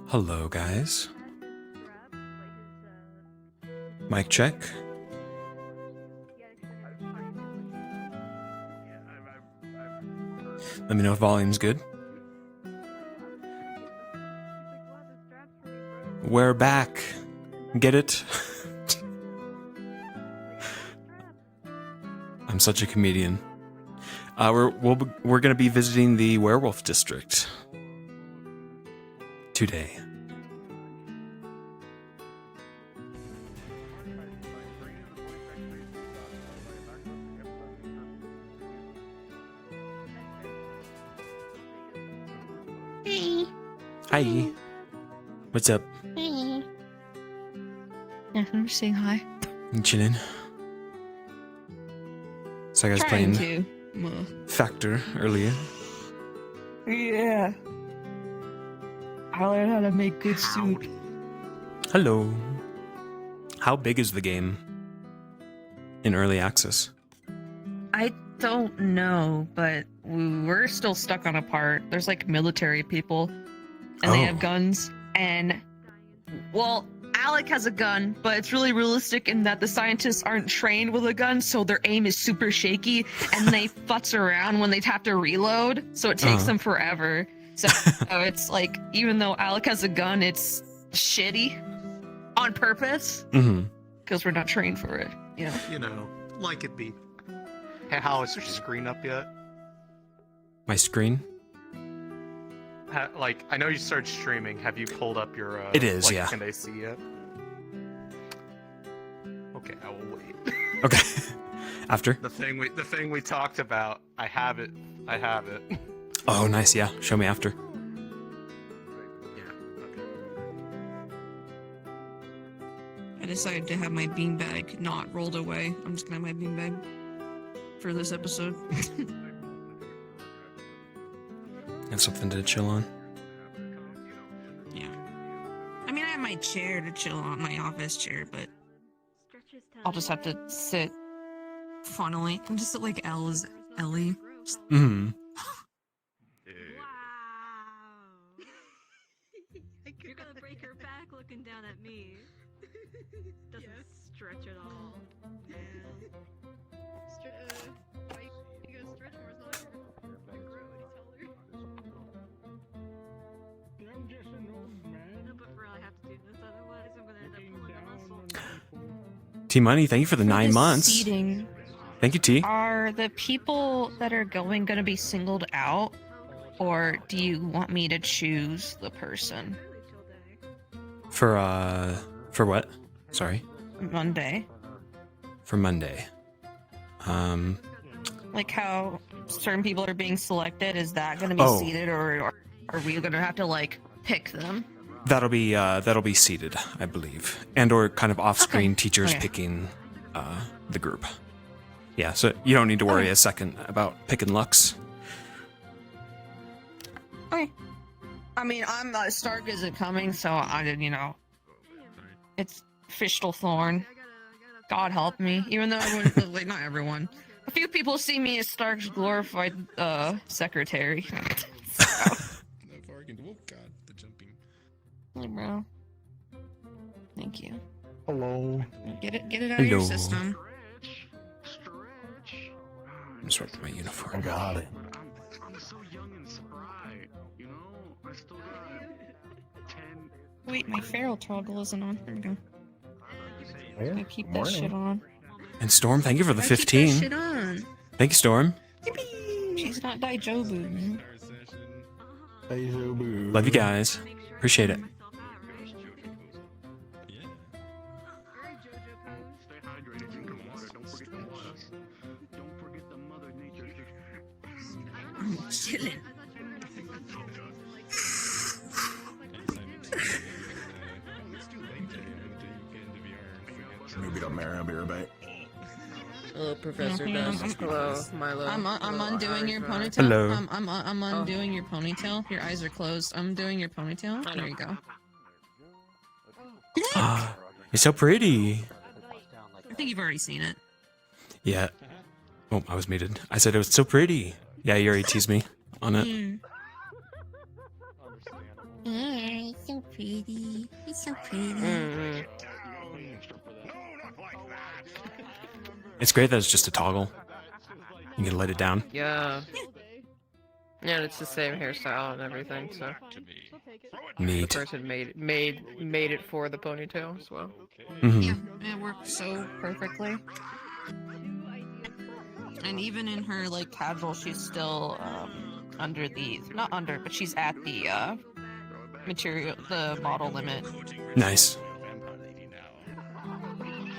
Hello, guys. Mic check. Let me know if volume's good. We're back. Get it? I'm such a comedian. We're gonna be visiting the werewolf district today. Hey. Hi. What's up? Hey. Yeah, I'm just saying hi. You chilling? So I was Trying playing to. Factor earlier. Yeah. I learned how to make good soup. Hello. How big is the game in early access? I don't know, but we're still stuck on a part. There's like military people, and they have guns. And well, Alec has a gun, but it's really realistic in that the scientists aren't trained with a gun, so their aim is super shaky, and they futz around when they have to reload, so it takes them forever. So it's like, even though Alec has a gun, it's shitty on purpose because we're not trained for it. You know, like it be. Hey, how is your screen up yet? My screen? Like, I know you started streaming. Have you pulled up your? It is, like, yeah. Can they see it? Okay, I will wait. Okay. After? The thing we talked about. I have it. Oh, nice. Yeah. Show me after. Yeah. Okay. I decided to have my beanbag not rolled away. I'm just gonna have my beanbag for this episode. Got something to chill on. Yeah. I mean, I have my chair to chill on, my office chair, but I'll just have to sit funnily. I'm just like Ellie. Mm-hmm. You're gonna break her back looking down at me. Doesn't stretch at all. Yeah. Why you gonna stretch more? It's not like you're grow any taller. I'm just an old man. No, but for real, I have to do this. Otherwise, I'm gonna end up pulling a muscle. T Money, thank you for the 9 months. Seating, Thank you, T. are the people that are going to be singled out, or do you want me to choose the person? For what? Sorry. Monday. For Monday. Like how certain people are being selected, is that going to be seated, or are we going to have to like pick them? That'll be seated, I believe, and or kind of off-screen teachers picking the group. Yeah, so you don't need to worry a second about picking Lux. Okay. I mean, I'm Stark isn't coming, so I didn't, it's Fischl Thorn. God help me. Even though everyone, like, not everyone. A few people see me as Stark's glorified secretary. Oh god, the jumping. Hey, bro. Thank you. Hello. Get it out of your Hello. system. I'm just wearing my uniform. got it. I'm so young and spry, you know? I still got 10. Wait, my feral toggle isn't on. There we go. I keep that Morning. shit on. And Storm, thank you for the I keep that 15. shit on. Thank you, Storm. She's not Daijobu, man. Love you guys. Appreciate it. Stay hydrated, drink your water, don't forget the water. Don't forget the mother nature. I'm chilling. Maybe I'll marry him, right? Hello, Professor Dust. Hello, Milo. I'm Hello, undoing your Ira. ponytail. Hello. I'm undoing your ponytail. Your eyes are closed. I'm doing your ponytail. There you go. Ah, you're so pretty. I think you've already seen it. Yeah. Oh, I was muted. I said it was so pretty. Yeah, you already teased me on it. Yeah, it's so pretty. It's so pretty. Mm-hmm. It's great that it's just a toggle. You can let it down. Yeah. Yeah, and it's the same hairstyle and everything, so the Neat. person made it for the ponytail as well. Hmm. Yeah, it worked so perfectly. And even in her like casual, she's still under the but she's at the the model limit. Nice.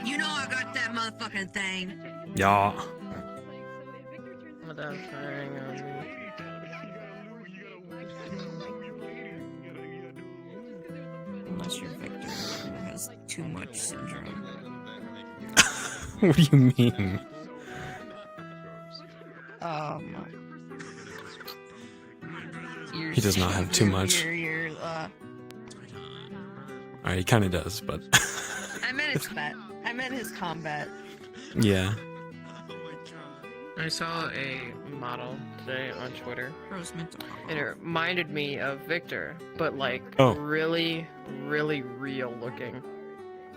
You know I got that motherfucking thing. Yeah. Without trying Unless you're Victor, who has too much syndrome. What do you mean? He does not have too much. Alright, he kind of does, but I meant his bet. I meant his combat. yeah. I saw a model today on Twitter, Rose mental. and it reminded me of Victor, but like Oh. really, really real looking.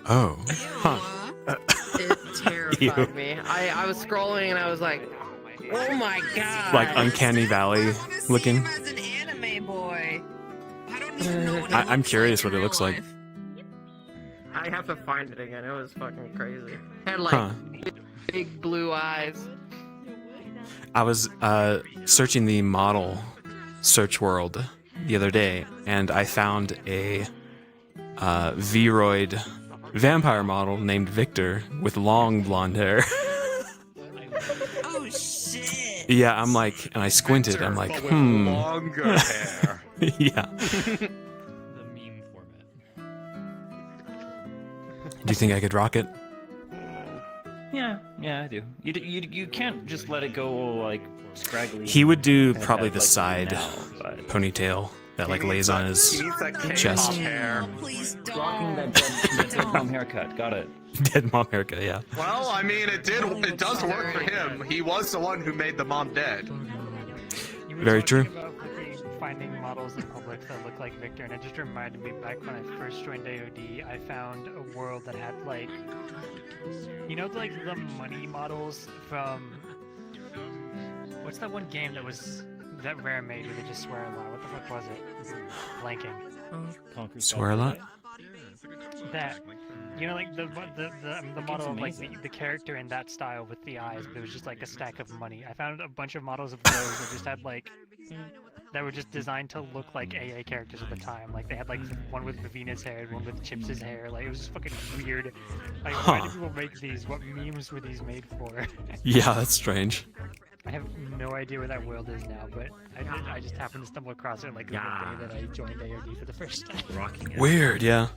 Oh. Huh. It terrified Ew. me. I was scrolling and I was like, oh my god. Like Uncanny Valley looking. As an anime boy. I don't even know what I'm curious what it looks like. I have to find it again. It was fucking crazy. Had like Huh. big blue eyes. I was searching the model search world the other day, and I found a Vroid vampire model named Victor with long blonde hair. Oh shit! Yeah, I'm like, and I squinted. I'm like, Longer hair. yeah. The meme format. Do you think I could rock it? Yeah, I do. You can't just let it go like scraggly. He would do and probably have, the like, side now, but ponytail that like lays on his He needs that chest. K-pop hair. Please rocking don't. that dead mom haircut. Got it. Dead mom haircut. Yeah. Well, I mean, it does work for him. He was the one who made the mom dead. You were Very talking true. about finding models in public that look like Victor, and it just reminded me back when I first joined AOD, I found a world that had like, you know, like the money models from what's that one game that Rare made where they just swear a lot? What the fuck was it? Blanking. Swear a lot. That, you know, like the model of like the character in that style with the eyes, but it was just like a stack of money. I found a bunch of models of those that just had like that were just designed to look like AA characters at the time. Like they had like one with Vivina's hair, one with Chips's hair. Like it was just fucking weird. Like why did people make these? What memes were these made for? Yeah, that's strange. I have no idea where that world is now, but I just happened to stumble across it like the day that I joined AOD for the first time. Rocking it. Weird. Yeah.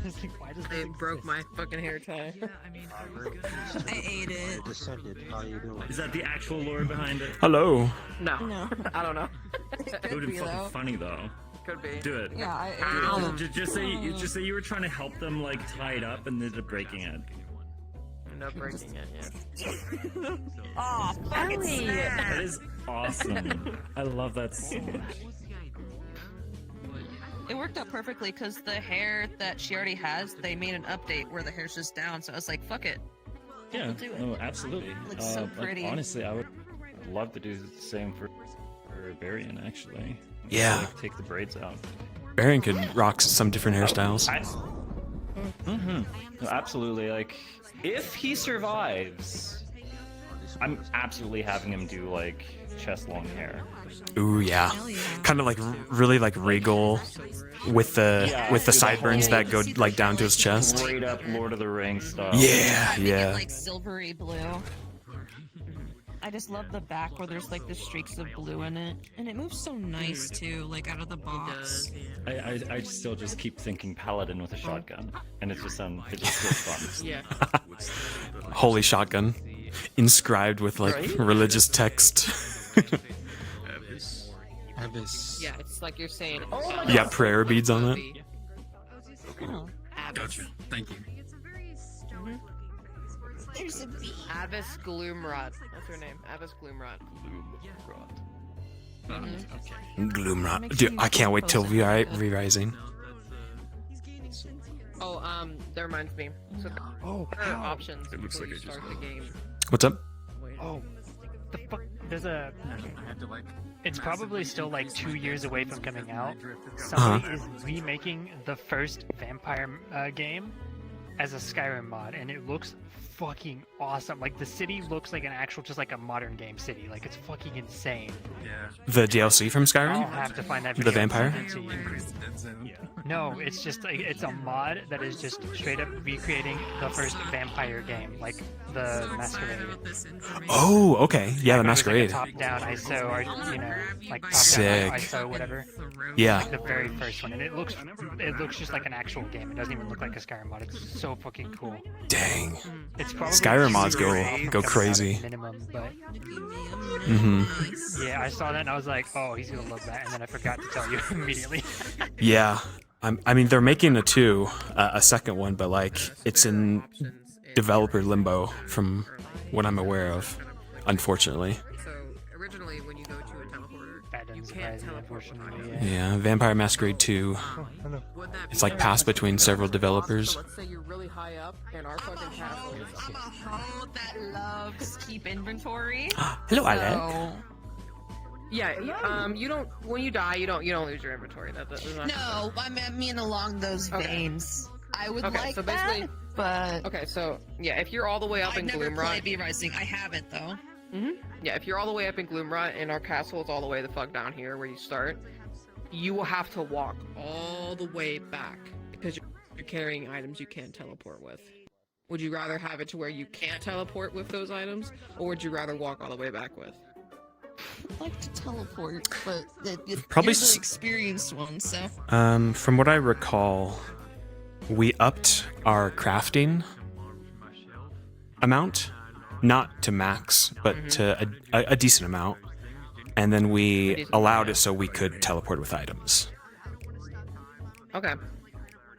It's like, why does They broke my fucking hair tie. I ate it. Is that the actual lore behind it? Hello. No, No. I don't know. It would have been fucking funny though. Could be. Do it. Yeah, I Ow. ate it. Just say you were trying to help them like tie it up and ended up breaking it. End up breaking it, yeah. Oh, fucking snap. That is awesome. I love that so much. It worked out perfectly because the hair that she already has, they made an update where the hair's just down. So I was like, fuck it. Yeah, do it. no, absolutely. Looks so pretty. Like, honestly, I would love to do the same for Varian, actually. Yeah. Like, take the braids out. Baron could rock some different hairstyles. No, absolutely. Like, if he survives, I'm absolutely having him do like chest long hair. Ooh, yeah. Kind of like really like regal with the sideburns that go like down to his chest. Straight up Lord of the Rings stuff. Yeah, Make it, yeah. like silvery blue. I just love the back where there's like the streaks of blue in it. And it moves so nice too, like out of the box. I still just keep thinking paladin with a shotgun, and it just feels fun. Yeah. Holy shotgun. Inscribed with like Right? religious text. Abyss. Yeah, it's like you're saying, oh my You got prayer beads on it? Oh. Gotcha. Thank you. There's a bee. Abyss Gloomrot. That's her name. Abyss Gloomrot. Gloomrot. Dude, I can't wait till Re-Rising. Oh, that reminds me. So there are options It looks before like you I just start the game. What's up? Oh, the fuck? There's a. It's probably still like 2 years away from coming out. Somebody is remaking the first vampire game as a Skyrim mod, and it looks fucking awesome. Like the city looks like an actual, just like a modern game city. Like it's fucking insane. The DLC from I'll Skyrim? have to find that The video and vampire? send it to you. No, it's just like it's a mod that is just straight up recreating the first vampire game, like the Masquerade. Oh, okay. Yeah, the Masquerade. Top down ISO, or you know, like top Sick. down ISO, whatever. Yeah. Like the very first one, and it looks just like an actual game. It doesn't even look like a Skyrim mod. It's so fucking cool. Dang. It's probably Skyrim mods super go rare go coming out crazy. at minimum, but Mm-hmm. yeah, I saw that and I was like, oh, he's gonna love that, and then I forgot to tell you immediately. Yeah. I mean, they're making a second one, but like it's in developer limbo from what I'm aware of, unfortunately. So originally, when you go to a teleporter, That you doesn't can't surprise me, teleport. unfortunately. Yeah, Vampire Masquerade 2. Hello. Would that It's be like passed between several developers. So let's say you're really high up, and our fucking castle is I'm a hoe that loves keep inventory. Hello, Alec. So, Yeah, you don't. When you die, you don't lose your inventory. That's not no, I mean along those Okay. veins. I would Okay, like so basically- that, but Okay, so yeah, if you're all the way up I've in never Gloomrot, played V-Rising. I haven't though. yeah, if you're all the way up in Gloomrot and our castle is all the way the fuck down here where you start, you will have to walk all the way back because you're carrying items you can't teleport with. Would you rather have it to where you can't teleport with those items, or would you rather walk all the way back with? I'd like to teleport, but Probably you're s- the experienced one, so. From what I recall, we upped our crafting amount, not to max, but to a decent amount, and then we allowed it so we could teleport with items. Okay.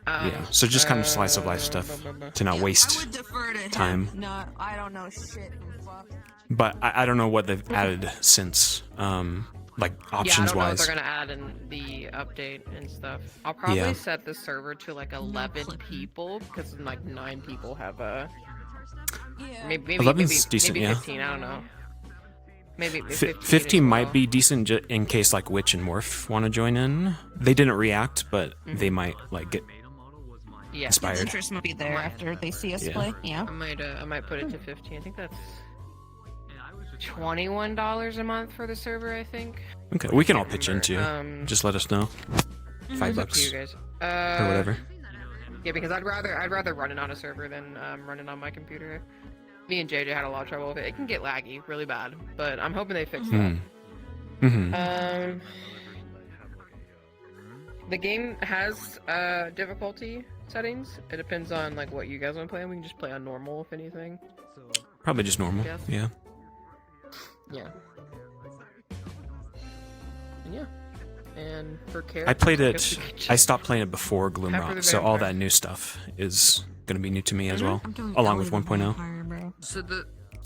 Yeah, so just kind of slice of life stuff to not waste defer to time. No, I don't know shit. Fuck. But I don't know what they've added since, like Yeah, I options don't know what wise. they're gonna add in the update and stuff. I'll probably Yeah. set the server to like 11 people because like 9 people have a. Maybe 11's decent, maybe yeah. 15. I don't know. Maybe 15 as might well. be decent in case like Witch and Morph want to join in. They didn't react, but they might like get Yeah. inspired. Interest might be there after they see us play. Yeah. I might put it to 15. I think that's $21 a month for the server. I think. Okay, we can all pitch in too. Um, Just let us know. It's $5 up to bucks you guys. or whatever. Yeah, because I'd rather run it on a server than run it on my computer. Me and JJ had a lot of trouble with it. It can get laggy really bad, but I'm hoping they fix that. Mm-hmm. The game has difficulty settings. It depends on like what you guys want to play. We can just play on normal if anything. Probably just normal. Yes. Yeah. Yeah. And yeah. And for characters, I played I guess it. we could I just- stopped playing it before Pepper Gloomrot, the so all vampire. that new stuff is gonna be new to me as well, I'm doing along with Ellie the 1.0. Vampire, bro. So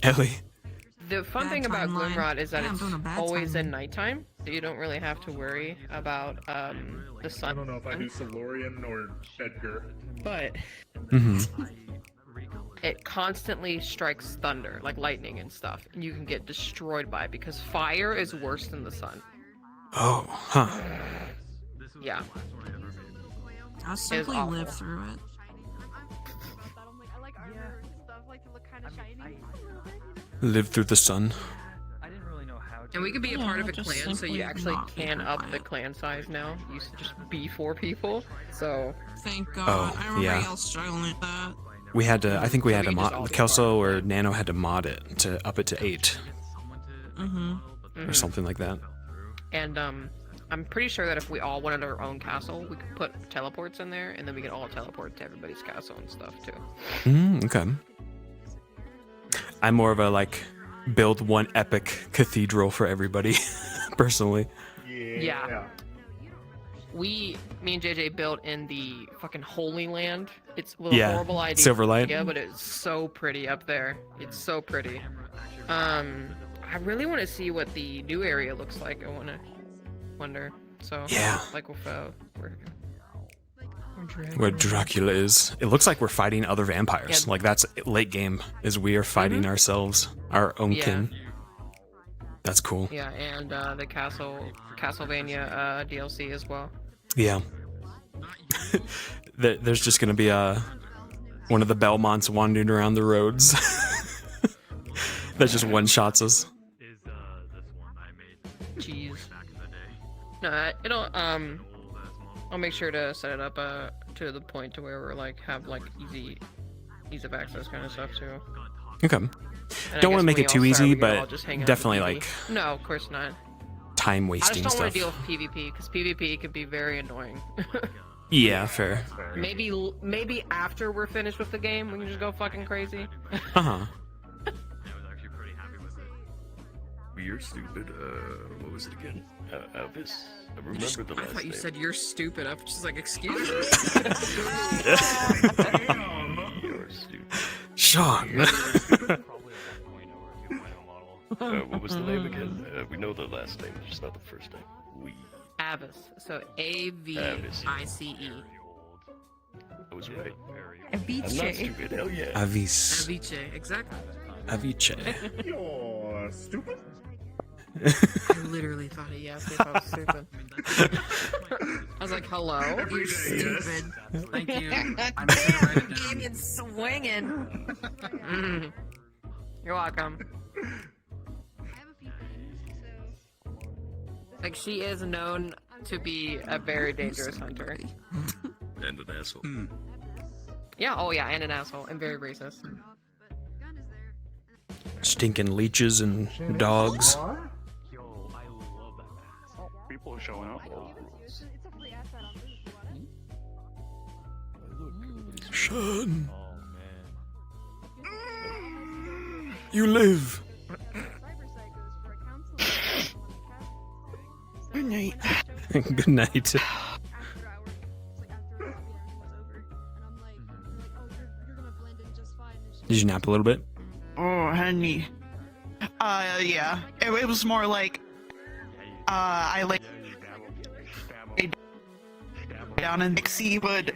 Ellie. the fun Bad thing about timeline. Gloomrot is that Yeah, I'm it's doing a bad always in timeline. nighttime, so you don't really have to worry about the sun. I don't know if I do Solorian or Edgar. But Mm-hmm. it constantly strikes thunder, like lightning and stuff, and you can get destroyed by it because fire is worse than the sun. Oh, huh. Yeah. I'll simply live through it. I like armor and stuff, like to look kind of shiny. Live through the sun. And we could be a Yeah, part of a just clan, so simply you actually not be can hurt up by the it. clan size now. You used to just be 4 people, so Thank God. God. Oh, I remember yeah. y'all struggling with that. We had to. I think we So had to we just all mod. be Kelso part of or it. Nano had to mod it to up it to 8 Mm-hmm. or something like that. And I'm pretty sure that if we all wanted our own castle, we could put teleports in there, and then we could all teleport to everybody's castle and stuff too. Okay. I'm more of a like build one epic cathedral for everybody, personally. Yeah. Me and JJ built in the fucking Holy Land. It's a Yeah, horrible idea. Silverlight. Yeah, but it's so pretty up there. It's so pretty. I really want to see what the new area looks like. I wonder. So Yeah. like with Where Dracula is. It looks like we're fighting other vampires. Yeah. Like that's late game, is we are fighting ourselves, our own Yeah. kin. That's cool. Yeah, and the Castlevania DLC as well. Yeah. There's just gonna be one of the Belmonts wandering around the roads. That just one-shots us. Jeez. No, it'll I'll make sure to set it up to the point to where we're like have like ease of access kind of stuff too. Okay. And I Don't want to guess make when it we too all start, easy, we can all but just hang out definitely in like PvP. No, of course not. time I wasting just don't want stuff. to deal with PvP because PvP can be very annoying. Yeah, fair. Maybe after we're finished with the game, we can just go fucking crazy. Uh-huh. You're stupid. What was it again? Elvis. I remember the I last thought you name. said you're stupid. I was just like, excuse me. You're stupid. Sean. What was the name again? We know the last name, just not the first name. Avis. So Avice. I was right. Avicii. I'm not stupid. Hell yeah. Avis. Avicii, exactly. Avicii. You're stupid? I literally thought he asked me if I was stupid. I was like, hello? You're stupid. Thank you. I'm Damn, Damien's swinging. You're welcome. Like, she is known to be a very dangerous hunter. And an asshole. Yeah, oh yeah, and an asshole, and very racist. Stinking leeches and dogs. Yo, I love that mask. People are showing up. Sean. You live. Good night. Good night. Did you nap a little bit? Oh, honey. Yeah. It was more like, I laid down and Nixie would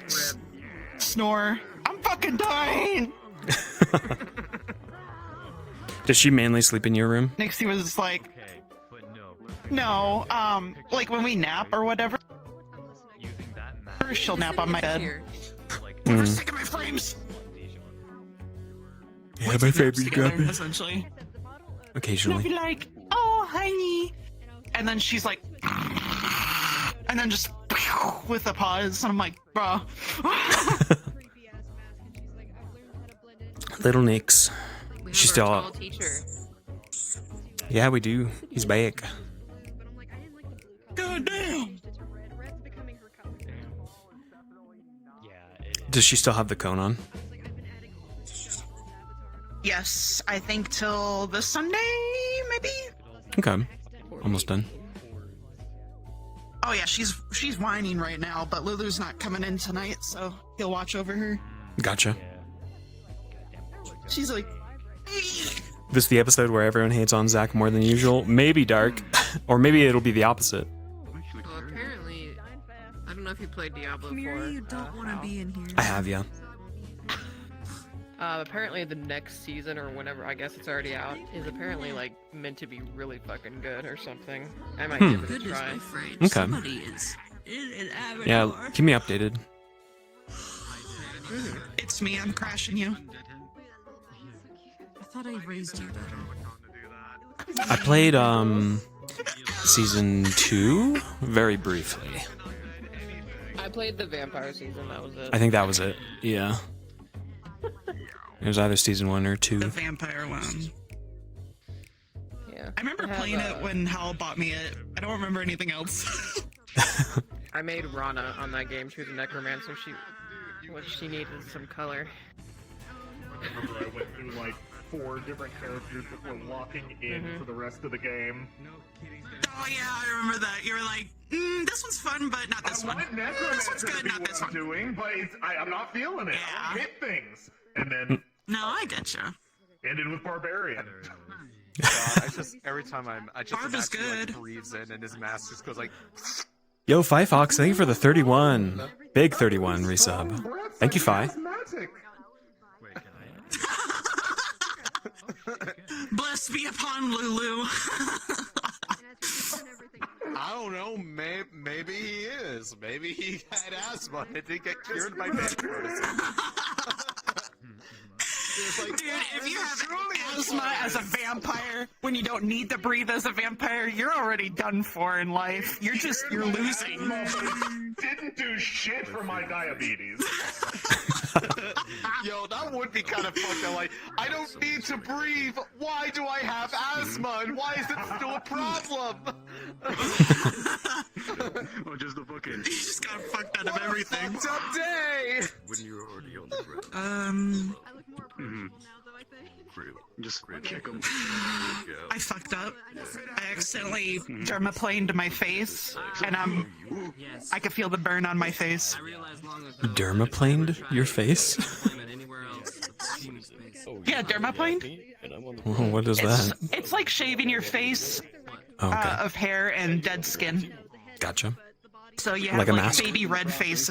snore. I'm fucking dying! Does she mainly sleep in your room? Nixie was like, no, like when we nap or whatever, she'll nap on my bed. I'm sick of my frames! Yeah, my favorite Together, grab it. essentially. And I'll Occasionally. be like, oh, honey. And then she's like, and then just with a pause, and I'm like, bro. Little Nix. She's still Tall up. teacher. Yeah, we do. He's back. God damn. Does she still have the cone on? Yes, I think till this Sunday, maybe? Okay. Almost done. Oh yeah, she's whining right now, but Lulu's not coming in tonight, so he'll watch over her. Gotcha. She's like, This is the episode where everyone hates on Zach more than usual. Maybe Dark. Or maybe it'll be the opposite. Well, apparently, I don't know if you played Diablo 4. You don't want to be in here. I have, yeah. Apparently the next season, or whenever, I guess it's already out, is apparently, like, meant to be really fucking good or something. I might give it a Goodness, try. my friend. Okay. Somebody is in an avatar. Yeah, keep me updated. it's me, I'm crashing you. I thought I raised you better. I played, Season 2? Very briefly. I played the vampire season, that was it. I think that was it. Yeah. It was either Season 1 or 2. The vampire one. Yeah. I remember playing it when Hal bought me it. I don't remember anything else. I made Rana on that game. She was a necromancer. She needed some color. I remember I went through like 4 different characters before locking in for the rest of the game. Oh yeah, I remember that. You were like, this one's fun, but not this one. This one's good, not this one. Doing, but I'm not feeling it. I don't hit things. And then No, I getcha. ended with Barbarian. God, every time I just Barb is imagine he, like, good. breathes in and his mask just goes like. Yo, Fi Fox, thank you for the 31. Big 31 resub. Thank you, Fi. Blessed be upon Lulu. I don't know, maybe he is. Maybe he had asthma and it didn't get cured by medicine. Dude, if you have asthma as a vampire, when you don't need to breathe as a vampire, you're already done for in life. You're losing. Didn't do shit for my diabetes. Yo, that would be kind of fucked up. Like, I don't need to breathe. Why do I have asthma? And why is it still a problem? Or just the fucking. You just got fucked out of everything. Fucked up day. When you're already on the ground. Just kick him. I fucked up. I accidentally dermaplaned my face, and I could feel the burn on my face. Dermaplaned your face? Yeah, dermaplaned? What is that? It's like shaving your face of hair and dead skin. Gotcha. So you Like have a like mask? baby red face.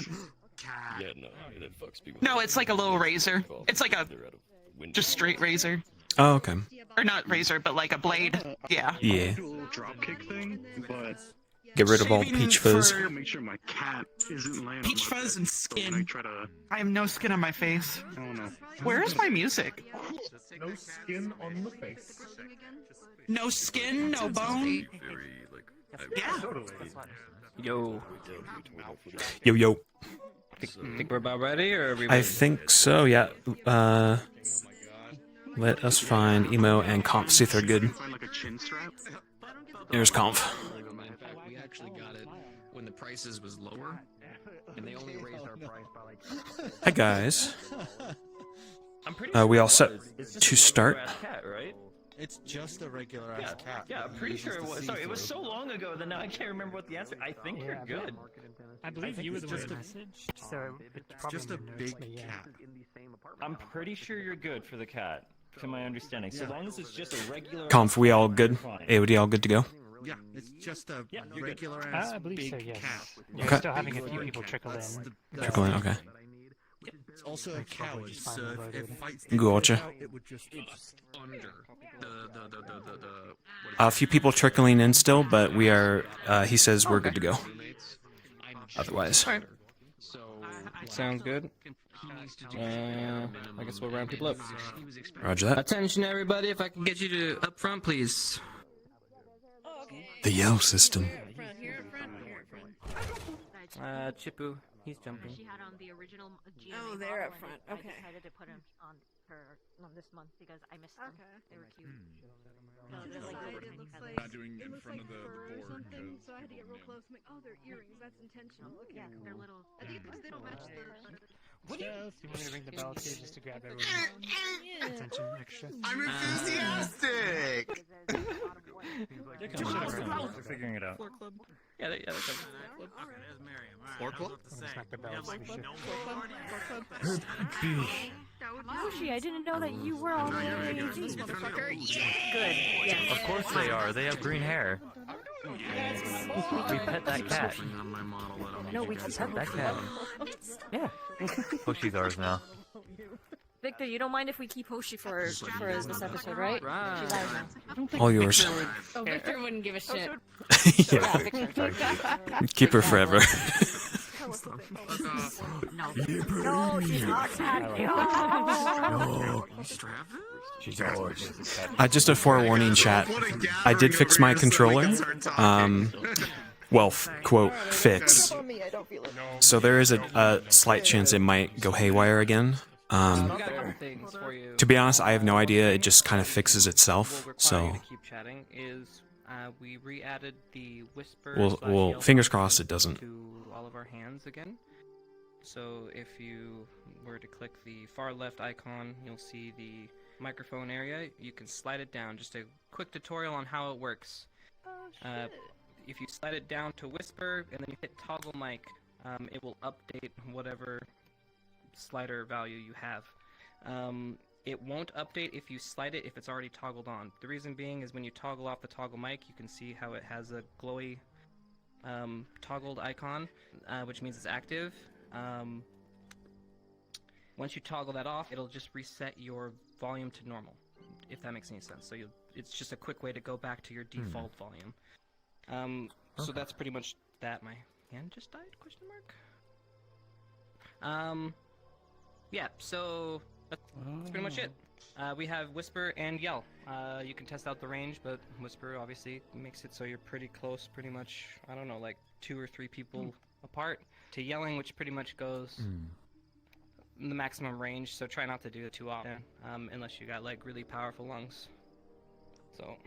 Yeah, no, that fucks people. No, it's like a little razor. It's like a just straight razor. Oh, okay. Or not razor, but like a blade. Yeah. Yeah. Do a little drop kick thing, but Get rid of all peach fuzz. make sure my cat isn't laying Peach on my fuzz and face, so when I skin. try to. I have no skin on my face. I don't know. Where is my music? No skin on the face. No skin, no bone. Yeah. Yo. Yo. Think we're about ready, or are we I think so, yeah. Let us find Emo and Comp, see if they're good. Here's Comp. We actually got it when the prices was lower, and they only raised our price by like. Hi, guys. I'm pretty We all set it's to just a start? regular-ass cat, right? It's just a regular ass cat. Yeah, I'm pretty sure it was. Sorry, it was so long ago that now I can't remember what the answer. I think you're good. I believe you were the one who messaged, so it's probably just a in the big notes, but yeah. cat. I'm pretty sure you're good for the cat, to my understanding. So long as it's just a regular. Comp, we all good? AOD all good to go? Yeah, it's just a you're good. regular ass I believe big so, yes. cat. We're Okay. still having a few people trickle in. Trickle in, okay. It's also a cow. probably Just, just find if the it logo. fights Gotcha. out, it would just. Under A few people trickling in still, but we are, he says we're good to go. Otherwise. Sounds good. I guess we'll round people up. Roger that. Attention, everybody! If I can get you to up front, please. The Yo system. Chippu, he's jumping. Oh, they're up front. Okay. I decided to put him on this month because I missed them. They were cute. So they're like It looks like Not doing it in front of the fur or board, something, 'cause- so I had to get real close. I'm like, oh, they're earrings. That's intentional. Okay. Yeah, they're little. I think because they don't match the. What do you want me to ring the bell too, just to grab everyone's attention extra? I'm enthusiastic. They're figuring it out. Yeah, they're Floor club? Smack the bell. Yoshi, I didn't know that you were on the Motherfucker. Good. Yeah. Of course they are. They have green hair. We pet that cat. No, we can Pet that cat. Yeah. Hoshi's ours now. Victor, you don't mind if we keep Hoshi for this episode, right? She's ours now. All yours. Oh, Victor wouldn't give a shit. Yeah. Victor. Keep her forever. No, she's not happy. She's ours. Just a forewarning, chat. I did fix my controller. Well, quote, fix. So there is a slight chance it might go haywire again. To be honest, I have no idea. It just kind of fixes itself. So keep chatting is we re-added the whisper. we'll fingers crossed it doesn't. To all of our hands again. So if you were to click the far left icon, you'll see the microphone area. You can slide it down. Just a quick tutorial on how it works. If you slide it down to whisper and then you hit toggle mic, it will update whatever slider value you have. It won't update if you slide it if it's already toggled on. The reason being is when you toggle off the toggle mic, you can see how it has a glowy toggled icon, which means it's active. Once you toggle that off, it'll just reset your volume to normal, if that makes any sense. So it's just a quick way to go back to your default volume. So that's pretty much that. My hand just died? Question mark. Yeah. So that's pretty much it. We have Whisper and Yell. You can test out the range, but Whisper obviously makes it so you're pretty close, pretty much, I don't know, like 2 or 3 people apart, to Yelling, which pretty much goes in the maximum range, so try not to do it too often, unless you got like really powerful lungs. So,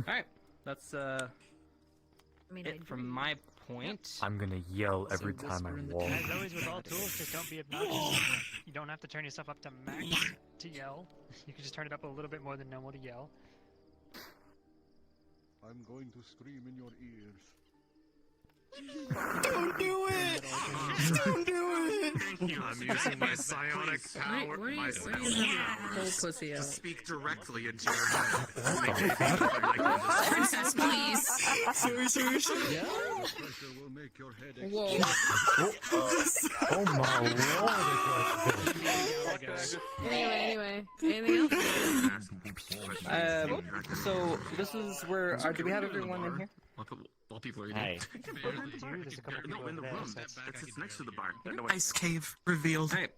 alright, that's it from my point. I'm gonna yell every time I walk. As always with all tools, just don't be obnoxious. You don't have to turn yourself up to max to yell. You can just turn it up a little bit more than normal to yell. I'm going to scream in your ears. Don't do it! Don't do it! I'm using my psionic power, my pussy to out. speak directly into your head. Princess, please. Sorry. Yeah? The pressure will make your head Whoa. Oh my lord. Anyway. Anything else? So this is where, do we have everyone in here? While people are Hey. No, in the room. It's next to the bar. Ice cave revealed. Alright,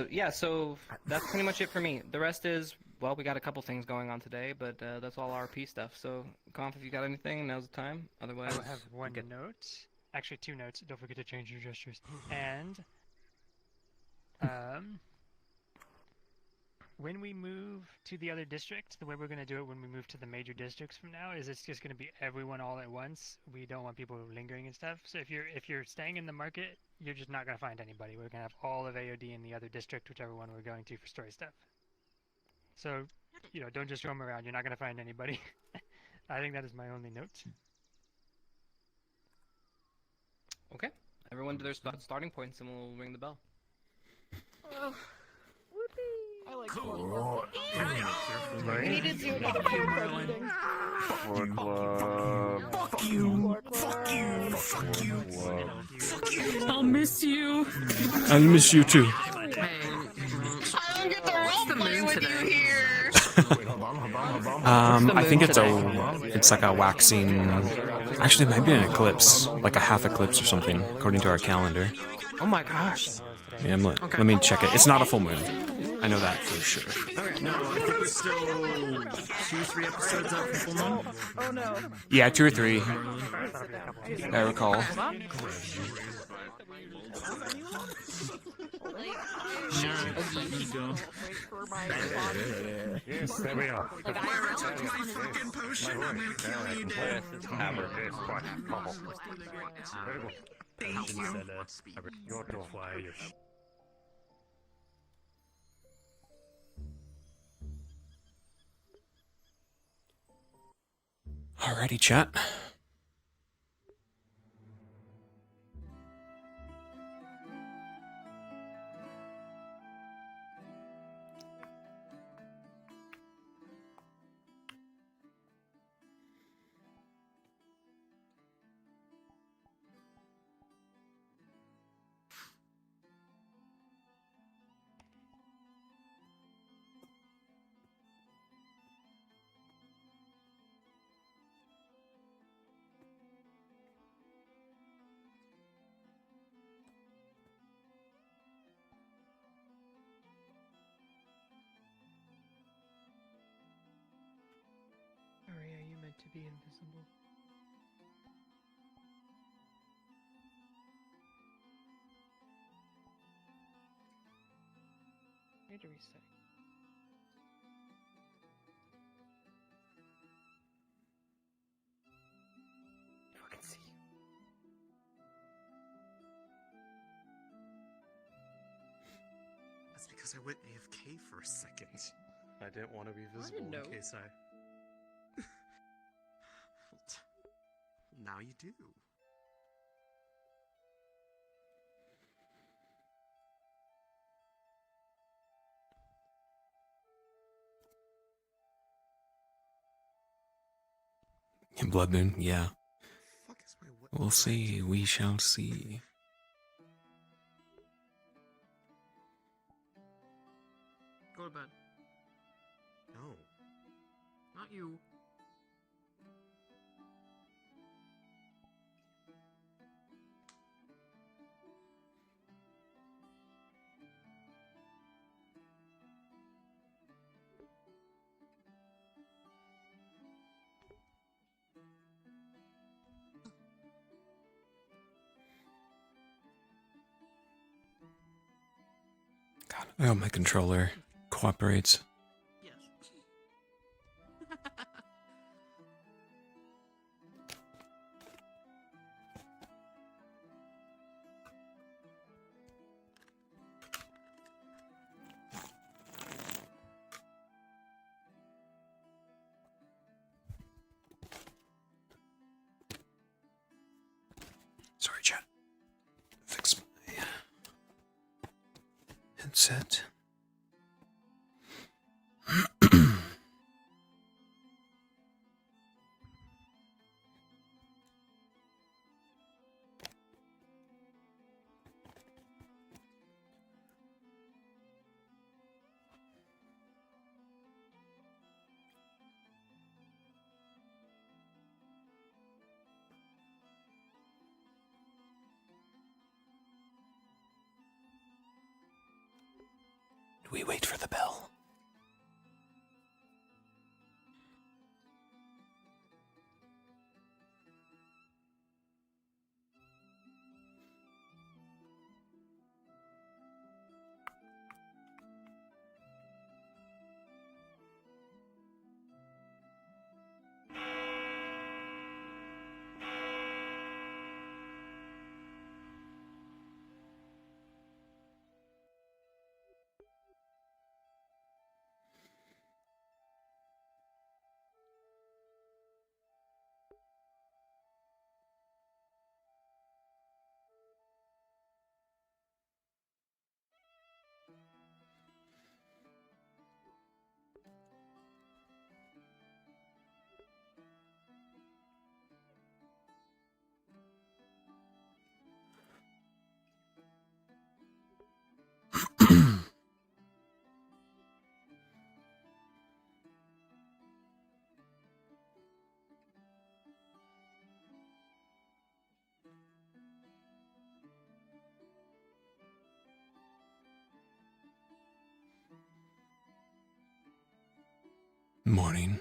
yeah, so that's pretty much it for me. The rest is, well, we got a couple things going on today, but that's all RP stuff. So, Conf, if you got anything, now's the time. Otherwise, I have one note. Actually, 2 notes. Don't forget to change your gestures. And, when we move to the other district, the way we're going to do it when we move to the major districts from now is it's just going to be everyone all at once. We don't want people lingering and stuff. So if you're staying in the market, you're just not going to find anybody. We're going to have all of AOD in the other district, whichever one we're going to for story stuff. So, don't just roam around. You're not going to find anybody. I think that is my only note. okay. Everyone to their starting points and we'll ring the bell. I like Cool. We needed to do a club meeting. Fuck you! Fuck you! Fuck you! Fuck you! I'll miss you. I miss you too. Hey, I don't get to roleplay with you here. I think it's like a waxing. Actually, it might be an eclipse, like a half eclipse or something, according to our calendar. oh my gosh. Yeah, let me check it. It's not a full moon. I know that for sure. No, I think we're still 2-3 episodes out from full moon. Oh no. Yeah, 2 or 3. I recall. Yes, there we are. Myra took my fucking potion. I'm gonna kill you dead. Thank you. Alrighty, chat. Maria, you meant to be invisible. I need to reset. I can see you. That's because I went AFK for a second. I didn't want to be visible in case I... Now you do. Blood Moon, yeah. We'll see. We shall see. Go to bed. No. Not you. God, I hope my controller cooperates. Yes. Sorry, chat. Fix my headset. Do we wait for the bell? Morning.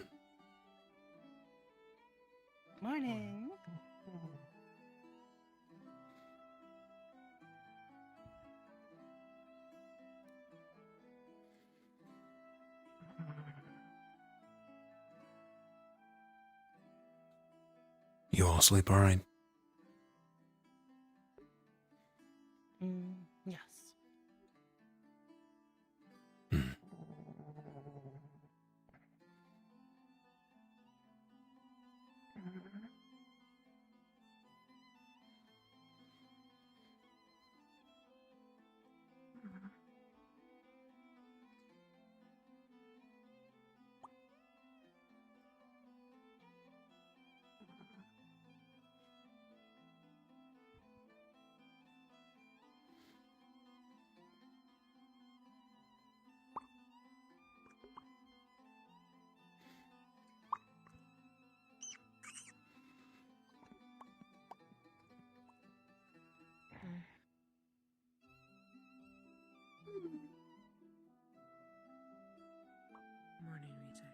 Morning. You all sleep all right? Yes. Morning, Rita.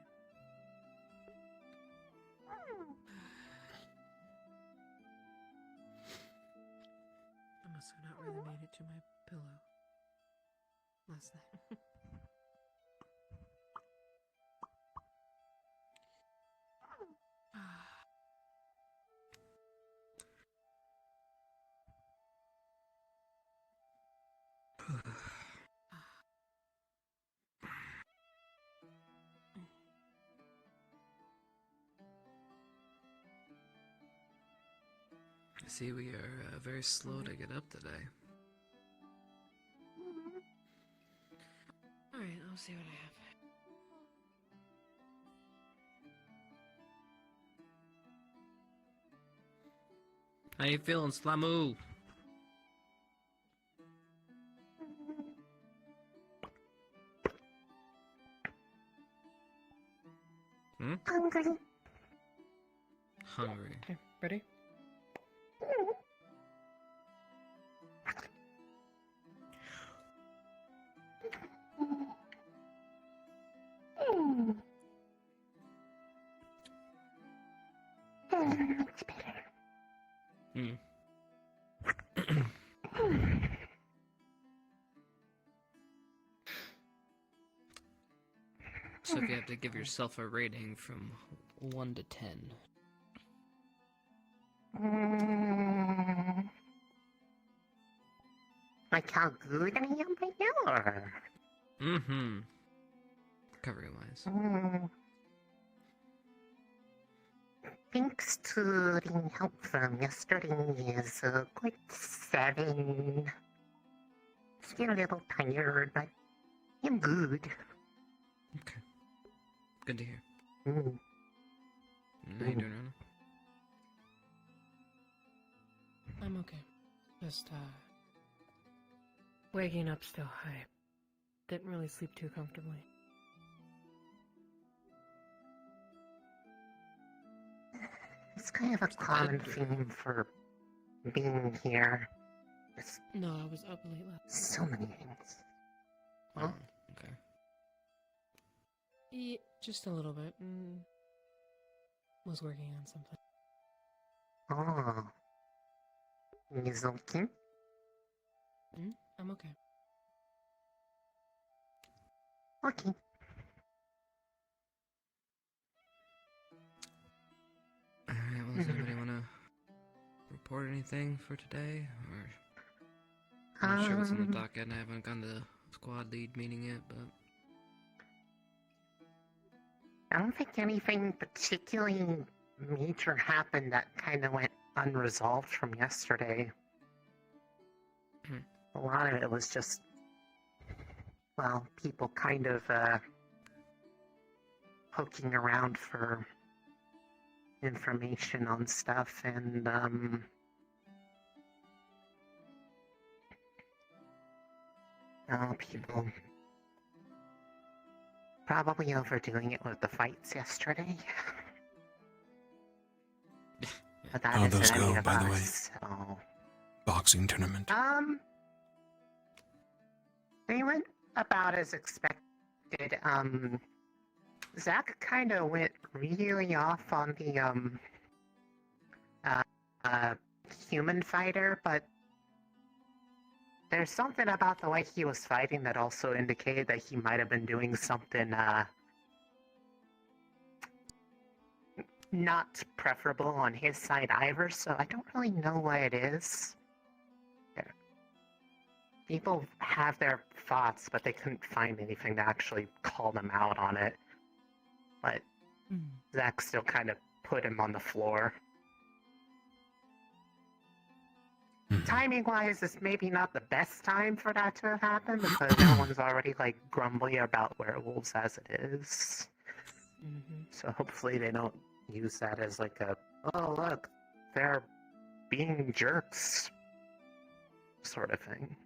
I must have not really made it to my pillow last night. I see we are very slow to get up today. Alright, I'll see what I have. How you feeling, Slamu? Hmm? Hungry. Hungry. Okay, ready? Much better. Hmm. So if you have to give yourself a rating from 1 to 10. Like how good I am right now, or? Mm-hmm. Recovery-wise. Thanks to the help from yesterday is quite 7. Still a little tired, but I'm good. Okay. Good to hear. Mm. How you doing, Rana? I'm okay. Just, waking up still. I didn't really sleep too comfortably. It's kind of a common theme for being here. Just no, I was up late last. So many things. Oh, okay. Yeah, just a little bit. Was working on something. Oh. Is okay? I'm okay. Okay. Alright, well, does anybody want to report anything for today? Or I'm not sure what's on the docket, and I haven't gone to the squad lead meeting yet, but... I don't think anything particularly major happened that kind of went unresolved from yesterday. A lot of it was just, well, people kind of poking around for information on stuff, and people probably overdoing it with the fights yesterday. But that How'd those isn't any go, of by the way? us, so... Boxing tournament. They went about as expected. Zach kind of went really off on the, human fighter, but there's something about the way he was fighting that also indicated that he might have been doing something, not preferable on his side either, so I don't really know what it is. People have their thoughts, but they couldn't find anything to actually call them out on it. But Zach still kind of put him on the floor. Timing-wise, it's maybe not the best time for that to have happened, because everyone's already, like, grumbly about werewolves as it is. So hopefully they don't use that as, like, a, oh, look, they're being jerks sort of thing.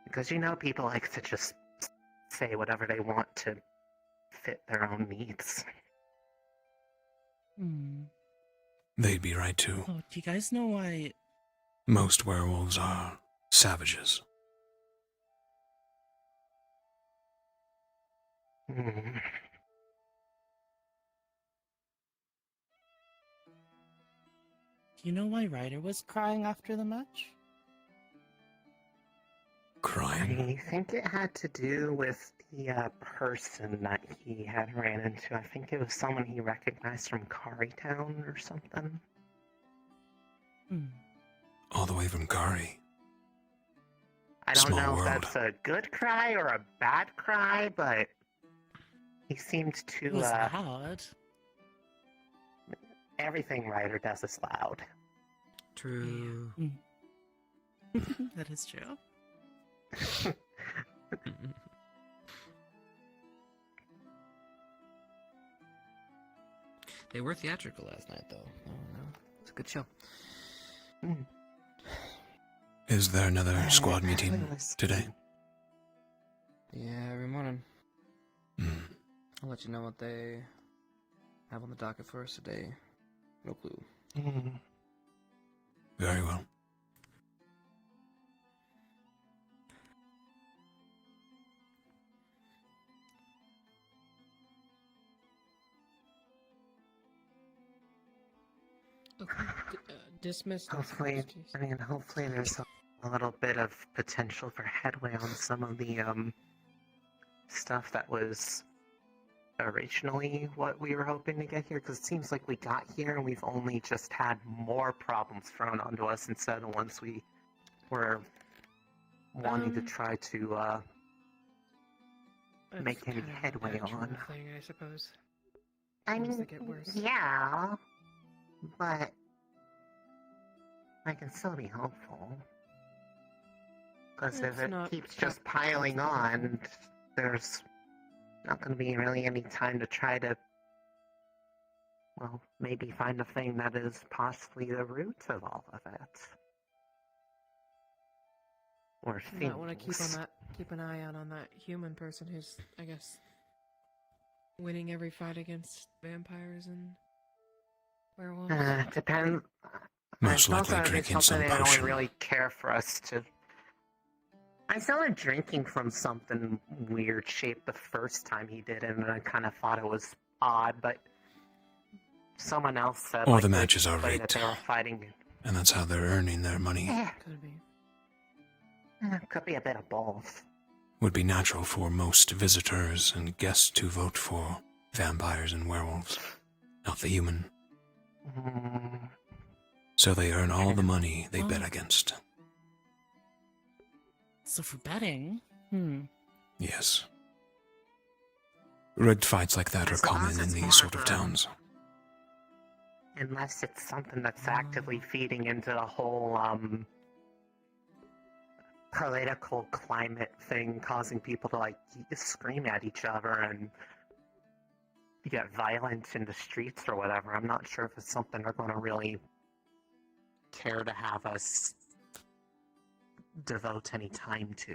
Because you know people like to just say whatever they want to fit their own needs. They'd be right too. Oh, do you guys know why? Most werewolves are savages. Do you know why Ryder was crying after the match? Crying? I think it had to do with the person that he had ran into. I think it was someone he recognized from Kari Town or something. All the way from Kari. I don't Small know world. if that's a good cry or a bad cry, but he seemed to, It was loud. Everything Ryder does is loud. True. That is true. They were theatrical last night, though. I don't know. a good show. Is there another squad meeting today? Yeah, every morning. Hmm. I'll let you know what they have on the docket for us today. No clue. Very well. Dismissed. Hopefully, hopefully there's a little bit of potential for headway on some of the stuff that was originally what we were hoping to get here, because it seems like we got here and we've only just had more problems thrown onto us instead of ones we were wanting to try to make any headway on. Thing, I suppose. I Things mean, that get worse. yeah, but I can still be hopeful. Because if It's it not keeps just piling on, there's not going to be really any time to try to, well, maybe find a thing that is possibly the root of all of it. Or You things. might want to keep an eye out on that human person who's, I guess, winning every fight against vampires and werewolves. Depends. Most I likely thought that drinking it's some something they don't potion. really care for us to. I started drinking from something weird shaped the first time he did it, and I kind of thought it was odd, but someone else said Or like, the they matches are explained that rigged. they were fighting. And that's how they're earning their money. Could be. Could be a bit of both. Would be natural for most visitors and guests to vote for vampires and werewolves, not the human. So they earn all the money they bet against. So for betting, Yes. Rigged fights like that are As long common as in it's these more sort of of a- towns. Unless it's something that's actively feeding into the whole political climate thing, causing people to like scream at each other and get violent in the streets or whatever. I'm not sure if it's something they're going to really care to have us devote any time to.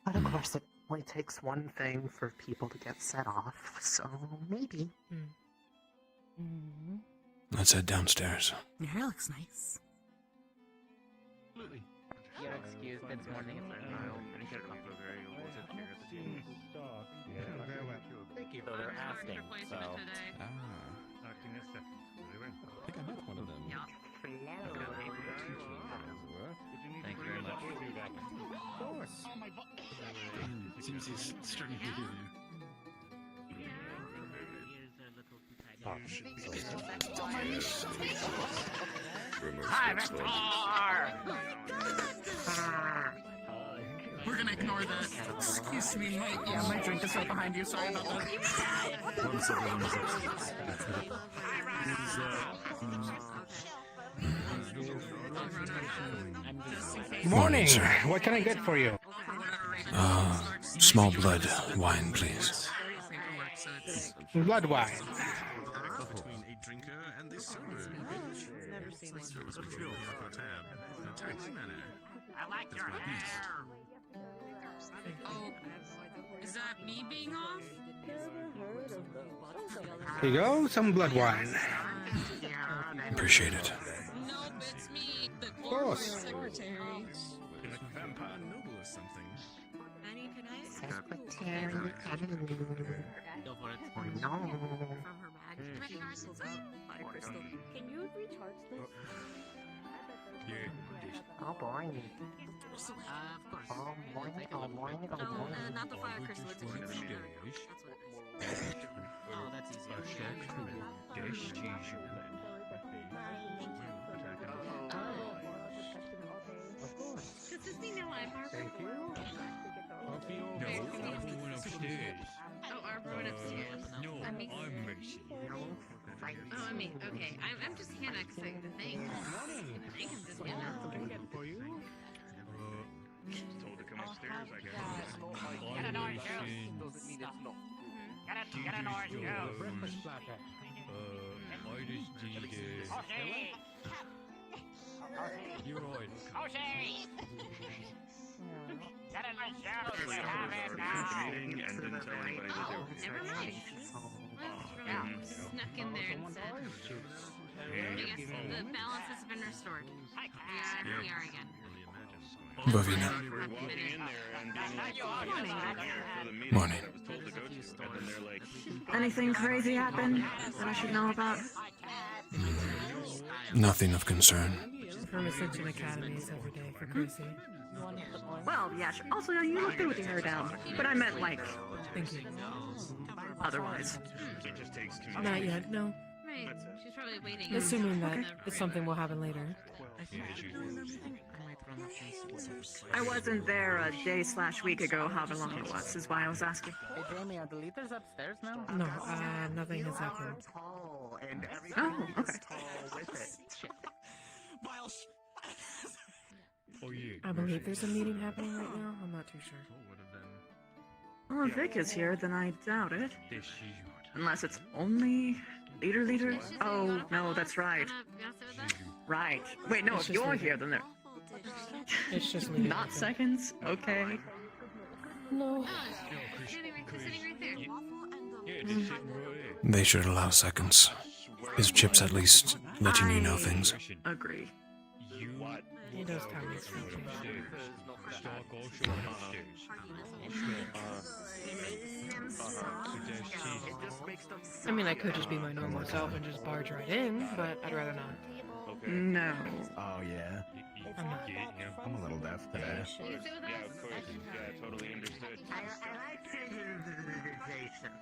But of course, it only takes one thing for people to get set off, so maybe. Let's head downstairs. your hair looks nice. You're excused this morning. Thank you. So they're asking. So. I think I met one of them. Thank you very much. Of course. Seems he's starting to do. Hi, Victor! We're gonna ignore that. Excuse me, my drink is right behind you. Sorry about that. Once everyone is upstairs. Morning, sir. What can I get for you? Small blood wine, please. Blood wine. Between a drinker and the server. Service between the tab in a timely manner. I like your hair. Oh, is that me being off? Here you go, some blood wine. Appreciate it. Nope, it's me, the course. secretary. Vampire noble or something. Annie, can I Secretary. Go for it. No. from her bag? By Crystal. Can you recharge this? Oh boy. Of course. Oh boy. Oh boy. Oh No, boy. not the fire crystal. It's a human sugar. That's what it is. Oh, that's easy. Does this mean now I'm Arbor? Thank you. Oh, Arbor went upstairs. No, I mean, Mercy. oh, I mean, okay. I'm just annexing the thing. I can just get out. Told to come upstairs, I guess. Get an orange juice. Get an orange juice. Breakfast platter. You're right. Meeting and didn't tell anybody that they were Never mind. Snuck in there and said. I guess the balance has been restored. We are again. Bovina. Morning. Anything crazy happen that I should know about? Nothing of concern. From Ascension Academies every day for Chrissy. Well, yeah, sure. Also, you look good with your hair down. But I meant, like, Thank you. otherwise. Not yet, no. Right. She's probably waiting. Assuming that it's something will happen later. I wasn't there a day/week ago, however long it was, is why I was asking. Hey, Jamie, are the leaders upstairs now? No, nothing has happened. Oh, okay. I believe there's a meeting happening right now. I'm not too sure. Well, if Vic is here, then I doubt it. Unless it's only leader? Oh, no, that's right. Right. Wait, no, It's if just you're leader. here, then they're... It's just leader. Not seconds? Okay. No. Sitting right there. They should allow seconds. His chips at least letting you know things. Agree. He does tell me something. I mean, I could just be my normal self and just barge right in, but I'd rather not. No. Oh, yeah. I'm not. I'm a little deaf today. Yeah, of course. Yeah, totally understood. I like civilization.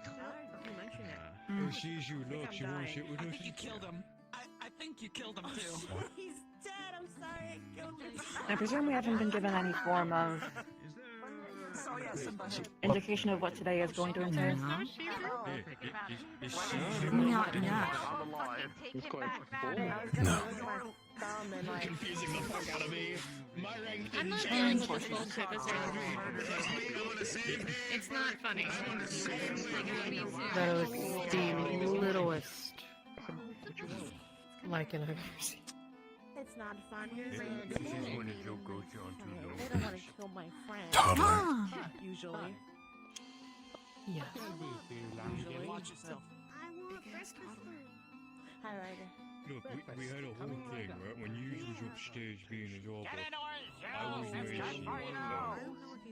Oh, she's you, look, she won't sit with us. You killed him. I think you killed him too. He's dead. I'm sorry. I killed him. I presume we haven't been given any form of indication of what today is going to entail. Not yet. No. Confusing the fuck out of me. My rank I'm not didn't dealing change. with this bullshit this early. It's not funny. That was the littlest like I've ever seen. It's not fun. They When a joke goes on too long. don't want to kill my friend. Toddler. Usually. Yes. Watch yourself. I want breakfast. Hi, Ryder. Look, we had a whole thing, right? When you was upstairs being a dog, I was ready.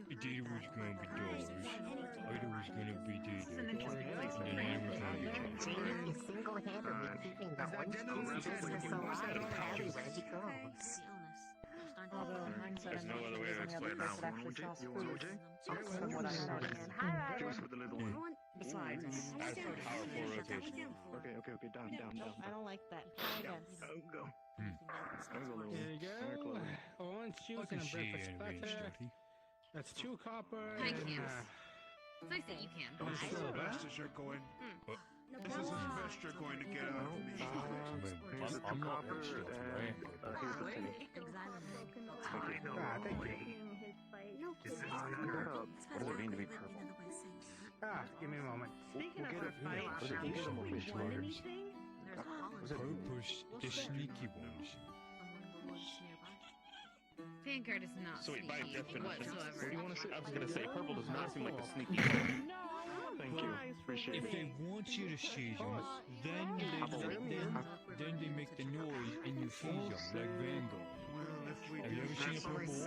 Data was gonna be doors. Ida was gonna be Data. And then I was gonna be Single-handedly keeping the orange business alive. Everywhere he goes. Although in hindsight, There's I'm no not other sure way to there's any other explain place that that one, actually would you? sells You want food. OJ? From what I've noticed. Juice for the little one. Besides, That's a powerful rotation. Okay, down. I don't like that. Try again. Go. There you go. Orange juice and a breakfast butter. That's 2 copper. I and, can't. It's nice that you can. This is the best as you're going. This is the best you're going to get out of me. I'm not rich, Here's the penny. thank you. This is purple. What does it mean to be purple? Give me a moment. Speaking of the fight, Purpose, the sneaky ones. Vanguard is not So wait, by sneaky definition, whatsoever. what do you want to say? I was gonna say purple does not seem like the sneaky one. Thank you. Appreciate If it. they want you to seize them, then they make the noise and you seize them, like Vanguard. Have you ever seen a purple wolf?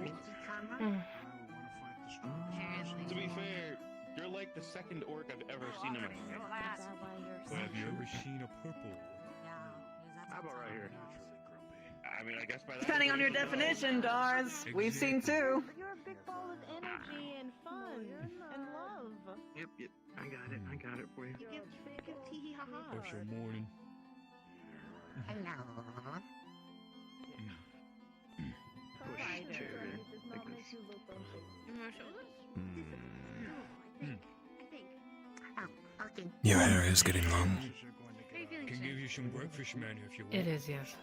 To be fair, you're like the second orc I've ever seen in my life. But have you ever seen a purple wolf? How about right here? I mean, I guess by that depending on your definition, Dars, we've seen two. You're a big ball of energy and fun and love. Yep. I got it for you. You give tee hee ha ha. What's your morning? Hello. Push to like this. Okay. Your hair is getting long. Can give you some breakfast menu if you want. It is, yes.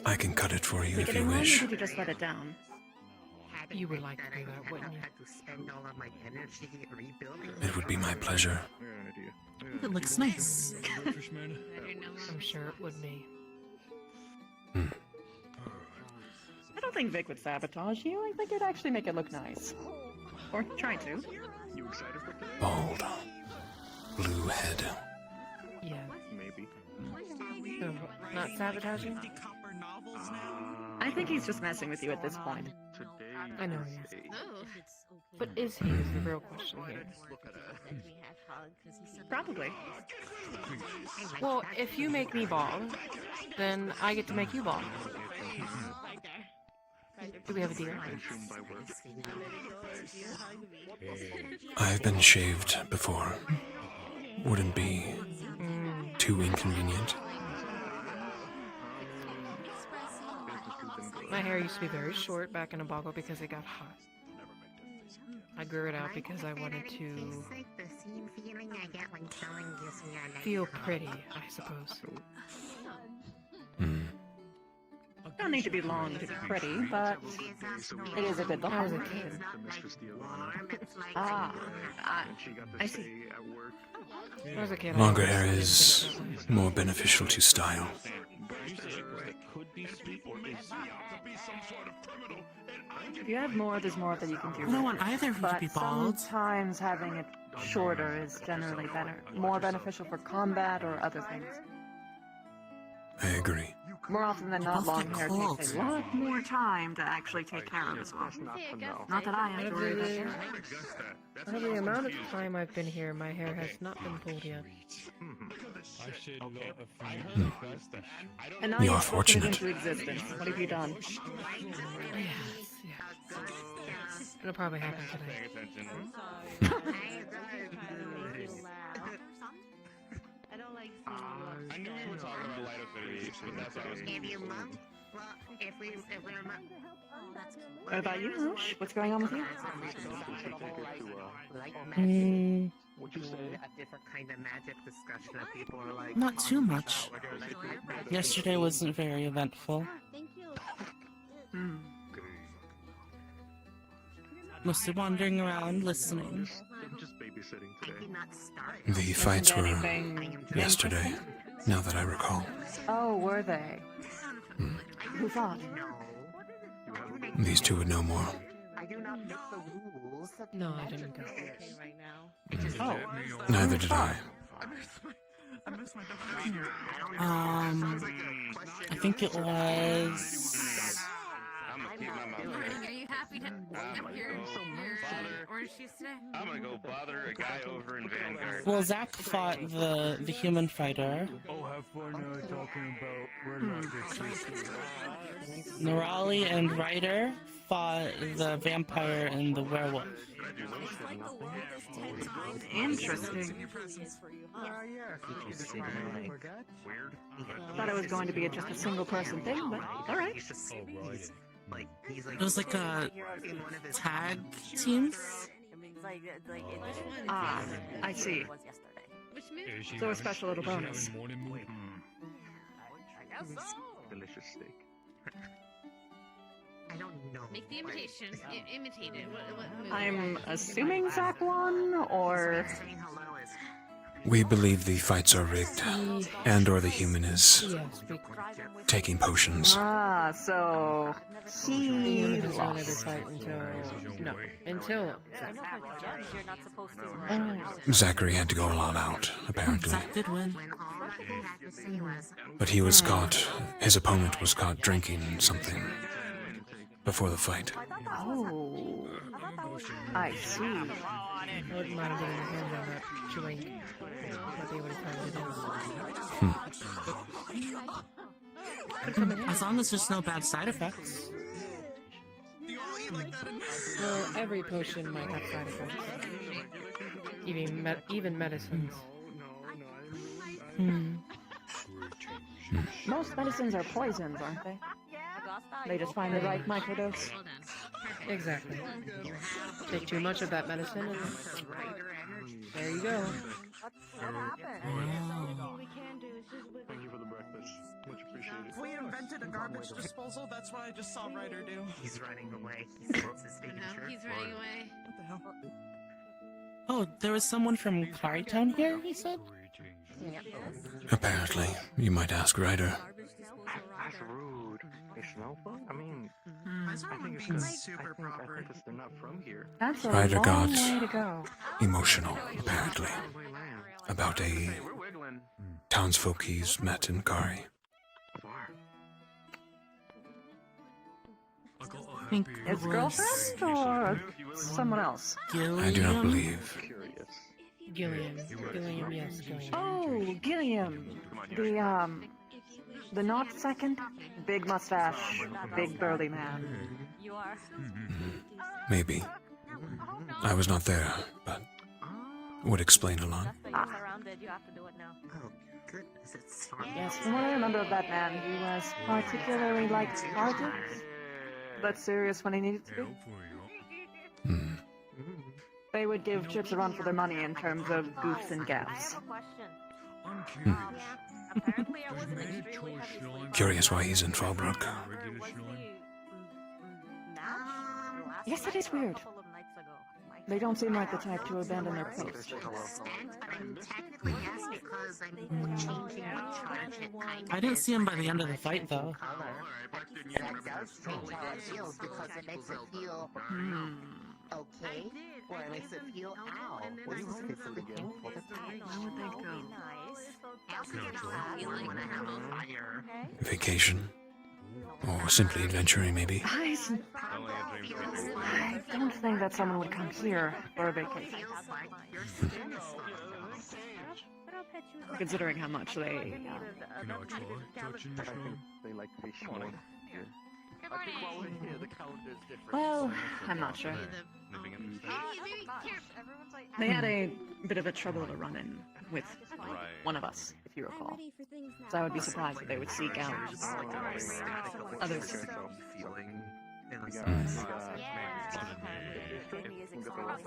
I can cut it for you We if get you it wrong, or wish. did you just let it down? You would like to do that, wouldn't you? Had to spend all of my energy rebuilding. It would be my pleasure. Good idea. The looks nice. I'm sure it would be. I don't think Vic would sabotage you. I think it'd actually make it look nice. Or try to. You excited for today? Bald. Blue head. Yeah. Maybe. So, not sabotaging? I think he's just messing with you at this point. I know he is. But is he is the real question here. Probably. Well, if you make me bald, then I get to make you bald. Do we have a deal? I've been shaved before. Wouldn't be too inconvenient. My hair used to be very short back in Abago because it got hot. I grew it out because I wanted to feel pretty, I suppose. Don't need to be long to be pretty, but it is a good look. I was a kid. Ah, I see. I was a kid. Longer hair is more beneficial to style. If you have more, there's more that you can do. I don't want either of you to be bald. Sometimes having it shorter is generally better, more beneficial for combat or other things. I agree. More often than not, long hair takes a lot more time to actually take care of as well. Not that I have to worry about that. For the amount of time I've been here, my hair has not been pulled yet. And now You you've are spoken it fortunate. into existence. What have you done? It'll probably happen today. I knew we were talking about light affiliation. That's what I was What about you, Moosh? What's going on with you? What'd you say? A different kind of magic discussion of people are like, Not too much. Yesterday wasn't very eventful. Mostly wandering around, listening. Just babysitting today. The fights were yesterday, now that I recall. Oh, were they? Who fought? These two would know more. No, I didn't go. Oh. Neither did I. I think it was. Are you happy to have your orange juice today? I'm gonna go bother a guy over in Vanguard. Well, Zach fought the human fighter. Oh, have fun talking about Nerali and Ryder fought the vampire and the werewolf. Interesting. Thought it was going to be just a single person thing, but alright. It was like a tag teams. Ah, I see. So a special little bonus. Delicious steak. I don't know. Make the imitation. Imitate it. What move? I'm assuming Zach won, or... We believe the fights are rigged, and or the human is taking potions. Ah, so... He lost. Until Zachary had to go all out, apparently. Zach did win. But he was caught, his opponent was caught drinking something before the fight. Oh, I see. I wouldn't mind getting a hand on that drink. Might be able to find it out. As long as there's no bad side effects. Well, every potion might have side effects. Even medicines. Most medicines are poisons, aren't they? They just find the right microdose. Exactly. Take too much of that medicine and there you go. Thank you for the breakfast. Much appreciated. We invented a garbage disposal, that's what I just saw Ryder do. He's running away. He thinks his signature. He's running away. What the hell? Oh, there was someone from Claritown here, he said? Apparently, you might ask Ryder. That's rude. Hey, Snowflake? I mean, I think it's just, I think it's, they're not from here. That's a Ryder long got way to go. emotional, apparently, about a townsfolk he's met in Kari. His girlfriend or someone else? I do not believe. Gilliam, yes, Gilliam. Oh, Gilliam. The not second, big mustache, big burly man. Maybe. I was not there, but would explain a lot. Yes, from what I remember of that man, he was particularly light-hearted, but serious when he needed to be. They would give chips a run for their money in terms of goofs and gaffes. Curious why he's in Fallbrook. Yes, that is weird. They don't seem like the type to abandon their post. I didn't see him by the end of the fight, though. That does change how it feels because it makes it feel okay, or it makes it feel ow. What do you think it's really painful to Vacation. Or simply adventuring, maybe. I don't think that someone would come here for a vacation. Considering how much they... They like fish more. Well, I'm not sure. They had a bit of a trouble of a run-in with one of us, if you recall. So I would be surprised if they would seek out others.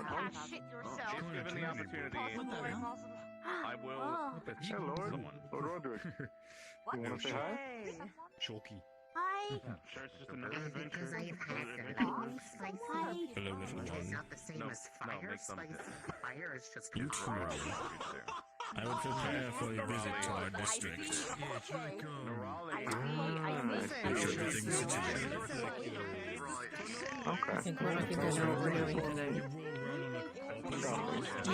Given the opportunity, I will. Hey, Lord Roderick. You want to say hi? Chalky. Hi. Sure, it's just another adventure. Because I've had Hello, little It's one. not the same as fire spice. Fire is just Beautiful. I will prepare for a visit to our district. Everything's situated. Okay. I think I know what we're doing today.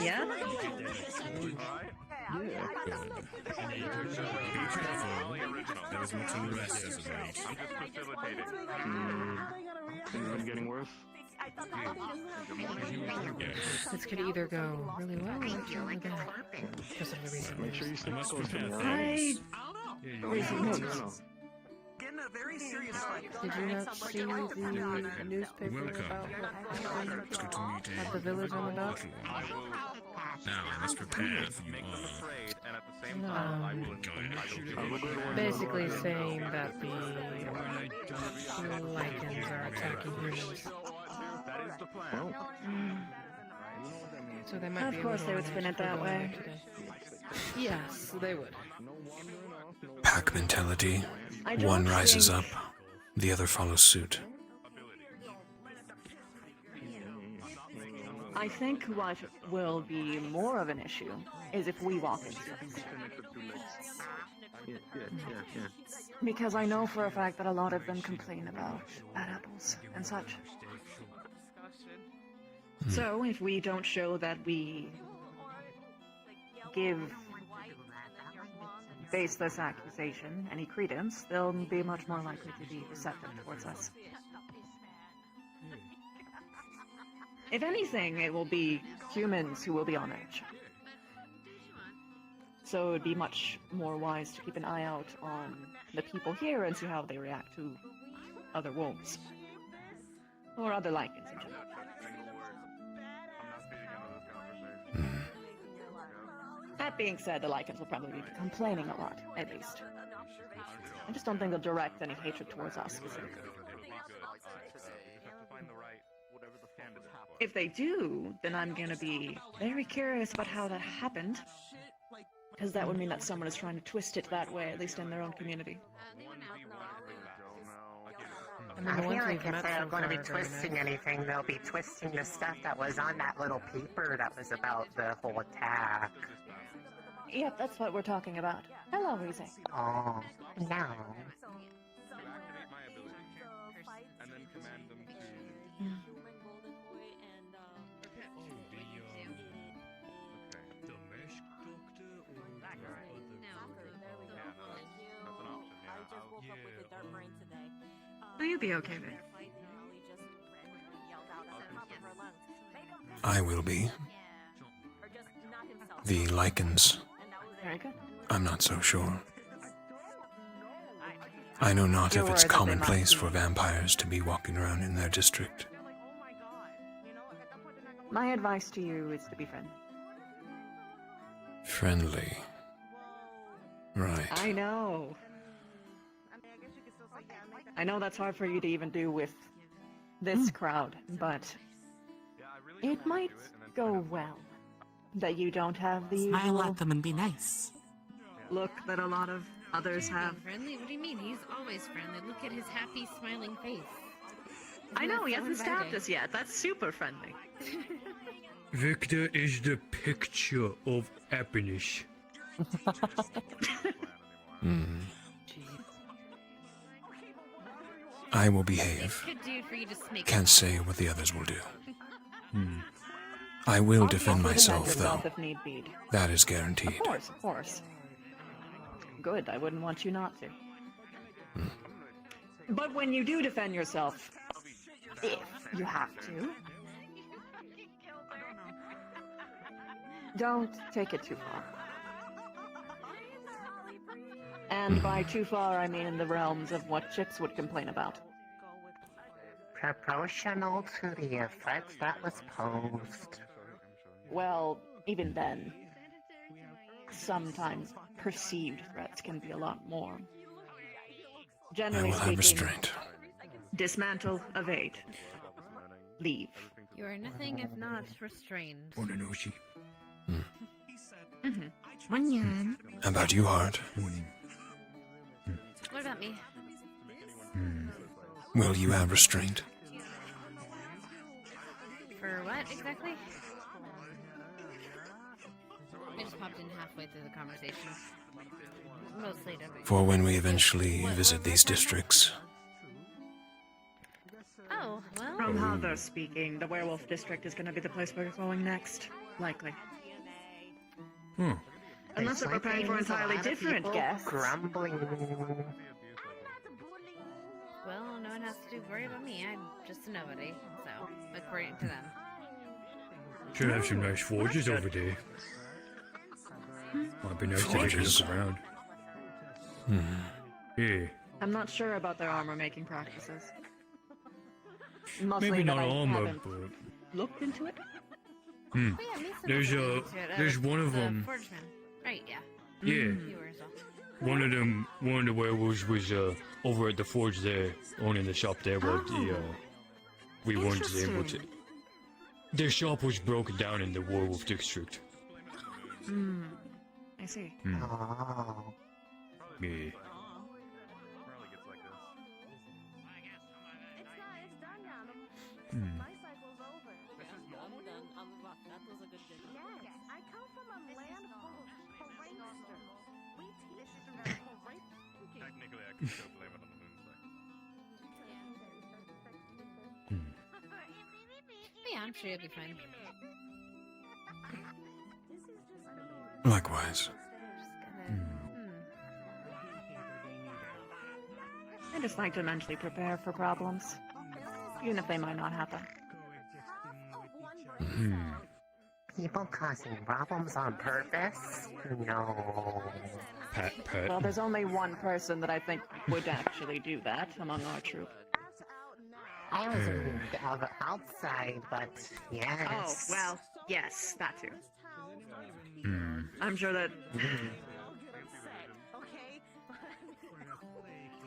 Yeah? Yeah. Be careful. There is much unrest as of late. I'm just facilitating. Things been getting worse? Yes. This could either go really well or really bad. For some reason. Make sure you I stay must close to prepare me, things. No. Getting a very serious fight. Did you not see the newspaper about what happened It's good to meet at the village I'm about? Now I must prepare for you all. Afraid, and at the same time, I will. Basically saying that the lichens are attacking humans. That is the plan. So they might be Of course they would spin it that way. Yes, they would. Pack mentality. I don't One rises think- up, the other follows suit. I think what will be more of an issue is if we walk into it. Because I know for a fact that a lot of them complain about bad apples and such. So if we don't show that we give baseless accusation any credence, they'll be much more likely to be receptive towards us. If anything, it will be humans who will be on edge. So it would be much more wise to keep an eye out on the people here and see how they react to other wolves. Or other lichens in general. That being said, the lichens will probably be complaining a lot, at least. I just don't think they'll direct any hatred towards us specifically. If they do, then I'm gonna be very curious about how that happened. Because that would mean that someone is trying to twist it that way, at least in their own community. I feel like if they're going to be twisting anything, they'll be twisting the stuff that was on that little paper that was about the whole attack. Yep, that's what we're talking about. Hello, Rize. Oh, no. To activate my ability, and then command them to. The mesh doctor or the other? That's an option. Yeah. Will you be okay, Vic? I will be. The lichens. Very good. I'm not so sure. I know not You're if it's worried that they commonplace might for vampires to be walking around in their district. My advice to you is to be friendly. Friendly. Right. I know. I know that's hard for you to even do with this crowd, but it might go well that you don't have the Smile usual at them and be nice. Look that a lot of others have. Friendly? What do you mean? He's always friendly. Look at his happy, smiling face. I know, he Isn't hasn't that so stabbed inviting? us yet. That's super friendly. Victor is the picture of happiness. I will behave. Could do for you to snake Can't say what the others will do. I will I'll defend offer to myself, yourself though. if need be. That is guaranteed. Of course, of course. Good, I wouldn't want you not to. But when you do defend yourself, if you have to, don't take it too far. And by too far, I mean in the realms of what Chips would complain about. Proportional to the threats that was posed. Well, even then, sometimes perceived threats can be a lot more. I Generally will have speaking, restraint. Dismantle, evade. Leave. You are nothing if not restrained. Onanoshi. One yan. How about you, Hart? What about me? Will you have restraint? For what exactly? I just popped in halfway through the conversation. Mostly to. For when we eventually visit these districts. Oh, well. From how they're speaking, the werewolf district is going to be the place we're going next. Likely. Unless they're preparing for entirely different guests. Grumbling. Well, no one has to worry about me. I'm just a nobody, so according to them. Should have some nice forges over there. Might be nice to take a Forges? look around. Yeah. I'm not sure about their armor making practices. Mostly Maybe that not I armor, haven't but looked into it. There's there's one of them. Forgeman. Right, yeah. Yeah. You were as well. One of the werewolves was over at the forge there, owning the shop there, but we weren't able to. Their shop was broken down in the werewolf district. I see. Oh. Yeah. Technically, I can still blame it on the moon side. Yeah, I'm sure you'll be fine. Likewise. I just like to mentally prepare for problems, even if they might not happen. People causing problems on purpose? No. Pat. Well, there's only one person that I think would actually do that among our troop. I was on the outside, but yes. Oh, well, yes, that too. I'm sure that.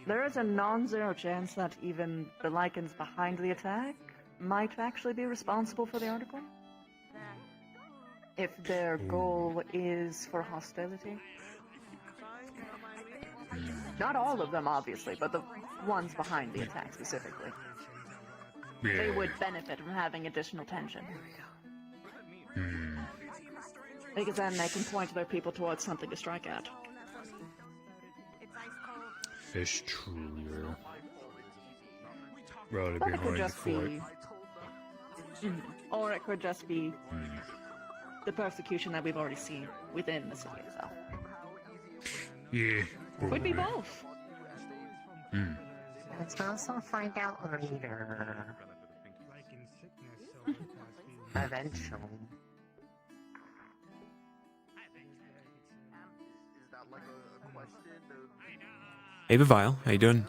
There is a non-zero chance that even the lichens behind the attack might actually be responsible for the article. If their goal is for hostility. Not all of them, obviously, but the ones behind the attack specifically. They would benefit from having additional tension. Because then they can point their people towards something to strike at. It's true, yeah. Rather But it could behind the just fight. be... Or it could just be the persecution that we've already seen within the city itself. Yeah. Could be probably. both. Let's also find out later. Eventually. Hey, Bavile, how you doing?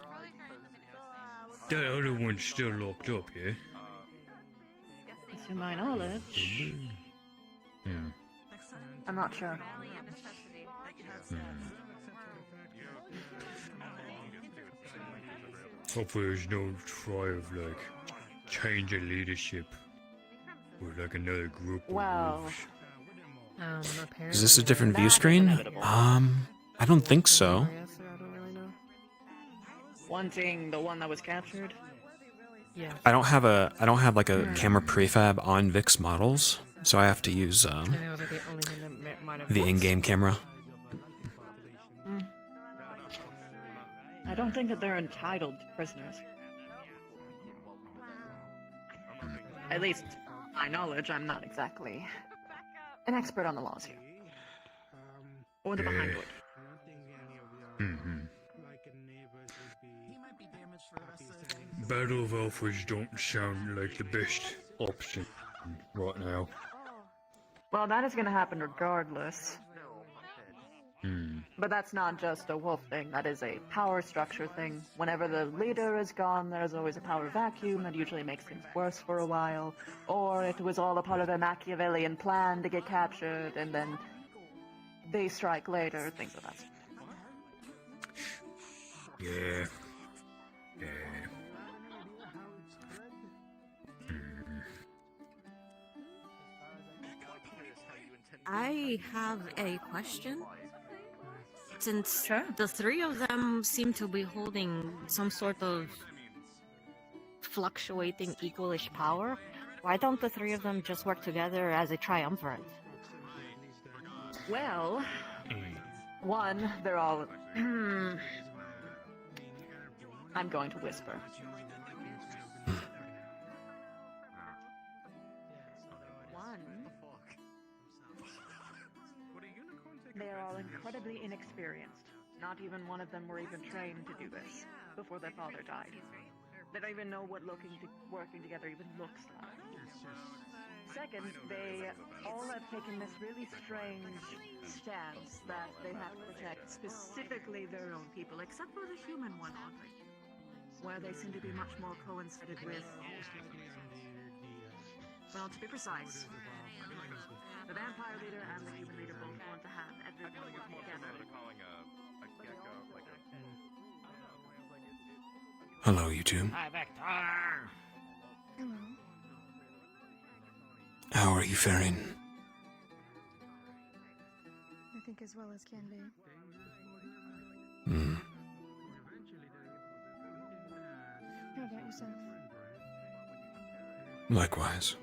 That other one's still locked up, yeah? To my knowledge, I'm not sure. Hopefully there's no try of, like, changing leadership with, like, another group of Well, wolves. Is this a different view screen? I don't think so. Wanting the one that was captured? Yeah. I don't have like a camera prefab on VIX models, so I have to use I think that was like the only thing that might have the in-game camera. I don't think that they're entitled to prisoners. At least, my knowledge, I'm not exactly an expert on the laws here. Or the behind wood. Battle of Alphas don't sound like the best option right now. Well, that is going to happen regardless. But that's not just a wolf thing, that is a power structure thing. Whenever the leader is gone, there's always a power vacuum that usually makes things worse for a while. Or it was all a part of a Machiavellian plan to get captured, and then they strike later, things like that. Yeah. I have a question. Since the three of them seem to be holding some sort of fluctuating equalish power, why don't the three of them just work together as a triumvirate? Well, one, they're all... I'm going to whisper. They are all incredibly inexperienced. Not even one of them were even trained to do this before their father died. They don't even know what working together even looks like. Second, they all have taken this really strange stance that they have to protect specifically their own people, except for the human one, oddly, where they seem to be much more coincided with, well, to be precise, the vampire leader and the human leader both want to have everyone work together. Hello, you two. Hi, Victor. Hello. How are you faring? I think as well as can be. How about yourself? Likewise.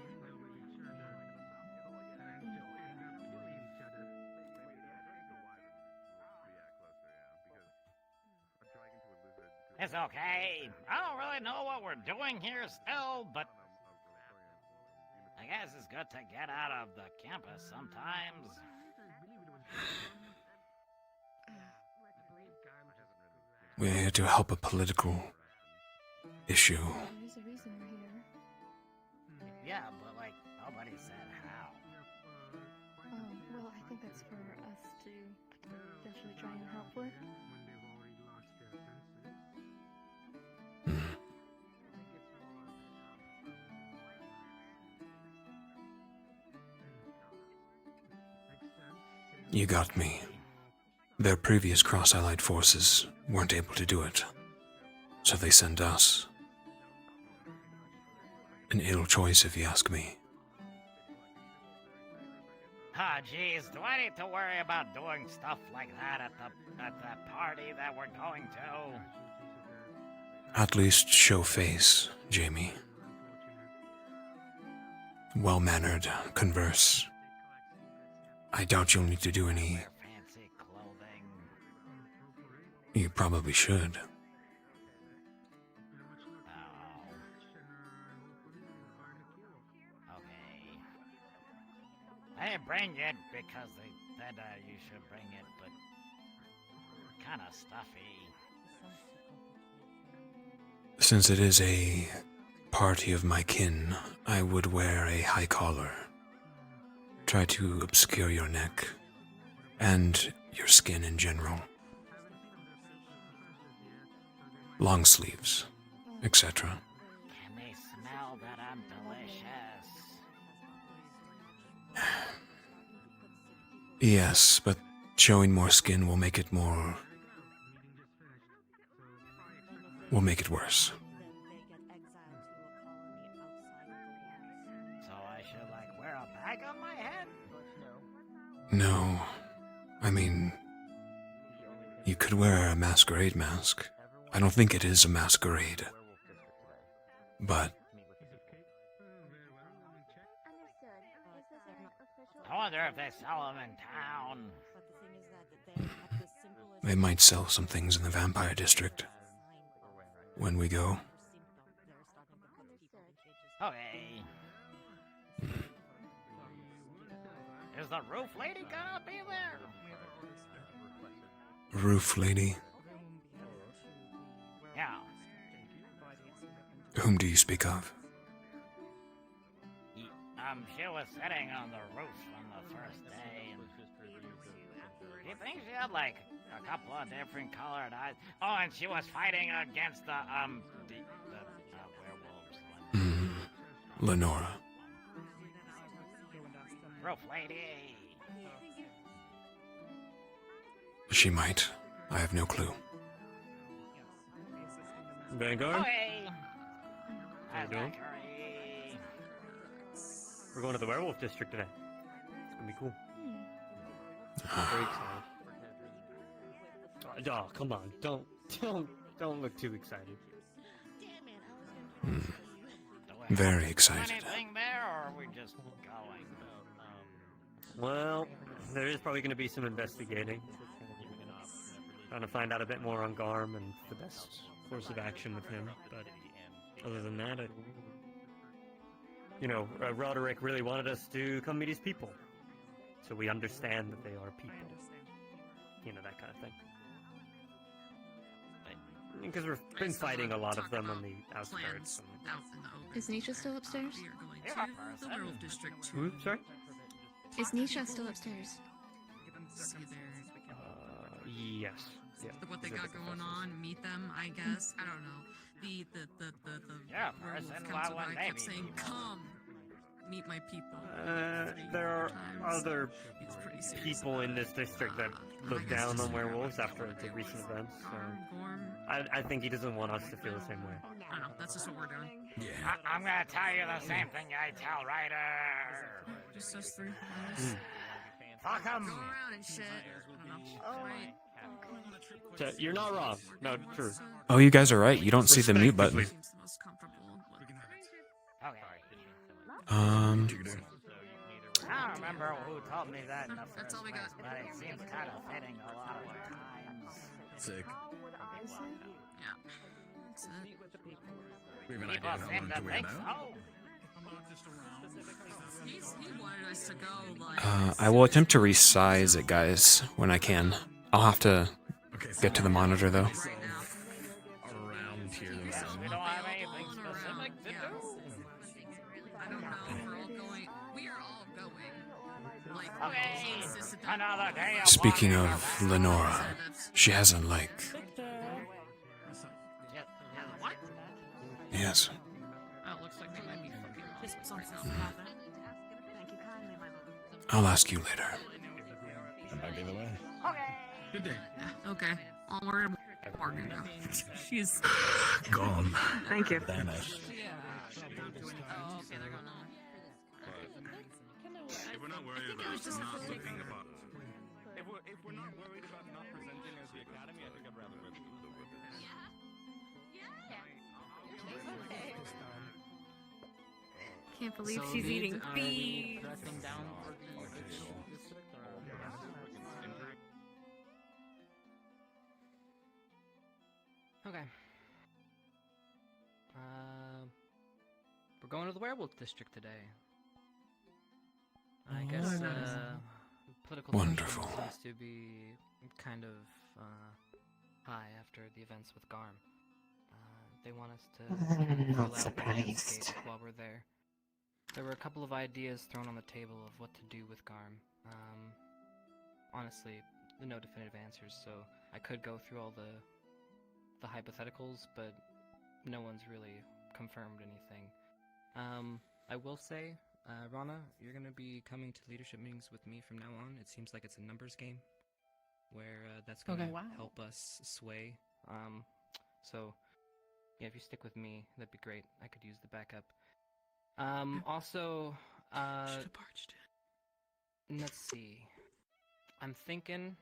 It's okay. I don't really know what we're doing here still, but I guess it's good to get out of the campus sometimes. We're here to help a political issue. There's a reason we're here. Yeah, but like, nobody said how. Well, I think that's for us to potentially try and help with. You got me. Their previous cross-allied forces weren't able to do it, so they send us. An ill choice, if you ask me. Ah, geez, do I need to worry about doing stuff like that at the party that we're going to? At least show face, Jamie. Well-mannered, converse. I doubt you'll need to do any. Fancy clothing. You probably should. Okay. I didn't bring it because they said you should bring it, but kind of stuffy. Since it is a party of my kin, I would wear a high collar. Try to obscure your neck and your skin in general. Long sleeves, etc. Can they smell that I'm delicious? Yes, but showing more skin will make it worse. So I should like wear a bag on my head? No, I mean, you could wear a masquerade mask. I don't think it is a masquerade. But I wonder if they sell them in town. they might sell some things in the Vampire District when we go. Okay. Is the roof lady gonna be there? Roof lady? Yeah. Whom do you speak of? She was sitting on the roof on the first day, and you think she had like a couple of different colored eyes? Oh, and she was fighting against the werewolves. Lenora. Roof lady. She might. I have no clue. Vanguard? Okay. How you doing? We're going to the werewolf district today. It's gonna be cool. Very excited. Oh, come on! Don't look too excited. Very excited. Anything there, or are we just going? Well, there is probably going to be some investigating. Trying to find out a bit more on Garm and the best course of action with him. But other than that, Roderick really wanted us to come meet his people, so we understand that they are people. You know, that kind of thing. Because we've been fighting a lot of them on the outskirts. Is Nisha still upstairs? The werewolf district too. Who? Sorry? Is Nisha still upstairs? See their Yes. Yeah. what they got going on, meet them, I guess. I don't know. The werewolf council guy kept saying, "Come, meet my people." There are other It's pretty serious. people in this district that look down on werewolves after the recent events, so I think he doesn't want us to feel the same way. I don't know. That's just what we're doing. Yeah. I'm gonna tell you the same thing I tell Ryder. Just us three. Fuck 'em. Go around and shit. I don't know. Right. So, you're not wrong. No, true. Oh, you guys are right. You don't see the mute button. Seems the most comfortable. I don't remember who told me that in the first place, but it seems kind of fitting a lot of times. Sick. Yeah. That's it. We have an People idea how seem long to to think wait so. now. He wanted us to go, like... I will attempt to resize it, guys, when I can. I'll have to get to the monitor, though. Around here. We don't have anything specific to do. I don't know. We're all going. We are all going. Like, Okay. Another day of Speaking walking of around. Lenora, she hasn't, like... What? Yes. Oh, it looks like they might be fucking something else. I'll ask you later. I'm back the other way. Good day. Yeah, okay. Onward and Morgan now. She's Gone. Thank you. Vanished. If we're not worried about not looking about... If we're not worried about not presenting as the Academy, I think I'd rather wear the whip. Can't believe she's eating beef. Okay. We're going to the werewolf district today. I guess political Wonderful. tension seems to be kind of high after the events with Garm. They want us to I'm fill not out the surprised. landscape while we're there. There were a couple of ideas thrown on the table of what to do with Garm. Honestly, no definitive answers, so I could go through all the hypotheticals, but no one's really confirmed anything. I will say, Rana, you're going to be coming to leadership meetings with me from now on. It seems like it's a numbers game, where that's going to help us sway. So, yeah, if you stick with me, that'd be great. I could use the backup. Also, let's see. I'm thinking...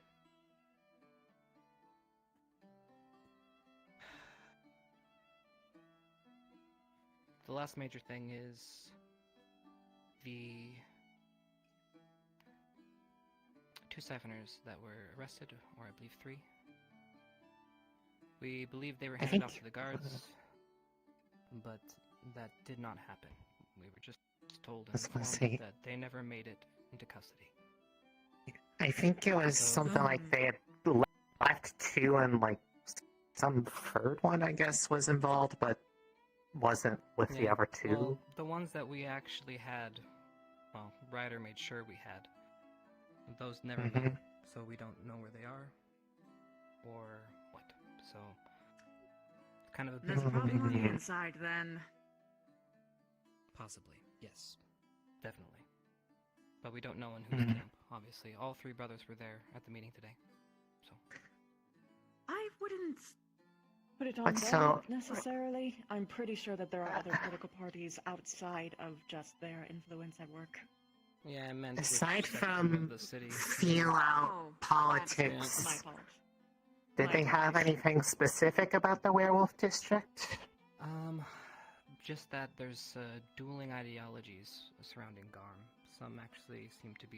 The last major thing is the 2 siphoners that were arrested, or I believe 3. We believe they were handed off to the guards, but that did not happen. We were just told and informed that they never made it into custody. I think it was something like they had left 2 and like some third one, I guess, was involved, but wasn't with the other 2. Well, the ones that we actually had, well, Ryder made sure we had. Those never made it, so we don't know where they are, or what. So, it's kind of a There's big probably deal. inside then. Possibly, yes. Definitely. But we don't know in whose camp, obviously. All 3 brothers were there at the meeting today, so. I wouldn't put it on But them so- necessarily. I'm pretty sure that there are other political parties outside of just their influence at work. Yeah, I meant Aside which section from of the city. feel out politics, My fault. did they have anything specific about the werewolf district? Just that there's dueling ideologies surrounding Garm. Some actually seem to be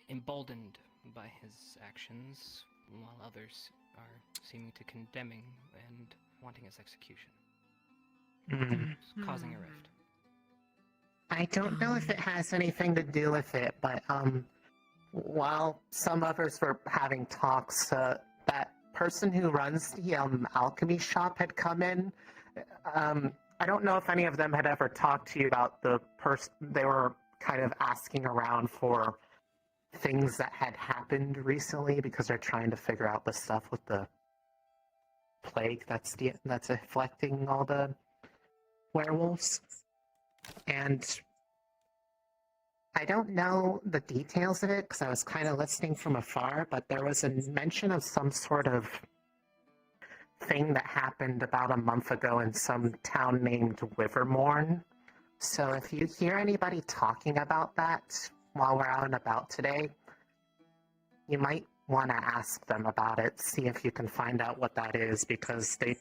emboldened by his actions, while others are seeming to condemning and wanting his execution. Causing a rift. I don't know if it has anything to do with it, but while some others were having talks, that person who runs the alchemy shop had come in. I don't know if any of them had ever talked to you about the person. They were kind of asking around for things that had happened recently because they're trying to figure out the stuff with the plague that's afflicting all the werewolves. And I don't know the details of it because I was kind of listening from afar, but there was a mention of some sort of thing that happened about a month ago in some town named Wivermorn. So if you hear anybody talking about that while we're out and about today, you might want to ask them about it, see if you can find out what that is, because they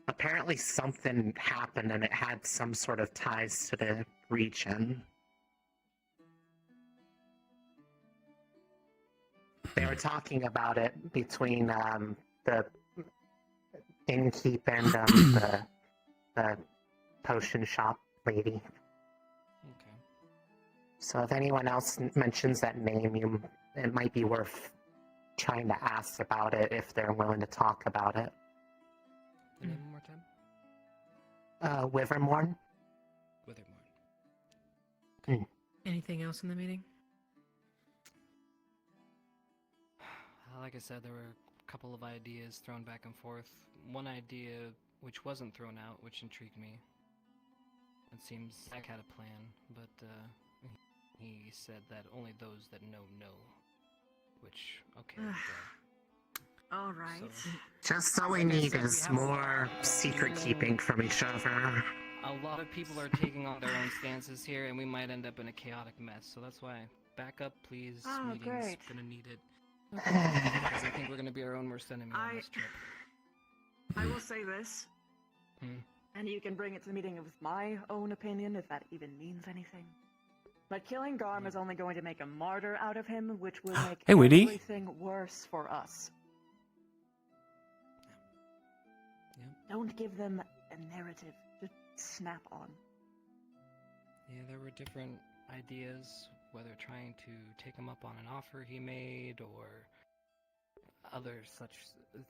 apparently something happened and it had some sort of ties to the region. They were talking about it between the innkeep and the potion shop lady. Okay. So if anyone else mentions that name, it might be worth trying to ask about it if they're willing to talk about it. The name one more time? Wivermorn. Withermorn. Anything else in the meeting? Like I said, there were a couple of ideas thrown back and forth. One idea which wasn't thrown out, which intrigued me. It seems Zach had a plan, but he said that only those that know. Which, okay. All right. Just all we need is more secret keeping from each other. A lot of people are taking on their own stances here, and we might end up in a chaotic mess. So that's why, back up, please. Oh, Meetings, great. gonna need it. Because I think we're gonna be our own worst enemy on this trip. I will say this, and you can bring it to the meeting with my own opinion, if that even means anything. But killing Garm is only going to make a martyr out of him, which will make Hey, Weedy. everything worse for us. Don't give them a narrative. Just snap on. Yeah, there were different ideas, whether trying to take him up on an offer he made or other such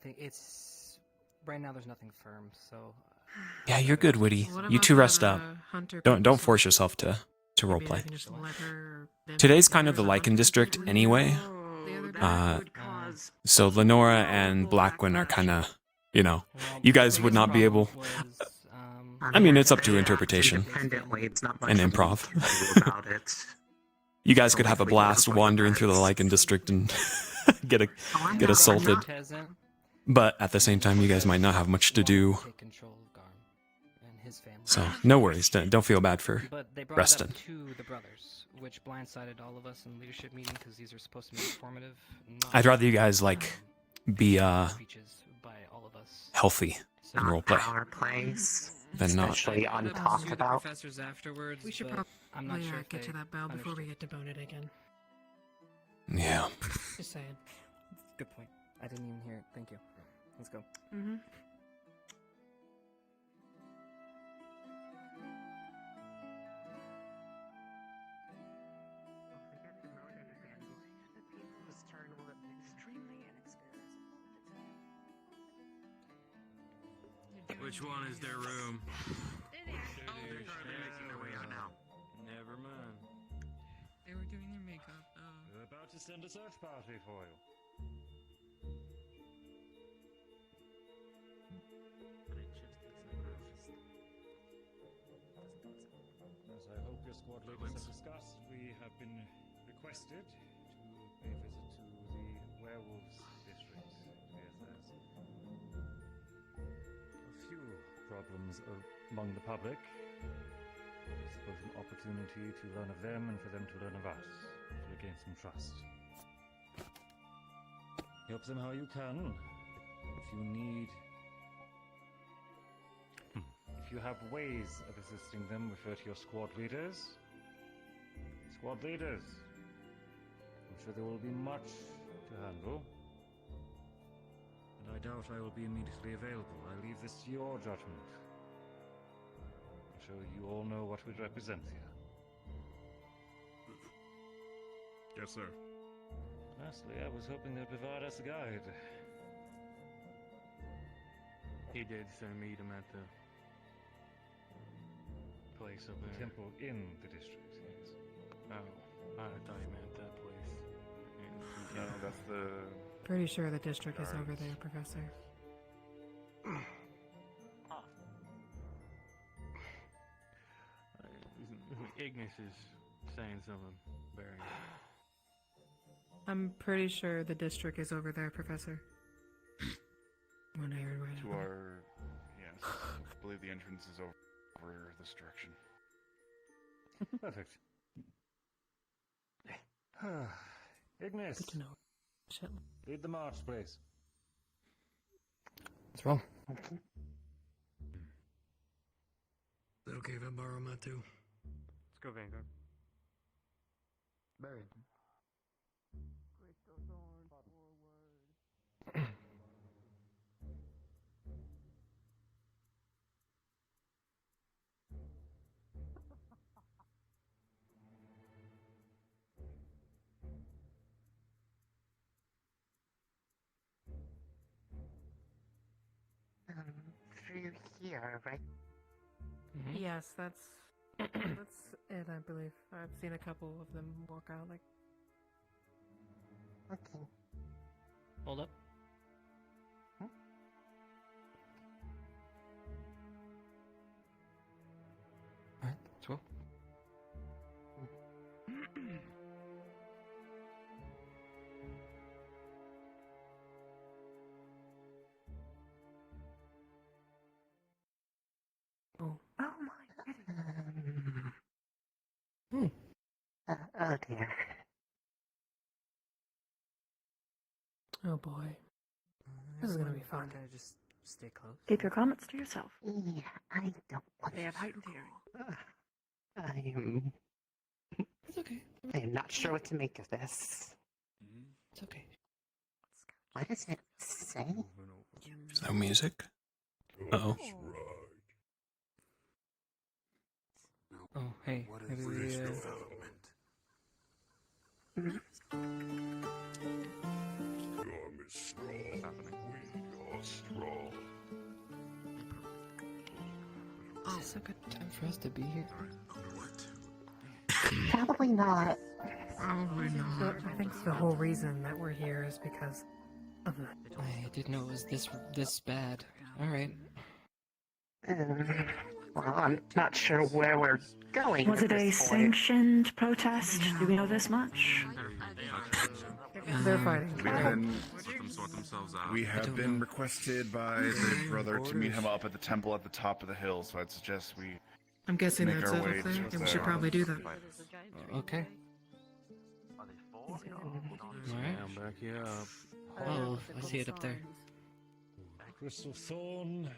thing. It's right now there's nothing firm, so Yeah, you're good, Witty. You two rest up. Don't force yourself to roleplay. Today's kind of the Lycan district anyway. So Lenora and Blackwin are kind of, you guys would not be able. I mean, it's up to interpretation Independently, it's not much and we improv. can do about it. You guys could have a blast wandering through the Lycan district and get assaulted. But at the same time, you guys might not have much to do. So, no worries. Don't feel bad for but they brought Reston. it up to the brothers, which blindsided all of us in leadership meeting because these are supposed to be informative. I'd rather you guys, be, speeches by all of us. healthy in roleplay Power plays, than not. especially on talk about. Professors afterwards. We should but probably I'm not sure if get to they that bow before understood. we get to bone it again. Yeah. Just saying. Good point. I didn't even hear it. Thank you. Let's go. Mm-hmm. Which one is their room? Never mind. They were doing their makeup, though. We're about to send a search party for you. As I hope your squad leaders have discussed, we have been requested to pay a visit to the werewolves district, VSS. A few problems among the public. I suppose an opportunity to learn of them and for them to learn of us, to regain some trust. Help them how you can. If you need... If you have ways of assisting them, refer to your squad leaders. Squad leaders! I'm sure there will be much to handle. And I doubt I will be immediately available. I leave this to your judgment. I'm sure you all know what we represent here. Yes, sir. Lastly, I was hoping they'd provide us a guide. He did send me to meet the place up there. Temple in the district, yes. Oh, I thought you meant that place. No, that's the... Pretty sure the district is over there, Professor. Ignis is saying something very... I'm pretty sure the district is over there, Professor. When I heard right To about it. our... Yes, I believe the entrance is over this direction. Perfect. Ignis, Good to know. Shit. lead the march, please. What's wrong? Is it okay if I borrow my two? Let's go, Vanguard. Buried. Through here, right? Yes, that's it, I believe. I've seen a couple of them walk out like. Okay. Hold up. Alright, let's go. Oh. Oh my goodness. Oh dear. Oh boy. This is gonna be fun. Can I just stay close? Keep your comments to yourself. Yeah, I don't want They have heightened hearing. It's okay. I am not sure what to make of this. It's okay. What does it say? There's no music. Uh-oh. Oh, hey, maybe we, Is this a good time for us to be here? Probably not. Probably not. So I think the whole reason that we're here is because of the... I didn't know it was this bad. Alright. Well, I'm not sure where we're going. Was at it a this point. sanctioned protest? Do we know this much? They're fighting. We have been requested by the brother to meet him up at the temple at the top of the hill, so I'd suggest we I'm guessing make that's our it way up there, towards and we should there. probably do that. Okay. Alright. I'll back you up. Oh, I see it up there. Crystal Thorn,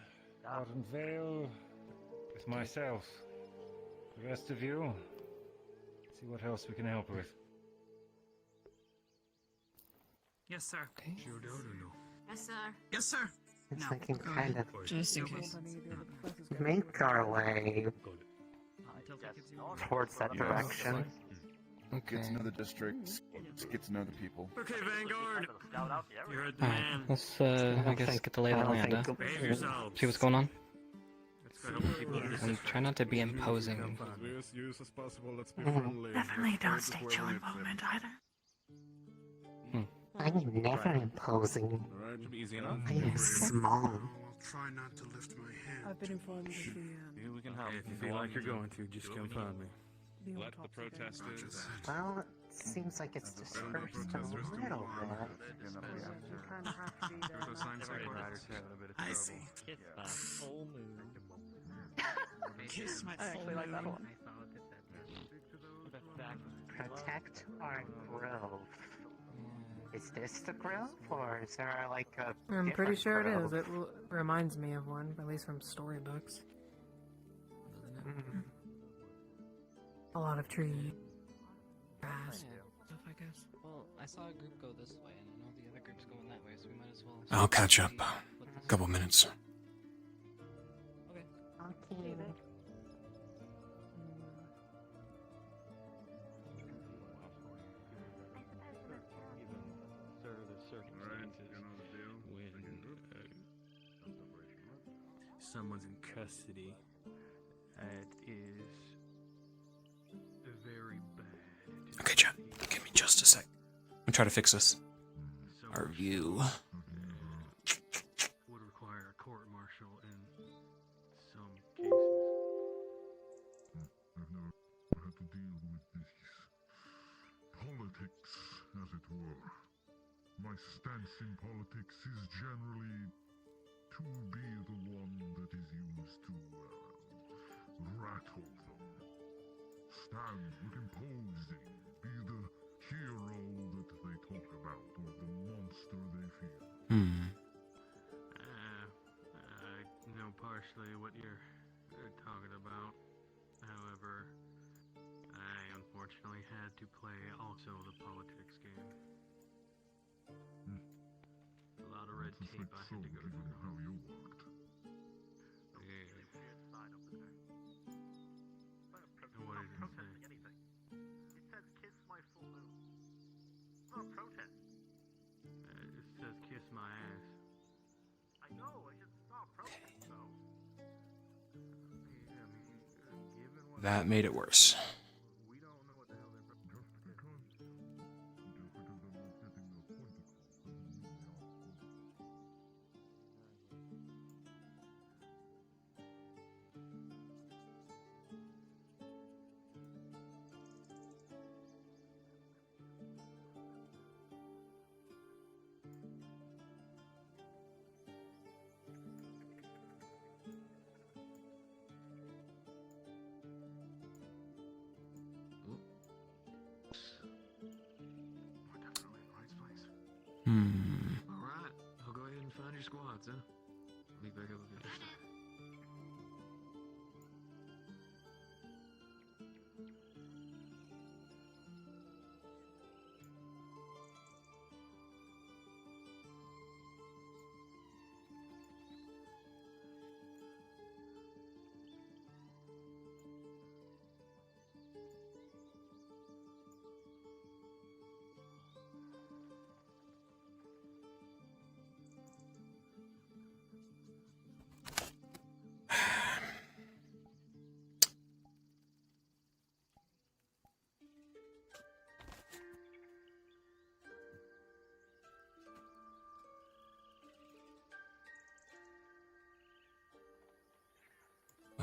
Ardent Vale, with myself. The rest of you, see what else we can help with. Yes, sir. Yes, sir. Yes, sir. It's thinking kind of Just in case. make our way towards that direction. Okay. Get to know the district, get to know the people. Okay, Vanguard. You're the Alright, man. let's, I guess, get the lay of the land, huh? Behave yourselves. See what's going on? Let's go help people. And try not to be imposing. Definitely don't stay too involvement either. I'm never imposing. I am small. Try not to lift my hand. I've been informed of the, We can help. If you feel like you're going to, just come find me. Let the protesters. Well, it seems like it's dispersed a little bit. I see. Kiss my full moon. Protect our grove. Is this the grove, or is there like a? I'm pretty different sure it grove? is. It reminds me of one, at least from storybooks. A lot of trees, grass, stuff, I guess. Well, I saw a group go this way, and I know the other group's going that way, so we might as well... I'll catch up. Couple minutes. Okay. Someone's in custody. It is very bad. Okay, chat. Give me just a sec. I'm trying to fix this. Our view. Would require a court martial in some cases. I've never had to deal with this politics, as it were. My stance in politics is generally to be the one that is used to rattle them. Stand, look imposing, be the hero that they talk about, or the monster they fear. I know partially what you're talking about. However, I unfortunately had to play also the politics game. A lot of red tape I had to go through. How you walked. What did he say? It says kiss my full moon. It's not a protest. It says kiss my ass. I know, it's not a protest though. That made it worse. Alright, I'll go ahead and find your squads, huh? Meet back up with you.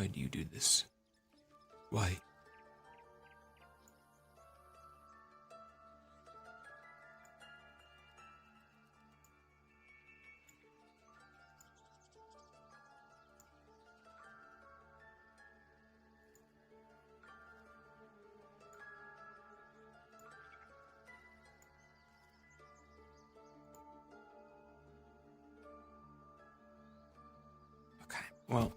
Why do you do this? Why? Well,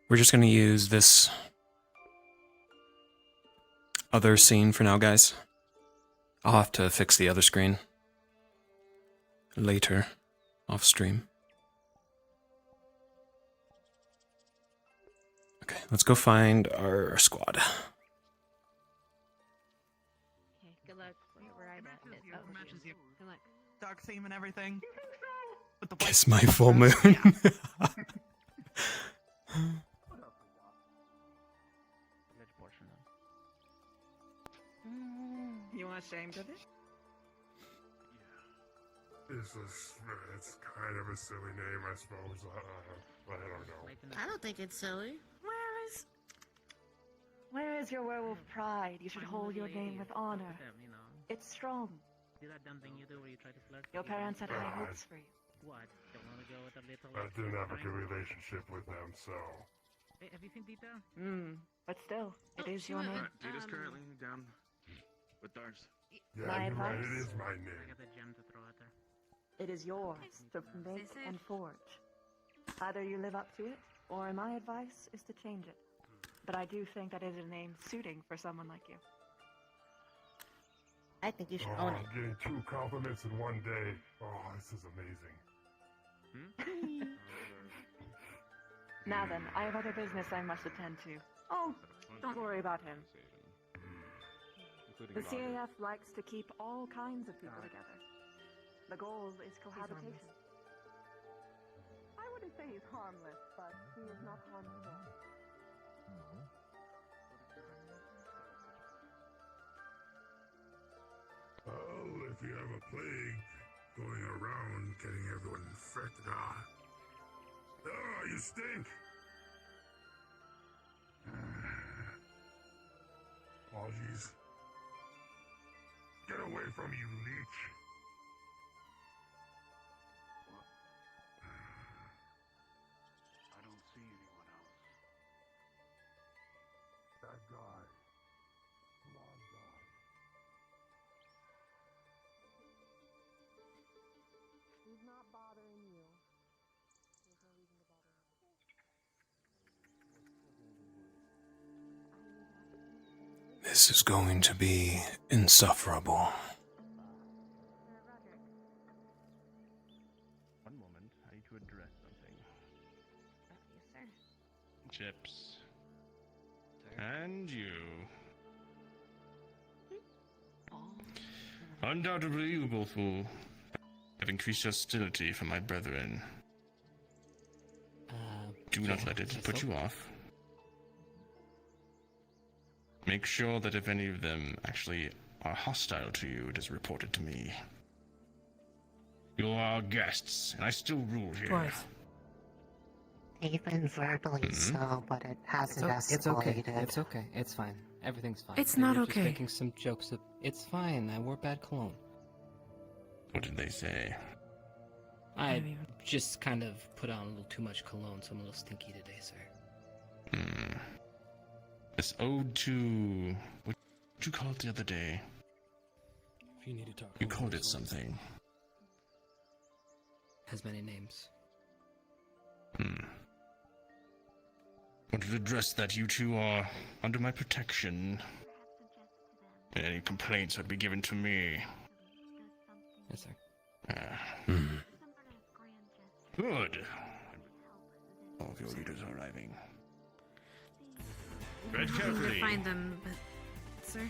we're just going to use this other scene for now, guys. I'll have to fix the other screen later, off stream. Okay, let's go find our squad. Okay, good luck. Where I'm at. Matches you. Good luck. Dark theme and everything. Kiss my full moon. You are ashamed of it? It's kind of a silly name, I suppose. I don't know. I don't think it's silly. Where is your werewolf pride? You should hold your name with honor. It's strong. Do that dumb thing you do where you try to flirt? Your parents had high hopes for you. What? Don't want to go with a little... I didn't have a good relationship with them, so... Hey, have you seen Dita? But still, it is your name. Dita's currently down with Dars. Yeah, My you're right, advice? it is my I name. got a gem to throw at her. It is yours to make and forge. Either you live up to it, or my advice is to change it. But I do think that is a name suiting for someone like you. I think you should Oh, own I'm it. getting 2 compliments in one day. Oh, this is amazing. Now then, I have other business I must attend to. Oh, don't worry about him. The CAF likes to keep all kinds of people together. The goal is cohabitation. I wouldn't say he's harmless, but he is not harmful. Well, if you have a plague going around getting everyone infected, you stink! Apologies. Get away from me, you leech! I don't see anyone else. That guy. Blonde guy. He's not bothering you. There's no reason to bother him. This is going to be insufferable. One moment, I need to address something. Yes, sir. Chips. And you. Undoubtedly, you both will have increased hostility from my brethren. Do not let it put you off. Make sure that if any of them actually are hostile to you, it is reported to me. You are our guests, and I still rule here. Twice. Even verbally so, but it hasn't escalated. It's okay. It's okay. It's fine. Everything's fine. It's They not were okay. Just making some jokes. It's fine. I wore bad cologne. What did they say? I just kind of put on a little too much cologne, so I'm a little stinky today, sir. This ode to... What did you call it the other day? If you need to talk, You called it something. Has many names. Want to address that you two are under my protection. And any complaints would be given to me. Yes, sir. Good. All of your leaders are arriving. Tread hoping carefully. to find them, but sir.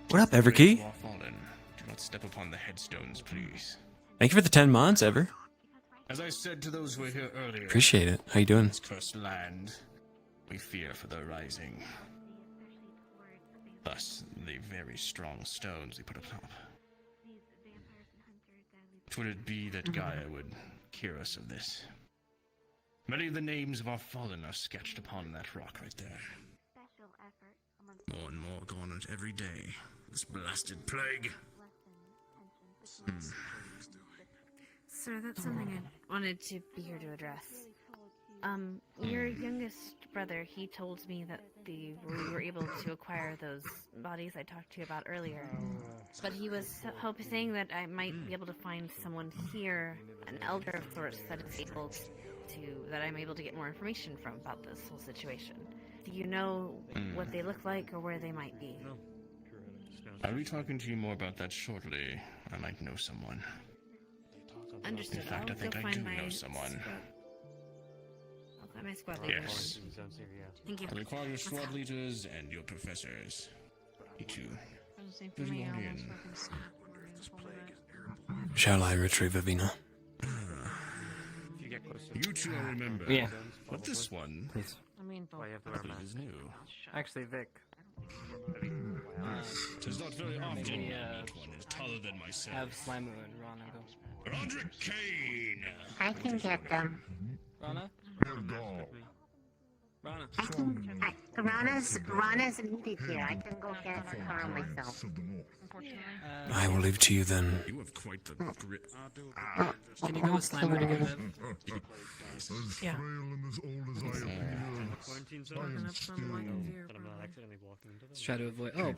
What up, Those Everkey? who are fallen, do not step upon the headstones, please. Thank you for the 10 months, Ever. As I said to those who were here earlier, Appreciate it. How you doing? this cursed land, we fear for the rising. Thus, the very strong stones we put up top. Would it be that Gaia would cure us of this? Many of the names of our fallen are sketched upon that rock right there. More and more go on it every day. This blasted plague. Sir, that's something I wanted to be here to address. Your youngest brother, he told me that we were able to acquire those bodies I talked to you about earlier. But he was saying that I might be able to find someone here, an elder of sorts, that is able that I'm able to get more information from about this whole situation. Do you know what they look like or where they might be? I'll be talking to you more about that shortly. I might know someone. Understood. In fact, I think I do know someone. I'll find my squad leaders. Yes. Thank you. I'll require your squad leaders and your professors. You two. For me, Good I morning. almost fucking snapped. Shall I retrieve Avina? You two will remember. Yeah. But this one, Please. I mean, I believe is new. Actually, Vic. Tis not very often Maybe, that one is taller than myself. Have Slimu and Rana go. Roderick Kane! I can get them. Rana? Rana. Rana's needed here. I can go get her myself. I will leave to you then. You have quite the grip. Can you go with Slimu to get them? Yeah. Let's try to avoid. Oh,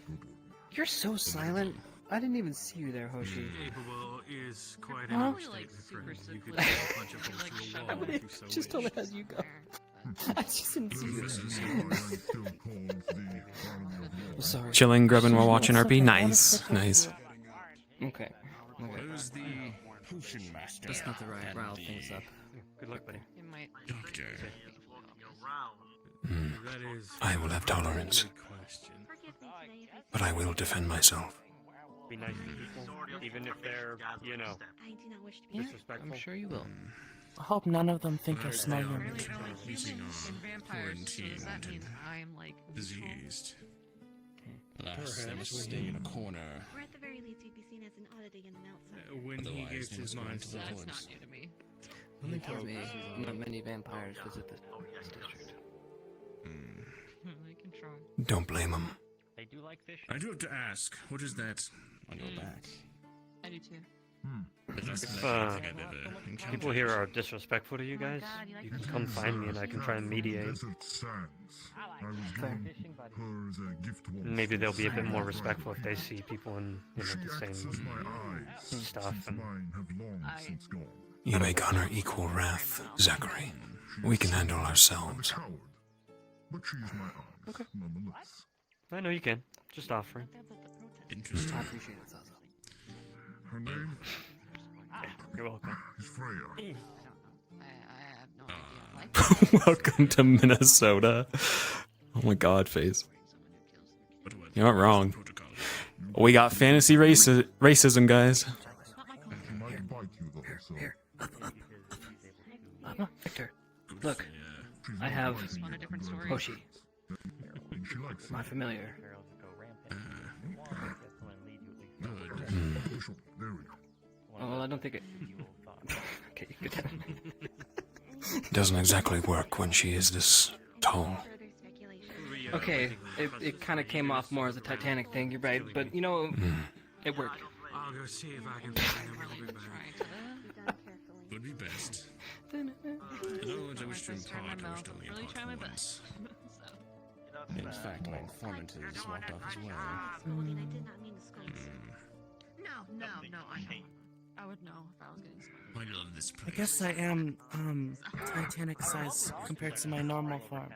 you're so silent. I didn't even see you there, Hoshi. Capable is quite Huh? an understatement, friend. You could take a bunch of them through a wall if you so Just wish. told as you go. I just didn't see you. Sorry. Chilling, grubbing while watching RP? Nice. Nice. Okay. Where's the potion master? That's not the right and rile the things up. Good luck, buddy. It might. Doctor. That is I will have tolerance, question. but I will defend myself. Be nice to people, even if they're, you know, I do not wish to be. disrespectful. I'm sure you will. I hope none of them think I Right smell now, you. I'm Humans using and vampires. So does that mean I'm like diseased. Alas, they must stay in a corner. Or at the very least, you'd be seen as an oddity and an outsider. When he Otherwise, gets they his must go mind into the that's woods. not new to me. Something tells me not many vampires visit this district. I can try. Don't blame him. They do like fish. I do have to ask, what is that on your back? I do too. That's If, not anything I've ever encountered. People here are disrespectful to you guys, you can come find me and I can try and mediate. Maybe they'll be a bit more respectful if they see people in the same stuff. And You may garner equal wrath, Zachary. We can handle ourselves. okay. I know you can. Just offering. Interesting. I appreciate it, Zaza. Her name You're welcome. is Freya. I have no idea. Like, Welcome to Minnesota. Oh my god, face. You're not wrong. We got fantasy racism, guys. She might bite you though, so Here, up. Victor, look. I have want a different story. Hoshi, she likes my familiar. There we go. Oh, well, I don't think it. Okay, good. Doesn't exactly work when she is this tall. Okay, it kind of came off more as a Titanic thing. You're right, but you know, it worked. I'll go see if I can find him. I'll be back. Would be best. The knowledge I wish to impart, I wish to only impart for once. In fact, my informant has walked off as well. No, I know. I would know if I was getting smart. I love this I place. guess I am, Titanic size compared to my normal form.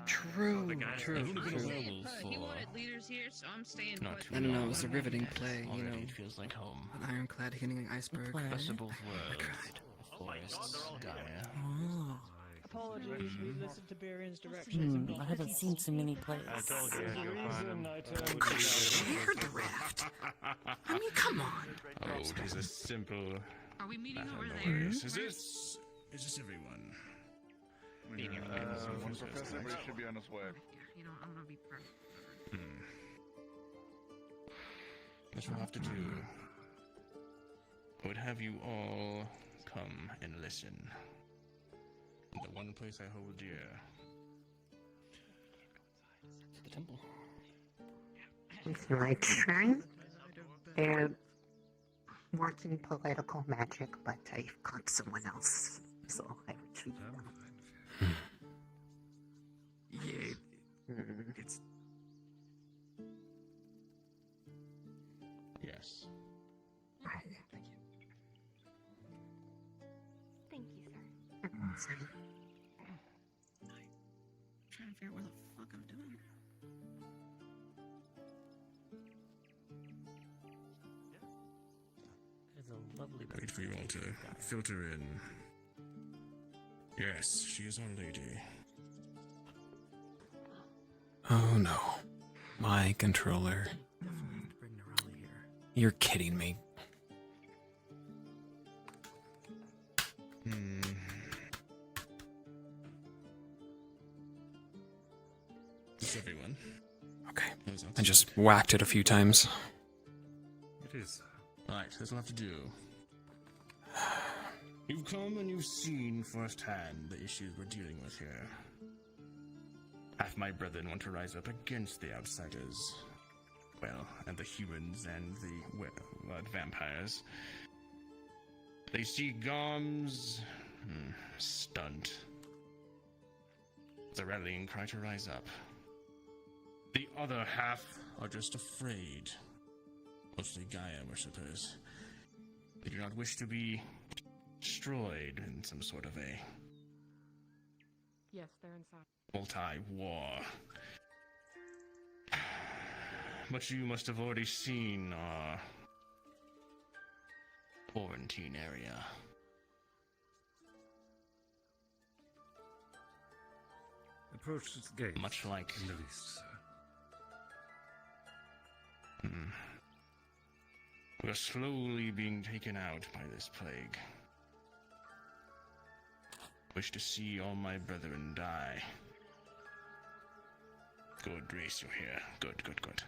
True. I've only been a werewolf He for wanted leaders here, so I'm staying not put. too I don't know, it long. was a riveting play, you know. Already it feels like home. An ironclad hitting an iceberg. Plan. Festival I world, cried. forests, Gaia. Oh. Apologies, we listened to Barion's directions and got I haven't seen too many players. I told you There's a you'll find reason him. I turned Shared rift? I mean, come on. Oh, it is a simple. Are we meeting over No there? worries. Is this everyone? One professor, but he should be on his way. You know, I'm gonna be perfect. What we'll have to do would have you all come and listen. The one place I hold dear. The temple. It's my turn. They're working political magic, but I've got someone else, so I retreat now. Yeah, it's. Yes. Thank you, sir. Trying to figure out what the fuck I'm doing. It's a lovely. Wait for you all to filter in. Yes, she is our lady. Oh no. My controller. You're kidding me. Is everyone? Okay. I just whacked it a few times. It is. Right, this will have to do. You've come and you've seen firsthand the issues we're dealing with here. Half my brethren want to rise up against the outsiders. Well, and the humans and the vampires. They see Gom's stunt. It's a rallying cry to rise up. The other half are just afraid. Mostly Gaia worshippers. They do not wish to be destroyed in some sort of a Yes, they're inside. multi-war. But you must have already seen our quarantine area. Approach its gate. Much like in the least, sir. We are slowly being taken out by this plague. Wish to see all my brethren die. Good, Reese, you're here. Good, good, good.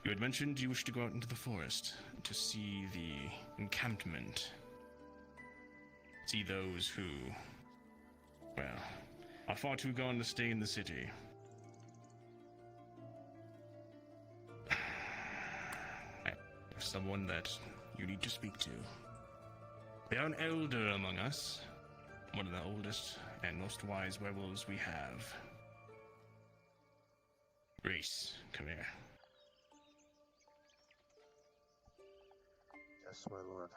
You had mentioned you wish to go out into the forest to see the encampment. See those who, well, are far too gone to stay in the city. I have someone that you need to speak to. They are an elder among us, one of the oldest and most wise werewolves we have. Reese, come here. Yes, my lord.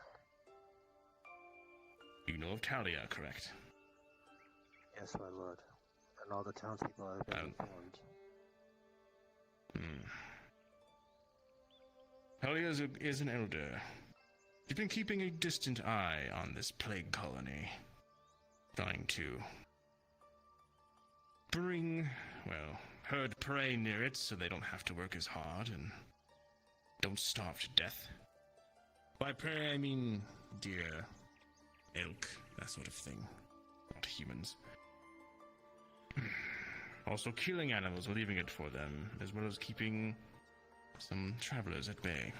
You know of Talia, correct? Yes, my lord. And all the townspeople have been informed. Talia is an elder. She's been keeping a distant eye on this plague colony. Trying to bring, well, herd prey near it so they don't have to work as hard and don't starve to death. By prey, I mean deer, elk, that sort of thing. Not humans. Also killing animals, leaving it for them, as well as keeping some travelers at bay.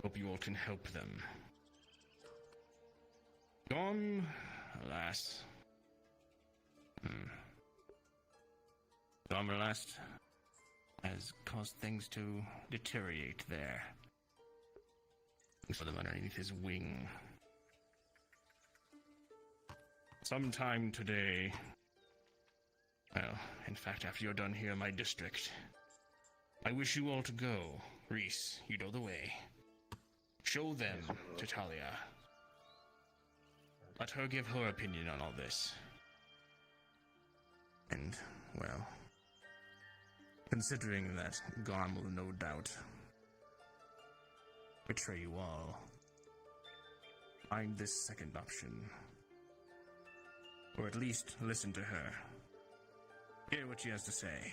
Hope you all can help them. Gone, alas. Gone, alas, has caused things to deteriorate there. For them underneath his wing. Sometime today, well, in fact, after you're done here in my district, I wish you all to go. Reese, you know the way. Show them to Talia. Let her give her opinion on all this. And, well, considering that Garm will no doubt betray you all. Find this second option. Or at least listen to her. Hear what she has to say.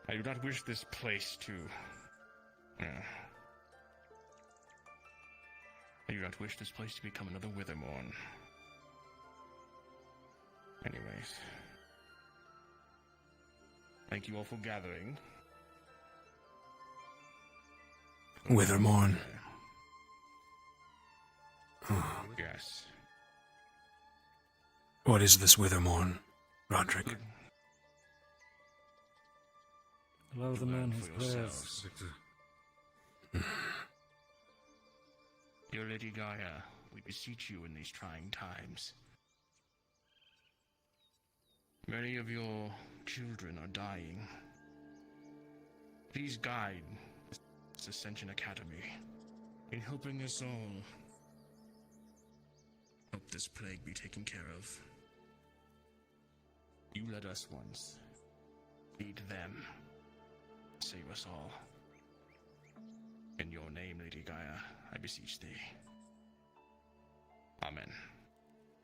I do not wish this place to... I do not wish this place to become another Withermorn. Anyways. Thank you all for gathering. Withermorn. Yes. What is this Withermorn, Roderick? Allow the man his prayers. yourselves. Dear Lady Gaia, we beseech you in these trying times. Many of your children are dying. Please guide this Ascension Academy in helping us all. Hope this plague be taken care of. You led us once. Lead them. Save us all. In your name, Lady Gaia, I beseech thee. Amen.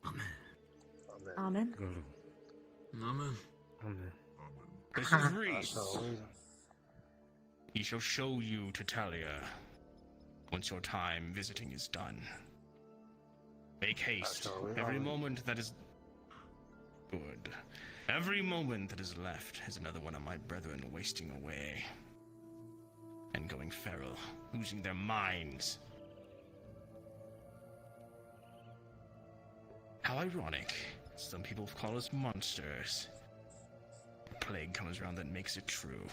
Amen. Amen. Amen. Amen. This is Reese. He shall show you to Talia once your time visiting is done. Make haste. Every moment that is good. Every moment that is left is another one of my brethren wasting away. And going feral, losing their minds. How ironic. Some people call us monsters. The plague comes around that makes it true.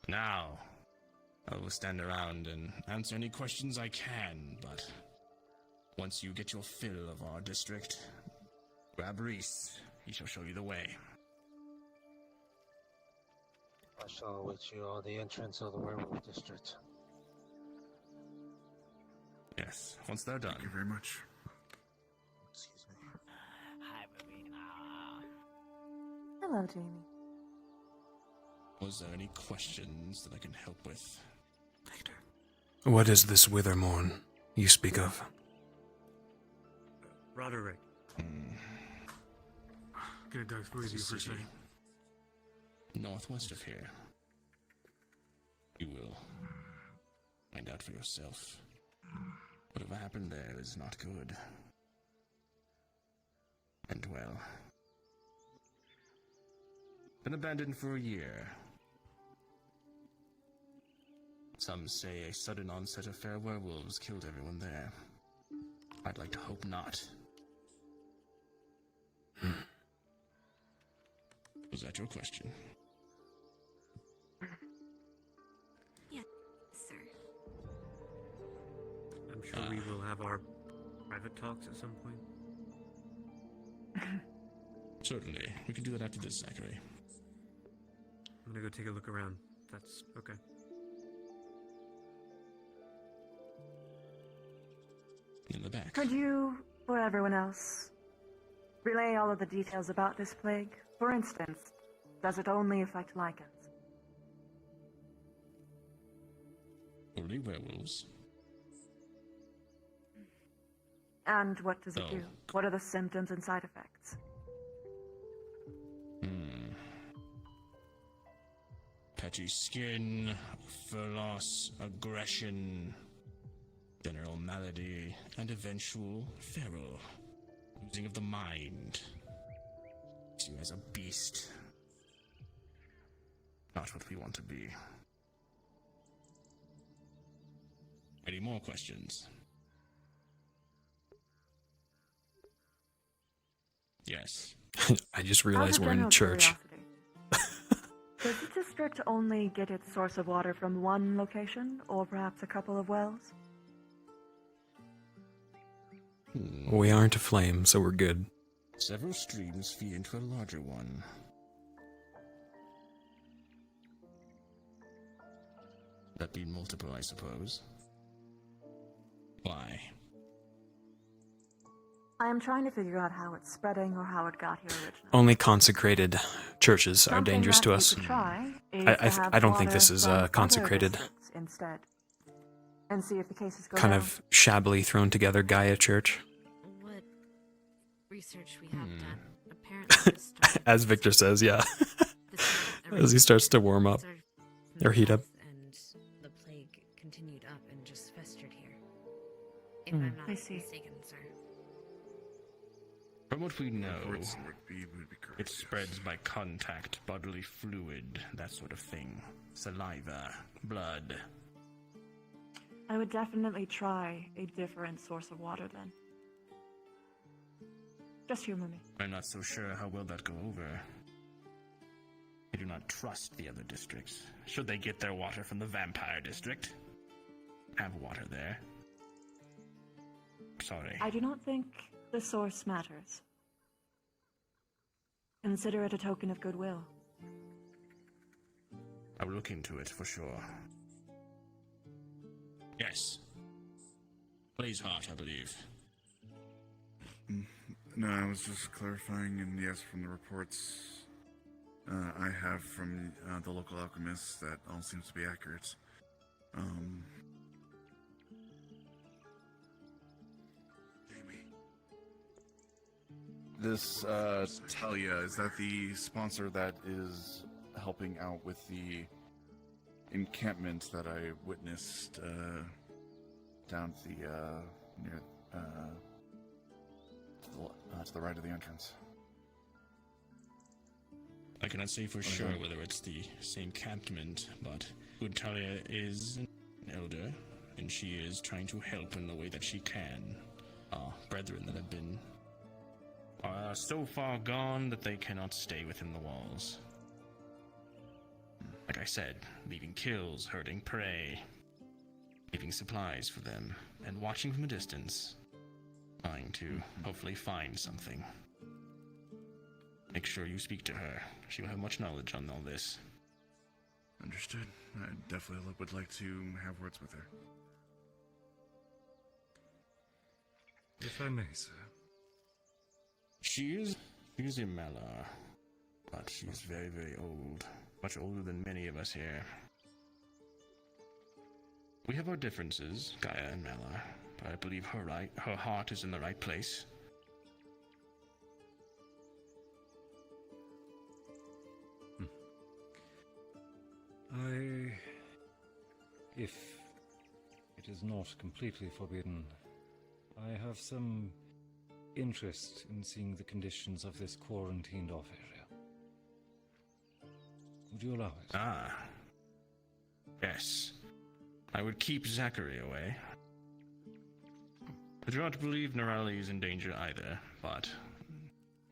Now, I will stand around and answer any questions I can, but once you get your fill of our district, grab Reese. He shall show you the way. I shall await you on the entrance of the werewolf district. Yes, once they're done. Thank you very much. Excuse me. Hi, Rowena. Hello, Jamie. Was there any questions that I can help with? What is this Withermorn you speak of? Roderick. Gonna dive with you for a second. Northwest of here. You will find out for yourself. Whatever happened there is not good. And well, been abandoned for a year. Some say a sudden onset of fair werewolves killed everyone there. I'd like to hope not. Was that your question? Yes, sir. I'm sure we will have our private talks at some point. Certainly. We can do that after this, Zachary. I'm gonna go take a look around. That's okay. In the back. Could you, or everyone else, relay all of the details about this plague? For instance, does it only affect lichens? Only werewolves. And what does it do? What are the symptoms and side effects? Patchy skin, fur loss, aggression, general malady, and eventual feral. Losing of the mind. See you as a beast. Not what we want to be. Any more questions? Yes. I just realized we're in church. Does the district only get its source of water from one location, or perhaps a couple of wells? We aren't aflame, so we're good. Several streams feed into a larger one. That being multiple, I suppose. Why? I am trying to figure out how it's spreading or how it got here originally. Only consecrated churches are Something dangerous that to we us. could try is I, to I, have I don't think water this is from other consecrated. districts instead, and see if the cases go Kind down. of shabbily thrown together Gaia church. What research we have done, apparently this started As Victor says, yeah. As he starts to warm up. Or heat up. and the plague continued up and just festered here. If I'm not mistaken, sir. From what we know, it spreads by contact, bodily fluid, that sort of thing. Saliva, blood. I would definitely try a different source of water then. Just humor me. I'm not so sure how will that go over. I do not trust the other districts. Should they get their water from the vampire district? Have water there. Sorry. I do not think the source matters. Consider it a token of goodwill. I will look into it for sure. Yes. Blaze Heart, I believe. No, I was just clarifying, and yes, from the reports I have from the local alchemists, that all seems to be accurate. This Talia, is that the sponsor that is helping out with the encampment that I witnessed down at the near to the right of the entrance? I cannot say for sure whether it's the same encampment, but Good Talia is an elder, and she is trying to help in the way that she can. Our brethren that have been are so far gone that they cannot stay within the walls. Like I said, leaving kills, herding prey, leaving supplies for them, and watching from a distance, trying to hopefully find something. Make sure you speak to her. She will have much knowledge on all this. Understood. I definitely would like to have words with her. If I may, sir. She is a Malar, but she is very, very old. Much older than many of us here. We have our differences, Gaia and Malar, but I believe her heart is in the right place. If it is not completely forbidden, I have some interest in seeing the conditions of this quarantined off area. Would you allow it? Ah. Yes. I would keep Zachary away. I do not believe Nerali is in danger either, but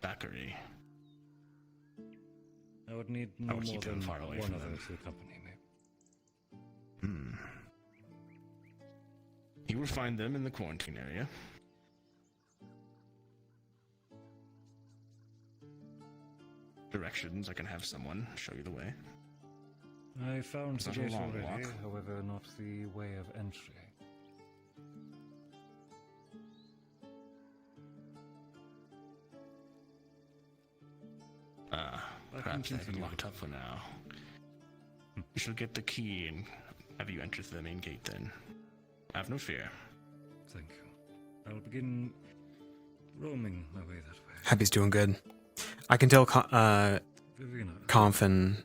Zachary. I would need no more than far away one other to accompany me. You will find them in the quarantine area. Directions, I can have someone show you the way. I found the It's not a gate long already, walk. however not the way of entry. Perhaps they have been locked up for now. We shall get the key and have you enter the main gate then. Have no fear. Thank you. I'll begin roaming my way that way. Happy's doing good. I can tell Conf and...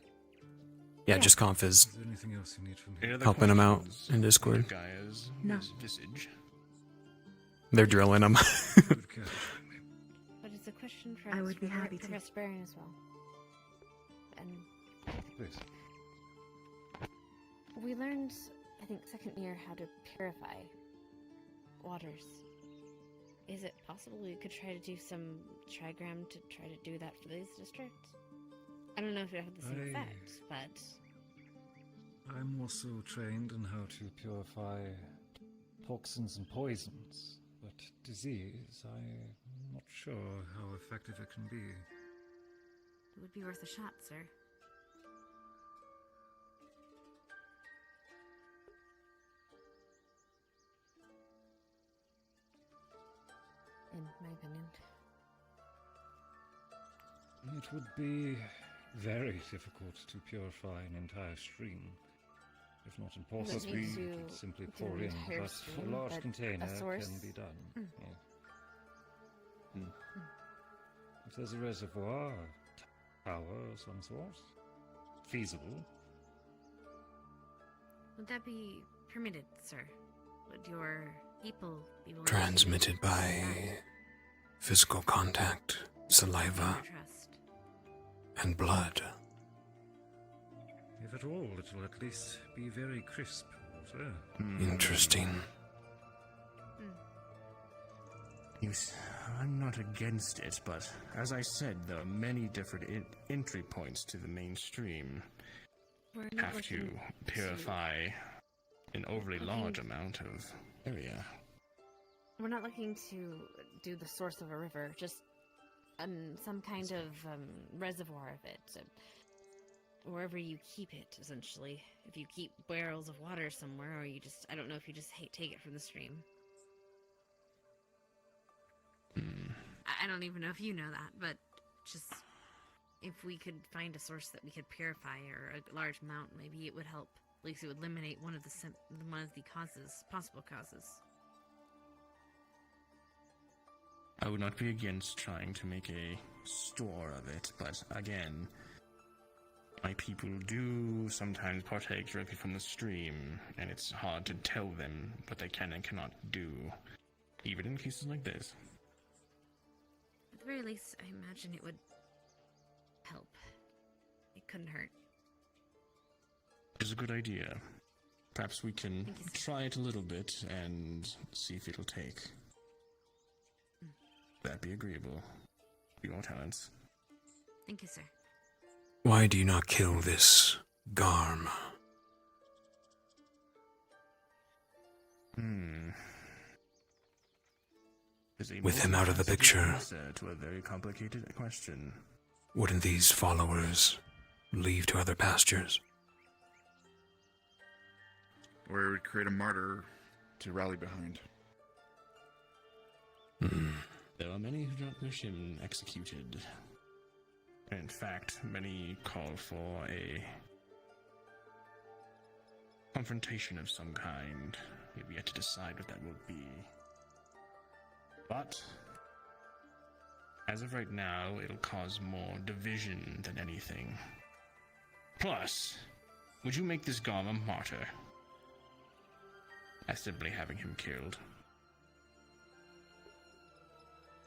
Yeah, just Conf is Is there anything else you need from me? helping him out in Discord. Gaia's No. visage. They're drilling him. But it's a question for I us, would be happy to. Professor Baron as well. And Please. we learned, I think, second year how to purify waters. Is it possible we could try to do some trigram to try to do that for these districts? I don't know if it have the same effect, but I'm also trained in how to purify toxins and poisons, but disease, I'm not sure how effective it can be. it would be worth a shot, sir. in my opinion. It would be very difficult to purify an entire stream. If not impossible, need you to could simply do pour an in, entire but stream, a large but container a source? can be done. Mm. Yeah. If there's a reservoir, tower of some sort, feasible. Would that be permitted, sir? Would your people be willing Transmitted to by physical contact, saliva, trust? and blood. If at all, it will at least be very crisp water. Interesting. I'm not against it, but as I said, there are many different entry points to the mainstream. We're not Have to looking purify an overly Looking- large amount of area. We're not looking to do the source of a river, just some kind of reservoir of it. Wherever you keep it, essentially. If you keep barrels of water somewhere, or you just, I don't know if you just take it from the stream. I don't even know if you know that, but just if we could find a source that we could purify, or a large amount, maybe it would help. At least it would eliminate one of the possible causes. I would not be against trying to make a store of it, but again, my people do sometimes partake directly from the stream, and it's hard to tell them what they can and cannot do, even in cases like this. At the very least, I imagine it would help. It couldn't hurt. It's a good idea. Perhaps we can try it a little bit and see if it'll take. That'd be agreeable. Your talents. Thank you, sir. Why do you not kill this Garm? With him out of the picture, Answer to a very complicated question. wouldn't these followers leave to other pastures? Or it would create a martyr to rally behind. There are many who do not wish him executed. In fact, many call for a confrontation of some kind. We have yet to decide what that will be. But, as of right now, it'll cause more division than anything. Plus, would you make this Garm a martyr? As simply having him killed.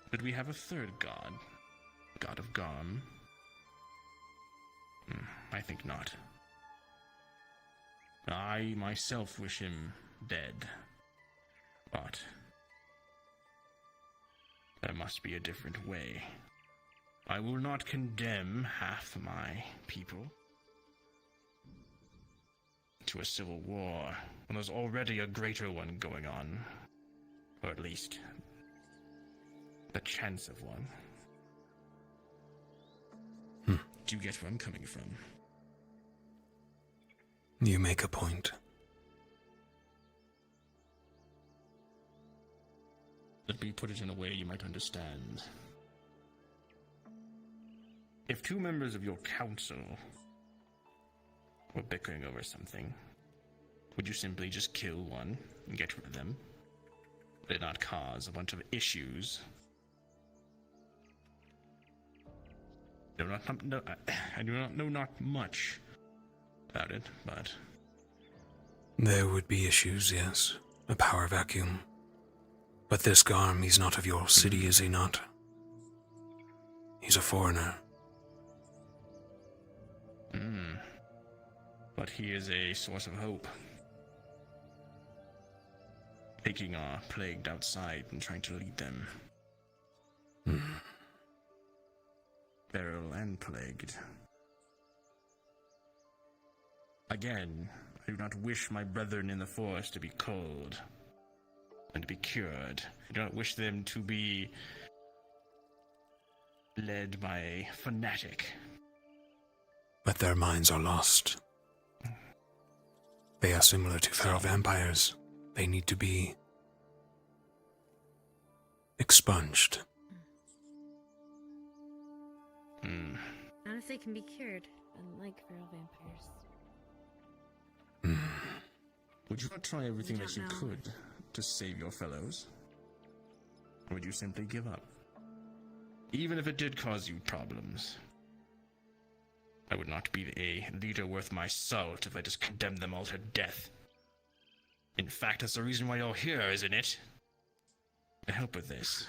Could we have a third god? God of Garm? I think not. I myself wish him dead. But there must be a different way. I will not condemn half my people to a civil war when there's already a greater one going on. Or at least the chance of one. Do you get where I'm coming from? You make a point. Let me put it in a way you might understand. If two members of your council were bickering over something, would you simply just kill one and get rid of them? Would it not cause a bunch of issues? I do not know not much about it, but There would be issues, yes. A power vacuum. But this Garm, he's not of your city, is he not? He's a foreigner. But he is a source of hope. Taking our plagued outside and trying to lead them. Feral and plagued. Again, I do not wish my brethren in the forest to be cold and to be cured. I do not wish them to be led by a fanatic. But their minds are lost. They are similar to feral vampires. They need to be expunged. Not if they can be cured, unlike feral vampires. Would you not try everything We that you don't know. could to save your fellows? Or would you simply give up? Even if it did cause you problems. I would not be a leader worth my salt if I just condemned them all to death. In fact, that's the reason why you're here, isn't it? To help with this.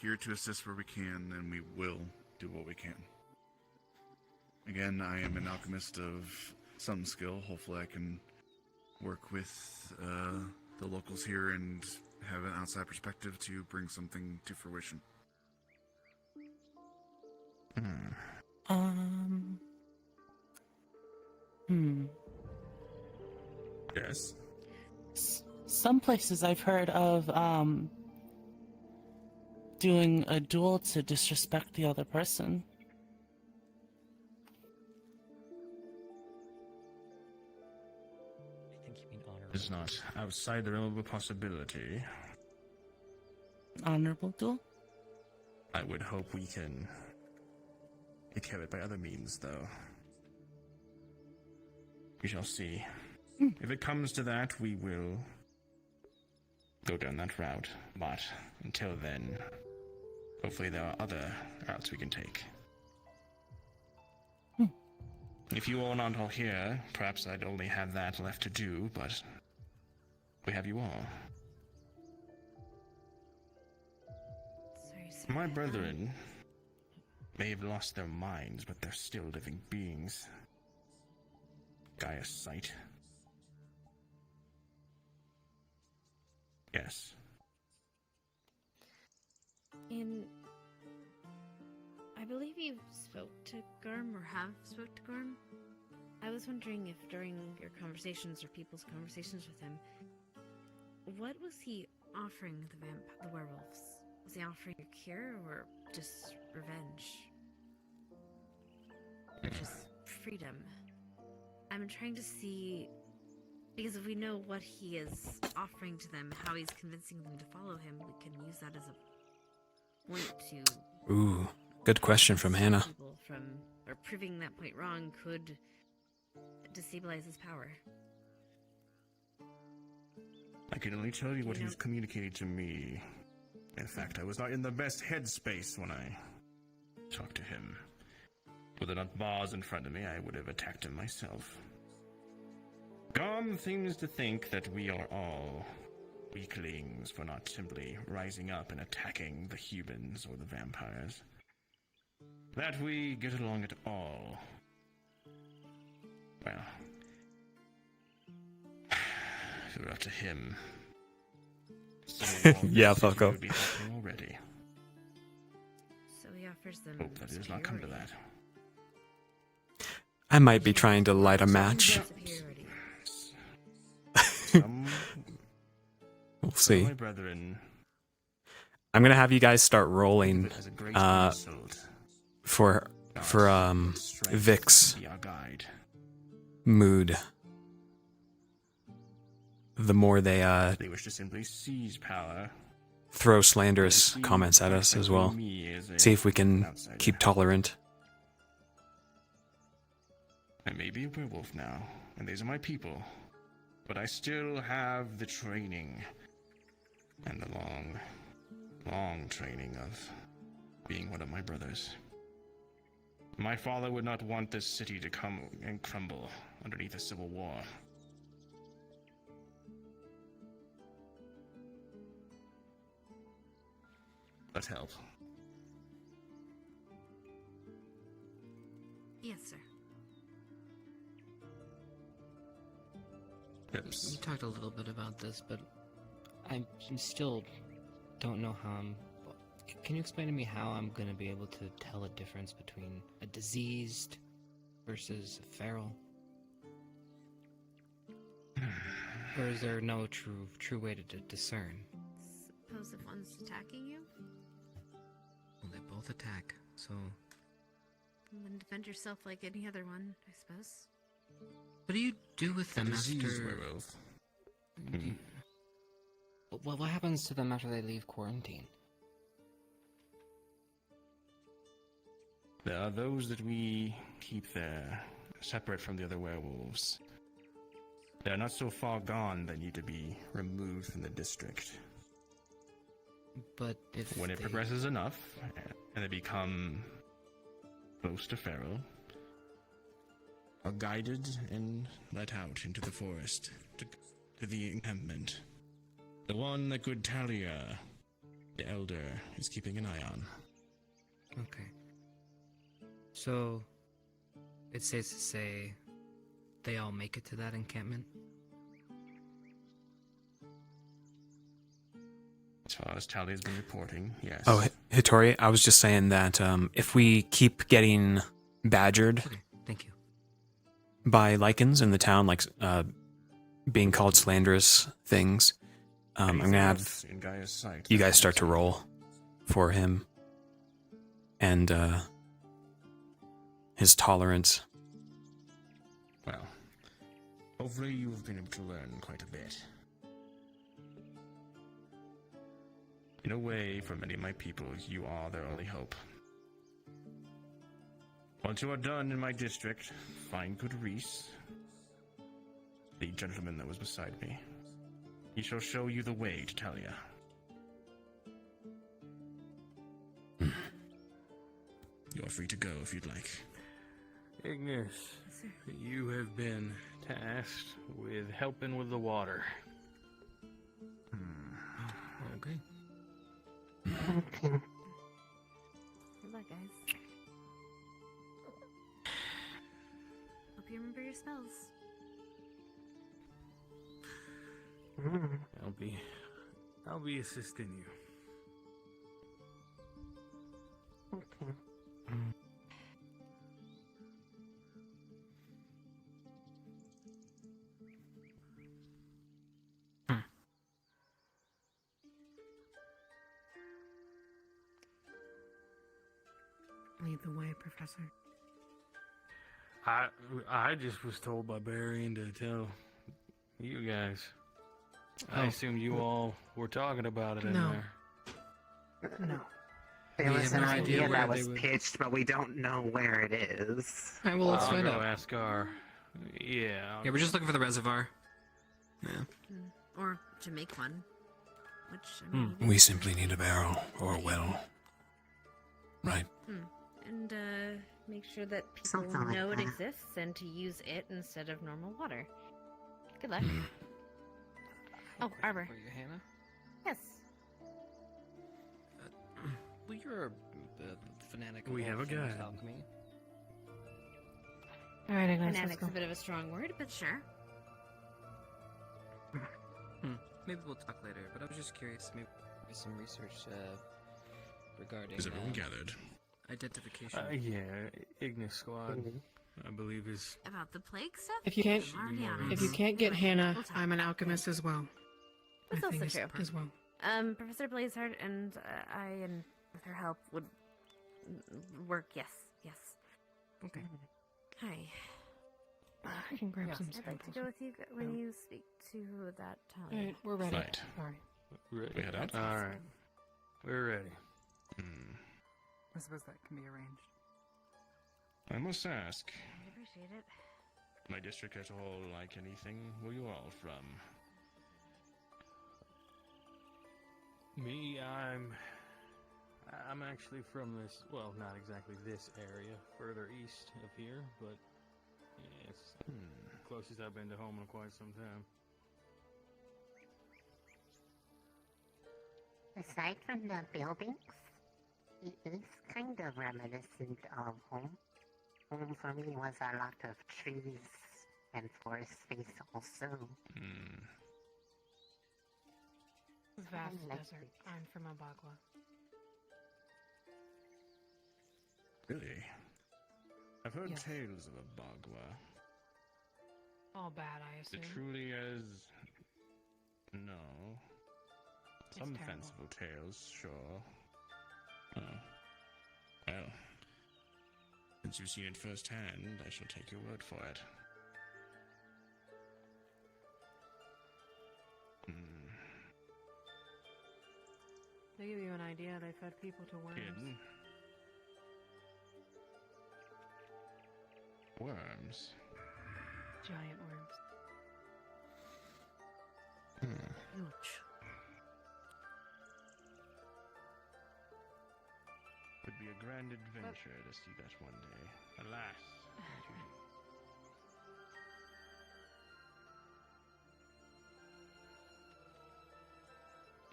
Here to assist where we can, and we will do what we can. Again, I am an alchemist of some skill. Hopefully I can work with the locals here and have an outside perspective to bring something to fruition. Yes? Some places I've heard of, doing a duel to disrespect the other person. It's not outside the realm of a possibility. Honorable duel? I would hope we can take care of it by other means, though. We shall see. If it comes to that, we will go down that route. But until then, hopefully there are other routes we can take. If you are not all here, perhaps I'd only have that left to do, but we have you all. Sorry. My brethren may have lost their minds, but they're still living beings. Gaia's sight. Yes. I believe you spoke to Garm, or have spoke to Garm. I was wondering if during your conversations, or people's conversations with him, what was he offering the werewolves? Was he offering a cure, or just revenge? Or just freedom? I'm trying to see, because if we know what he is offering to them, how he's convincing them to follow him, we can use that as a point to... Ooh, good question from Hannah. People from, or proving that point wrong could destabilize his power. I can only tell you what he's communicated to me. In fact, I was not in the best headspace when I talked to him. Were there not bars in front of me, I would have attacked him myself. Garm seems to think that we are all weaklings for not simply rising up and attacking the humans or the vampires. That we get along at all. Well, if it were up to him, yeah, fucko. would be happening already. So he offers them. Hope that it does not come to that. I might be trying to light a match. We'll see. My brethren, I'm gonna have you guys start rolling for Vic's be our guide. mood. The more they wish to simply seize power, throw slanderous comments at us as well. See if we can keep tolerant. I may be a werewolf now, and these are my people, but I still have the training and the long training of being one of my brothers. My father would not want this city to come and crumble underneath a civil war. Let's help. Yes, sir. You talked a little bit about this, but I still don't know how I'm... Can you explain to me how I'm going to be able to tell a difference between a diseased versus a feral? Or is there no true way to discern? Suppose if one's attacking you, Well, they both attack, so... then defend yourself like any other one, I suppose. What do you do with them after... werewolf. Well, what happens to them after they leave quarantine? There are those that we keep there, separate from the other werewolves. They are not so far gone they need to be removed from the district. But if when it they... progresses enough, and they become close to feral, are guided and let out into the forest, to the encampment. The one that good Talia, the elder, is keeping an eye on. Okay. So, it's safe to say they all make it to that encampment? As far as Talia's been reporting, yes. Oh, Hitori, I was just saying that if we keep getting badgered thank you. by lichens in the town, like being called slanderous things, I'm going to have in Gaia's sight, you guys start to roll for him and his tolerance. Well, hopefully you've been able to learn quite a bit. In a way, for many of my people, you are their only hope. Once you are done in my district, find good Reese, the gentleman that was beside me. He shall show you the way to Talia. You are free to go if you'd like. Ignis, you have been tasked with helping with the water. Okay. Good luck, guys. Hope you remember your spells. I'll be assisting you. Okay. Lead the way, Professor. I just was told by Barian to tell you guys. I Oh. assumed you all were talking about it in No. there. No. There We was have an no idea idea where that they was would- pitched, but we don't know where it is. Alright, well, let's I'll find go out. ask our... Yeah. Yeah, we're just looking for the reservoir. Yeah. Or to make one. Which, I mean, We simply need a barrel or a well. Right. And make sure that people Something like know it that. exists and to use it instead of normal water. Good luck. Oh, Arbor. For you, Hannah? Yes. Well, you're a fanatic. We of have a all things guide. alchemy. All right, Ignis, let's Fanatic's go. a bit of a strong word, but sure. Maybe we'll talk later, but I was just curious. Maybe some research regarding. Is everyone gathered? Identification. Yeah, Ignis Squad, I believe is... About the plague stuff? If you can't, I'm already on it. if you can't get Anyway, Hannah, we'll talk. I'm an alchemist as well. That's I also think true. as well. Professor Blazeheart and I, and with her help, would work. Yes, yes. Okay. Hi. I can grab some I'd like to samples. go with you when you speak to that All Talia. right, we're ready. Right. Sorry. Ready. We head out? Alright. We're ready. I suppose that can be arranged. I must ask, I appreciate it. my district at all like anything? Where you all from? Me, I'm actually from this, well, not exactly this area, further east of here, but yeah, it's the closest I've been to home in quite some time. Aside from the buildings, it is kind of reminiscent of home. Home for me was a lot of trees and forest space also. Vast I like desert. I'm from Abagua. Really? I've heard Yes. tales of Abagua. All bad, I Is assume. it truly as... No. Some terrible. fanciful tales, sure. Oh. Well. Since you've seen it firsthand, I shall take your word for it. To give you an idea, they fed people to worms. Kidding. Worms? Giant worms. Huge. Would be a grand adventure to see that one day. Alas.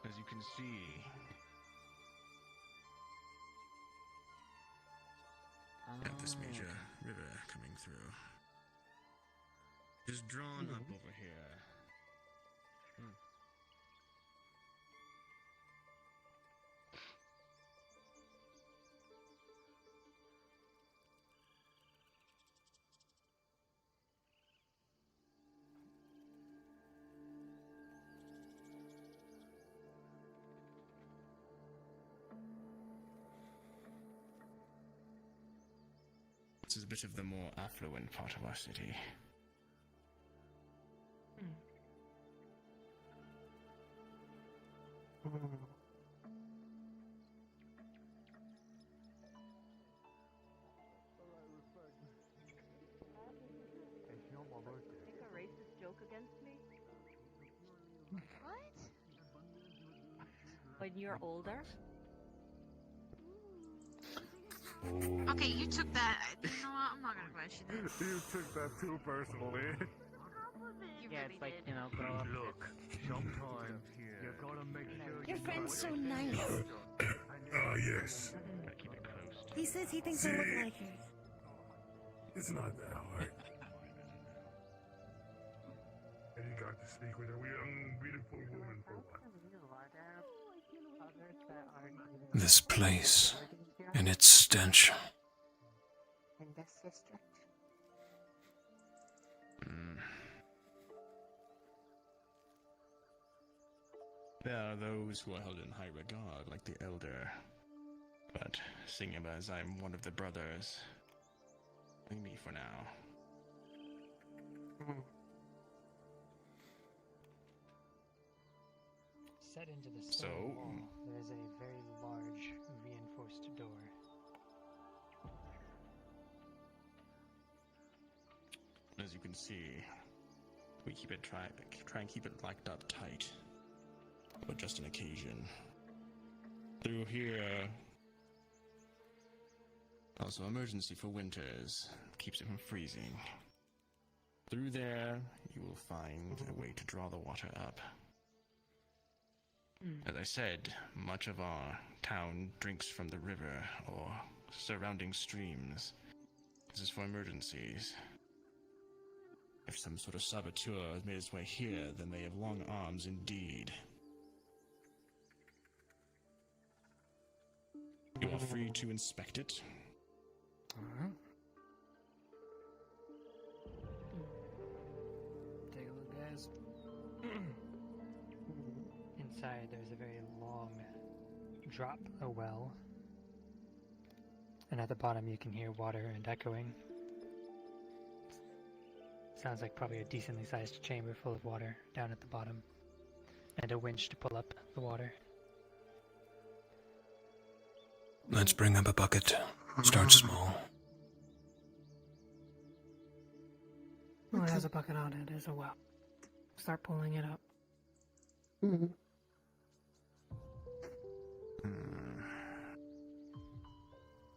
As you can see, we have this major river coming through. Just drawn up over here. This is a bit of the more affluent part of our city. Make a racist joke against me? What? When you're older? Okay, you took that. You know what? I'm not gonna question it. You took that too personally. Yeah, it's like, you know, grow up. Look, sometimes you gotta make sure Your friend's so nice. Ah, yes. He says he thinks I look like her. It's not that hard. And you got to speak with a young, beautiful woman for what? This place and its stench. In this district? There are those who are held in high regard, like the Elder. But seeing him as I'm one of the brothers, leave me for now. Set into the stone wall, there is a very large, reinforced door. As you can see, we try and keep it locked up tight, but just an occasion. Through here, also emergency for winters, keeps it from freezing. Through there, you will find a way to draw the water up. As I said, much of our town drinks from the river or surrounding streams. This is for emergencies. If some sort of saboteur has made its way here, then they have long arms indeed. You are free to inspect it. Take a look, guys. Inside, there's a very long drop, a well. And at the bottom, you can hear water and echoing. Sounds like probably a decently sized chamber full of water down at the bottom. And a winch to pull up the water. Let's bring up a bucket. Start small. Well, it has a bucket on it as a well. Start pulling it up.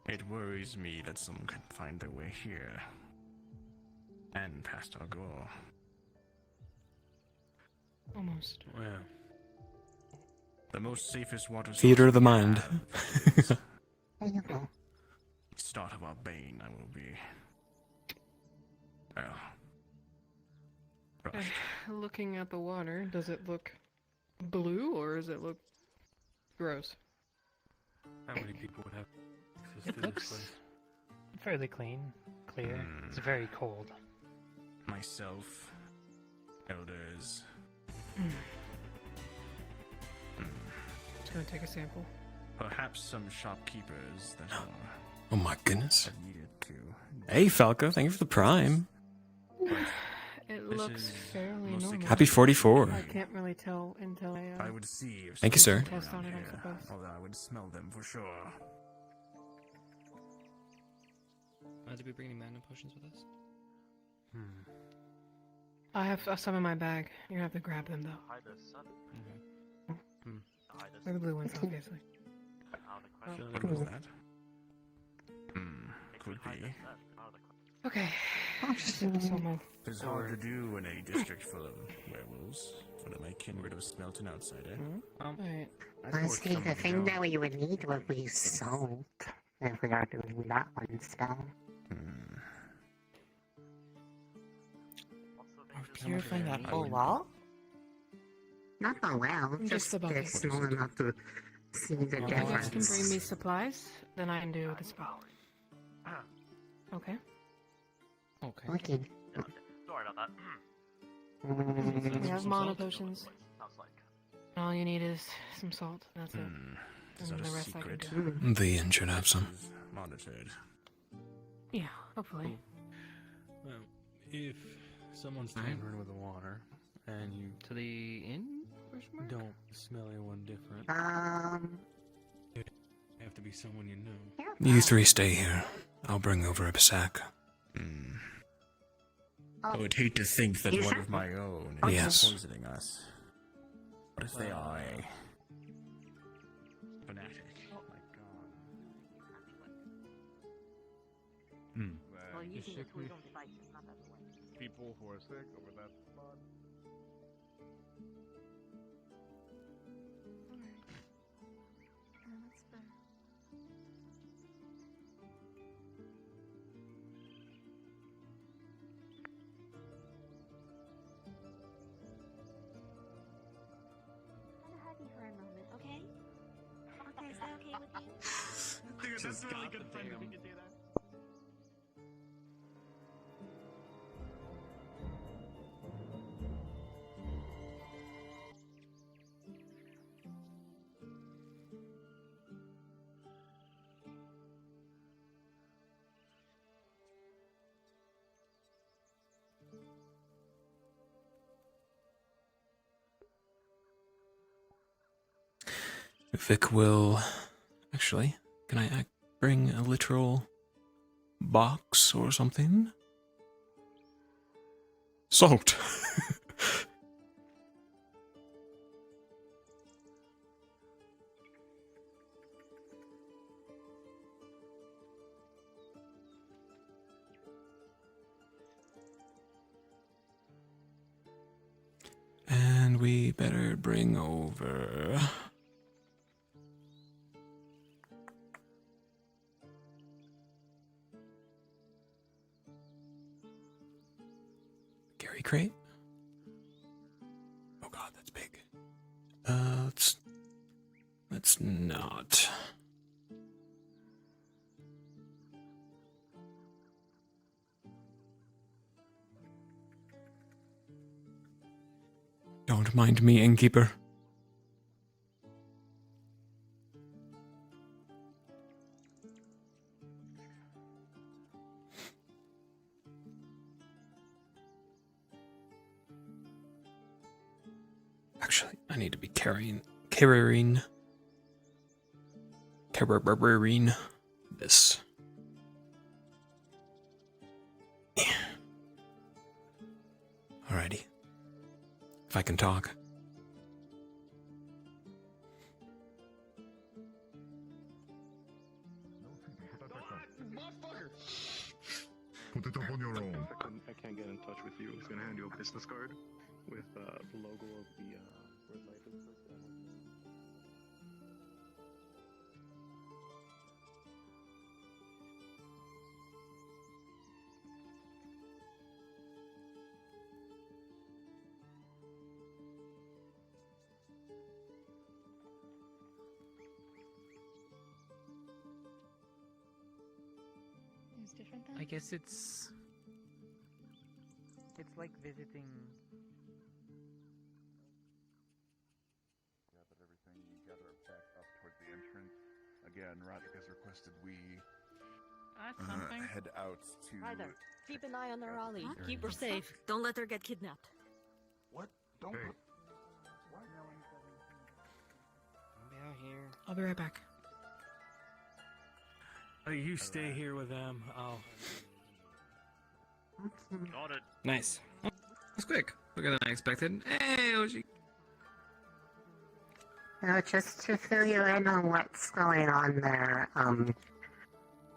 It worries me that someone could find their way here. And past our goal. Almost. Wow. The most safest water source Theater of the mind. Start of our bane, I will be. Well, rushed. Looking at the water, does it look blue or does it look gross? How many people would have access It to looks this place? fairly clean, clear. It's very cold. Myself, elders. Just gonna take a sample. Perhaps some shopkeepers that are Oh my goodness. needed to. Hey Falco, thank you for the prime. It This looks is fairly mostly normal. Happy 44. I can't really tell until I would see if Thank you, sir. someone Test on around it, I here, suppose. although I would smell them for sure. Did we bring any mana potions with us? I have some in my bag. You're gonna have to grab them though. They're the blue ones, obviously. What that? Could be. Okay. It's hard to do in a district full of werewolves. One of my kin would have smelt an outsider. Alright. Honestly, the thing that we would need would be salt if we are doing that one spell. Purifying that Oh, well? Not the well, Just just the bucket. it's small enough to see the If you guys can bring difference. me supplies, then I can do the spell. Okay. Okay. Okay. Sorry about that. We have mana potions. All you need is some salt. That's it. Is And that the a rest I can secret? do. The inn should have some. Monitored. Yeah, hopefully. Well, if someone's tampering with the water and you to the inn, don't smell anyone different, it have to be someone you know. You three stay here. I'll bring over a sack. I would hate to think that one of my own is Yes. poisoning us. What if they are a fanatic? Oh my god. Well, you think it's we don't fight, it's not that way. People who are sick over that spot. That's better. I'm happy for a moment, okay? Okay, is that okay with you? Dude, that's a really good friend if we could do that. Vic will... Actually, can I bring a literal box or something? Salt! And we better bring over... Gary crate? Oh god, that's big. Let's not. Don't mind me, innkeeper. Actually, I need to be carrying this. Alrighty. If I can talk. Put it up on your own. I can't get in touch with you. I was gonna hand you a business card with the logo of the Word Life is. It's different then? I guess it's like visiting. Gather everything, gather it back up toward the entrance. Again, Roderick has requested we head out to. Hi there. Keep an eye on the Raleigh. Huh? Keep her safe. Don't let her get kidnapped. What? Don't. Hey. I'll be right back. Oh, you stay here with them. Got it. Nice. Oh, that's quick. Quicker than I expected. Hey, Oshi. Just to fill you in on what's going on there,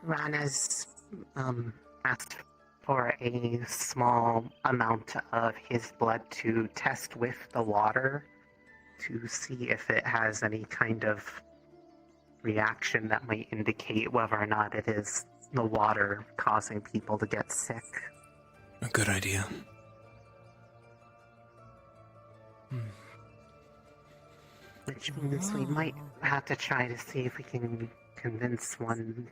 Rana's asked for a small amount of his blood to test with the water to see if it has any kind of reaction that might indicate whether or not it is the water causing people to get sick. A good idea. Which means we might have to try to see if we can convince one,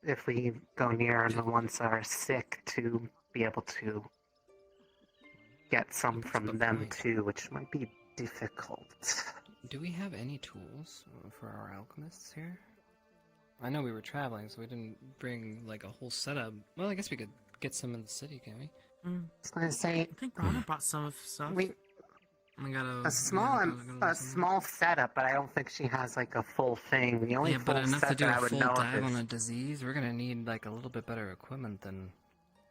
if we go near the ones that are sick, to be able to get some from them too, which might be difficult. Do we have any tools for our alchemists here? I know we were traveling, so we didn't bring like a whole setup. Well, I guess we could get some in the city, can we? I was gonna say, I think Rana brought some of stuff. a small setup, but I don't think she has like a full thing. The only Yeah, full but enough to set do that I a would full know dive of on is a disease. We're gonna need like a little bit better equipment than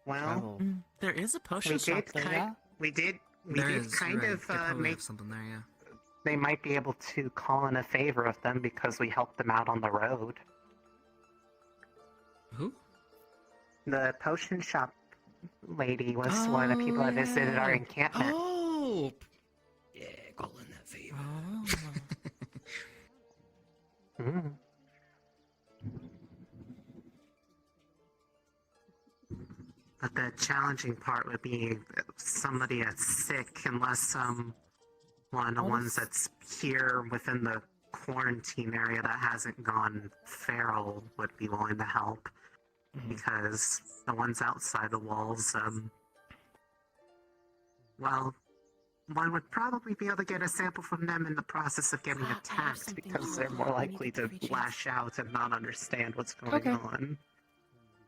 Well, travel. There is a potion we shop did there, kind, yeah? we did There is, kind you're right. of They probably make have something there, yeah. they might be able to call in a favor of them because we helped them out on the road. Who? The potion shop lady was one of the people that visited our encampment. Oh, yeah, call in that favor. Mm. But the challenging part would be somebody that's sick, unless one of the ones that's here within the quarantine area that hasn't gone feral would be willing to help. Because the ones outside the walls, well, one would probably be able to get a sample from them in the process of getting attacked because they're more likely to lash out and not understand what's going on.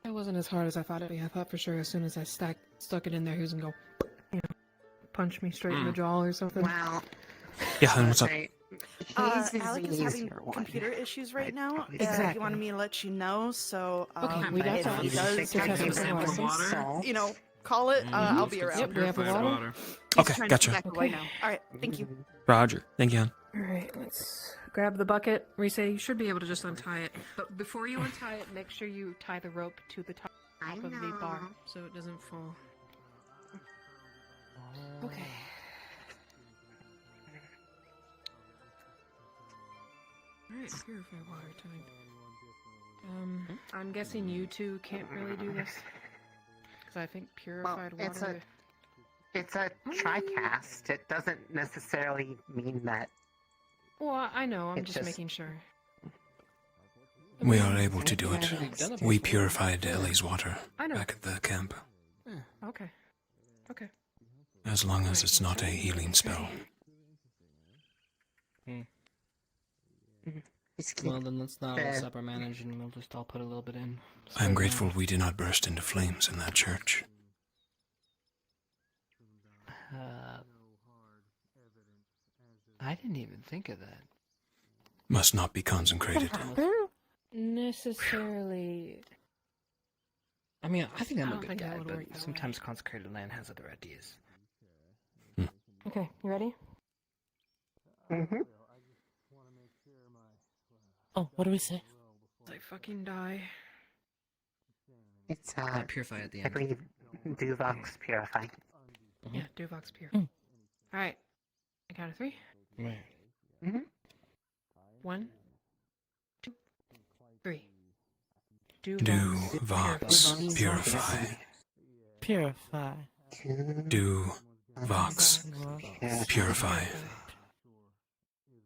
It wasn't as hard as I thought it'd be. I thought for sure as soon as I stuck it in there, he was gonna go, punch me straight in the jaw or something. Well, yeah, and what's up? Alec is having computer issues right now. Exactly. He wanted me to let you know, so we got if he that. does Just have some water. Call it. I'll be around. Yep, we have the water. Okay, gotcha. Right now. All right, thank you. Roger. Thank you, hon. Alright, let's grab the bucket. Risa, you should be able to just untie it. But before you untie it, make sure you tie the rope to the top of the bar so it doesn't fall. Okay. Alright, purify water time. I'm guessing you two can't really do this. Because I think purified water... It's a TriCast. It doesn't necessarily mean that... Well, I know, I'm It just just- making sure. We are able to do it. We purified Ellie's water I know. back at the camp. Okay. Okay. As long as it's not a healing spell. Well, then let's not all separate manage and we'll just all put a little bit in. I am grateful we did not burst into flames in that church. I didn't even think of that. Must not be consecrated. Necessarily. I mean, I think I'm I a don't good think that guy, would but work that way. sometimes consecrated land has other ideas. Okay, you ready? Mm-hmm. Oh, what do we say? I fucking die. It's, purify at the I end. believe Duvox Purify. Yeah, Duvox Pure. Alright. I count of 3. Right. Mm-hmm. 1, 2, 3. Duvox Purify. Purify. Duvox Purify.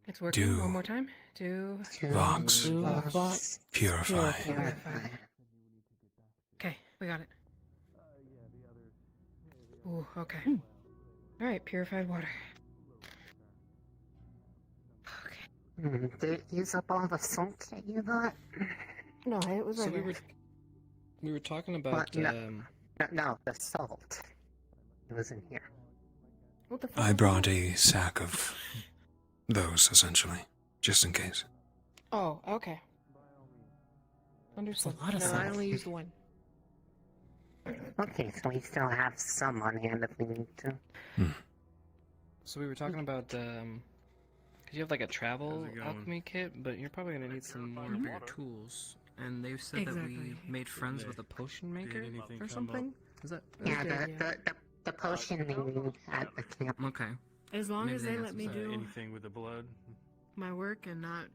It's working. One more time. Duvox Purify. Okay, we got it. Ooh, okay. Alright, purified water. Did it use up all the salt that you got? No, it was So right we here. We were talking about, No, the salt. It was in here. What the fuck? I brought a sack of those, essentially, just in case. Oh, okay. Understood. lot of No, I salt. only used one. Okay, so we still have some on hand if we need to. So we were talking about, because you have like a travel How's it going? alchemy kit, but you're probably gonna need some more bigger tools. And they've said that we Exactly. made friends with a potion maker anything or come something. Is that? Yeah, good, the potion thing at the camp. Okay. As long Maybe as they they have let some me sort of do Anything with the blood? my work and not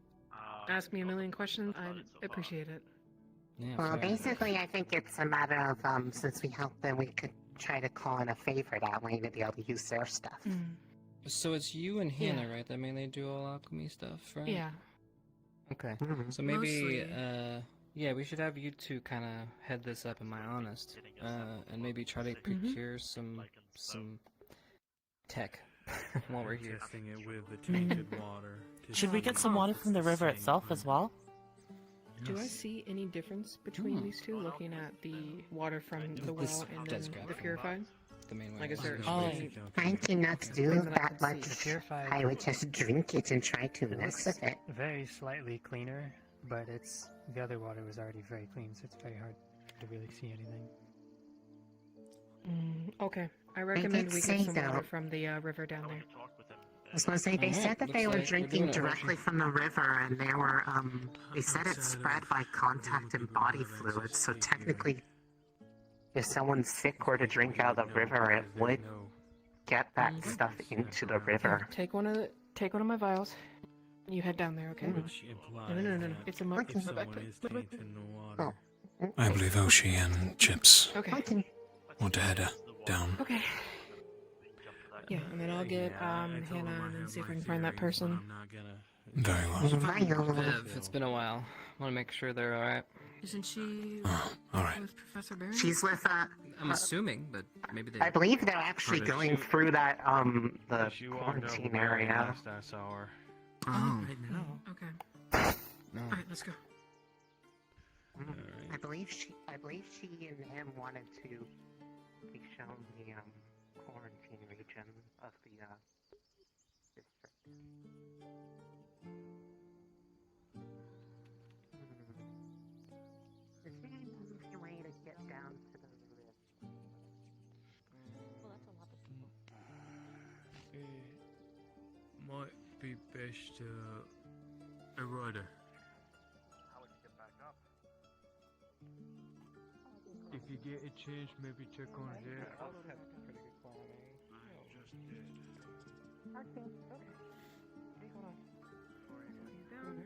ask me a million questions, I appreciate it. Yeah, Well, fair enough. basically, I think it's a matter of, since we helped them, we could try to call in a favor that way to be able to use their stuff. So it's you and Hannah, Yeah. right? That mainly do all alchemy stuff, right? Yeah. Okay. Mhm. So maybe, Mostly. yeah, we should have you two kind of head this up. Am I honest? And maybe try to procure some tech while we're here. Testing it with the tainted water. to Should we see get some if water it's from the river same itself thing. as well? Do I see any difference between these two, looking at the water from the This well and does then grab the from purified? the main way. Like, is there Oh. any... I cannot do Things that I that can much. see. Purified. I would just drink it and try to It mess looks with it. very slightly cleaner, but the other water was already very clean, so it's very hard to really see anything. Okay. I recommend did we say, get some though- water from the river down there. I was gonna say, they Alright, said that they looks were like we're doing drinking it, directly from the river, and they were, they said it spread by contact and body fluids, so technically, if someone's sick or to drink out of the river, it would get that stuff into the river. Take one of my vials. You head down there, okay? Which implies No. It's in my, if my someone backpack. is tainted the water. I believe Oshi and Chips Okay. want to head down. Okay. Yeah, and then I'll get Hannah and then see if I can find that person. Very well. Viv, it's been a while. Want to make sure they're all right. Isn't she Alright. with Professor Barry? She's with, I'm assuming, but maybe they. I believe they're actually But if going she- through that, the She walked over quarantine there area. last I saw her. Oh. Right now. Okay. No. Alright, let's go. I believe she and him wanted to be shown the, quarantine region of the, district. Is there an easy way to get down to the river? Well, that's a lot of people. It might be best a rider. How would you get back up? If you get a chance, maybe check on that. Okay. Hey, hold on. Down.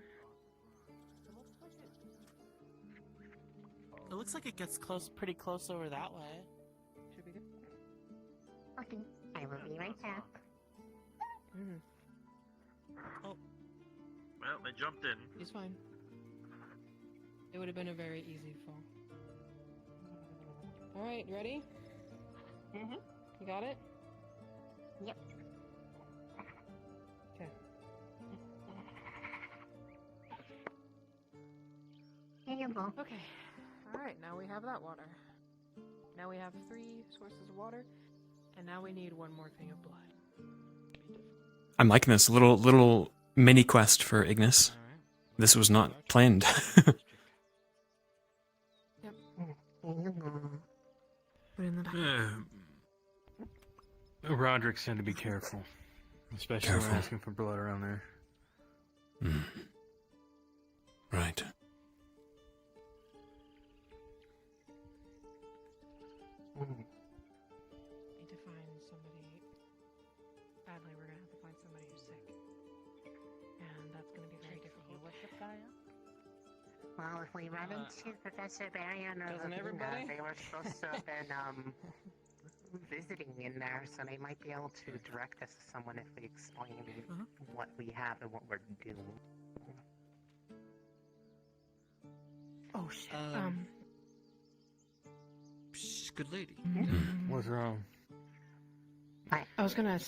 It looks like it gets pretty close over that way. Should be good. Okay, I will be right back. Oh, Well, they jumped in. he's fine. It would have been a very easy fall. Alright, ready? Mm-hmm. You got it? Yep. Okay. Here you go. Okay. Alright, now we have that water. Now we have 3 sources of water, and now we need one more thing of blood. I'm liking this little mini quest for Ignis. This was not planned. Yep. Here you go. Put it in the back. Roderick said to be careful. Especially Careful. when asking for blood around there. Right. Need to find somebody. Badly, we're gonna have to find somebody who's sick. And that's gonna be very difficult. Well, if we run into Professor Barry and Doesn't everybody? they were supposed to have been visiting in there, so they might be able to direct us to someone if we explain what we have and what we're doing. Oh shit. She's a good lady. What's wrong? I was gonna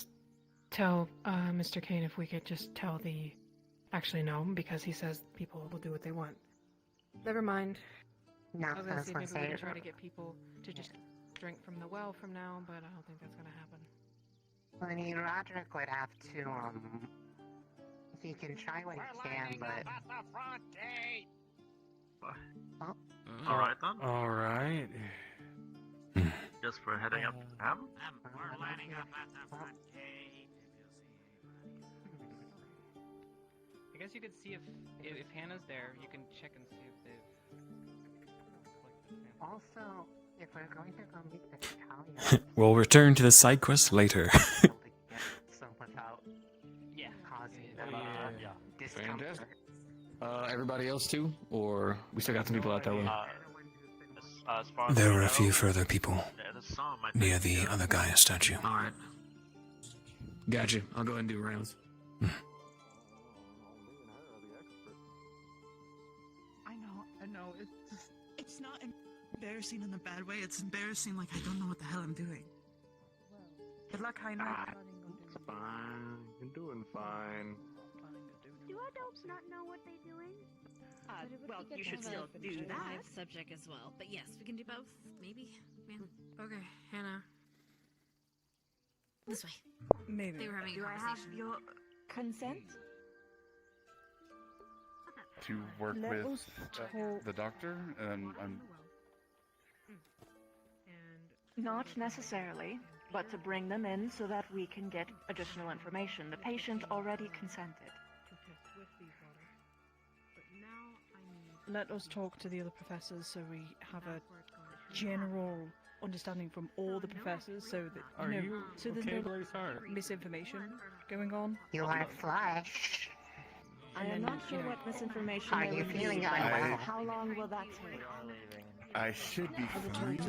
tell Mr. Kane if we could just tell the. Actually, no, because he says people will do what they want. Never mind. No, I was I gonna was say gonna maybe we say. can try to get people to just drink from the well from now, but I don't think that's gonna happen. I mean, Roderick would have to, he can try what he can, but. Oh. Alright then. Alright. Guess we're heading up to them. We're lining up at the front gate. I guess you could see if Hannah's there. You can check and see if they've collected the sample. Also, if we're going to go meet the Italians. We'll return to the side quest later. So without causing Fantastic. discomfort. Everybody else too? Or we still got some people out that way? As far as There we were a know, few further people there's some, I near think, the other Gaia statue. Alright. Gotcha. I'll go ahead and do rounds. I know. It's not embarrassing in a bad way. It's embarrassing like I don't know what the hell I'm doing. Good luck, Heiner. It's fine. You're doing fine. Do adults not know what they're doing? Well, you should still do that. Live subject as well, but yes, we can do both. Maybe. Yeah. Okay, Hannah. This way. Maybe. They were having a Do I have conversation. your consent? To work Let with us talk. the doctor, and I'm. Not necessarily, but to bring them in so that we can get additional information. The patient already consented. Let us talk to the other professors so we have a general understanding from all the professors, so that Are you so there's okay, no Blazeheart? misinformation going on. You are flesh. I am not sure what misinformation Are there you would be, feeling but unwell? how long will that take? I should be fine,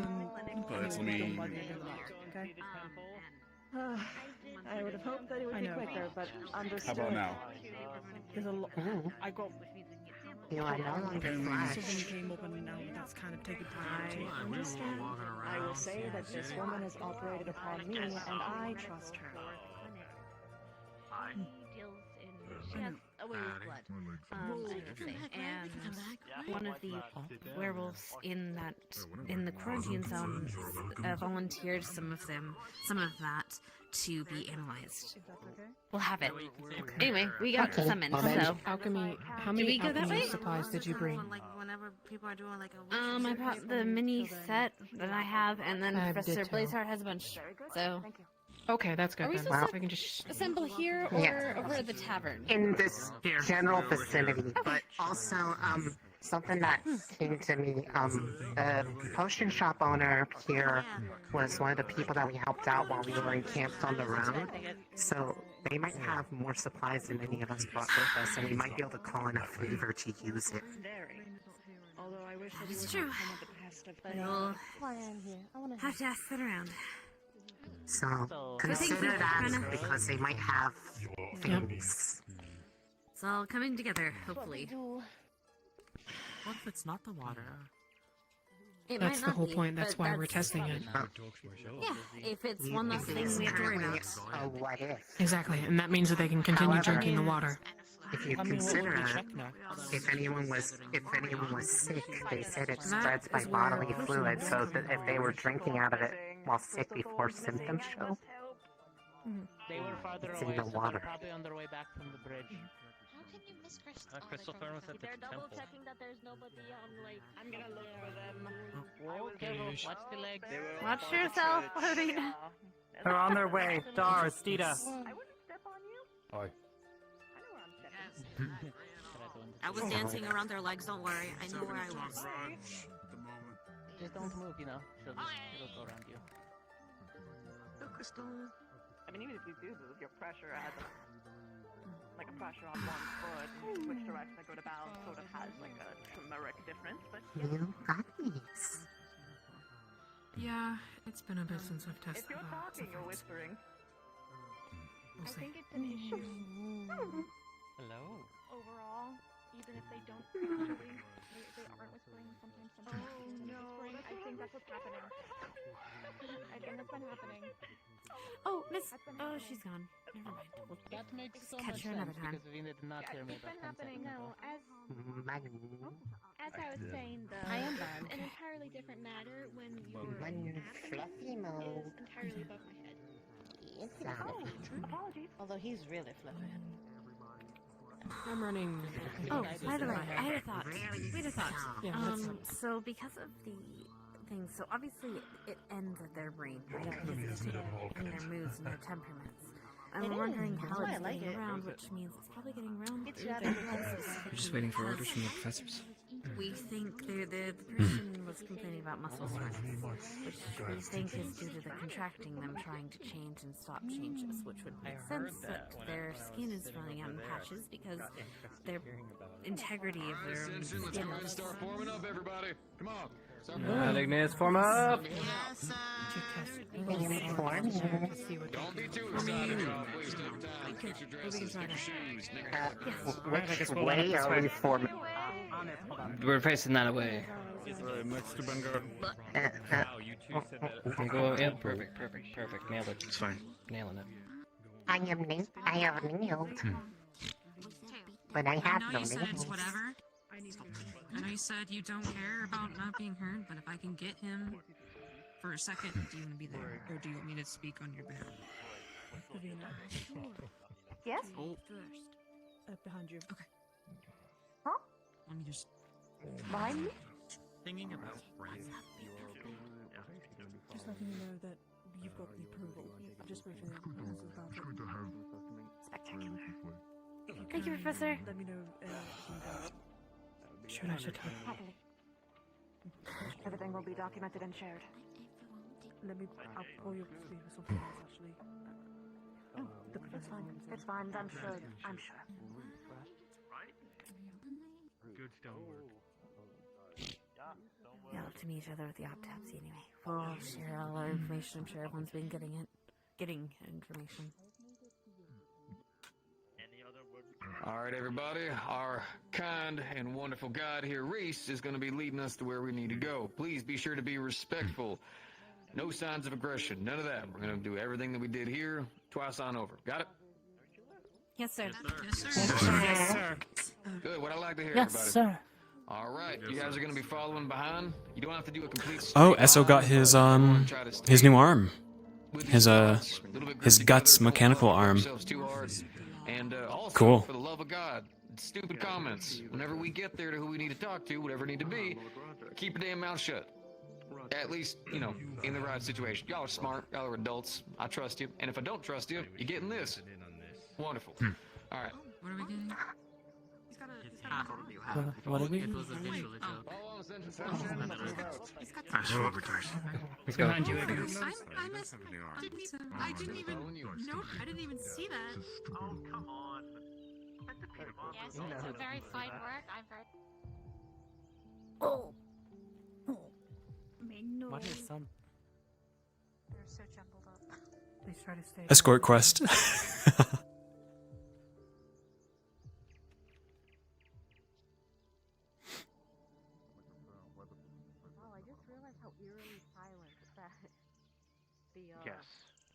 but let me. Okay. I would have hoped that it would I be know. quicker, but understood. How about now? There's a lot. I got. You are no longer flesh. Something came up and now that's kind of taken time. I understand. I will say that this woman has operated upon me, and I trust her. She has a way with blood. I could say. And one of the werewolves in the quarantine zone volunteered some of that to be analyzed. We'll have it. Anyway, we got some in, so Alchemy. How Did many we go that alchemy way? supplies did you bring? Like whenever people are doing like a I brought the mini set that I have, and then Professor ditto. Blazeheart has a bunch. So Okay, that's good are we then. supposed I can just. to assemble here or Yeah. over at the tavern? In this general vicinity, but also, something that came to me, the potion shop owner here was one of the people that we helped out while we were encamped on the road, so they might have more supplies than any of us brought with us, and we might be able to call in a favor to use it. Although I wish that It's would true. come at the best of We'll Why I'm here. I want to have to ask that around. So, consider that, because they might have things. It's all coming together, hopefully. What if it's not the water? It That's might the not whole be, point. That's but why we're testing it. Yeah, if it's one less thing we have to worry about. A what if? Exactly, and that means that they can continue However, drinking the water. If you consider it, if anyone was sick, they said it spreads by bodily fluid. So that if they were drinking out of it while sick before symptoms show, They were farther it's away, in the so water. they're probably on their way back from the bridge. How can you miss Crystal? Crystal Thorn was at the They're double temple. checking that there's nobody on like. I'm gonna look for them. Whoa, careful. Watch the legs. Watch yourself, Odina. They're on their way. Dar, Stita. I wouldn't step on you. Oi. I know where I'm stepping. I was dancing around their legs, don't worry. I knew where I was. Just don't move, you know. She'll go around you. Crystal. I mean, even if you do move, your pressure has like a pressure on one foot, which direction I go to bounce sort of has like a turmeric difference, but you got these. Yeah, it's been a bit since I've if tested you're that. talking, you're whispering. We'll I see. think it's an issue. Hello. Overall, even if they don't actually, they aren't whispering. Sometimes whispering. I think that's what's happening. I think that's been happening. Oh, Miss. Oh, she's gone. Never mind. We'll That makes so catch much her another sense time. because we did not hear me It's about been 10 happening. seconds ago. As I was saying, though, I am it's bad. an entirely different matter when your Fluffy is mode. entirely above my head. Apologies. Although he's really fluffy. I'm running. Oh, by the way, I had a thought. We had a thought. Yeah, So because of the thing, so obviously it ends at their brain, right? Because it's in their moods and their temperaments. And It we're wondering is. how That's why it's I like getting it. around, which means it's probably getting around It's through rather their good. blood. We're just waiting for orders from the professors. We think the person was complaining about muscle soreness, which we think is due to the contracting, them trying to change and stop changes, which would make sense that their skin is running out in patches because their integrity of their Ascension, let's skin go ahead and is... start forming up, everybody. Come on. Ignis, form up! Don't be too excited, y'all. Please take time. Fix your dresses, get your shoes, Which way are we forming? We're facing that way. Right, next to Vanguard. Can you go? Yeah, perfect. Nailed it. It's fine. Nailing it. I have nailed. But I have no said it's nails. whatever. I know you said you don't care about not being heard, but if I can get him for a second, do you want to be there, or do you want me to speak on your behalf? Yes? Oh. Behind you. Okay. Huh? Let me just. Behind me? Thinking about Just letting you know that you've got the approval. Just for the Spectacular. Thank you, Professor. Let me know. Should I talk? Happily. Everything will be documented and shared. I'll pull you up to speed with something else, actually. It's fine. It's fine. I'm sure. Good stonework. You'll have to meet each other at the autopsy anyway. We'll share all our information. I'm sure everyone's been getting information. Any other word? All right, everybody. Our kind and wonderful guide here, Reese, is going to be leading us to where we need to go. Please be sure to be respectful. No signs of aggression. None of that. We're going to do everything that we did here twice on over. Got it? Yes, sir. Yes, sir. Good. What I like to hear, Yes, everybody. sir. All right. You guys are going to be following behind. You don't have to do a complete. Oh, straight Esso got line, his but you wanna try to stay new arm. with His thoughts, a little bit his group guts together, don't mechanical puff arm. yourselves too hard. And also, Cool. for the love of God, stupid comments. Whenever we get there to who we need to talk to, whatever it need to be, keep your damn mouth shut. At least, you know, in the right situation. Y'all are smart. Y'all are adults. I trust you. And if I don't trust you, you're getting this. Wonderful. All right. What are we getting? What are we? It was a visual joke. He's behind you. I didn't even note. I didn't even see that. Oh, come on. Yes, it's a very fine work. I've heard. Oh. What is some? They're so jumbled up. They try to stay. Escort quest. Wow, I just realized how eerily silent that the Yes.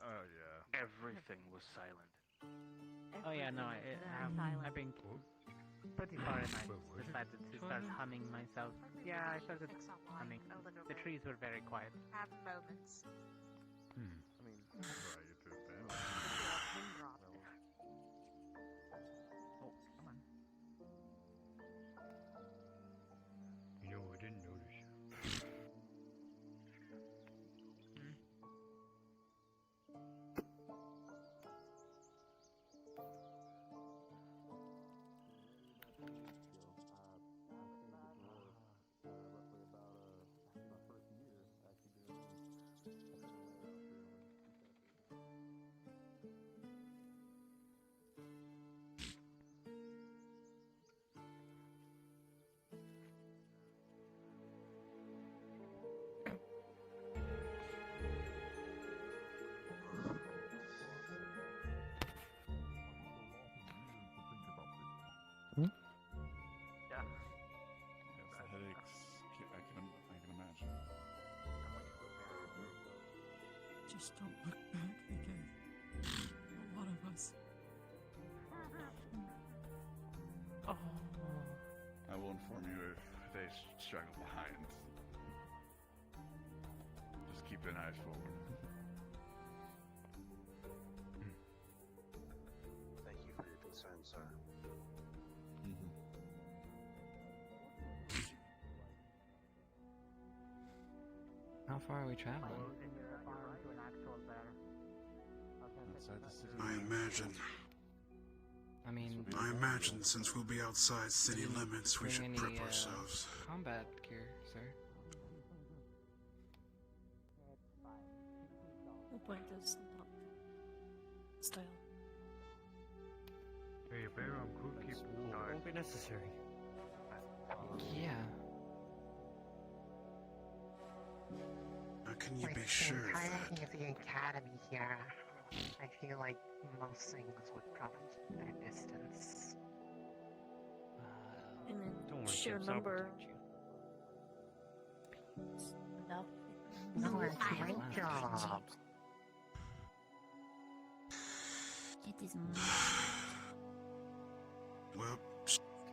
Oh yeah. Everything was silent. Oh yeah, no, I've been pretty far and I decided to start humming myself. Yeah, I started humming. The trees were very quiet. have moments. I mean, right, you did that. Pin drop. Oh, come on. You know, I didn't notice. Just don't look back, okay? A lot of us. Oh. I will inform you if they straggle behind. Just keep an eye forward. Thank you for your concern, sir. How far are we traveling? Outside the city. I mean, I imagine since we'll be outside city limits, we should prep ourselves. Combat gear, sir. We'll point this style. Hey, Baron, could keep Won't be necessary. Yeah. How can you be With sure the of that? entirety of the academy here, I feel like most things would probably keep their distance. And then Don't worry, sheer Tips, I'll number. protect you. Enough. No, it's my job. It is Well,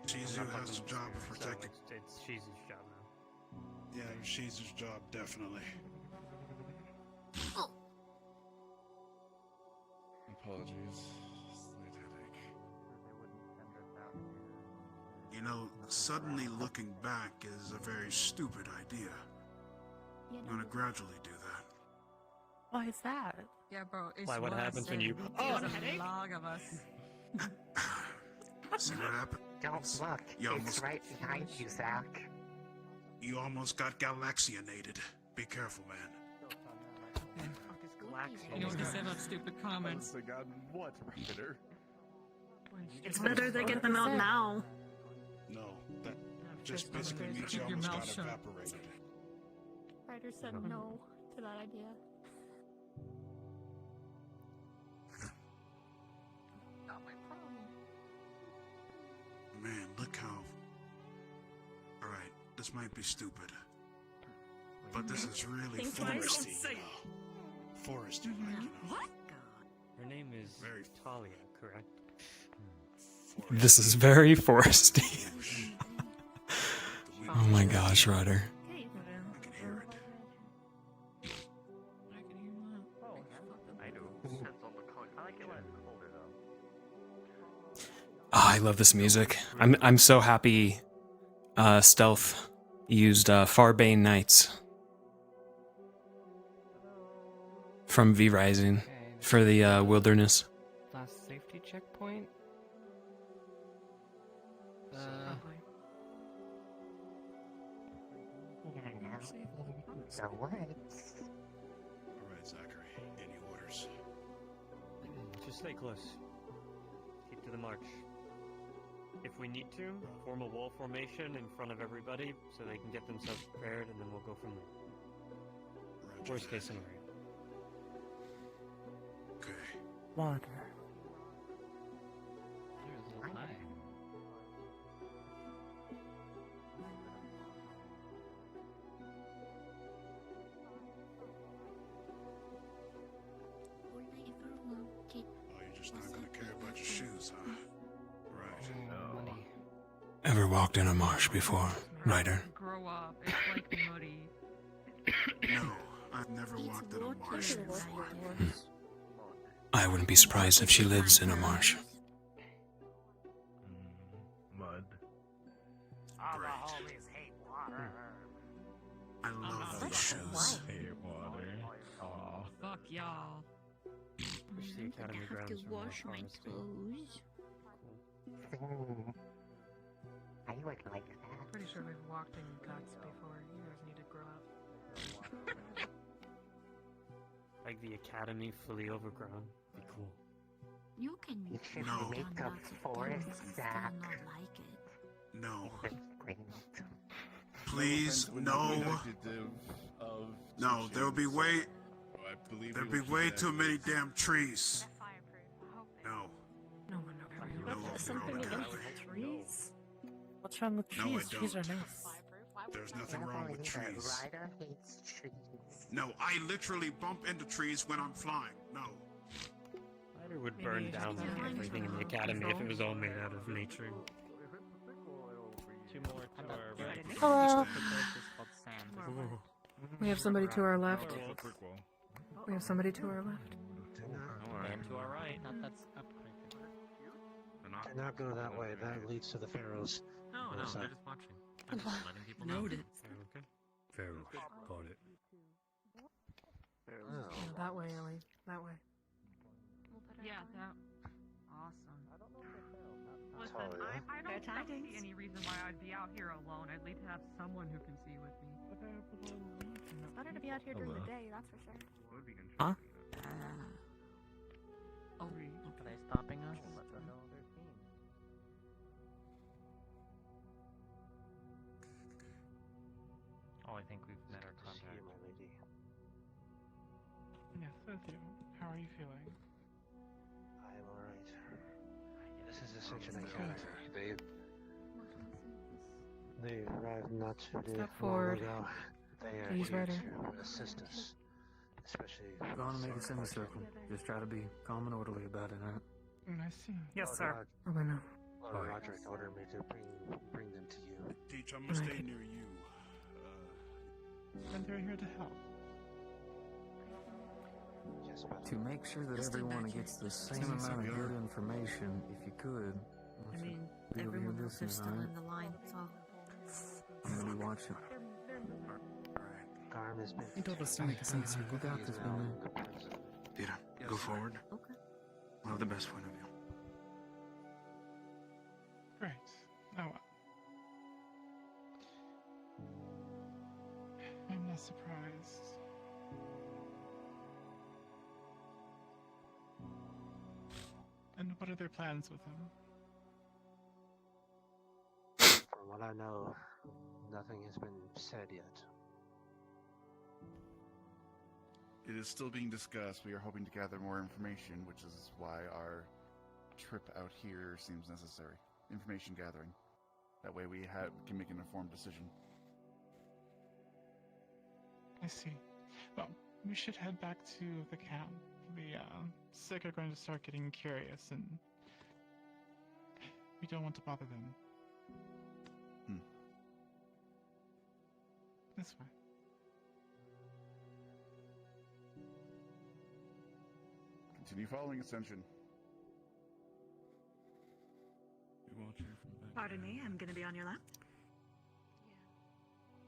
Shizu has a job of protecting. It's Shizu's job now. Yeah, Shizu's job, definitely. Apologies. Slight headache. You know, suddenly looking back is a very stupid idea. I'm gonna gradually do that. Why is that? Yeah, bro. It's Why, what worse happens when than you- there's Oh! a log of us. See what happened? Don't look. You It's almost- right behind you, Zach. You almost got Galaxianated. Be careful, man. You don't just say that stupid comments. Honest to God, what, Ryder? It's better they get them out now. No, that just basically means you Keep your almost mouth got shut. evaporated. Ryder said no to that idea. Not my problem. Man, look how... Alright, this might be stupid. But this is really Think twice. foresty. Foresty, like, you know. What? Her name is Talia, correct? This is very foresty. Oh my gosh, Ryder. I can hear it. I do. Depends on the color. I like it when it's colder though. Ah, I love this music. I'm so happy Stealth used Farbane Nights from V Rising for the wilderness. Last safety checkpoint? The woods. Alright, Zachary. Any orders? Just stay close. Keep to the march. If we need to, form a wall formation in front of everybody so they can get themselves prepared, and then we'll go from there. Worst case scenario. Okay. Water. There's a little high. Oh, you're just not gonna care about your shoes, huh? Right. Money. Ever walked in a marsh before, Ryder? Grow up. It's like muddy. No, I've never walked in a marsh before. I wouldn't be surprised if she lives in a marsh. Mud. Great. I love these shoes. Hey, water. Aw. Fuck y'all. Wish the academy grounds were more foresty. I would like that. Pretty sure we've walked in guts before. You guys need to grow up. Like the academy fully overgrown. Be cool. You can You should No. make a forest, Zach. not like it. No. Great. Please, no. No, there'll be way too many damn trees. No. No one No, Something no, against no. trees? What's wrong with No, I trees? Trees are don't. nice. There's nothing wrong with trees. Ryder hates trees. No, I literally bump into trees when I'm flying. No. Spider would burn down everything in the academy if it was all made out of nature. Two more to our right. Hello. The place is called Sand. We have somebody to our left. We have somebody to our left. And to our right. Not that's up right there. Do not go that way. That leads to the Pharaohs. No, What's they're up? just watching. I'm just letting people know. Noted. Pharaoh, got it. Oh. Yeah, that way, Ellie. That way. Yeah, that. Awesome. Listen, Talia. I don't see any reason why I'd be out here alone. I'd need to have someone who can see with me. It's better to be out here during the day, that's for sure. Huh? Oh, are they stopping us? Let them know they're seen. Oh, I think we've met our contact. my lady. Yes, with you. How are you feeling? I am alright. This is Ascension Academy. They arrived not too long forward. ago. They are He's here ready. to assist us. Especially... Go on and make a semicircle. Just try to be calm and orderly about it, huh? I see. Yes, sir. Oh, I know. Lord Roderick ordered me to bring them to you. Teach, I'm gonna stay near you. And they're here to help. Yes, but To make sure that everyone gets the same amount of good information, if you could. I mean, be over here everyone else is listening, still alright? in the line, so. I'm gonna be watching. Garm has been... He told us to make a semicircle. You got this, man. Dita, go forward. Okay. We'll have the best point of view. Great. Oh well. I'm not surprised. And what are their plans with him? From what I know, nothing has been said yet. It is still being discussed. We are hoping to gather more information, which is why our trip out here seems necessary. Information gathering. That way we can make an informed decision. I see. Well, we should head back to the camp. The sick are going to start getting curious, and we don't want to bother them. This way. Continue following Ascension. Pardon me, I'm gonna be on your left.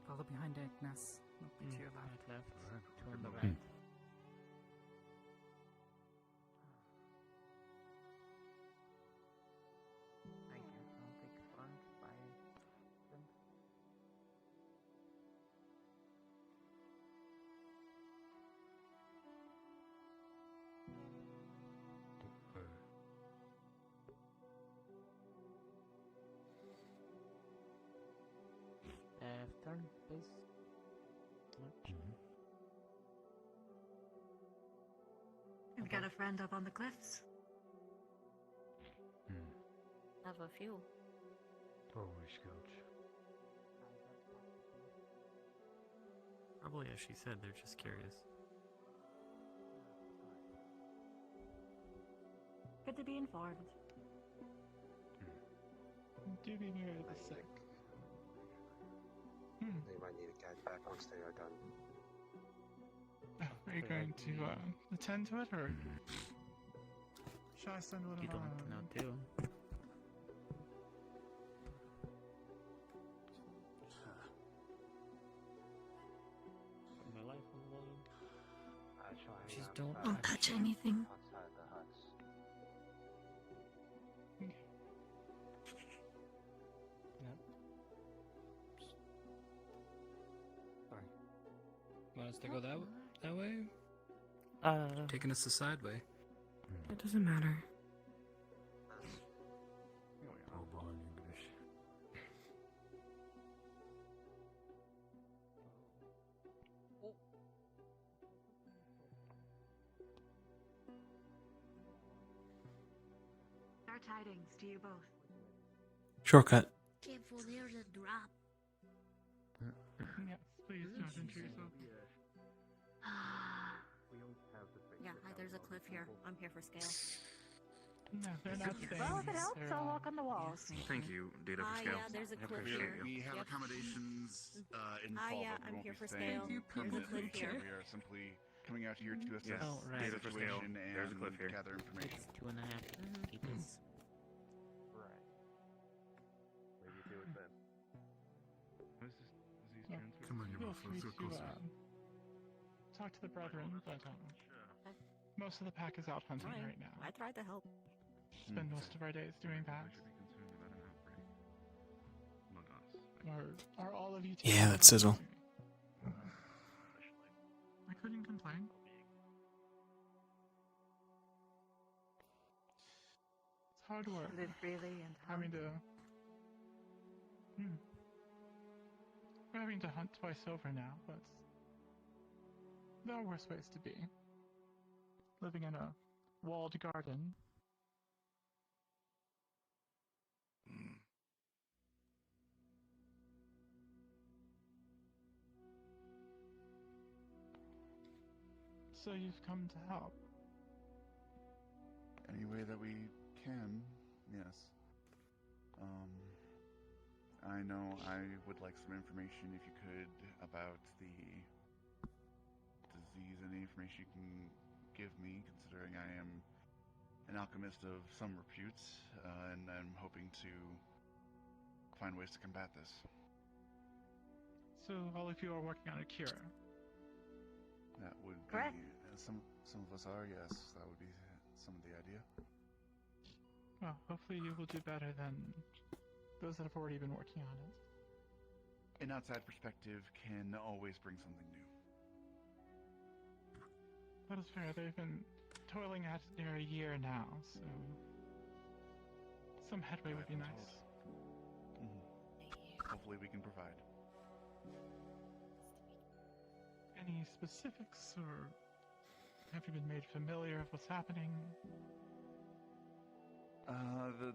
Follow behind Agnes. Look to your left. Left, two on the right. Thank you. I'll take front by them. Turn, please. I've got a friend up on the cliffs. Have a few. Always scouts. Probably as she said, they're just curious. Good to be informed. Do be near the sick. They might need a guide back once they are done. Are you going to attend to it, or shall I send one You of our don't know too. Put my life on the line. I shall hang Just out don't outside- touch anything. Outside the huts. Yep. Sorry. Want us to go that way? Taking us the side way. It doesn't matter. All born English. Our tidings to you both. Shortcut. Careful, there's a drop. Yes, please don't injure yourself. Yeah, there's a cliff here. I'm here for scale. No, they're not staying. Well, if it helps, They're, I'll walk on the walls. Thank you, Data for Scale. Yeah, there's a I cliff appreciate here. you. We have Yep. accommodations in Ah, fall, yeah, but we I'm won't here be for staying scale. There's a permanently. cliff here. We are simply coming out here to assess Yes. Oh, right. the Data for scale. situation There's a cliff and here. gather information. It's 2.5 acres. Right. Maybe do it then. What is this disease Well, transfer? Come on, you feel motherfucker, free feel to closer. talk to the brethren, but most of the pack is out hunting Fine. right now. I tried to help. Spend most of our days doing that. We should be concerned about an outbreak among us. Are all of you? Yeah, that's sizzle. I couldn't complain. It's hard work. Live freely and Having to. We're having to hunt twice over now, but there are worse ways to be. Living in a walled garden. So you've come to help. Any way that we can, yes. I know I would like some information, if you could, about the disease. Any information you can give me, considering I am an alchemist of some repute, and I'm hoping to find ways to combat this. So all of you are working on a cure. That would be Correct. some of us are, yes. That would be some of the idea. Well, hopefully you will do better than those that have already been working on it. An outside perspective can always bring something new. That is fair. They've been toiling at it near a year now, so some headway would be nice. Hopefully we can provide. Any specifics, or have you been made familiar of what's happening?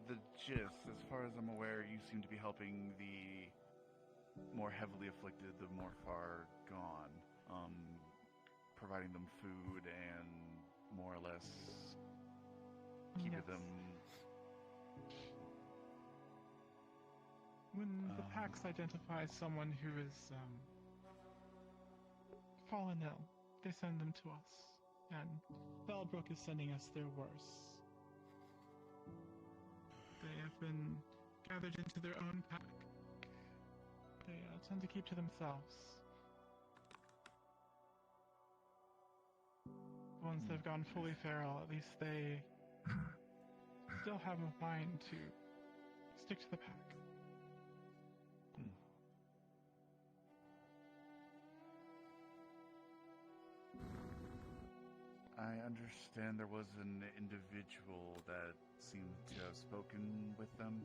The gist, as far as I'm aware, you seem to be helping the more heavily afflicted, the more far gone, providing them food and more or less keeping Yes. them. When the PAX identifies someone who is fallen ill, they send them to us, and Valbrook is sending us their worst. They have been gathered into their own pack. They tend to keep to themselves. Once they've gone fully feral, at least they still have a mind to stick to the pack. I understand there was an individual that seemed to have spoken with them.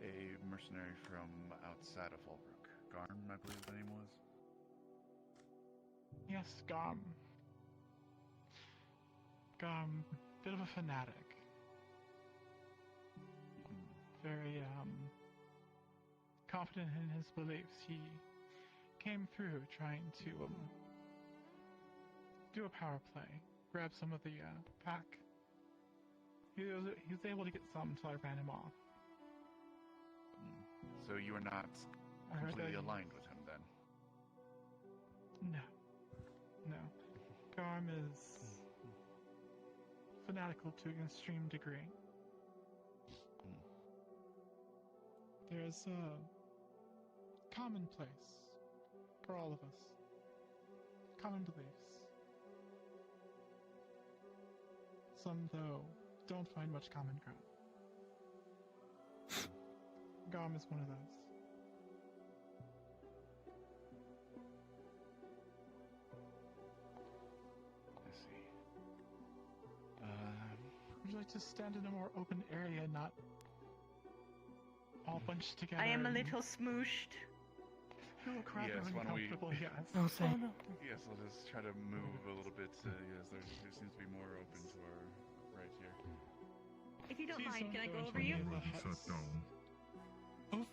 A mercenary from outside of Fallbrook. Garm, I believe the name was. Yes, Garm. Garm, bit of a fanatic. Very, confident in his beliefs. He came through trying to, do a power play. Grab some of the, pack. He was able to get some until I ran him off. So you are not I heard completely that- aligned with him then? No. No. Garm is fanatical to an extreme degree. There's a commonplace for all of us. Common beliefs. Some, though, don't find much common ground. Garm is one of those. I see. Would you like to stand in a more open area, not all bunched together? I am a and little smooshed. You look rather Yes, why don't we- uncomfortable, yes. Oh, thank- no. Yes, I'll just try to move a little bit. Yes, there seems to be more open to our right here. If you don't Please mind, can I go go into over any you? of the huts. Oh,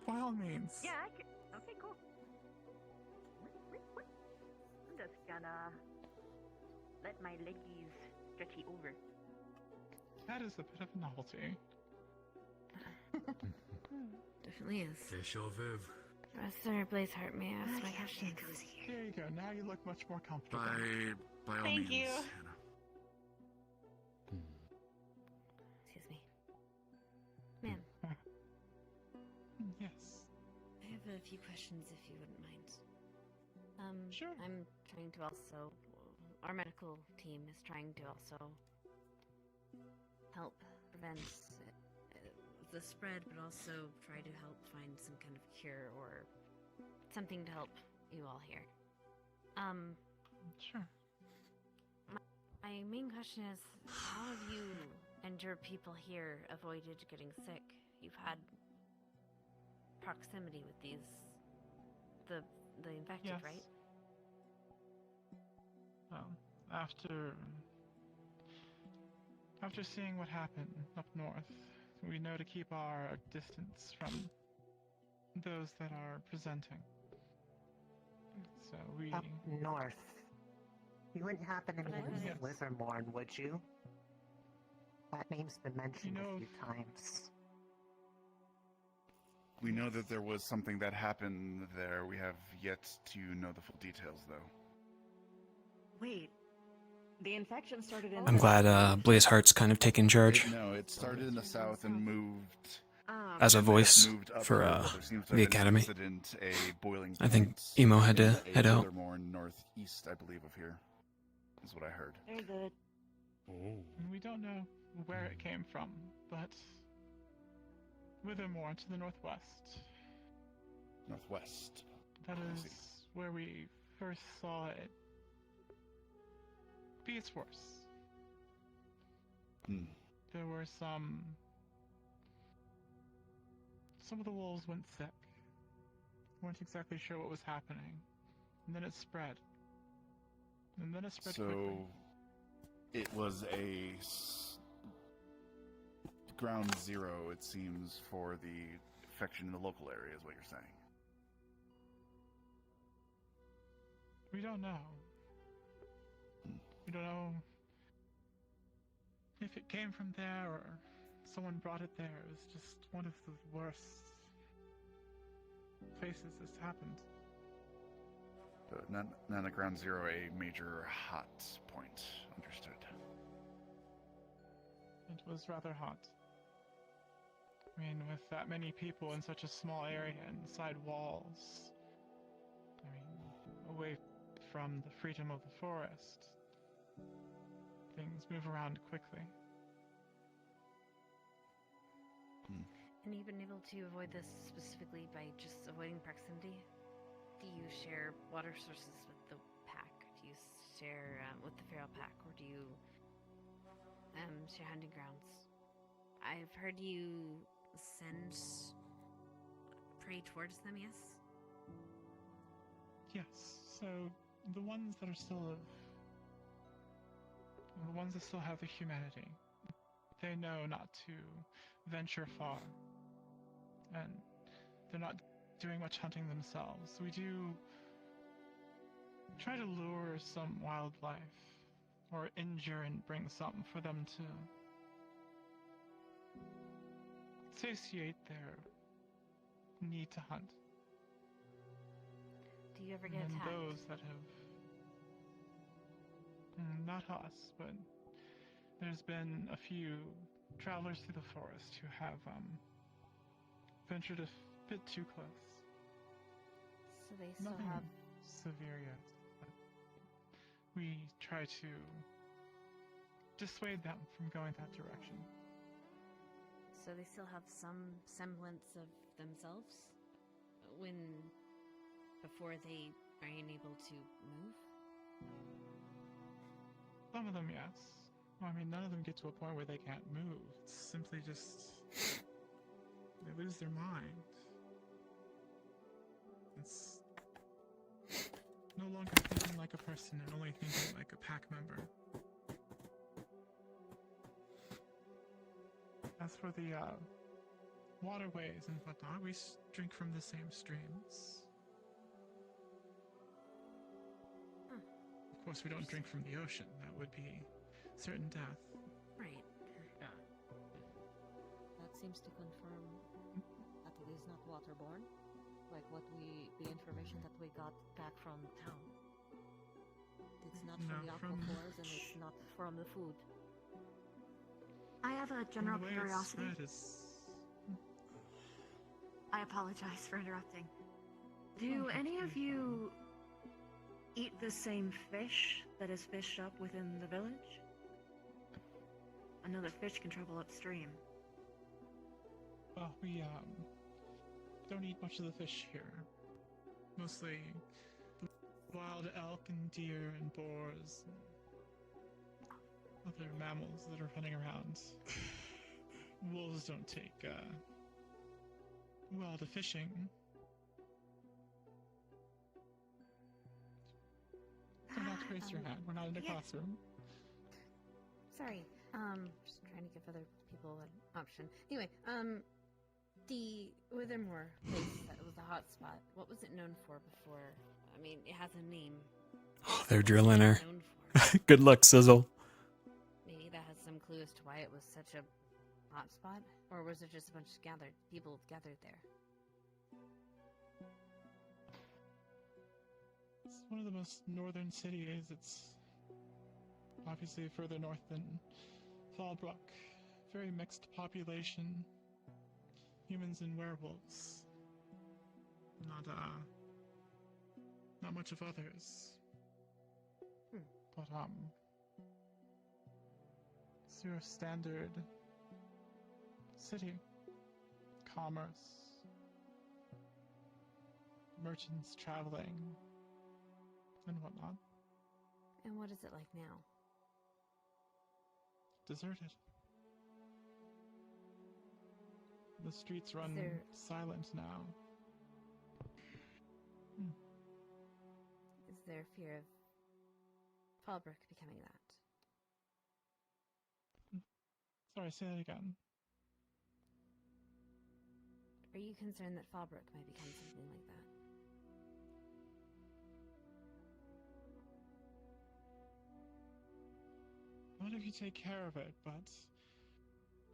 by all means. Yeah, I can. Okay, cool. I'm just gonna let my leggies stretchy over. That is a bit of novelty. Definitely is. Professor Blazeheart, may I ask my questions? There you go. Now you look much more comfortable. By all Thank means, you. Hannah. Excuse me. Ma'am, Yes. I have a few questions if you wouldn't mind. Sure. I'm trying to also... Our medical team is trying to also help prevent the spread, but also try to help find some kind of cure or something to help you all here. Sure. My main question is, how have you and your people here avoided getting sick? You've had proximity with these, the infected, Yes. right? Well, after seeing what happened up north, we know to keep our distance from those that are presenting. So we... Up north. You wouldn't happen to mean Yes. Livermore, would you? That name's been mentioned a few times. We know that there was something that happened there. We have yet to know the full details, though. Wait, the infection started in. I'm glad Blazeheart's kind of taken charge No, it started in the south and moved. as a voice moved up for north. There seems to the have been an academy. incident, a boiling I think point Emo had to in head out. More northeast, I believe, of here. Is what I heard. There's a. We don't know where it came from, but Withermore to the northwest. Northwest. That I is see. where we first saw it be its worst. There were some of the wolves went sick. Weren't exactly sure what was happening. And then it spread. And then it spread quickly. So it was ground zero, it seems, for the infection in the local area, is what you're saying. We don't know. We don't know if it came from there or someone brought it there. It was just one of the worst places this happened. But not at ground zero, a major hot point. Understood. It was rather hot. I mean, with that many people in such a small area inside walls, I mean, away from the freedom of the forest, things move around quickly. And you've been able to avoid this specifically by just avoiding proximity? Do you share water sources with the pack? Do you share with the feral pack? Or do you share hunting grounds? I've heard you send prey towards them, yes? Yes, so the ones that still have the humanity, they know not to venture far, and they're not doing much hunting themselves. We do try to lure some wildlife, or injure and bring some for them to satiate their need to hunt. Do you ever get And attacked? those that have... not us, but there's been a few travelers through the forest who have ventured a bit too close. So they still Nothing have... severe yet, but we try to dissuade them from going that direction. So they still have some semblance of themselves before they are unable to move? Some of them, yes. Well, I mean, none of them get to a point where they can't move. It's simply just... they lose their mind. It's no longer thinking like a person and only thinking like a pack member. As for the waterways and whatnot, we drink from the same streams. course, we don't drink from the ocean. That would be certain death. Right. That seems to confirm that it is not waterborne, like the information that we got back from town. It's not from the aquifers, and it's not from the food. I have a general The way curiosity. it's said is... I apologize for interrupting. Do any of you eat the same fish that is fished up within the village? I know that fish can travel upstream. Well, we, don't eat much of the fish here. Mostly wild elk and deer and boars and other mammals that are running around. Wolves don't take, well to fishing. Do not raise your hand. We're not in a classroom. Sorry. Just trying to give other people an option. Anyway, the Withermore place that was a hot spot, what was it known for before? I mean, it has a name. Oh, they're drilling her. Known for? Good luck, Sizzle. Maybe that has some clue as to why it was such a hot spot? Or was it just a bunch of people gathered there? It's one of the most northern cities. It's obviously further north than Fallbrook. Very mixed population. Humans and werewolves. Not much of others. But, it's your standard city. Commerce. Merchants traveling. And whatnot. And what is it like now? Deserted. The streets run silent now. Is there fear of Fallbrook becoming that? Sorry, say that again. Are you concerned that Fallbrook might become something like that? Not if you take care of it, but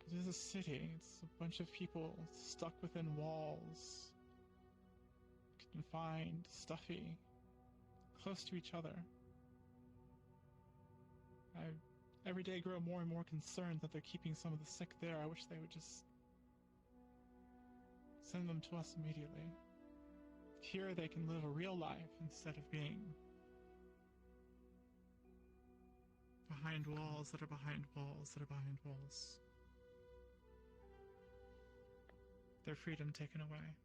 it is a city. It's a bunch of people stuck within walls. Confined, stuffy, close to each other. I every day grow more and more concerned that they're keeping some of the sick there. I wish they would just send them to us immediately. Here they can live a real life instead of being behind walls that are behind walls that are behind walls. Their freedom taken away.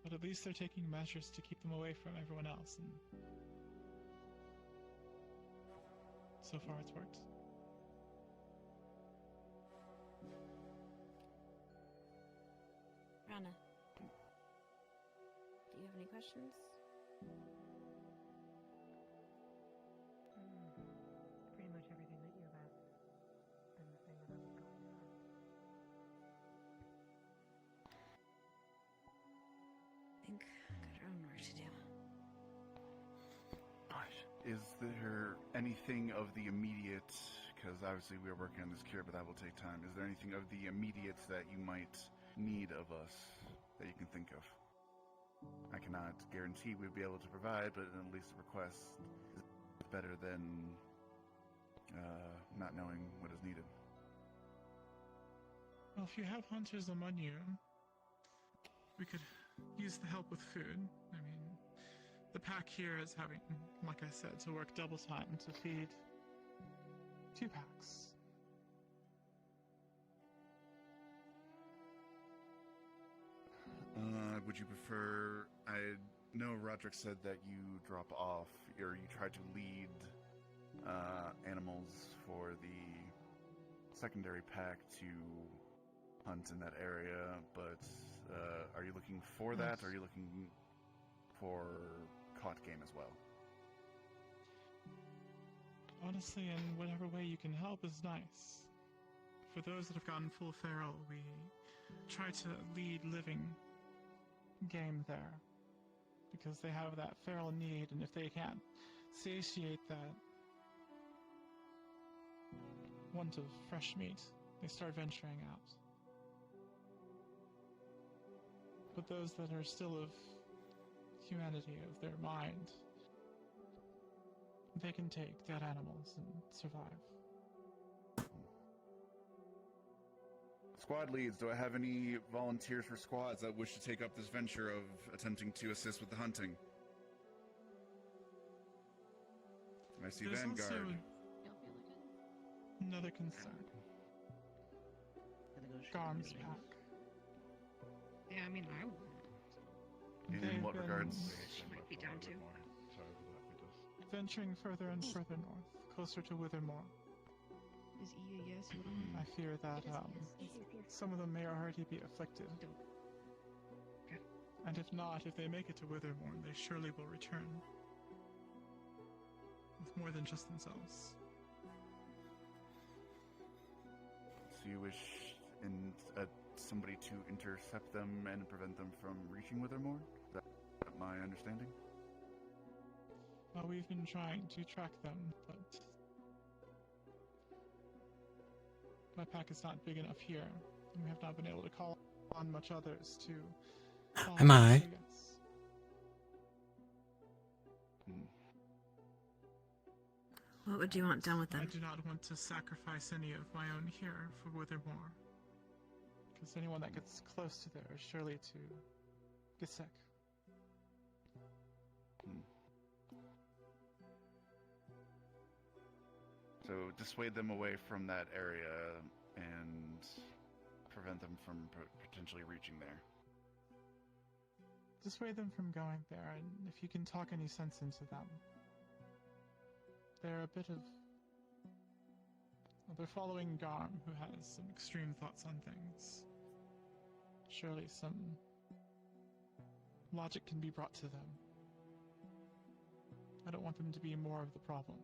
But at least they're taking measures to keep them away from everyone else, and so far it's worked. Rana, do you have any questions? Pretty much everything that you've asked has been the thing that I was going for. I think I've got our own work to do. Is there anything of the immediate, because obviously we are working on this cure, but that will take time. Is there anything of the immediate that you might need of us that you can think of? I cannot guarantee we'd be able to provide, but at least a request is better than not knowing what is needed. Well, if you have hunters among you, we could use the help with food. I mean, the pack here is having, like I said, to work double time to feed 2 packs. Would you prefer... I know Roderick said that you drop off, or you try to lead animals for the secondary pack to hunt in that area, but are you looking for that, or are you looking for caught game as well? Honestly, in whatever way you can help is nice. For those that have gotten full feral, we try to lead living game there. because they have that feral need, and if they can't satiate that want of fresh meat, they start venturing out. But those that are still of humanity, of their mind, they can take dead animals and survive. Squad leads, do I have any volunteers for squads that wish to take up this venture of attempting to assist with the hunting? I see There's Vanguard. also another concern. Garm's pack. Yeah, I mean, I would. In what regards? Might be down to. Venturing further and further north, closer to Withermore. Is E a yes? I fear that some of them may already be afflicted. And if not, if they make it to Withermore, they surely will return. With more than just themselves. So you wish somebody to intercept them and prevent them from reaching Withermore? Is that my understanding? We've been trying to track them, but my pack is not big enough here, and we have not been able to call on much others to follow Am I? us, guess. What would you want done with them? I do not want to sacrifice any of my own here for Withermore, because anyone that gets close to there is surely to get sick. So dissuade them away from that area and prevent them from potentially reaching there. Dissuade them from going there, and if you can talk any sense into them. They're a bit of... Well, they're following Garm, who has some extreme thoughts on things. Surely some logic can be brought to them. I don't want them to be more of the problem.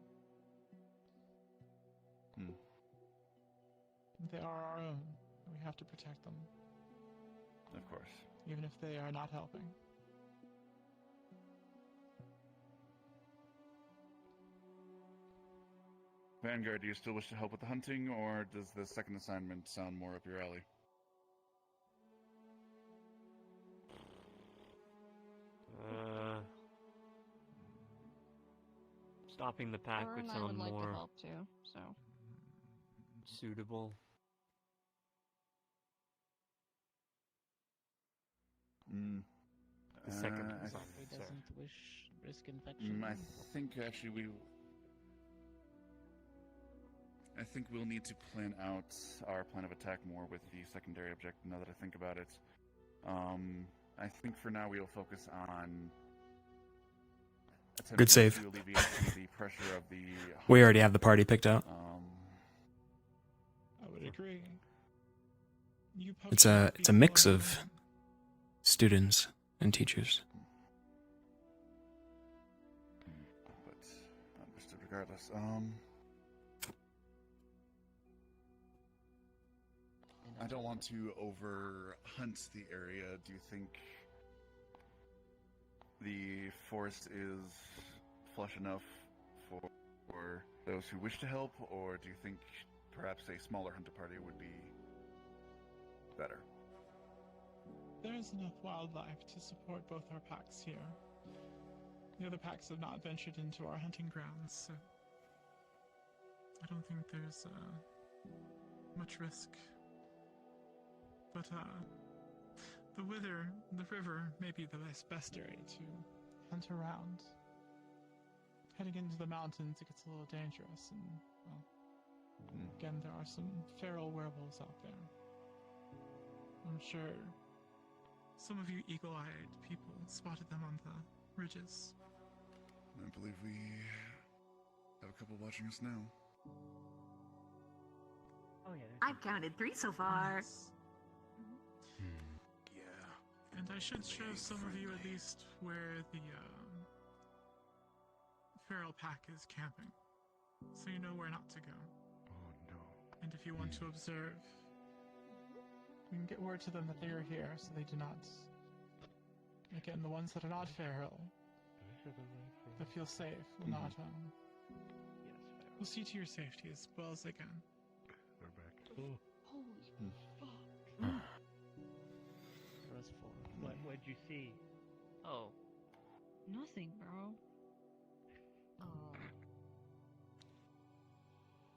They are our own. We have to protect them. Of course. Even if they are not helping. Vanguard, do you still wish to help with the hunting, or does the second assignment sound more up your alley? Stopping the pack would I sound would like more to help too, so. suitable. The second assignment, He sir. doesn't wish risk infection. I think actually I think we'll need to plan out our plan of attack more with the secondary objective now that I think about it. I think for now we'll focus on Good save. to alleviate some of the pressure of the We already have the party picked out. I would agree. It's a mix of students and teachers. But understood regardless. I don't want to over hunt the area. Do you think the forest is flush enough for those who wish to help, or do you think perhaps a smaller hunter party would be better? There is enough wildlife to support both our packs here. The other packs have not ventured into our hunting grounds, so I don't think there's much risk. But the river may be the best area to hunt around. Heading into the mountains, it gets a little dangerous, and well, again, there are some feral werewolves out there. I'm sure some of you eagle-eyed people spotted them on the ridges. I believe we have a couple watching us now. Oh yeah. I've counted 3 so far. Yeah. And I should show some of you at least where the feral pack is camping, so you know where not to go. Oh no. And if you want to observe, you can get word to them that they are here, so they do not Again, the ones that are not feral, that feel safe, will not, will see to your safety as well as they can. They're back. Holy fuck. What'd you see? Oh. Nothing, bro. Oh.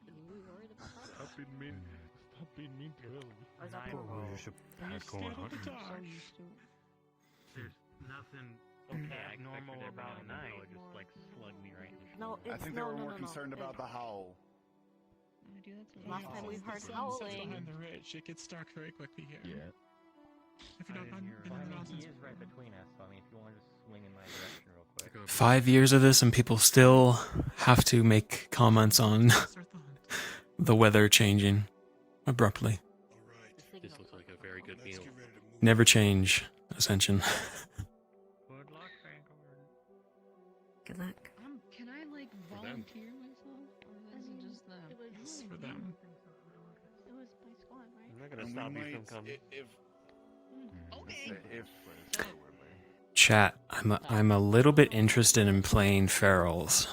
We worried about that? Stop being mean to Ellie. Was that Poor boy, you should pack going hunting. There's nothing abnormal about night. It just like slugged me right in the No, shoulder. it's I think they were more concerned about the howl. Last time we've heard The sun sets howling. behind the ridge. It gets dark very quickly here. Yeah. If you're not in the mountains. He is right between us, so I mean, if you want to just swing in my direction real quick. 5 years of this and people still have to make comments on the weather changing abruptly. This looks like a very good meal. Never change, Ascension. Good luck, Vanguard. Good luck. Can I like volunteer myself, or is it just them? It's for them. It was my squad, right? I'm not gonna stop you from coming. If Chat, I'm a little bit interested in playing ferals.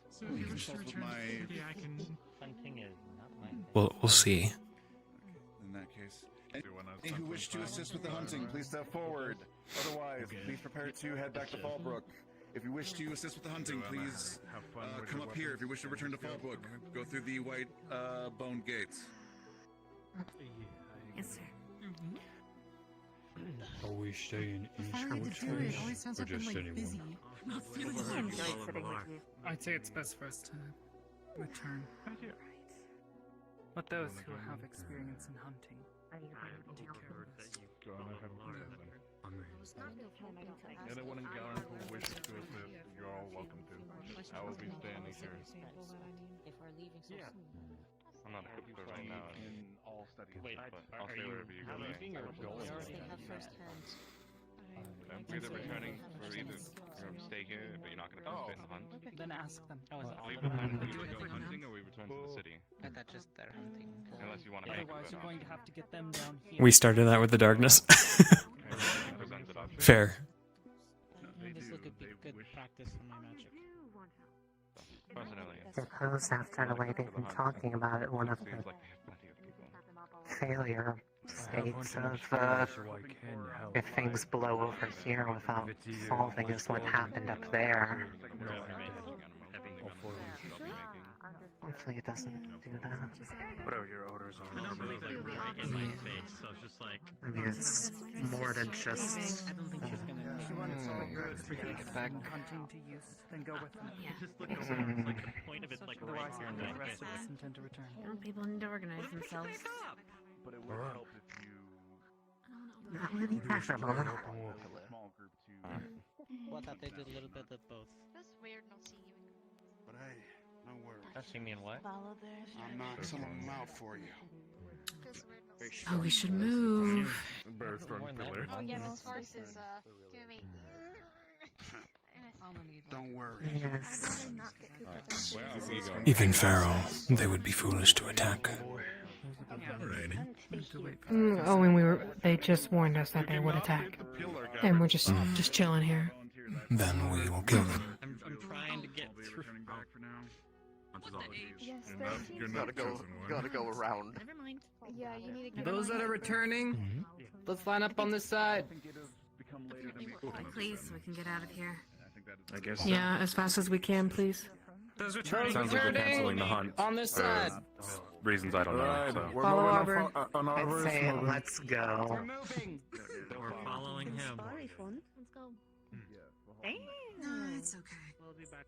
So if you wish to return to the city, I can... Hunting is not my thing. We'll see. in that case, any who wish to assist with the hunting, please step forward. Otherwise, please prepare to head back to Fallbrook. If you wish to assist with the hunting, please come up here. If you wish to return to Fallbrook, go through the white bone gates. Yes, sir. Are we staying in Finally Scotch the tour, it Face, always sounds or like I'm just like anyone? busy. I'm not feeling I enjoyed well. sitting with you. I'd say it's best for us to return. Let those who have experience in hunting take care of us. Anyone in Garen who wishes to assist, you're all welcome to. I will be standing here. If we're leaving so soon. I'm not equipped for right now in all studies. Wait, but are I'll stay you wherever you go. leaving or going? They have first hand. I'm either returning or either you're gonna stay here, but you're not gonna participate in the hunt. Then ask them. We plan to go hunting or we return to the city. I thought just they're hunting. Unless you want to make Otherwise, it you're going to have to get them down here. We started that with the darkness. Fair. This would be good practice for my magic. Personally, Suppose after the way they've been talking about it, one of the failure states of if things blow over here without solving is what happened up there. Hopefully it doesn't do that. whatever your orders are. I don't believe it right in my face, so it's just like. I mean, it's more than just... I don't think she's gonna. She wants to get back hunting to use, then go with them. It just looks like the point of it's like right Otherwise, here in the my rest face. of us intend to return. People need to organize themselves. But it would help if you Not really possible. small group to. Well, I thought they did a little bit of both. That's weird not seeing you. But hey, no worries. See me in what? Follow their I'll knock some of them out for you. Oh, we should move. Very strong pillar. Oh yeah, this horse is giving me. Don't worry. Yes. Even Pharaoh, they would be foolish to attack. Oh, and they just warned us that they would attack. And we're just chilling here. Then we will kill them. I'm trying to get through. You're not gotta go around. Never mind. Yeah, you need to get Those that are returning, let's line up on this side. Please, so we can get out of here. I guess. Yeah, as fast as we can, please. Those returning, Sounds like we're canceling the hunt. on this side. Reasons I don't know. So. Follow Auburn. I'd say let's go. We're following him. Let's go. No, it's okay.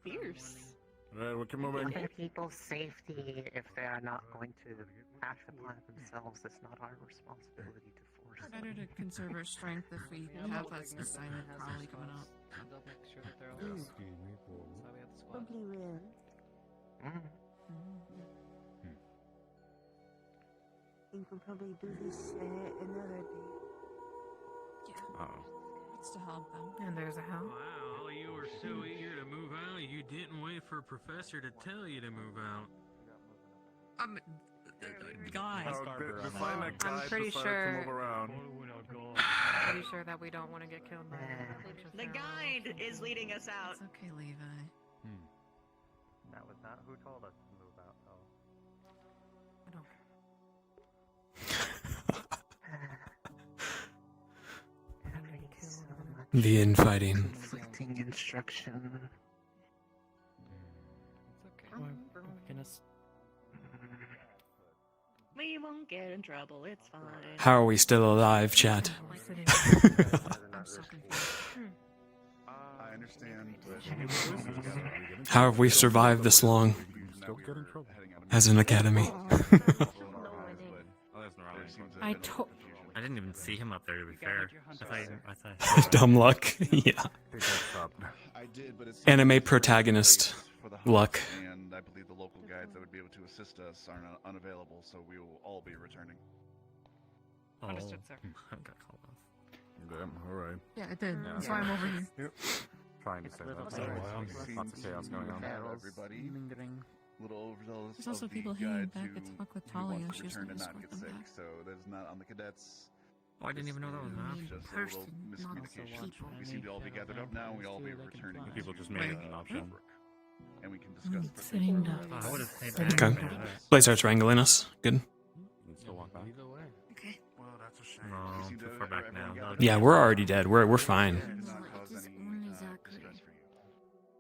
Fierce. Alright, we can move in. For people's safety, if they are not going to act upon it themselves, it's not our responsibility to force them. Better to conserve our strength if we have that silent probably coming up. They'll make sure that they're all. That's why we have the squad. Probably will. You can probably do this another day. Yeah. Uh-oh. It's to help them. And there's a how. Wow, you were so eager to move out, you didn't wait for a professor to tell you to move out. Guys. Define a guy pretty decided sure- to move around. pretty sure that we don't want to get killed by a bunch of The feral guide is leading us out. It's okay, Levi. That was not who told us to move out, though. I don't The infighting. Conflicting instruction. We won't get in trouble, it's fine. How are we still alive, chat? I understand, but How have we survived this long? As an academy. I told. I didn't even see him up there, to be fair. I thought Dumb luck. Yeah. I did, but it's Anime protagonist for the house, luck. And I believe the local guides that would be able to assist us are unavailable, so we will all be returning. Understood, sir. I got called off. Damn, alright. Yeah, it did. That's why I'm over here. Yep. Trying to say that. Lots of chaos going on. Everybody. Little overzealous There's also of the people hanging guides back who, to talk with who Talia. want to She was return going and to not escort get them sick, back. so that is not on the cadets. Oh, I didn't even know that was an option. Just a little Person, not miscommunication. people. We seem to all be gathered up now, and we all be returning. People just made it an option. And we can discuss the Sitting ducks. I would have paid Sitting Okay. ducks. Blaze starts wrangling us. Good. You can still walk back. Okay. Well, that's a shame. No, too far back now. Yeah, we're already dead. We're fine.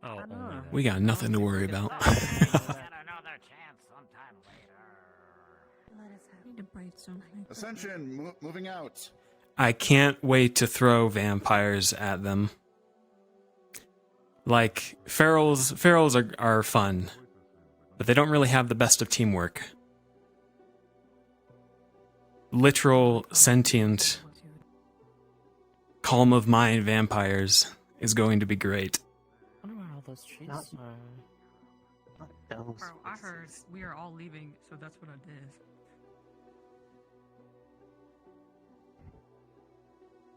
Oh, only that. We got nothing to worry about. Need to bite something. Ascension, moving out. I can't wait to throw vampires at them. Like, ferals are fun, but they don't really have the best of teamwork. Literal, sentient, calm of mind vampires is going to be great. I wonder where all those trees Not- are. Those. Bro, I heard we are all leaving, so that's what I did.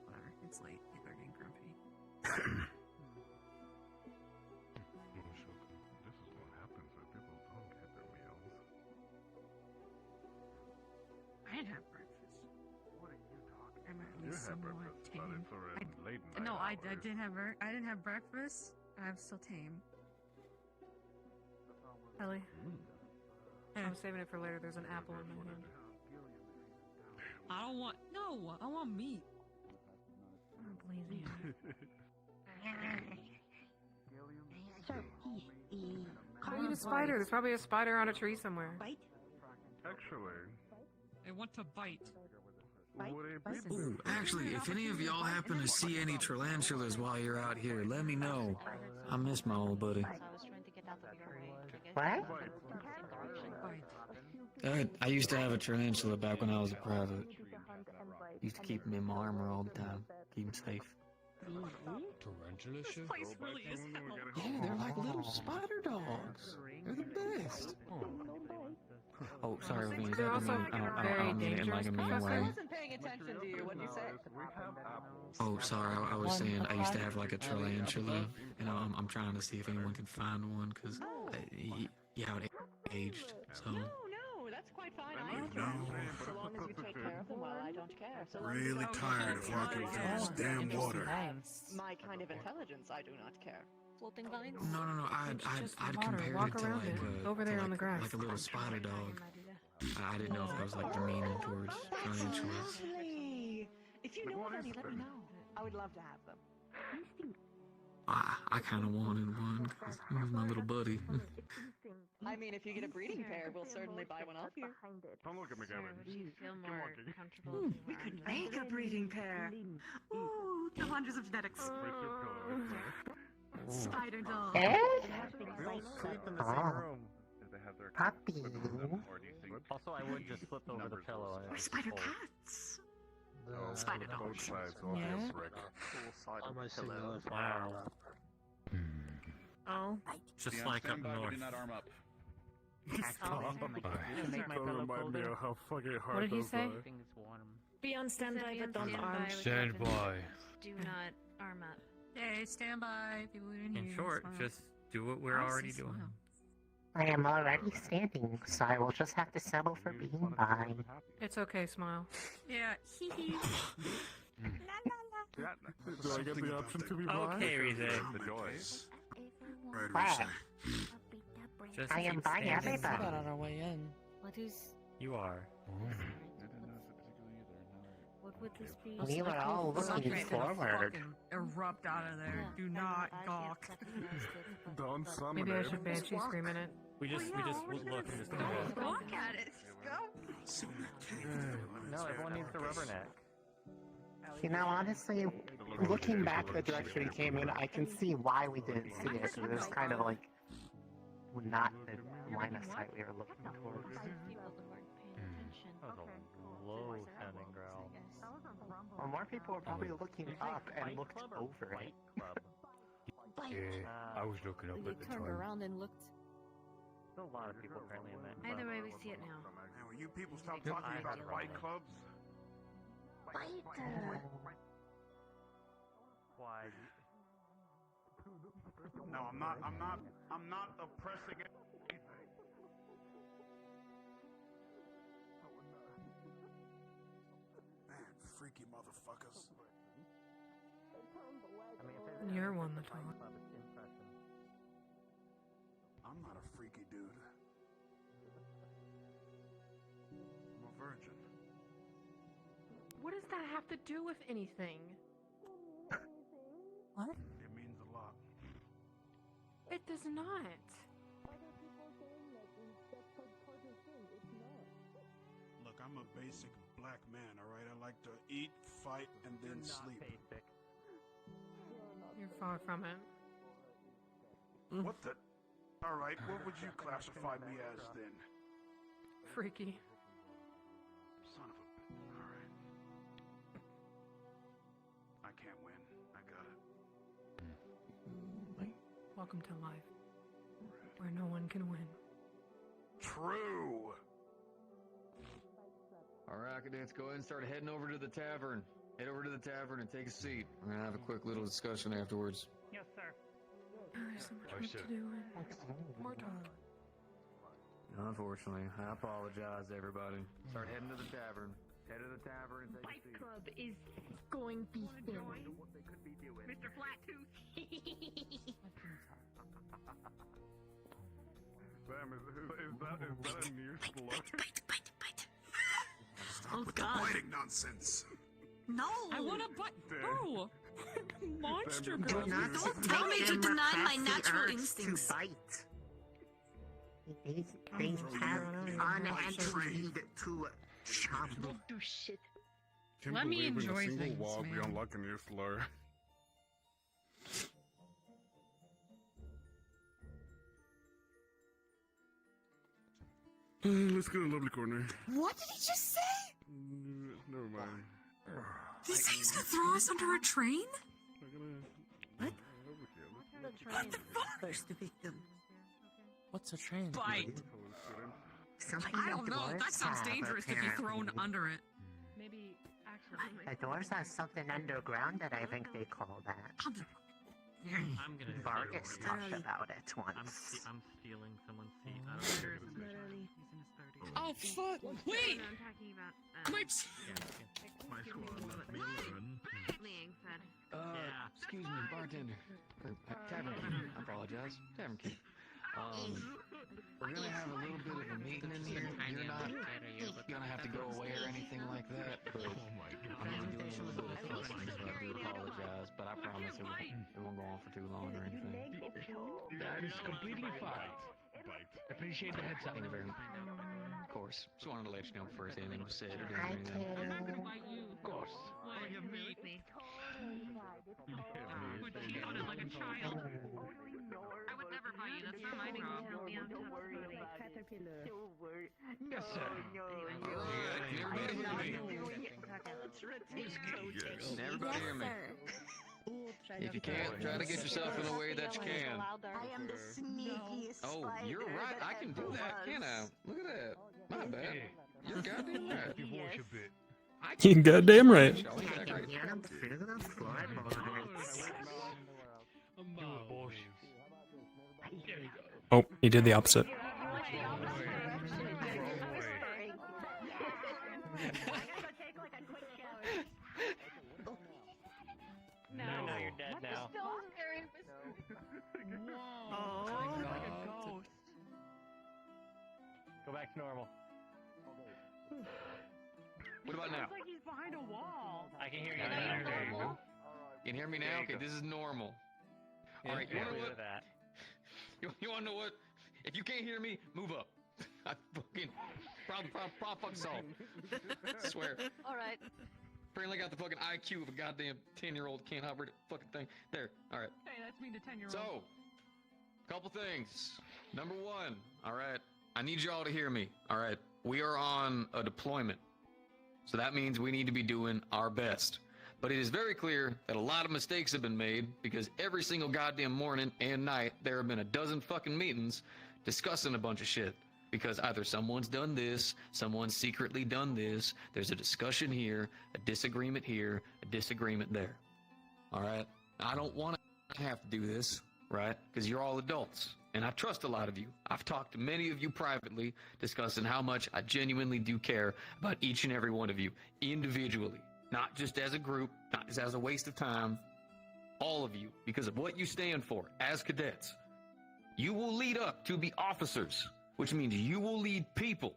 Whatever, it's late. People are getting grumpy. This is what happens when people don't get their meals. I didn't have breakfast. What are you talking I'm at You least had somewhat breakfast, but tame. it's already late night No, I hours. didn't have. I didn't have breakfast. I'm still tame. Ellie. I'm saving it for later. There's an apple in my hand. I don't want. No, I want meat. I don't believe you. Go eat a spider. There's probably a spider on a tree somewhere. Actually, I want to bite. Ooh, actually, if any of y'all happen to see any tarantulas while you're out here, let me know. I miss my old buddy. What? I used to have a tarantula back when I was a private. Used to keep him in my armor all the time. Keep him safe. Tarantula shit? Place really is hell. Yeah, they're like little spider dogs. They're the best. Oh, sorry, Ravine. They're also very I don't mean it in like a mean dangerous, way. I wasn't paying attention to you. What'd you say? Oh, sorry, I was saying I used to have like a tarantula, and I'm trying to see if anyone can find one, because how it aged, so... No, that's quite fine. I enjoy them. So long as you take care of them while I don't care. So long as Really you tired of walking through this damn water. my kind of intelligence, I do not care. Floating vines? No, I'd water. compare Walk it to around like it. Over there on the grass. like a little spider dog. I didn't know if that was like demeaning towards tarantulas. Lovely. If you know of any, let me know. I would love to have them. I kind of wanted one, because he was my little buddy. I mean, if you get a breeding pair, we'll certainly buy one off you. Don't look at me, Gavin. Do you feel more comfortable? We could make a breeding pair. Ooh, the wonders of genetics. Spider dog. Eh? They all sleep in the same room. Puppy. Also, I would just flip over the pillow. Or spider cats. Spider Both dogs. sides all Yeah. hands wreck. Wow. Oh. Just like up north. Do not arm up. Make my pillow Remind me of how fucking hard What did he those say? are. Be on standby, but don't arm. Stand by. Do not arm up. Yay, stand by. People who didn't hear In you, short, smile. just do what we're already doing. I am already standing, so I will just have to settle for being by. It's okay, smile. Yeah, hee hee. La la Do I get the option to be blind? Okay, Rize. The joy. Right, Just I am keep by standing everybody. still. Not on our way in. What is? You are. What would this be? We were all looking forward. Erupt out of there. Do not gawk. Don't summon Maybe I it. should banshee scream in it. We just look and just do that. Look at it. Just go. No, everyone needs the rubberneck. You know, honestly, looking back the direction we came in, I can see why we didn't see it, because it was kind of like not the line of sight we were looking towards. That was a low sounding growl. Well, more people were probably looking up and looked over it. Yeah, I was looking up They at the turned time. around and looked. There's a lot of people apparently in that club. Either way, we see it now. And will you people stop talking about fight clubs? Why? No, I'm not oppressing anything. Man, freaky motherfuckers. You're one to talk. I'm not a freaky dude. I'm a virgin. What does that have to do with anything? What? It means a lot. It does not. Look, I'm a basic black man, alright? I like to eat, fight, and then sleep. You're far from it. What the? Alright, what would you classify me as then? Freaky. Son of a... Alright. I can't win. I got it. Welcome to life, where no one can win. True! Alright, cadets, go ahead and start heading over to the tavern. Head over to the tavern and take a seat. We're gonna have a quick little discussion afterwards. Yes, sir. There's so much work to do and more talk. Unfortunately, I apologize, everybody. Start heading to the tavern. Head to the tavern and take a Fight seat. Club is going to be filmed. Mr. Flattooth. Sam, is that a near slur? Stop Oh, with God. the biting nonsense. No! I want to bite. No! Monster Do girl. not Don't tell me to deny my natural instincts. To bite. They have untrained to chop. Don't do shit. Can't Let me believe in enjoy a single things, wall man. we unlock a new slur. Let's go to the lovely corner. What did he just say? Never mind. He said he's gonna throw us under a train? What? What the fuck? First victim. What's a train? Bite. Something I don't the know. dwarves That sounds have, dangerous to be thrown apparently. under it. Maybe actually. The dwarves have something underground that I think they call that. I'm gonna Vargas steal talked one. about it once. I'm stealing someone's seat. I don't care. He's in his 30s. Oh, fuck. Wait. I'm talking about. My... My squad left me open. Liang said. Excuse me, bartender. Or, tavern keep. I apologize. Tavern keep. We're gonna have a little bit of a meeting in here. You're not gonna have to go away or anything like that, but I'm gonna be doing a little bit of fussing, so I do apologize, but I promise it won't go on for too long or anything. That is completely fine. Appreciate the heads up. Thank you very much. Of course. Just wanted to let you know first anything was said or done or anything. Of course. Why you meet me? Put cheese on it like a child. I would never buy you. That's not my job. Yes, sir. Everybody hear me? Everybody hear me? If you can't, try to get yourself in a way that you can. I am the sneakiest Oh, you're right. I can do that, can I? Look at that. My bad. You're goddamn right. Your voice a bit. You goddamn right. I can hear them through the floorboards. Oh, he did the opposite. Go back to normal. What about now? It's like he's behind a wall. I can hear you There now. you go. You can hear me now? Okay, this is normal. All right, you want to know what? That. You want to know what? If you can't hear me, move up. I fucking problem fucking solved. I swear. All right. Apparently, I got the fucking IQ of a goddamn 10-year-old can't operate a fucking thing. There. All right. Hey, that's mean to 10-year-old. So, couple things. Number one. All right. I need y'all to hear me. All right. We are on a deployment. So that means we need to be doing our best. But it is very clear that a lot of mistakes have been made because every single goddamn morning and night there have been a dozen fucking meetings discussing a bunch of shit. Because either someone's done this, someone's secretly done this, there's a discussion here, a disagreement here, a disagreement there. All right? I don't want to have to do this, right? Because you're all adults. And I trust a lot of you. I've talked to many of you privately, discussing how much I genuinely do care about each and every one of you, individually. Not just as a group, not just as a waste of time. All of you, because of what you stand for as cadets. You will lead up to be officers, which means you will lead people.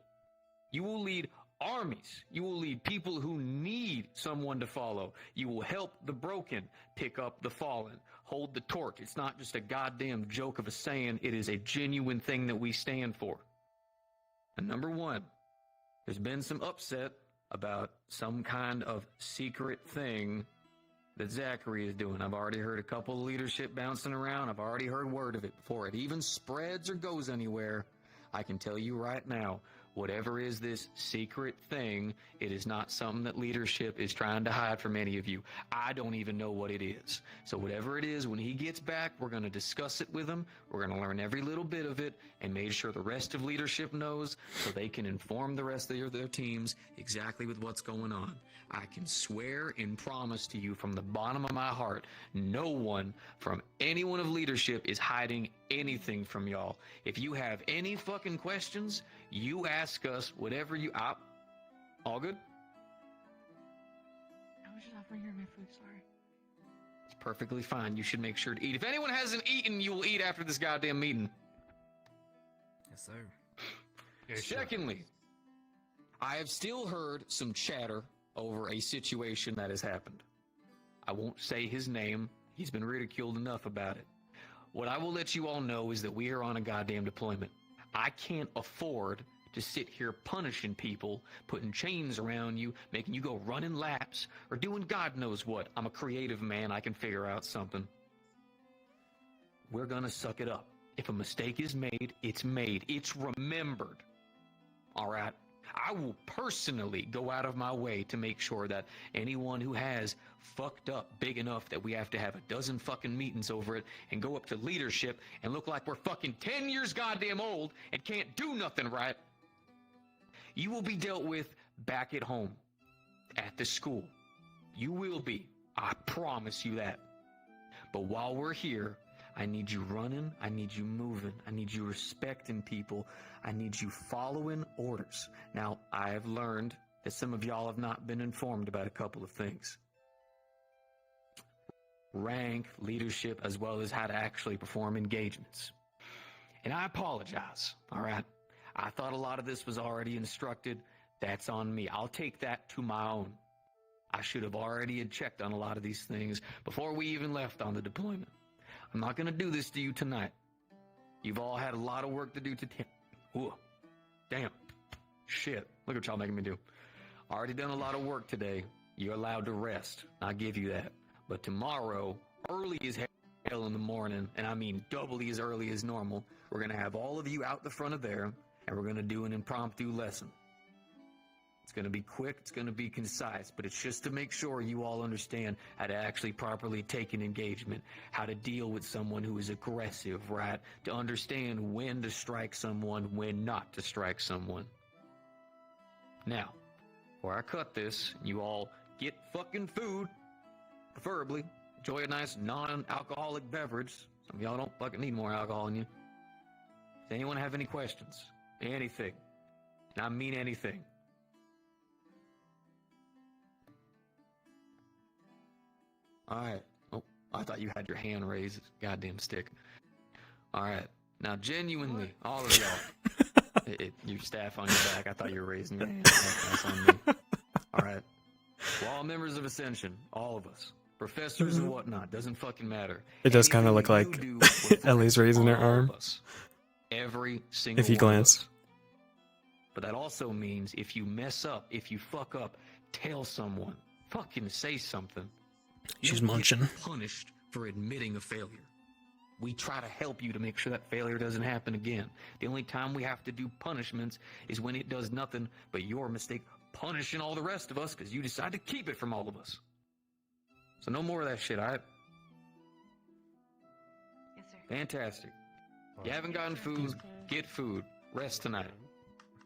You will lead armies. You will lead people who need someone to follow. You will help the broken pick up the fallen. Hold the torch. It's not just a goddamn joke of a saying. It is a genuine thing that we stand for. And number one, there's been some upset about some kind of secret thing that Zachary is doing. I've already heard a couple of leadership bouncing around. I've already heard word of it. Before it even spreads or goes anywhere, I can tell you right now, whatever is this secret thing, it is not something that leadership is trying to hide from any of you. I don't even know what it is. So whatever it is, when he gets back, we're going to discuss it with him. We're going to learn every little bit of it and make sure the rest of leadership knows so they can inform the rest of their teams exactly with what's going on. I can swear and promise to you from the bottom of my heart, no one from anyone of leadership is hiding anything from y'all. If you have any fucking questions, you ask us whatever you... all good? I was just offering her my food, sorry. It's perfectly fine. You should make sure to eat. If anyone hasn't eaten, you will eat after this goddamn meeting. Yes, sir. Secondly, I have still heard some chatter over a situation that has happened. I won't say his name. He's been ridiculed enough about it. What I will let you all know is that we are on a goddamn deployment. I can't afford to sit here punishing people, putting chains around you, making you go running laps, or doing God knows what. I'm a creative man. I can figure out something. We're gonna suck it up. If a mistake is made, it's made. It's remembered. All right? I will personally go out of my way to make sure that anyone who has fucked up big enough that we have to have a dozen fucking meetings over it and go up to leadership and look like we're fucking 10 years goddamn old and can't do nothing right, you will be dealt with back at home, at the school. You will be. I promise you that. But while we're here, I need you running, I need you moving, I need you respecting people, I need you following orders. Now, I have learned that some of y'all have not been informed about a couple of things. Rank, leadership, as well as how to actually perform engagements. And I apologize, all right? I thought a lot of this was already instructed. That's on me. I'll take that to my own. I should have already had checked on a lot of these things before we even left on the deployment. I'm not going to do this to you tonight. You've all had a lot of work to do today. Ooh, damn. Shit. Look what y'all making me do. Already done a lot of work today. You're allowed to rest. I'll give you that. But tomorrow, early as hell in the morning, and I mean doubly as early as normal, we're going to have all of you out the front of there, and we're going to do an impromptu lesson. It's going to be quick, it's going to be concise, but it's just to make sure you all understand how to actually properly take an engagement, how to deal with someone who is aggressive, right? To understand when to strike someone, when not to strike someone. Now, before I cut this, you all get fucking food, preferably. Enjoy a nice non-alcoholic beverage. Some of y'all don't fucking need more alcohol in you. Does anyone have any questions? Anything. And I mean anything. All right. Oh, I thought you had your hand raised. Goddamn stick. All right. Now, genuinely, all of y'all. Your staff on your back. I thought you were raising it. That's on me. All right. We're all members of Ascension. All of us. Professors and whatnot. Doesn't fucking matter. It does kind of look like Ellie's raising her arm. Every single If you one of glance. us. But that also means if you mess up, if you fuck up, tell someone. Fucking say something. She's You don't munching. get punished for admitting a failure. We try to help you to make sure that failure doesn't happen again. The only time we have to do punishments is when it does nothing but your mistake punishing all the rest of us because you decide to keep it from all of us. So no more of that shit, alright? Yes, sir. Fantastic. You haven't gotten food, get food. Rest tonight.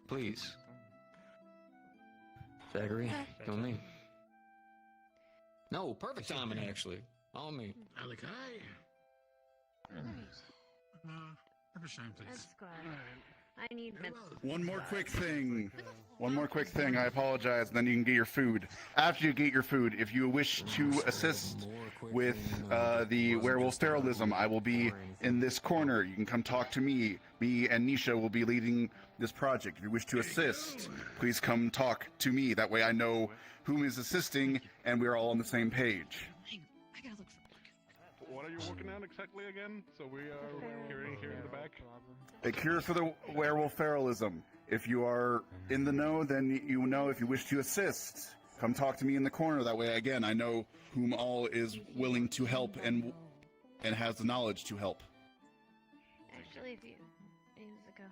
Please. Zachary, come me. No, perfect timing actually. On me. Alec, I need One more quick thing. One more quick thing. I apologize. Then you can get your food. After you get your food, if you wish to assist with the werewolf sterilizm, I will be in this corner. You can come talk to me. Me and Nisha will be leading this project. If you wish to assist, please come talk to me. That way I know whom is assisting and we are all on the same page. What are you working on exactly again? So we are hearing here in the back. A cure for the werewolf feralism. If you are in the know, then you know. If you wish to assist, come talk to me in the corner. That way, again, I know whom all is willing to help and has the knowledge to help. Actually, if you needs to go.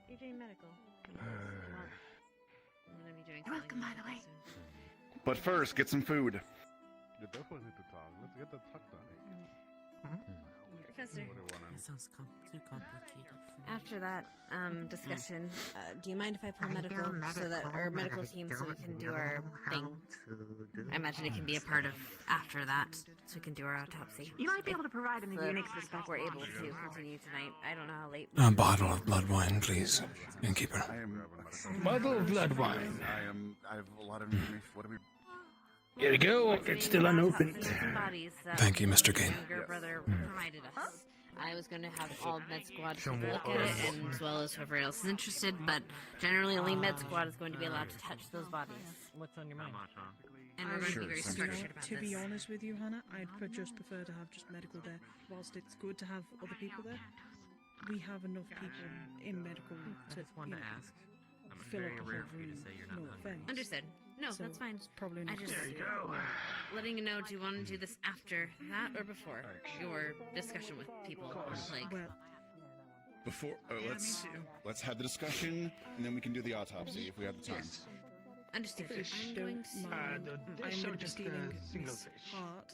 You're doing medical. I'm gonna be doing. You're welcome, by the way. But first, get some food. You definitely need to talk. Let's get the talk done. Professor. That sounds too complicated. After that discussion, do you mind if I pull medical so that our medical team so we can do our thing? I imagine it can be a part of after that, so we can do our autopsy. You might be able to provide an unique perspective. We're able to continue tonight. I don't know how late. A bottle of blood wine, please, innkeeper. Bottle of blood wine. I have a lot of information. What do we? Here we go. It's still unopened. Thank you, Mr. Kane. Your brother provided us. I was going to have all Med Squad take a look at it, and as well as whoever else is interested, but generally only Med Squad is going to be allowed to touch those bodies. What's on your mind? And we're going to be very structured about To be this. honest with you, Hannah, I'd just prefer to have just medical there. Whilst it's good to have other people there, we have enough people in medical to, wanted to ask. fill up very the rare whole for you to room. say you're No not offense. Understood. No, So that's fine. it's probably I not just good. letting you know. Do you want to do this after that or before your discussion with people? Like, Before let's have the discussion and then we can do the autopsy if we have the time. understood. I'm Don't going to. mind. I'm so going to be just a stealing single Miss fish. Heart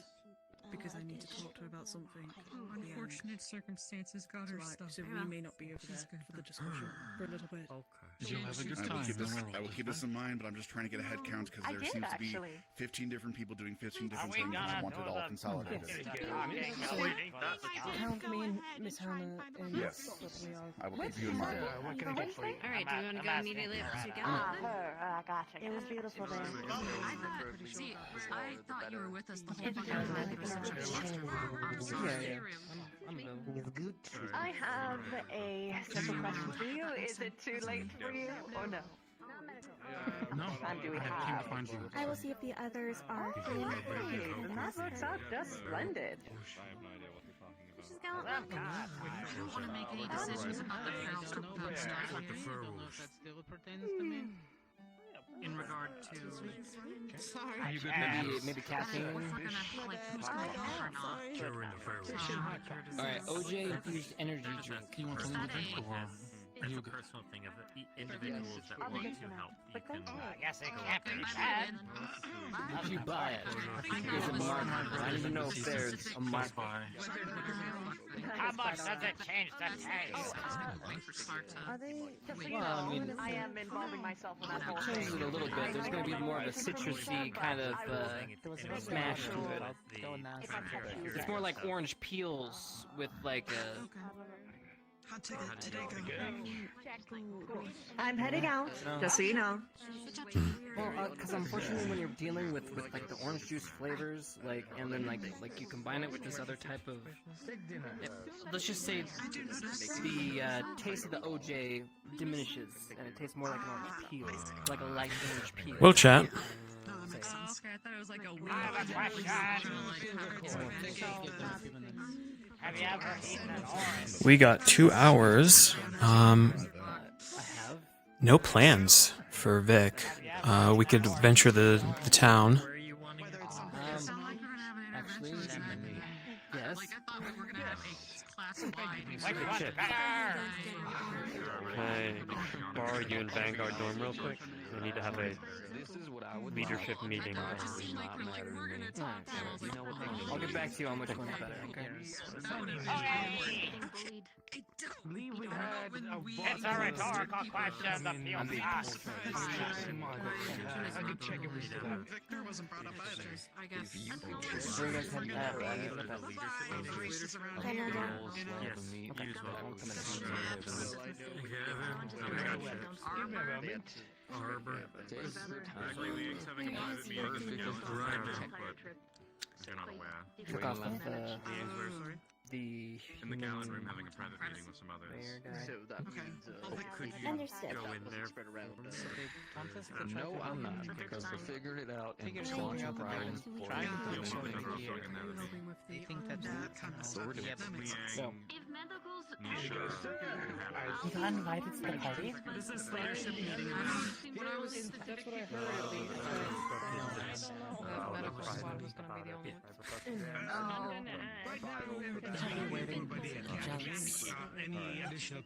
because I need to talk to her about something. Unfortunate circumstances got her Right, stuff. so we may not be over there for the discussion for a little bit. You'll have a good I will time. keep this. Don't worry. I will keep this in mind, but I'm just trying to get a head count because I there did, seems to be actually. 15 different people doing 15 different we things, and I gonna want it do all the- consolidated. Count me and Miss Hannah in Yes. what we are. I will keep you in mind. What can I get for you? All right. Do you want to go immediately up to Gallup? Her, gotcha. It was beautiful there. See, I thought you were with us the whole It's time. I'm sorry. I have a simple question for you. Is it too late for you or no? No, What time do we I came have? to find you. I will see if the others are free. Hey, then that works out just splendid. She's Gallup. Welcome. I don't want to make any decisions about the feral compound stuff here. I don't know if that still pertains to me. In regard to... Sorry. Are you good? Maybe caffeine? Alright, OJ infused energy drink. You want a little drink or are you It's a good? personal thing of the individuals that want to help. You can. I guess it can't be bad. If you buy it, there's a mark. I don't even know if there's a mark. How much does it change the taste? Are they? Just so you Well, I know, mean, I am involving myself in that whole It changes thing. it a little bit. There's going to be more of a citrusy kind of smash to it. It's more like orange peels with like a... Hot ticket today, I'm heading out, just so you know. Well, because unfortunately, when you're dealing with like the orange juice flavors, like, and then like you combine it with this other type of, let's just say, the taste of the OJ diminishes, and it tastes more like an orange peel, like a light orange peel. We'll chat. Okay, I thought it was like a weird. Have you ever eaten an orange? We got 2 hours. No plans for Vic. We could venture the town. Actually, yes. Can I borrow you and Vanguard dorm real quick? I need to have a leadership meeting. I'll get back to you on which one's better, okay? It's a rhetorical question of few shots. I can check it with Victor wasn't brought up either. I guess. Where you guys heading at? Leaders around Okay. here. Harbor. Actually, League's having a private meeting in the Gallon right now, but they're not aware. Took off with League's where, sorry? the In the Gallon room having a private meeting with some others. So that means, could you Understood. go in there? No, I'm not, because we're figuring it out and we're launching problems for Trying to everything. show them they think that So we're doing So, You got invited to the party? This is leadership meeting. That's what I heard at least. Medical squad was gonna be the only Any additional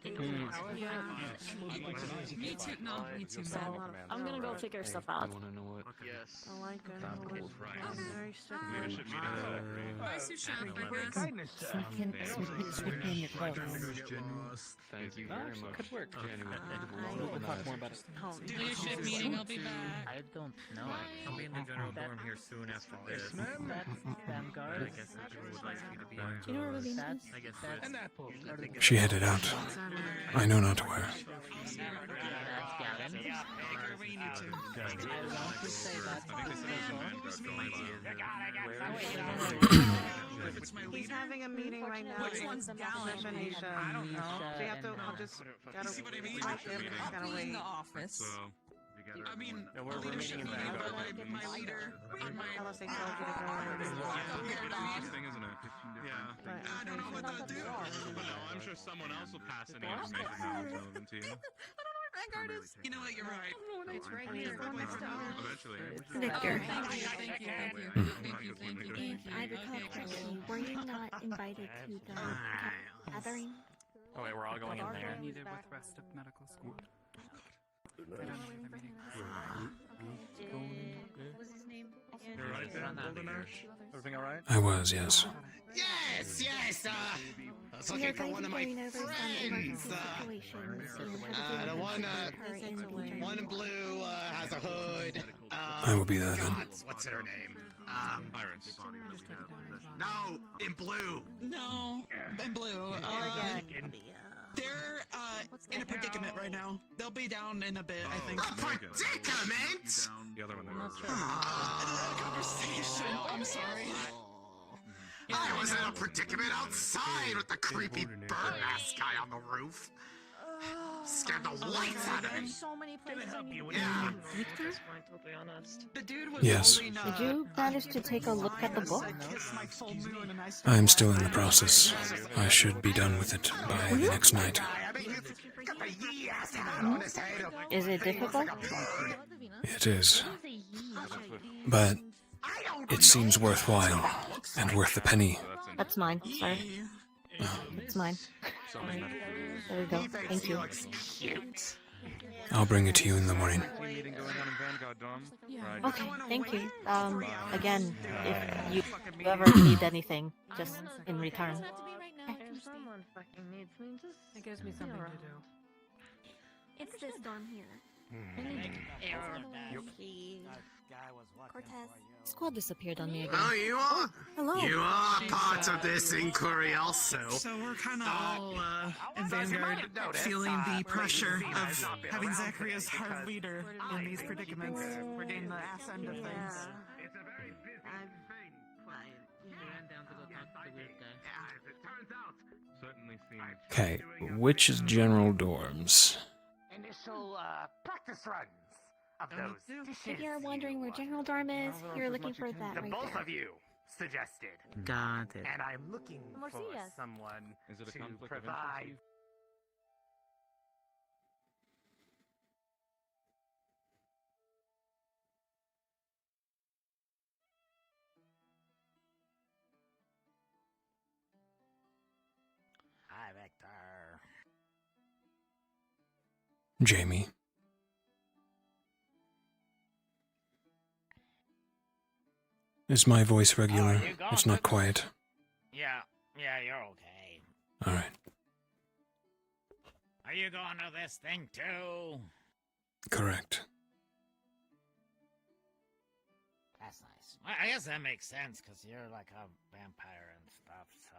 Me too. No, me too. I'm gonna go figure stuff out. You want to know what? Yes. I like it. Time goes Very Leadership Thank you very much. could work. We'll talk more about it. leadership meeting. I'll be back. I don't know. I'll be in the general dorm here soon after this. That's Vanguard. I guess if you would like me to be on. Do you know where Ravina is? I guess that's An apple. She headed out. I know not where. That's Gavin. He's having a meeting right now. Which one's Gallon? I don't know. So you have to, I'll just, gotta, See what I mean? gotta I'll be in wait. the office. I mean, we're leadership meeting in meeting. Vanguard. I'll get my leader. Tell us they told you to go. thing, isn't it? Yeah. I don't know what they'll do. I'm sure someone else will pass any information that was relevant to you. Vanguard is. You know what? You're right. It's right here. Eventually. Victor. Thank you. I have a question. Were you not invited to the gathering? Oh wait, we're all going in there. Neither with the rest of medical school. What was his name? You're right there, Golden Ash? Everything alright? I was, yes. Yes, yes, I was looking for one of my friends. The one in blue has a hood. I will be there then. What's her name? No, in blue. No, in blue. They're in a predicament right now. They'll be down in a bit, I think. A predicament? The other one Conversation. I'm sorry. I was in a predicament outside with the creepy bird mask guy on the roof. Scared the lights out of me. So many places. Yeah. Victor? Totally honest. The dude was Yes. holding, Did you manage to take a look at the book? my full moon and I I am still in the process. I should be done with it by the next night. Is it difficult? It is. But it seems worthwhile and worth the penny. That's mine, sir. It's mine. There we go. Thank you. I'll bring it to you in the morning. Meeting going on in Vanguard, Dom. Right. Okay, thank you. Again, if you ever need anything, just in return. Someone fucking needs me. Just It gives me something to do. It's this dorm here. I need air. Cortez. Squad disappeared on me again. Oh, you are? Hello. You are part of this inquiry also. So we're kind of all in Vanguard feeling the pressure of having Zachary as our leader in these predicaments. We're getting the ass end of things. It's a very busy thing. ran down to go talk to the weird guy. As it turns out, certainly seems. Okay, which is general dorms? Initial practice runs of those dishes. If you're wondering where General Dorm is, you're looking for that The right both there. of you suggested. Got it. And I'm looking for Morcias. someone Is it a to conflict of provide. interest? Hi, Victor. Jamie. Is my voice regular? It's not quiet. Yeah, you're okay. Alright. Are you going to this thing too? Correct. That's nice. Well, I guess that makes sense, because you're like a vampire and stuff, so...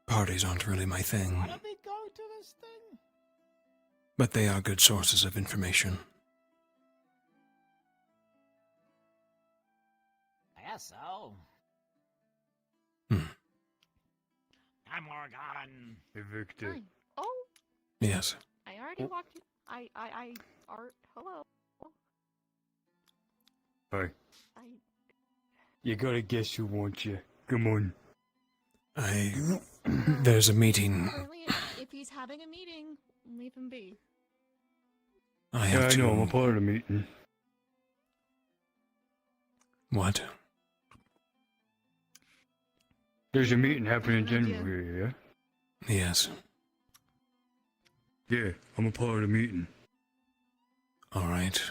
Parties aren't really my thing, Wanna be going to this thing? but they are good sources of information. I guess so. Hmm. I'm Morgan. Hey, Victor. Hi. Oh, Yes. I already walked you. Hello. Hi. I. You gotta guess who wants you. Come on. There's a meeting. Apparently, if he's having a meeting, leave him be. I Yeah, have I know, I'm a to... part of the meeting. What? There's a meeting happening in January, yeah? Yes. Yeah, I'm a part of the meeting. Alright.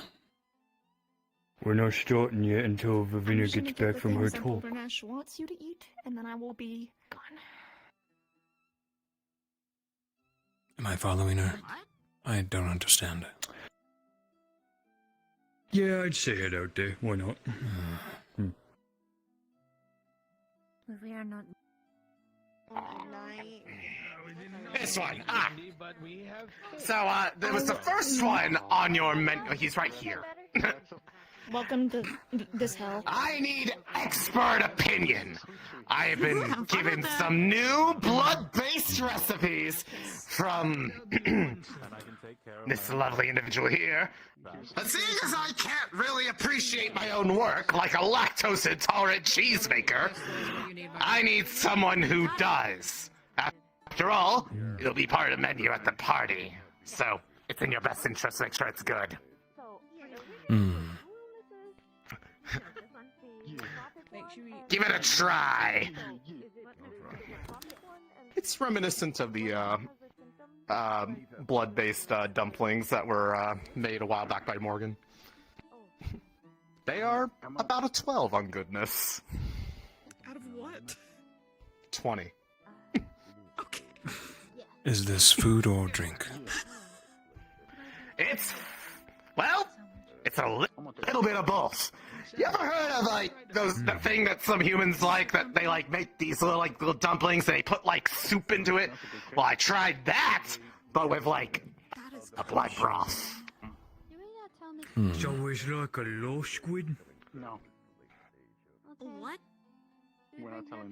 We're not starting yet until Viviana gets back from her talk. Bernash wants you to eat, and then I will be gone. Am I following her? I don't understand. Yeah, I'd say it out there. Why not? We are not. This one. So, there was the first one on your menu. He's right here. Welcome to this hell. I need expert opinion. I have been given some new blood-based recipes from this lovely individual here. But seeing as I can't really appreciate my own work like a lactose-intolerant cheesemaker, I need someone who does. After all, it'll be part of the menu at the party. So, it's in your best interest to make sure it's good. Give it a try. It's reminiscent of the blood-based dumplings that were made a while back by Morgan. They are about a 12 on goodness. Out of what? 20. Is this food or drink? It's, well, it's a little bit of both. You ever heard of, like, that thing that some humans like, that they, like, make these little dumplings and they put, like, soup into it? Well, I tried that, but with, like, a blood broth. So it's like a low squid? No. What?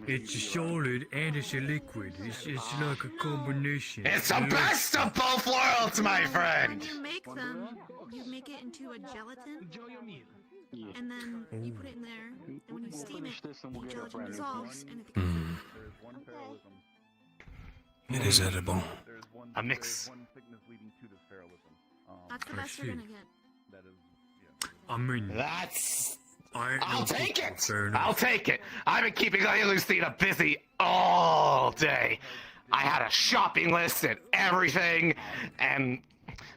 It's a solid and it's a liquid. It's like a combination. It's the best of both worlds, my friend! When you make them, you make it into a gelatin, and then you put it in there, and when you steam it, the gelatin dissolves, and it becomes It is edible. A mix. That's the best you're gonna get. I mean... That's... I'll I'll take it! I'll take it! I've been keeping Lucina busy all day. I had a shopping list and everything, and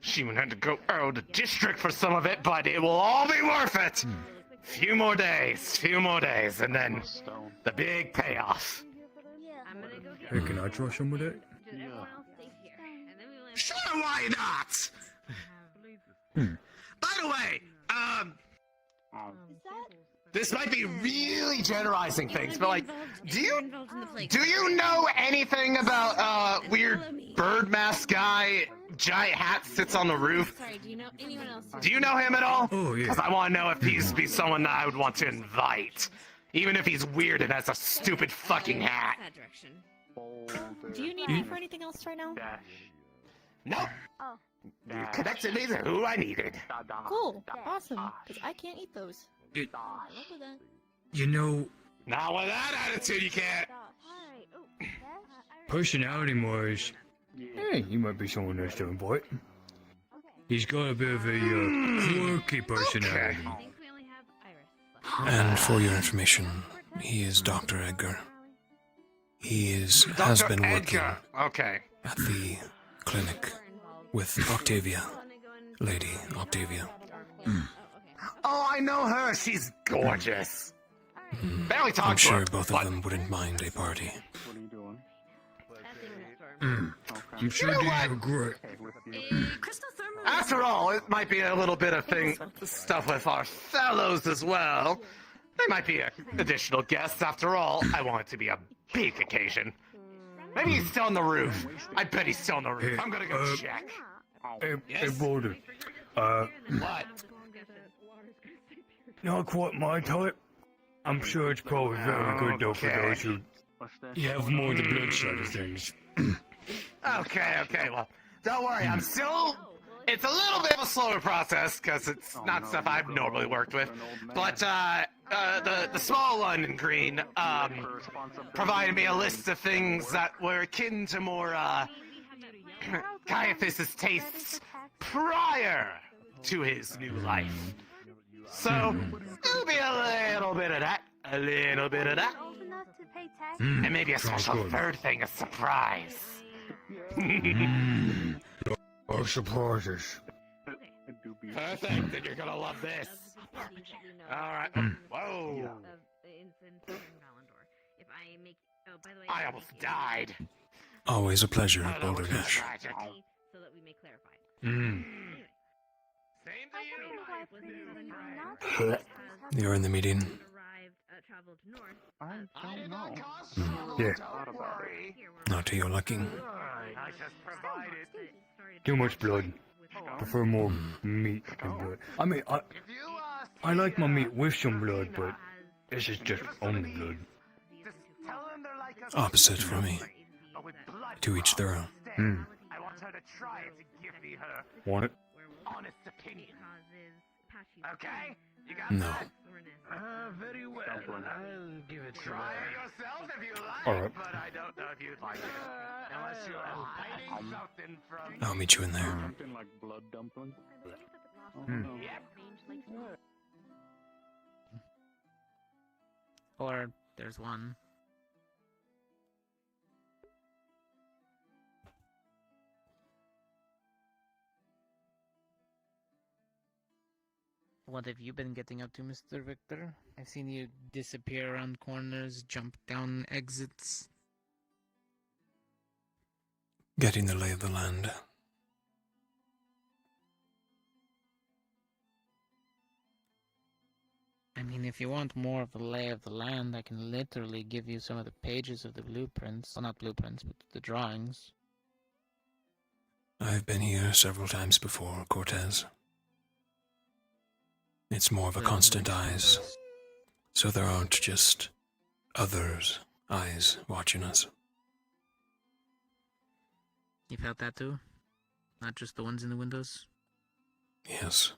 she even had to go out of the district for some of it, but it will all be worth it! Few more days, and then the big payoff. Hey, can I try some of that? Sure! Why not? By the way, this might be really generalizing things, but like, do you know anything about weird bird mask guy, giant hat, sits on the roof? Sorry, do you know anyone else? Do you know him at all? Oh, yeah. Because I want to know if he's be someone that I would want to invite, even if he's weird and has a stupid fucking hat. That direction. Do you need me for anything else right now? No. Oh. You connected me to who I needed. Cool. Awesome. Because I can't eat those. Dude. I love that. You know, Not with that attitude, you can't. personality-wise, he might be someone nice to invite. He's got a bit of a quirky personality. And for your information, he is Dr. Edgar. He has Dr. been working Edgar. Okay. at the clinic with Octavia, Lady Octavia. Oh, I know her. She's gorgeous. Barely talk I'm to sure her, both of them wouldn't mind a party. I'm sure they have great. After all, it might be a little bit of stuff with our fellows as well. They might be additional guests. After all, I want it to be a big occasion. Maybe he's still on the roof. I bet he's still on the roof. I'm gonna go check. Hey, Boulder. What? Not quite my type. I'm sure it's probably very good though for those who have more the blood side of things. Okay, well, don't worry, I'm still... It's a little bit of a slower process, because it's not stuff I've normally worked with, but, the small one in green, provided me a list of things that were akin to more, Caiaphas's tastes prior to his new life. So, there'll be a little bit of that, and maybe a special third thing, a surprise. Or surprises. Perfect, then you're gonna love this. Alright, whoa. I almost died. Always a pleasure, Boulder Dash. So that we may clarify. You're in the meeting. Traveled north. I don't know. Yeah. Not to your liking. I just provided. Too much blood. Prefer more meat than blood. I mean, I like my meat with some blood, but this is just only blood. Opposite for me. To each their own. I want her to try it to give me her Want it? honest opinion. Okay? You got No. that? Very well. I'll give it try it yourself if you like, Alright. but I don't know if you'd like it. Unless you're hiding something from... I'll meet you in there. Something like blood dumpling. Yep. Or there's one. What have you been getting up to, Mr. Victor? I've seen you disappear around corners, jump down exits. Getting the lay of the land. I mean, if you want more of the lay of the land, I can literally give you some of the pages of the blueprints. Well, not blueprints, but the drawings. I've been here several times before, Cortez. It's more of a constant eyes. So there aren't just others' eyes watching us. You felt that too? Not just the ones in the windows? Yes.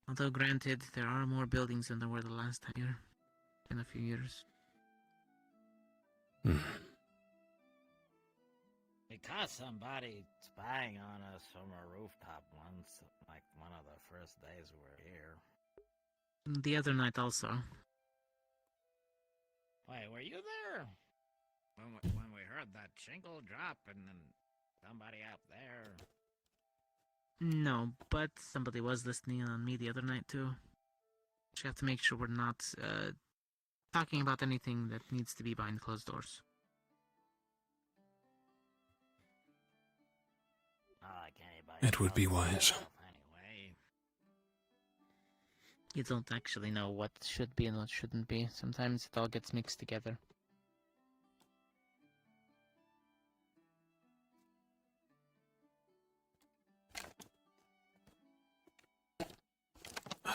Although granted, there are more buildings than there were the last time here. In a few years. We caught somebody spying on us from a rooftop once, like one of the first days we were here. The other night also. Wait, were you there? When we heard that shingle drop and then somebody out there... No, but somebody was listening on me the other night too. Just have to make sure we're not talking about anything that needs to be behind closed doors. it would be wise. You don't actually know what should be and what shouldn't be. Sometimes it all gets mixed together.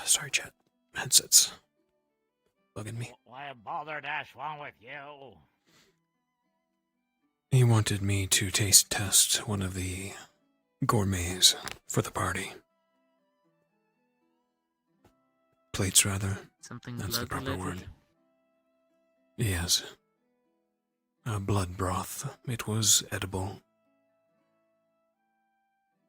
Sorry, chat. Headsets bugging me. What balderdash wrong with you? He wanted me to taste test one of the gourmets for the party. Plates, rather. Something That's the proper blood-related? word. Yes. A blood broth. It was edible.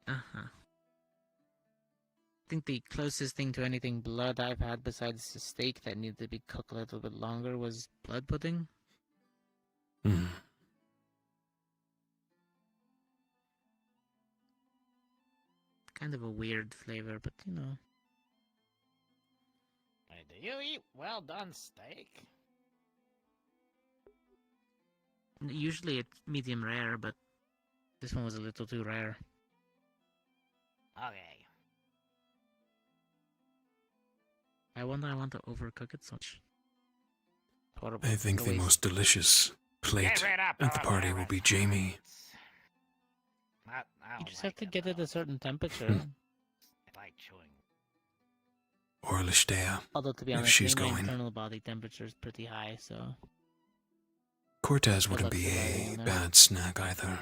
Uh-huh. I think the closest thing to anything blood I've had besides the steak that needed to be cooked a little bit longer was blood pudding. Hmm. Kind of a weird flavor, but you know. Hey, do you eat well done steak? Usually it's medium rare, but this one was a little too rare. Okay. I want to overcook it so much. Horrible. I think the waste. most delicious plate at the party will be Jamie. You just have to get it a certain temperature. Like chewing. Or Listea, Although to be if honest, she's my going. internal body temperature is pretty high, so Cortez Good wouldn't luck be surviving a on that. bad snack either.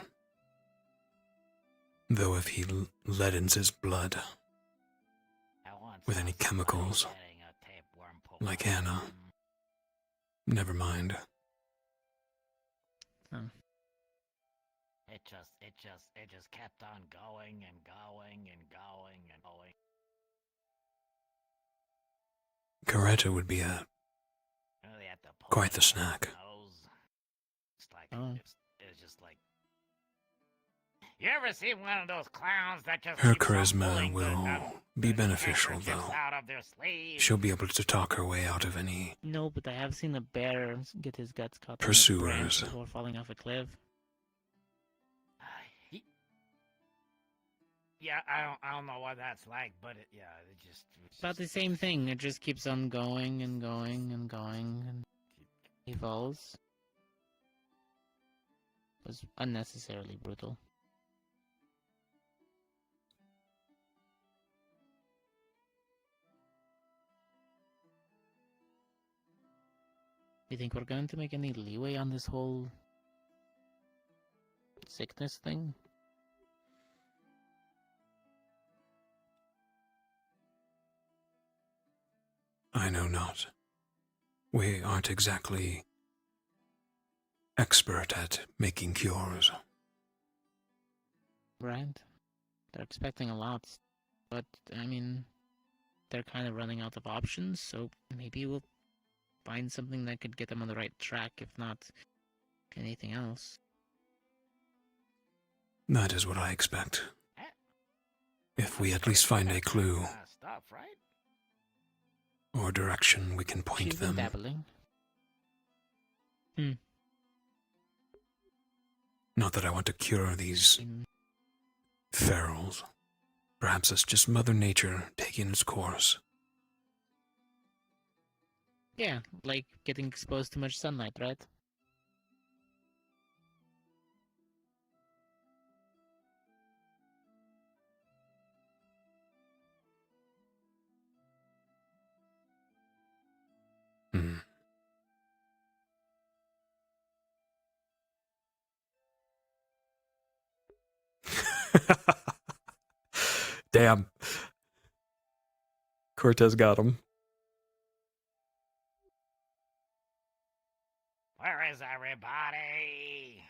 Though if he leadens his blood with any chemicals, like Anna, never mind. It just kept on going and going and going and going. Coretta would be Really had to pull quite it the out snack. of the nose. It's like it's just like. You ever see one of those clowns that just Her keeps on charisma pulling will be beneficial, though. out of their sleeves? She'll be able to talk her way out of any no. But I have seen a bear get his guts caught in a Pursuers. branch before falling off a cliff. Yeah, I don't know what that's like, but it just About the same thing. It just keeps on going and going and going and evolves. It was unnecessarily brutal. You think we're going to make any leeway on this whole sickness thing? I know not. We aren't exactly expert at making cures. Right? They're expecting a lot, but I mean, they're kind of running out of options, so maybe we'll find something that could get them on the right track, if not anything else. That is what I expect. If we at least find a clue stuff, right? or direction, we can point She's been them. dabbling. Not that I want to cure these ferals. Perhaps it's just Mother Nature taking its course. Yeah, like getting exposed to much sunlight, right? Hmm. Damn. Cortez got him. Where is everybody?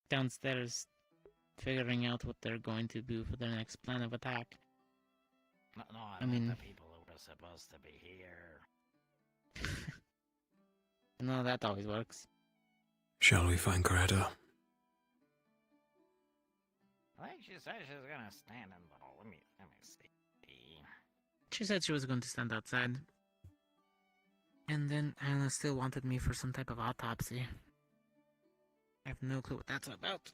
Downstairs, figuring out what they're going to do for their next plan of attack. No, I mean, the people who were supposed to be here. no, that always works. Shall we find Coretta? I think she said she was gonna stand in the. Let me see. She said she was going to stand outside. And then Anna still wanted me for some type of autopsy. I have no clue what that's about.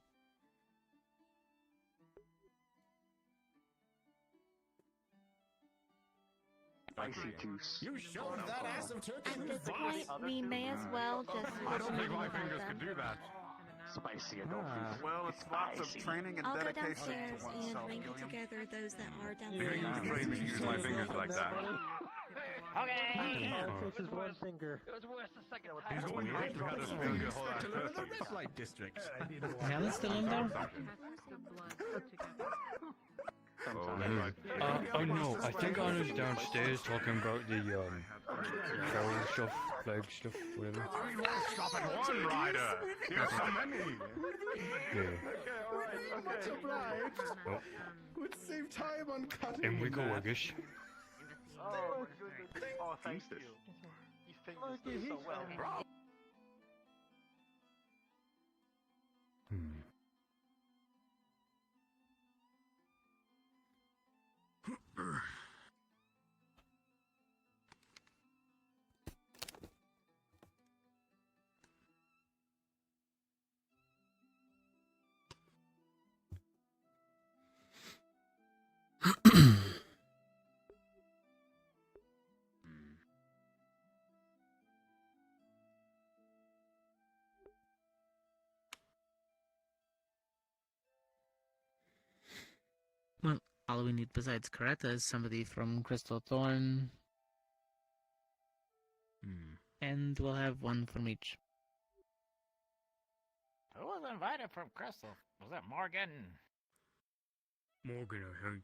spicy juice. You shoved that ass of turkey At in this the point, we may as well just. I don't think my fingers could do that. Spicy adult food. Well, it's lots of training and I'll go dedication downstairs to and oneself, rank Gilliam. together those that are down You're there. gonna use me to use my fingers like that. Okay. Is one finger. It was worse the second time. He's going to actually have this really good whole ass To learn the person. red light district. Helen's still in there? Oh no, I think Anna's downstairs talking about the feral stuff, plague stuff, whatever. We won't stop at one rider. There's so many. Yeah. Much obliged. Oh. Would save time on cutting. In we go, I guess. Oh, thank you. You think this so well. Well, all we need besides Coretta is somebody from Crystal Thorn. And we'll have one from each. Who was invited from Crystal? Was that Morgan? Morgan, I think.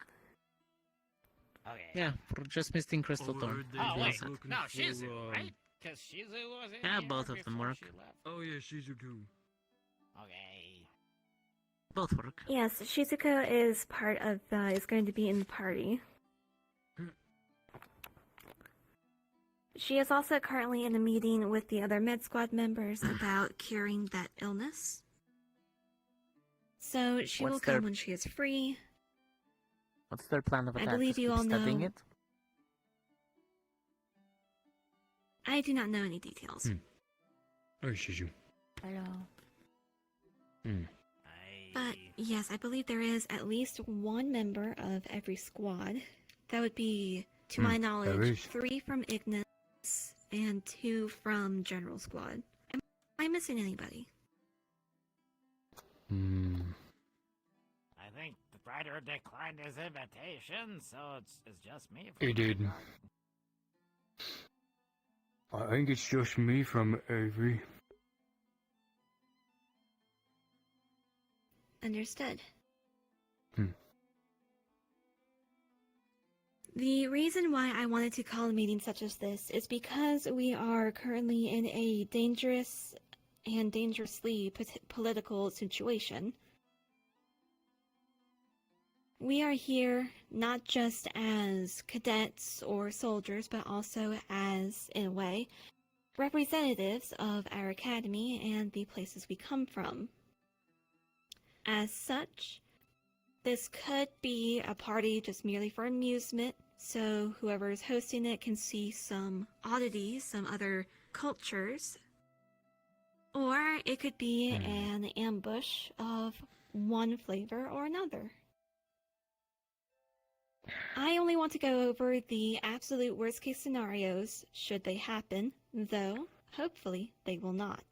Okay. Yeah, we're just missing Crystal Thorn. Oh, wait. looking No, for, Shizu, right? Because Shizu was in Yeah, here both of them before work. she left. Oh yeah, Shizu too. Okay. Both work. Yes, Shizuko is part of. Is going to be in the party. She is also currently in a meeting with the other Med Squad members about curing that illness. So she will What's come their- when she is free. What's their plan of I attack? believe Just you keep all studying know. it? I do not know any details. Oh, Shizu. Hello. Hmm. But yes, I believe there is at least one member of every squad. That would be, to my there knowledge, is. 3 from Ignis and 2 from General Squad. Am I missing anybody? I think the writer declined his invitation, so it's just me. He did. I think it's just me from Avery. Understood. Hmm. The reason why I wanted to call a meeting such as this is because we are currently in a dangerous and dangerously political situation. We are here not just as cadets or soldiers, but also as, in a way, representatives of our academy and the places we come from. As such, this could be a party just merely for amusement, so whoever is hosting it can see some oddities, some other cultures. Or it could be an ambush of one flavor or another. I only want to go over the absolute worst case scenarios, should they happen, though hopefully they will not.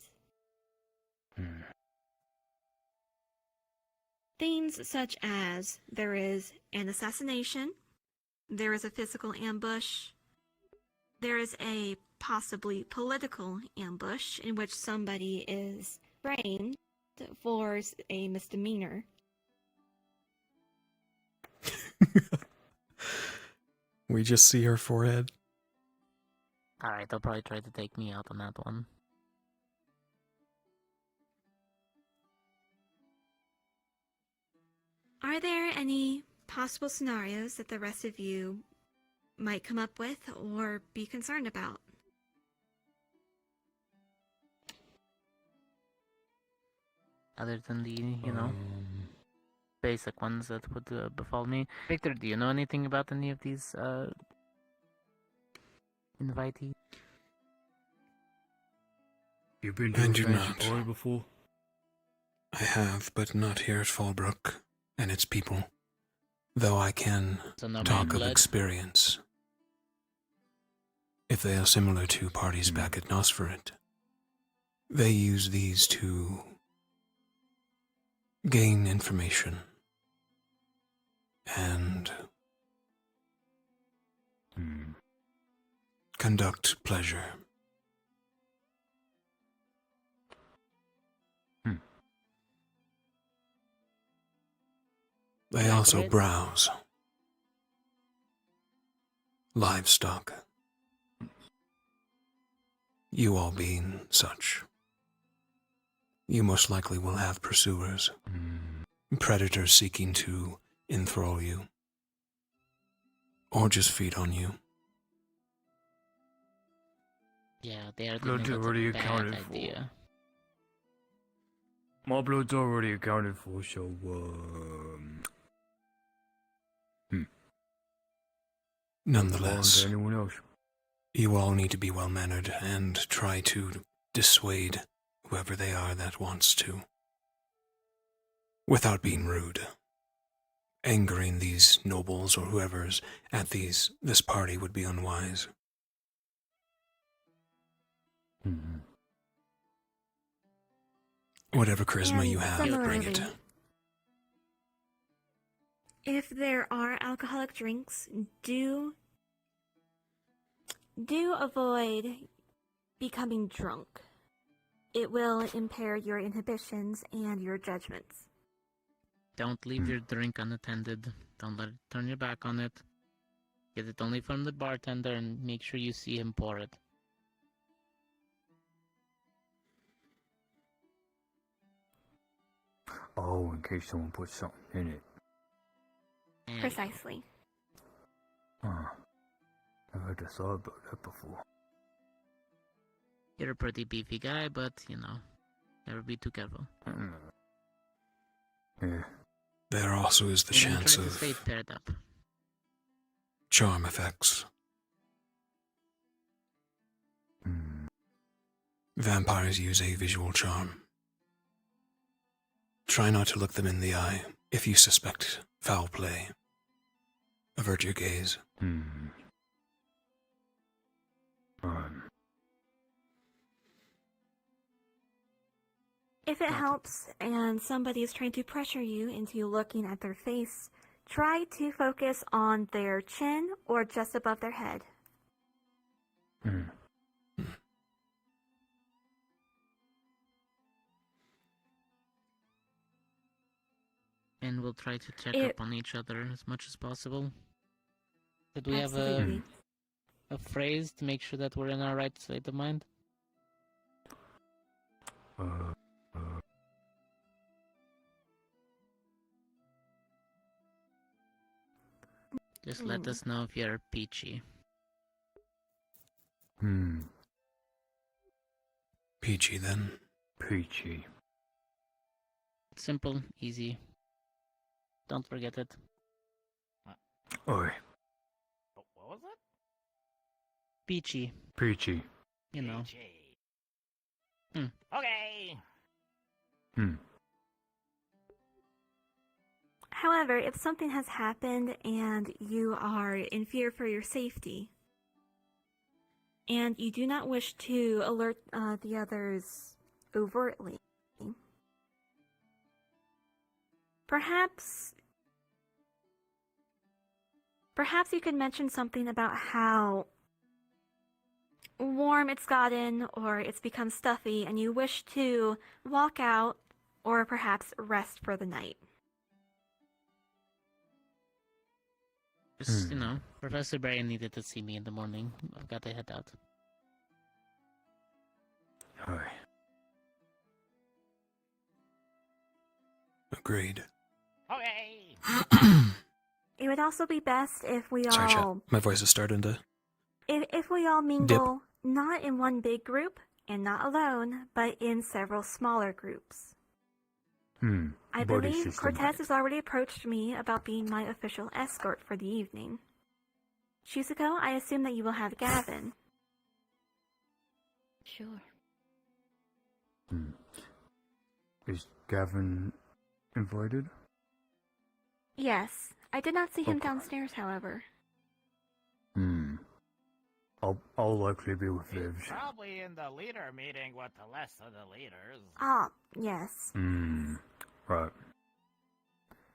Things such as there is an assassination, there is a physical ambush, there is a possibly political ambush in which somebody is framed for a misdemeanor. We just see her forehead. Alright, they'll probably try to take me out on that one. Are there any possible scenarios that the rest of you might come up with or be concerned about? Other than the, basic ones that would befall me. Victor, do you know anything about any of these, invitees? You've been I to a do fancy not. party before? I have, but not here at Fallbrook and its people. Though I can So no talk bad of blood? experience. if they are similar to parties back at Nosferat. They use these to gain information and conduct pleasure. They also browse livestock. You all being such, you most likely will have pursuers, predators seeking to enthrall you, or just feed on you. Yeah, they are the Blood's already bad accounted idea. for. My blood's already accounted for, so, Nonetheless, anyone else? you all need to be well-mannered and try to dissuade whoever they are that wants to, without being rude. Angering these nobles or whoever's at this party would be unwise. Whatever charisma you have, bring it. If there are alcoholic drinks, do avoid becoming drunk. It will impair your inhibitions and your judgments. Don't leave your drink unattended. Don't let it turn your back on it. Get it only from the bartender and make sure you see him pour it. Oh, in case someone puts something in it. Precisely. I've had to thought about that before. You're a pretty beefy guy, but, never be too careful. Yeah. There also is the chance Try to of stay paired up. charm effects. Vampires use a visual charm. Try not to look them in the eye if you suspect foul play. Avert your gaze. If it helps and somebody is trying to pressure you into looking at their face, try to focus on their chin or just above their head. And we'll try to check up on each other as much as possible. Did we have a phrase to make sure that we're in our right state of mind? Just let us know if you're peachy. Peachy then. Peachy. Simple, easy. Don't forget it. Oi. What was it? Peachy. Peachy. You know. Okay. However, if something has happened and you are in fear for your safety, and you do not wish to alert the others overtly, perhaps you could mention something about how warm it's gotten or it's become stuffy and you wish to walk out or perhaps rest for the night. Just, Professor Barry needed to see me in the morning. I've got to head out. Oi. Agreed. Okay. It would also be best if we Sorry, chat. all My voice is starting to... if we all mingle not in one big group and not alone, but in several smaller groups. I believe Cortez has already approached me about being my official escort for the evening. Shizuko, I assume that you will have Gavin. Sure. Is Gavin invited? Yes, I did not see him downstairs, however. I'll likely be with Vivs. Probably in the leader meeting with the rest of the leaders. Ah, yes. Right.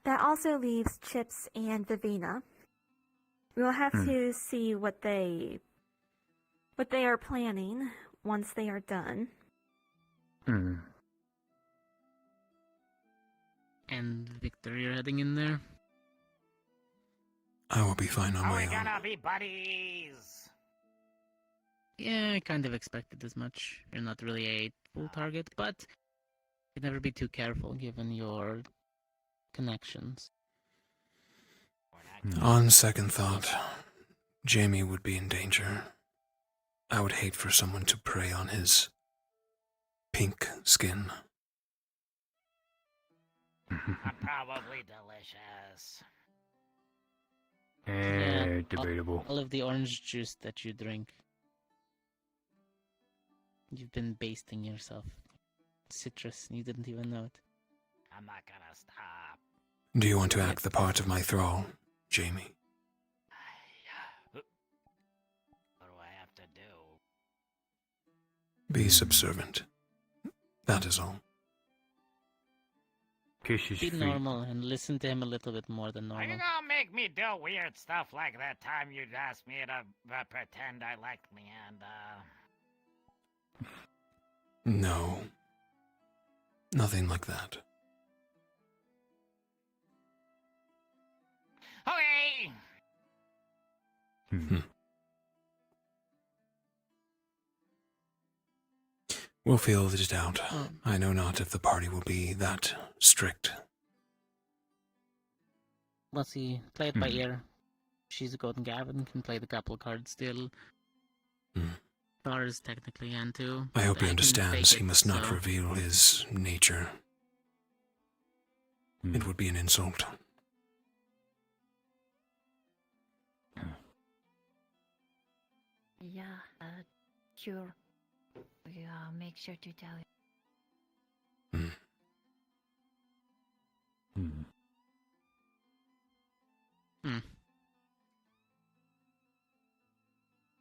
That also leaves Chips and Vivina. We'll have to see what they are planning once they are done. And Victor, you're heading in there? I will be fine on Are my we own. gonna be buddies? Yeah, I kind of expected as much. You're not really a full target, but you'd never be too careful given your connections. On second thought, Jamie would be in danger. I would hate for someone to prey on his pink skin. Probably delicious. Yeah, Debatable. all of the orange juice that you drink. You've been basting yourself. Citrus, and you didn't even know it. I'm not gonna stop. Do you want to act the part of my thrall, Jamie? What do I have to do? Be subservient. That is all. Kiss his Be feet. normal and listen to him a little bit more than Are you normal. gonna make me do weird stuff like that time you asked me to pretend I liked Leanda? No. Nothing like that. Okay! We'll feel it out. I know not if the party will be that strict. Let's see. Play it by ear. She's a golden Gavin, can play the couple cards still. Stars technically can too. I hope he can understands fake he it, must not so- reveal his nature. It would be an insult. Yeah, sure. We make sure to tell you.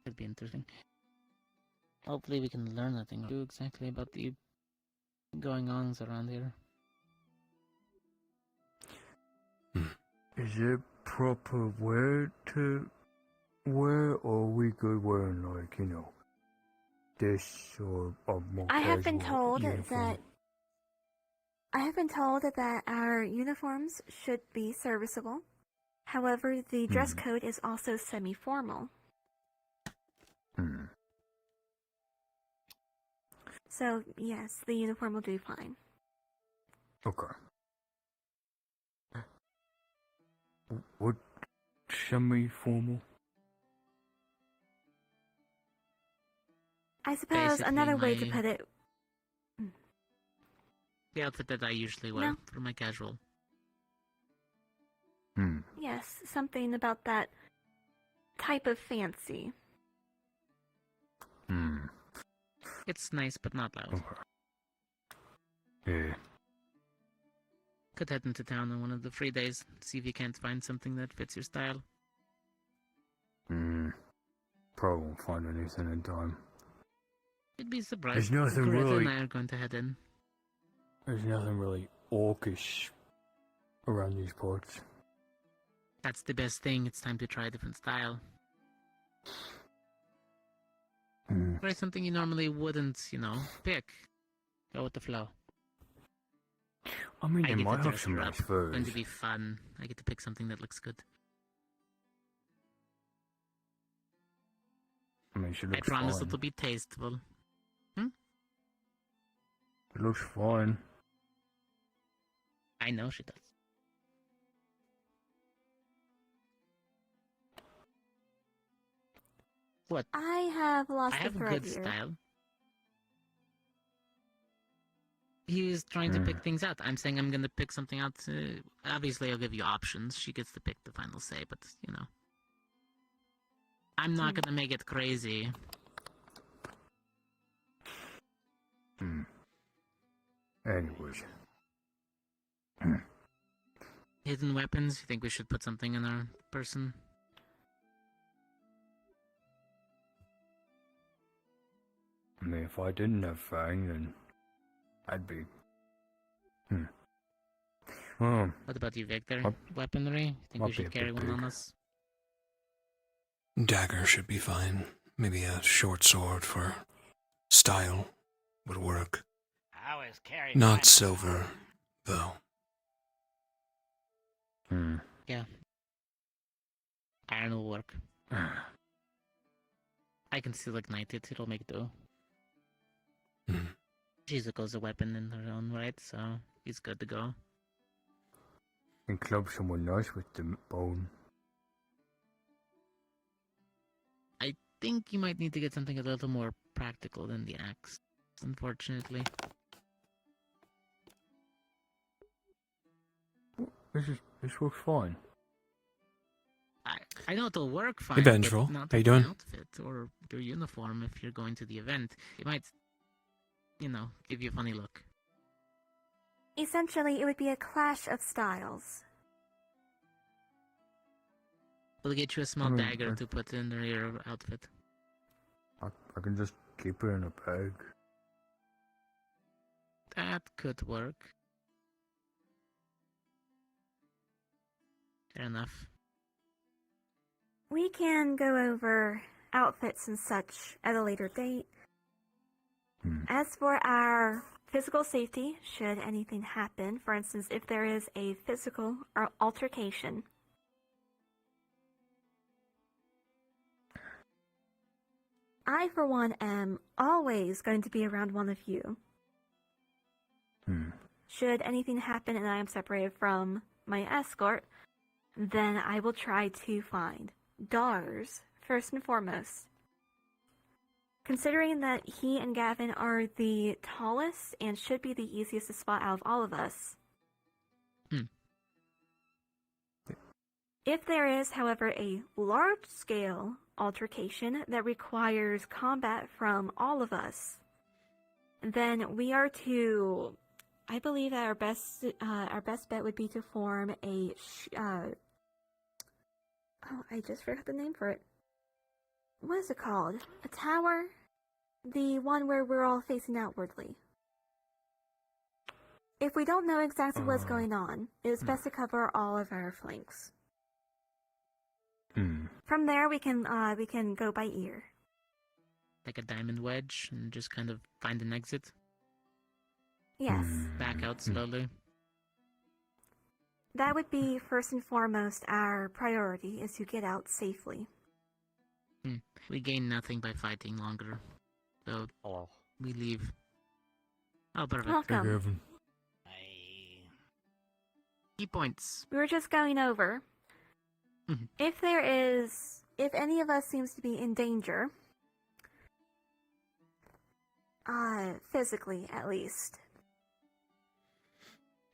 Could be interesting. Hopefully we can learn a thing or two exactly about the going-ons around here. Is it proper wear to wear, or are we good wearing, like, you know, this or a more I have been casual told uniform? that our uniforms should be serviceable. However, the dress code is also semi-formal. So, yes, the uniform will do fine. Okay. What semi-formal? I suppose Basically another way to my- put it. The outfit that I usually wear No. for my casual. Yes, something about that type of fancy. It's nice but not loud. Yeah. Could head into town on one of the free days, see if you can't find something that fits your style. Probably won't find anything in time. You'd be surprised. There's nothing Greta really- and I are going to head in. There's nothing really orcish around these parts. That's the best thing, it's time to try a different style. Try something you normally wouldn't, pick. Go with the flow. I mean, I they get to might have dress some her nice up. It's going furs. to be fun. I get to pick something that looks good. I mean, she I looks promise fine. it'll be tasteful. It looks fine. I know she does. What? I have lost I the have thread good here. style. He is trying to pick things out. I'm saying I'm going to pick something out. Obviously, I'll give you options. She gets to pick the final say, but, I'm not going to make it crazy. Anyways. Hidden weapons? You think we should put something in our person? I mean, if I didn't have Fang, then I'd be. What about you, Victor? Weaponry? Think we might be should a carry bit one on big. us? Dagger should be fine. Maybe a short sword for style would work. I always carry Not mine. silver, though. Yeah. Iron will work. I can still ignite it, it'll make do. Shizuko's a weapon in her own right, so he's good to go. And club someone nice with the bone. I think you might need to get something a little more practical than the axe, unfortunately. This works fine. I know it'll work fine, Hey, but Vengeful. not How you with doing? the outfit or your uniform if you're going to the event. It might, give you a funny look. Essentially, it would be a clash of styles. We'll get you a small I mean, dagger to put in your outfit. I can just keep it in a bag. That could work. Fair enough. We can go over outfits and such at a later date. As for our physical safety, should anything happen, for instance, if there is a physical or altercation, I, for one, am always going to be around one of you. Should anything happen and I am separated from my escort, then I will try to find Dars, first and foremost. Considering that he and Gavin are the tallest and should be the easiest to spot out of all of us. If there is, however, a large-scale altercation that requires combat from all of us, then we are to... I believe that our best bet would be to form a... oh, I just forgot the name for it. What is it called? A tower? The one where we're all facing outwardly. If we don't know exactly what's going on, it is best to cover all of our flanks. From there, we can go by ear. Like a diamond wedge and just kind of find an exit. Yes. Back out slowly. That would be first and foremost our priority, is to get out safely. We gain nothing by fighting longer. So we leave. Oh, perfect. Welcome. Key points. We were just going over. If any of us seems to be in danger, physically at least,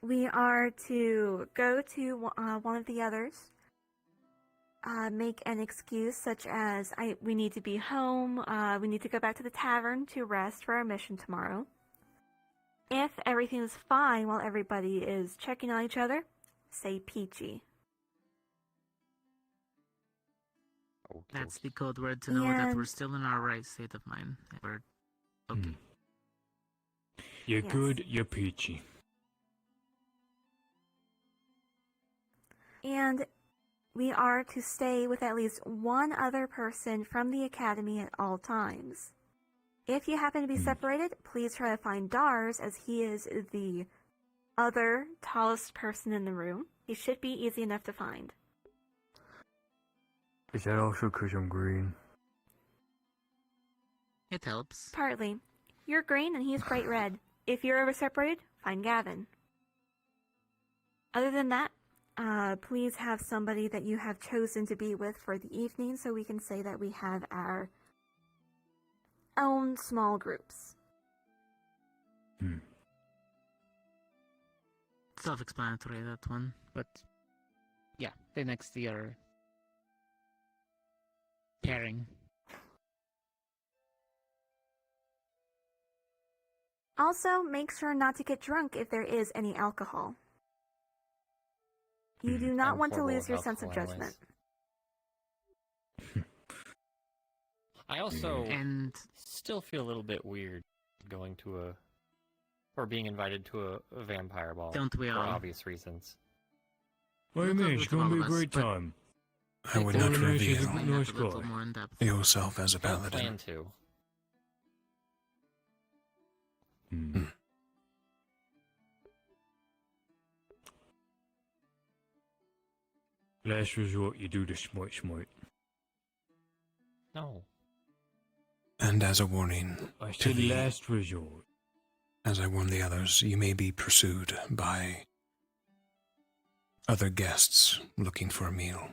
we are to go to one of the others, make an excuse such as, we need to be home, we need to go back to the tavern to rest for our mission tomorrow. If everything is fine while everybody is checking on each other, say peachy. That's the code word to know that we're still in our right state of mind. We're okay. You're good, you're peachy. And we are to stay with at least one other person from the academy at all times. If you happen to be separated, please try to find Dars, as he is the other tallest person in the room. He should be easy enough to find. Is that also because I'm green? It helps. Partly. You're green and he's bright red. If you're ever separated, find Gavin. Other than that, please have somebody that you have chosen to be with for the evening, so we can say that we have our own small groups. Self-explanatory, that one. But, yeah, the next year... pairing. Also, make sure not to get drunk if there is any alcohol. You do not want to lose your sense of judgment. I also And still feel a little bit weird going to or being invited to a vampire ball. Don't we for all? obvious reasons. What do you mean? It's going to be a great time. I would not reveal Nice guy. yourself as a Don't paladin. plan to. Last resort, you do the smite. No. And as a warning, I to said the, last resort. as I warned the others, you may be pursued by other guests looking for a meal.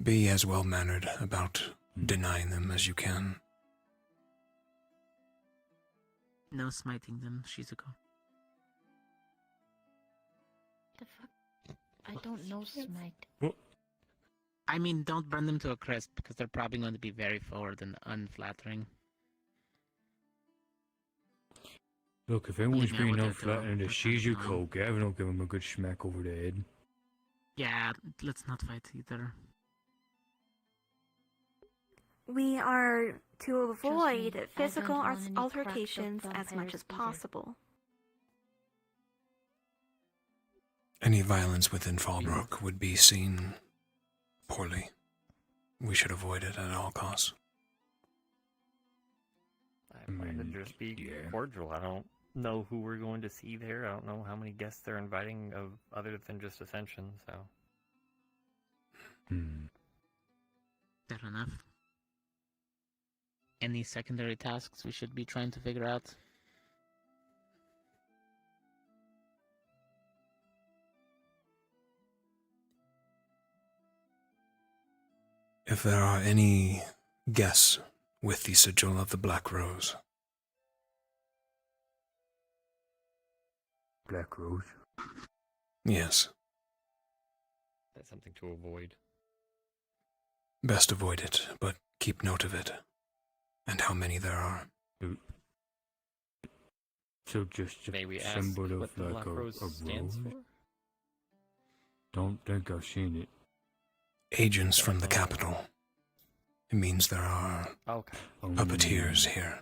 Be as well-mannered about denying them as you can. No smiting them, Shizuko. The fuck? I don't know smite. What? I mean, don't burn them to a crisp, because they're probably going to be very forward and unflattering. Look, if anyone's Leave me out being with that unflattering to Shizuko, Gavin will give him a good smack over the head. Yeah, let's not fight either. We are to avoid me, I physical don't want any altercations cracked up as much as vampires either. possible. Any violence within Fallbrook would be seen poorly. We should avoid it at all costs. I plan to just be cordial. I don't know who we're going to see there. I don't know how many guests they're inviting of other than just Ascension, so. Fair enough. Any secondary tasks we should be trying to figure out? If there are any guests with the sigil of the Black Rose, Black Rose? yes, That's something to avoid. best avoid it, but keep note of it, and how many there are. So just May we a ask symbol what of the like Black a Rose stands rose? for? Don't think I've seen it. Agents from the capital. It means there are puppeteers here.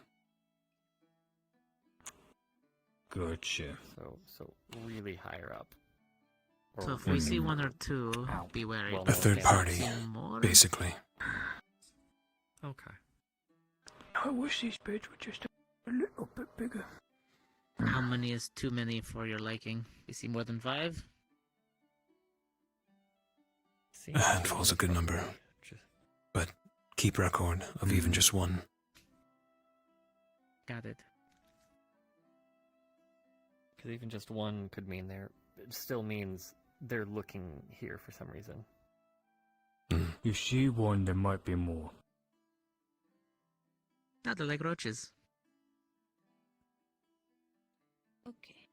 Gotcha. So really higher up. So if we see one or two, be wary. A third party, See more? basically. Okay. I wish these beds were just a little bit bigger. How many is too many for your liking? You see more than 5? A handful's a good number, but keep record of even just one. Got it. Because even just one could mean it still means they're looking here for some reason. You see one, there might be more. No, they're like roaches. Okay.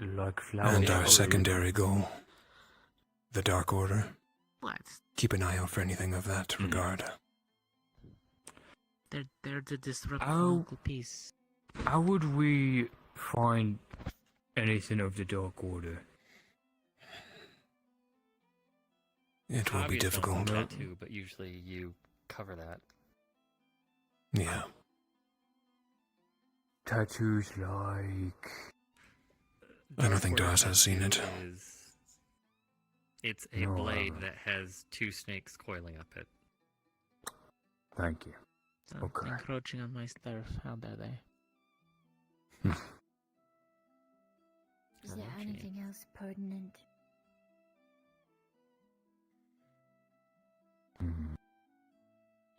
Like flowers. And our secondary goal, the Dark Order. What? Keep an eye out for anything of that regard. They're the disruptive Oh. local peace. How would we find anything of the Dark Order? It will be Obvious difficult. That too, but usually you cover that. Yeah. Tattoos like... I don't think Doris has seen it. It's a No, I blade haven't. that has 2 snakes coiling up it. Thank you. Okay. Encroaching on my stuff. How dare they? Is there anything else pertinent?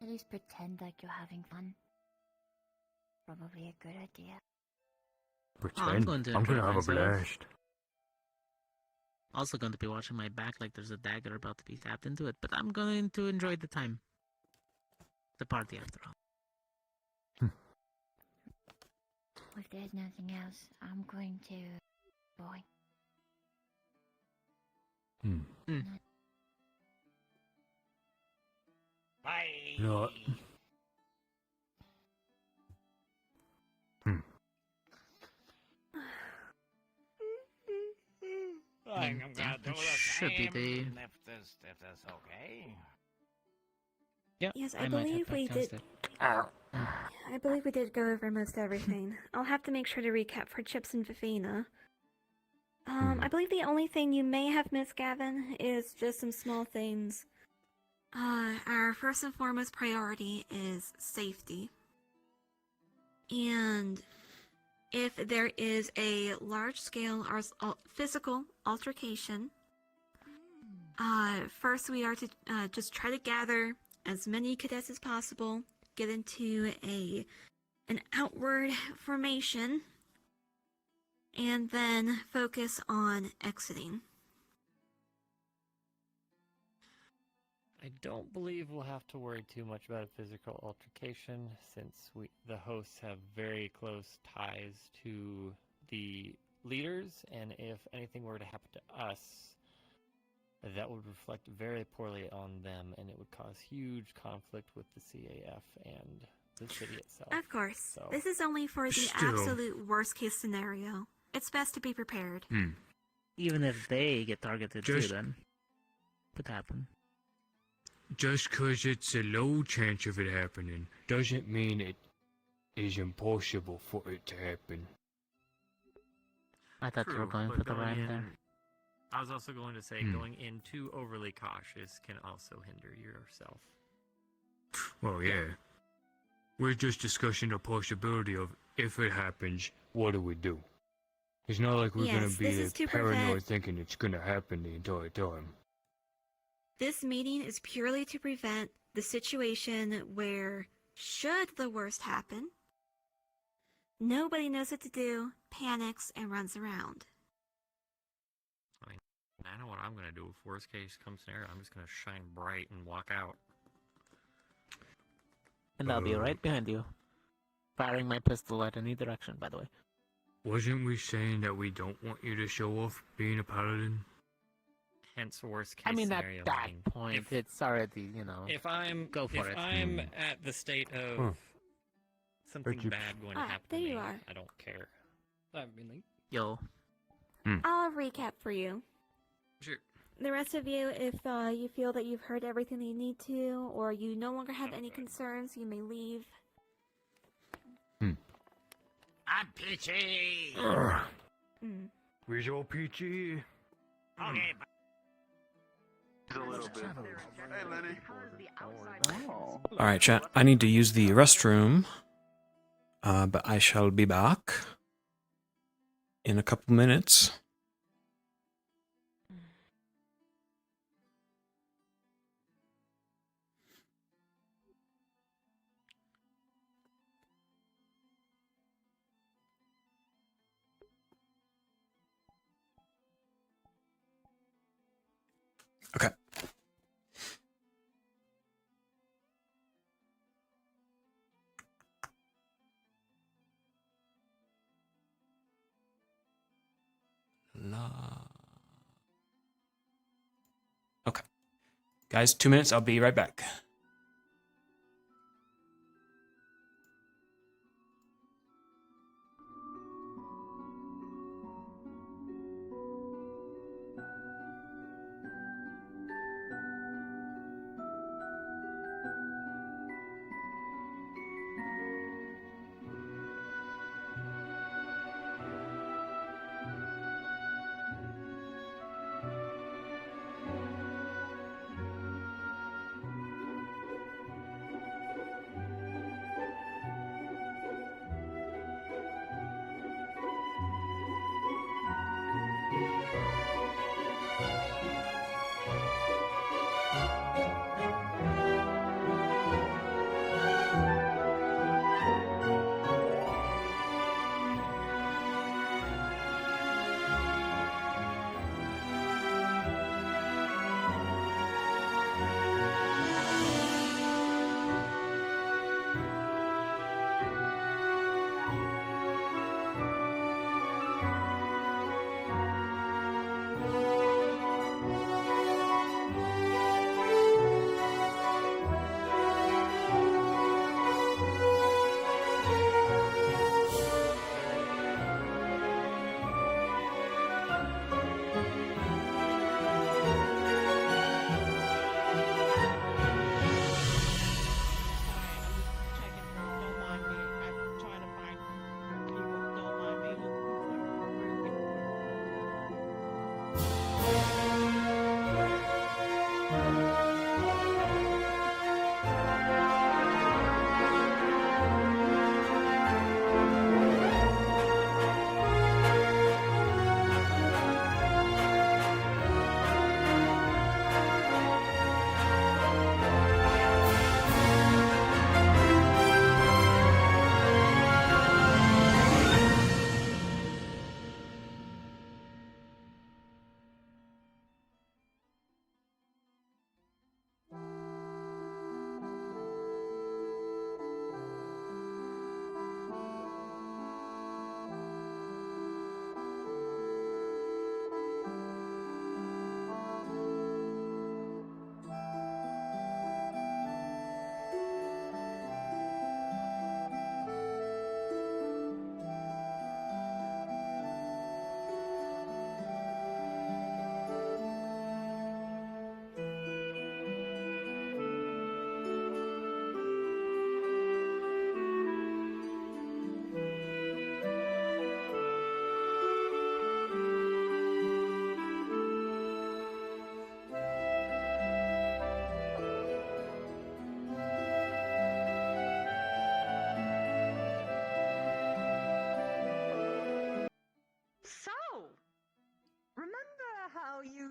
At least pretend like you're having fun. Probably a good idea. Pretend. going to I'm enjoy gonna have a myself. blast. Also going to be watching my back like there's a dagger about to be stabbed into it, but I'm going to enjoy the time. The party, after all. If there's nothing else, I'm going to... Boy. Bye. No. I'm gonna do the should be same the- if this okay. Yeah, Yes, I I might believe head back we did. downstairs. I believe we did go over most everything. I'll have to make sure to recap for Chips and Vivina. I believe the only thing you may have missed, Gavin, is just some small things. Our first and foremost priority is safety. And if there is a large-scale physical altercation, first we are to just try to gather as many cadets as possible, get into an outward formation, and then focus on exiting. I don't believe we'll have to worry too much about a physical altercation, since the hosts have very close ties to the leaders, and if anything were to happen to us, that would reflect very poorly on them, and it would cause huge conflict with the CAF and the city itself. Of course. So, This is only for the absolute worst case scenario. It's best to be prepared. Even if they get targeted too, then could happen. Just 'cause it's a low chance of it happening doesn't mean it is impossible for it to happen. I thought you were going for the rhyme there. I was also going to say, going in too overly cautious can also hinder yourself. Well, yeah. We're just discussing the possibility of if it happens, what do we do? It's not like we're Yes, gonna this be is to paranoid prevent- thinking it's gonna happen the entire time. This meeting is purely to prevent the situation where, should the worst happen, nobody knows what to do, panics, and runs around. I know what I'm going to do if worst case comes scenario. I'm just going to shine bright and walk out. And I'll be right behind you, firing my pistol at any direction, by the way. Wasn't we saying that we don't want you to show off being a paladin? Hence worst case I mean, at scenario. that point, it's already, If I'm go for if it. I'm at the state of something bad going to happen there to me, you are. I don't care. I've been like, Yo. I'll recap for you. Sure. The rest of you, if you feel that you've heard everything that you need to, or you no longer have any concerns, you may leave. I'm Peachy! Where's your Peachy? Okay, A little bit. Hey, Lenny. Oh. Alright, chat. I need to use the restroom. But I shall be back in a couple minutes. Okay. Okay. Guys, 2 minutes. I'll be right back.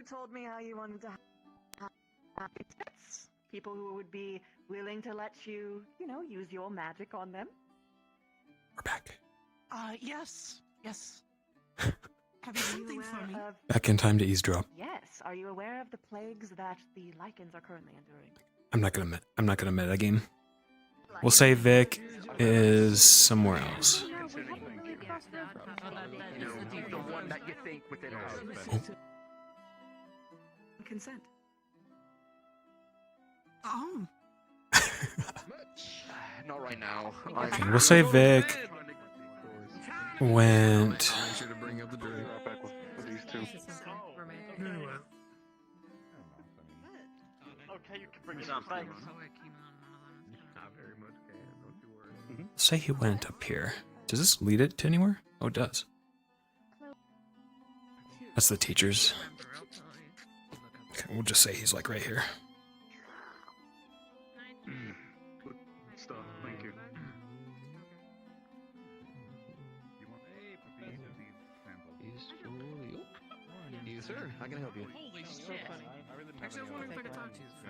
told me how you wanted to have happy pets. People who would be willing to let you, use your magic on them. We're back. Yes. Have you something for me? Back in time to eavesdrop. Yes. Are you aware of the plagues that the lichens are currently enduring? I'm not gonna metagame. We'll say Vic is somewhere else. The one that you think within Consent. Oh. Not right now. Okay, we'll say Vic went. Sure to bring up the drink. Back with these two. Okay, you can bring it up. Thanks. Not very much, don't you worry. Say he went up here. Does this lead it to anywhere? Oh, it does. That's the teachers. Okay, we'll just say he's like right here. Good stuff. Thank you. Yes, sir. I can help you. Holy shit. Actually, I was wondering if I could talk to you for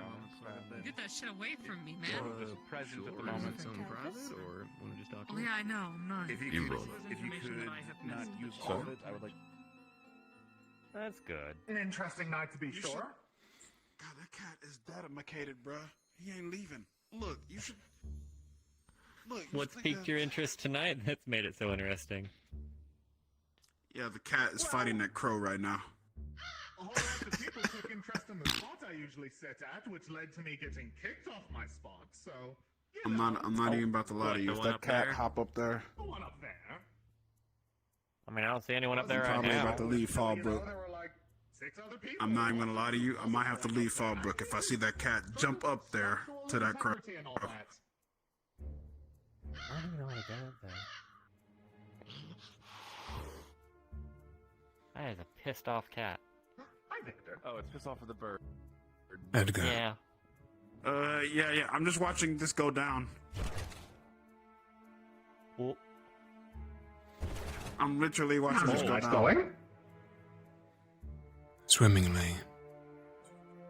a moment. Get that shit away from me, man. Present at the moment. Something private, or want to just talk to Oh, me? yeah, I know. I'm not. If you could not use all of it, I would like. That's good. An interesting night to be sure. God, that cat is dedicated, bruh. He ain't leaving. Look, you should. Look. What's piqued your interest tonight? That's made it so interesting. Yeah, the cat is fighting that crow right now. A whole lot of people took interest in the spot I usually sit at, which led to me getting kicked off my spot. So. I'm not even about to lie to you. If that cat hop up there, The one up there. I mean, I don't see anyone up there I'm right probably now. about to leave Fallbrook. There were like 6 other people. I'm not even gonna lie to you. I might have to leave Fallbrook if I see that cat jump up there to that crow. I don't even know how to get up there. That is a pissed off cat. Hi, Victor. Oh, it's pissed off of the bird. Edgar. Yeah. Yeah. I'm just watching this go down. Well, I'm literally watching this go down. Going? Swimmingly.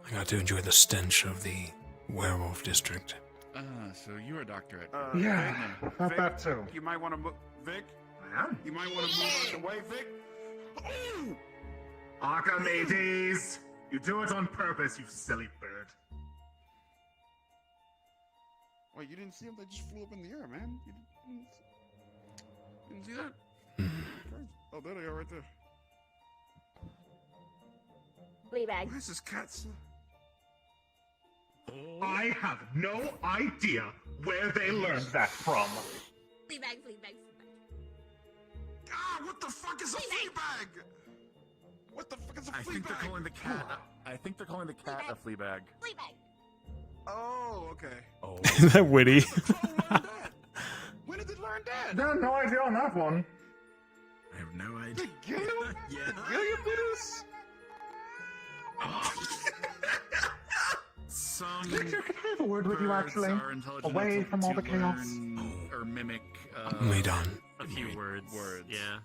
I got to enjoy the stench of the werewolf district. So you're a doctor at. Yeah, Vic, about that too. You might want to move, Vic. I am. You might want to move out the way, Vic. Ooh! Archimedes! You do it on purpose, you silly bird. Wait, you didn't see him? They just flew up in the air, man. You didn't see that? Oh, there they are, right there. Fleabag. Why is this cat? I have no idea where they learned that from. Fleabag. Ah, what the fuck is a flea bag? What the fuck is a flea I think they're bag? calling the cat. I think they're calling the cat a flea bag. Fleabag. Oh, okay. Oh. Is that witty? When did they learn that? No, no idea on that one. I have no idea. Gilliam did this? Some Victor, can I have a word with you, actually? are intelligent Away enough from all to the chaos. learn or mimic. Lead on. a few words. Yeah.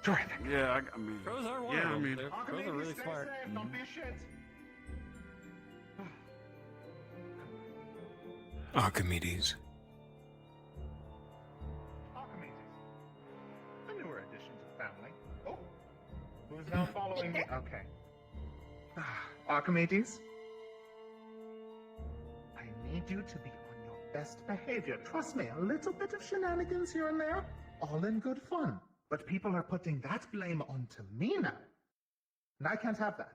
Terrific. Yeah, I mean. Crows are one Yeah, of I them. mean. Crows are really Stay smart. safe, don't be a shit. Archimedes. Archimedes. A newer addition to the family. Oh. Who's now following me? Okay. Archimedes? I need you to be on your best behavior. Trust me, a little bit of shenanigans here and there, all in good fun. But people are putting that blame onto me now. And I can't have that.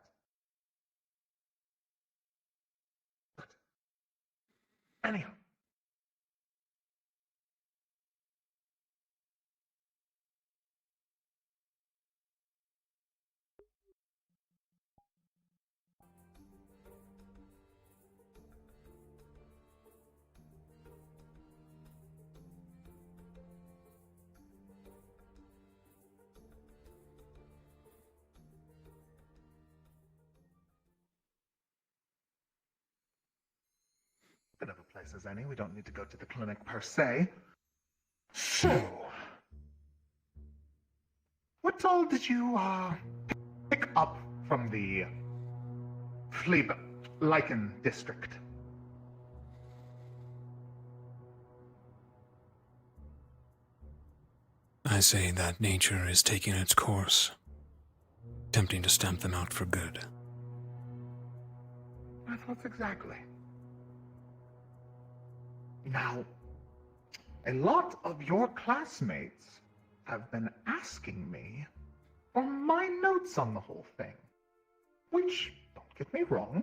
But anyhow. Bit of a place as any. We don't need to go to the clinic per se. So, what all did you pick up from the Lichen District. I say that nature is taking its course, attempting to stamp them out for good. My thoughts exactly. Now, a lot of your classmates have been asking me for my notes on the whole thing. Which, don't get me wrong,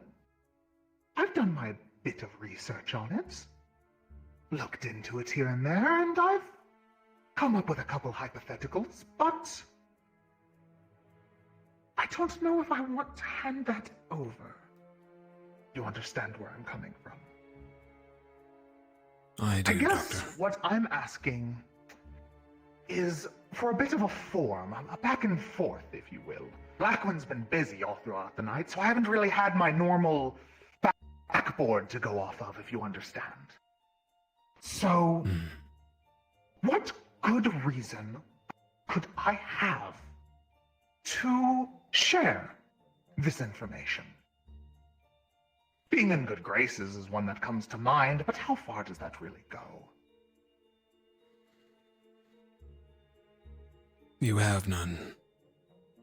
I've done my bit of research on it, looked into it here and there, and I've come up with a couple hypotheticals, but I don't know if I want to hand that over. You understand where I'm coming from? I do, I guess Doctor. what I'm asking is for a bit of a form, a back and forth, if you will. Blackwind's been busy all throughout the night, so I haven't really had my normal backboard to go off of, if you understand. So, what good reason could I have to share this information? Being in good graces is one that comes to mind, but how far does that really go? You have none,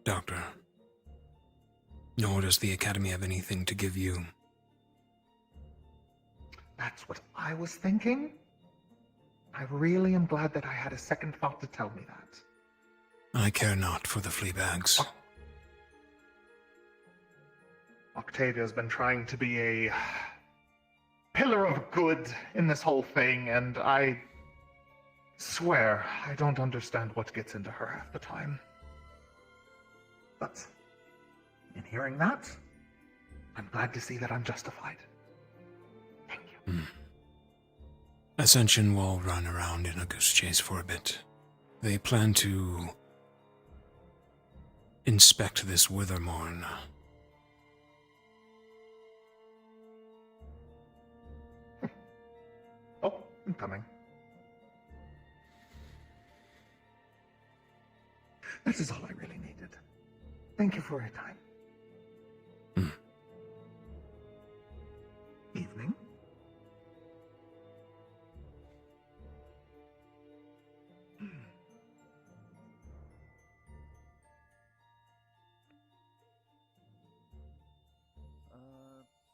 Doctor. Nor does the Academy have anything to give you. That's what I was thinking. I really am glad that I had a second thought to tell me that. I care not for the flea bags. Octavia's been trying to be a pillar of good in this whole thing, and I swear I don't understand what gets into her half the time. But in hearing that, I'm glad to see that I'm justified. Thank you. Ascension will run around in a goose chase for a bit. They plan to inspect this Withermorn. Oh, I'm coming. This is all I really needed. Thank you for your time. Evening.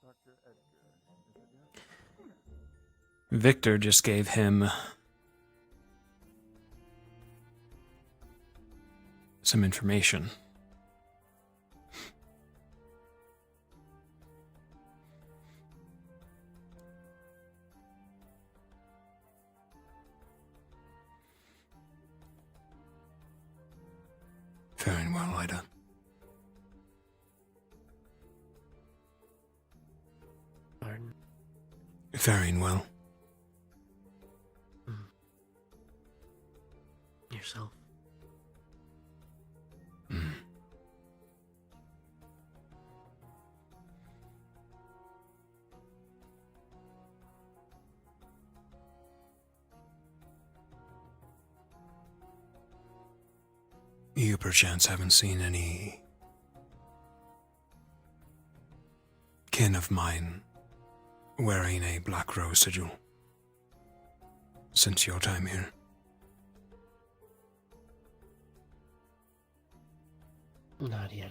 Dr. Edgar. Victor just gave him some information. Very well, Ida. Pardon? Faring well. Yourself. You perchance haven't seen any kin of mine wearing a black rose sigil since your time here? Not yet.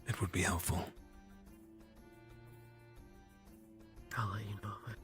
It would be helpful. I'll let you know of it.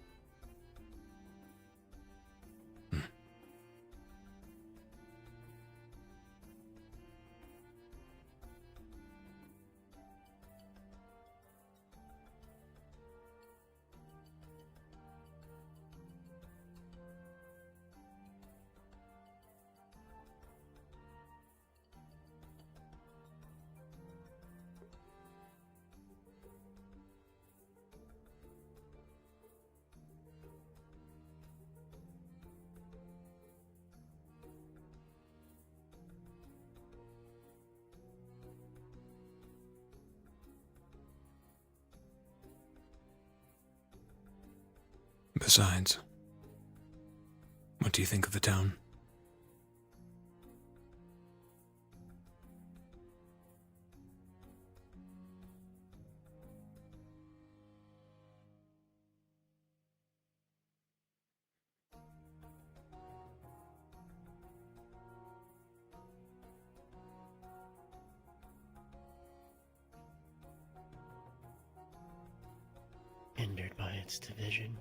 Besides, do you think of the town? Hindered by its division.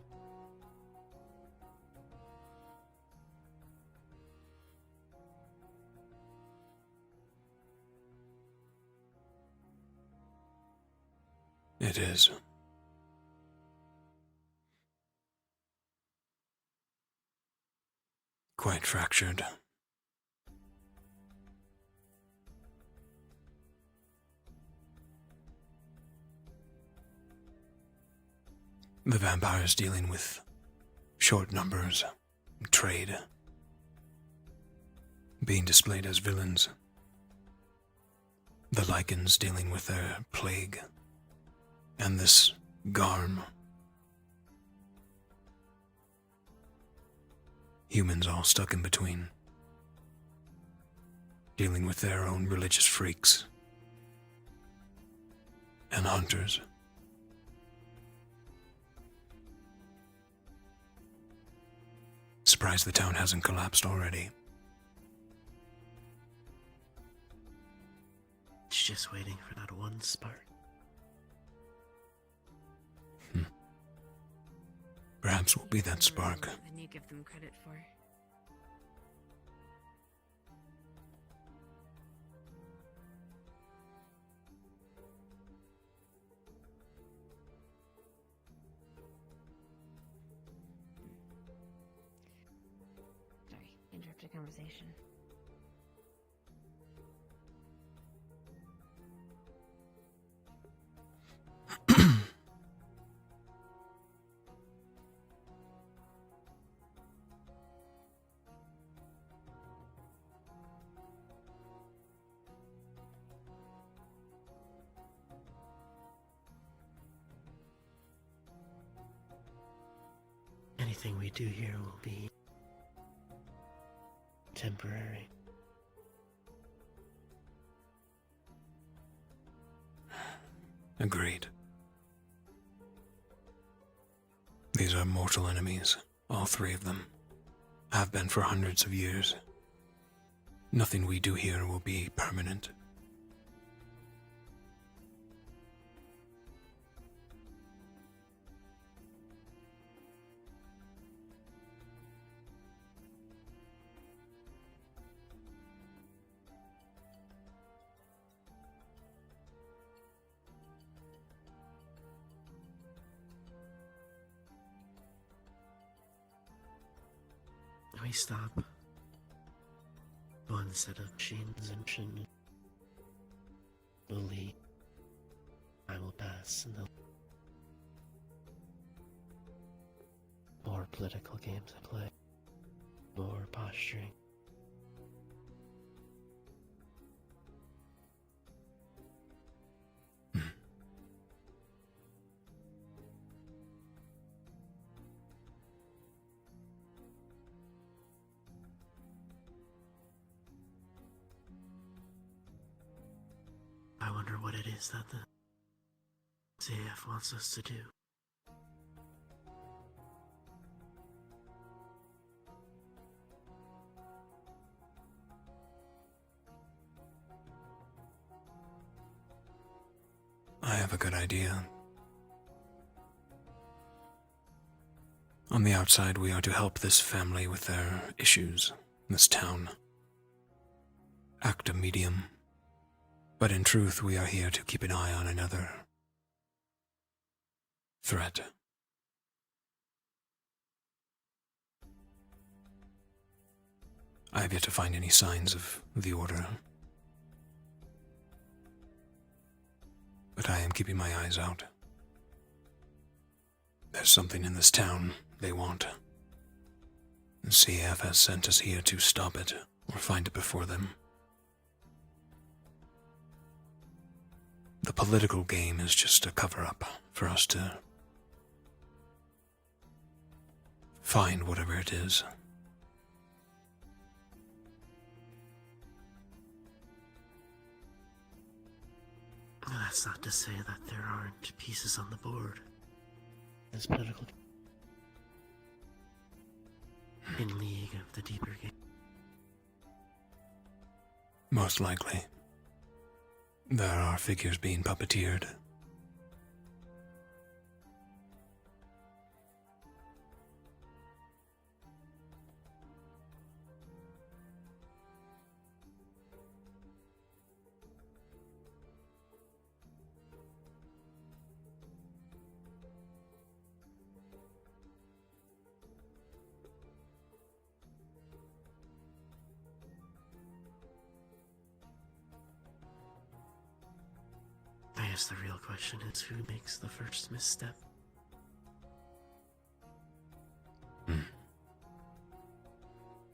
It is. Quite fractured. The vampires dealing with short numbers, trade, being displayed as villains. The lichens dealing with their plague, and this Garm. Humans all stuck in between, dealing with their own religious freaks and hunters. Surprised the town hasn't collapsed already. It's just waiting for that one spark. Perhaps we'll be that spark. Than you give them credit for. Sorry, interrupted conversation. Anything we do here will be temporary. Agreed. These are mortal enemies, all three of them. Have been for hundreds of years. Nothing we do here will be permanent. We stop. One set of machines and Ascension will lead. I will pass and they'll... More political games I play. More posturing. I wonder what it is that the CAF wants us to do. I have a good idea. On the outside, we are to help this family with their issues, this town. Act a medium. But in truth, we are here to keep an eye on another threat. I have yet to find any signs of the Order. But I am keeping my eyes out. There's something in this town they want. The CF has sent us here to stop it, or find it before them. The political game is just a cover-up for us to find whatever it is That's not to say that there aren't pieces on the board. This political in league of the deeper game. Most likely. There are figures being puppeteered. I guess the real question is who makes the first misstep.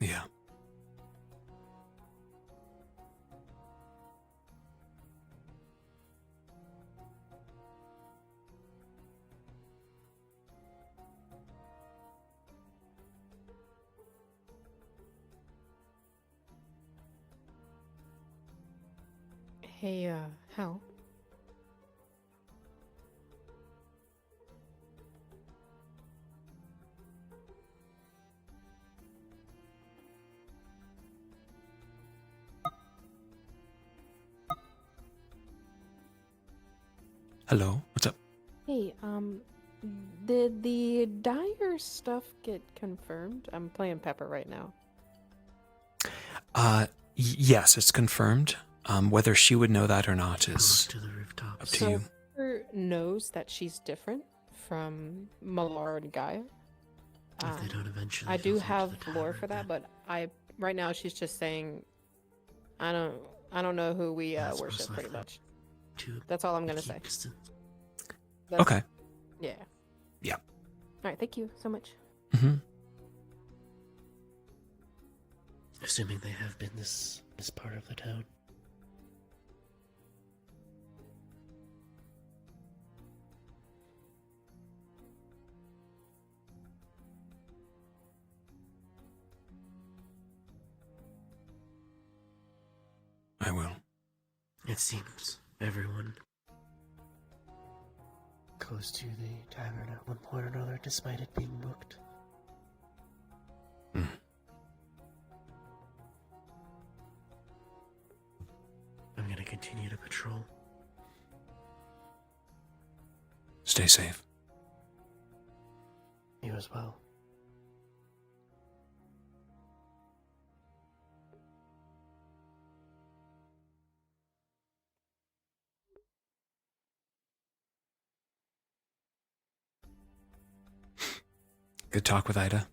Yeah. Hey, Hal. Hello, what's up? Hey, did the Dyer stuff get confirmed? I'm playing Pepper right now. Yes, it's confirmed. Whether she would know that or not is up to So you. Pepper knows that she's different from Malar and Gaia. If they don't eventually I do filter to have the lore for that, but right now she's just saying, I don't know who we That's worship most pretty likely much. to That's all I'm gonna keep say. distance. Okay. Yeah. Yeah. All right. Thank you so much. Mm-hmm. Assuming they have been this part of the town. I will. It seems everyone goes to the tavern at one point or another, despite it being booked. I'm gonna continue to patrol. Stay safe. You as well. Good talk with Ida.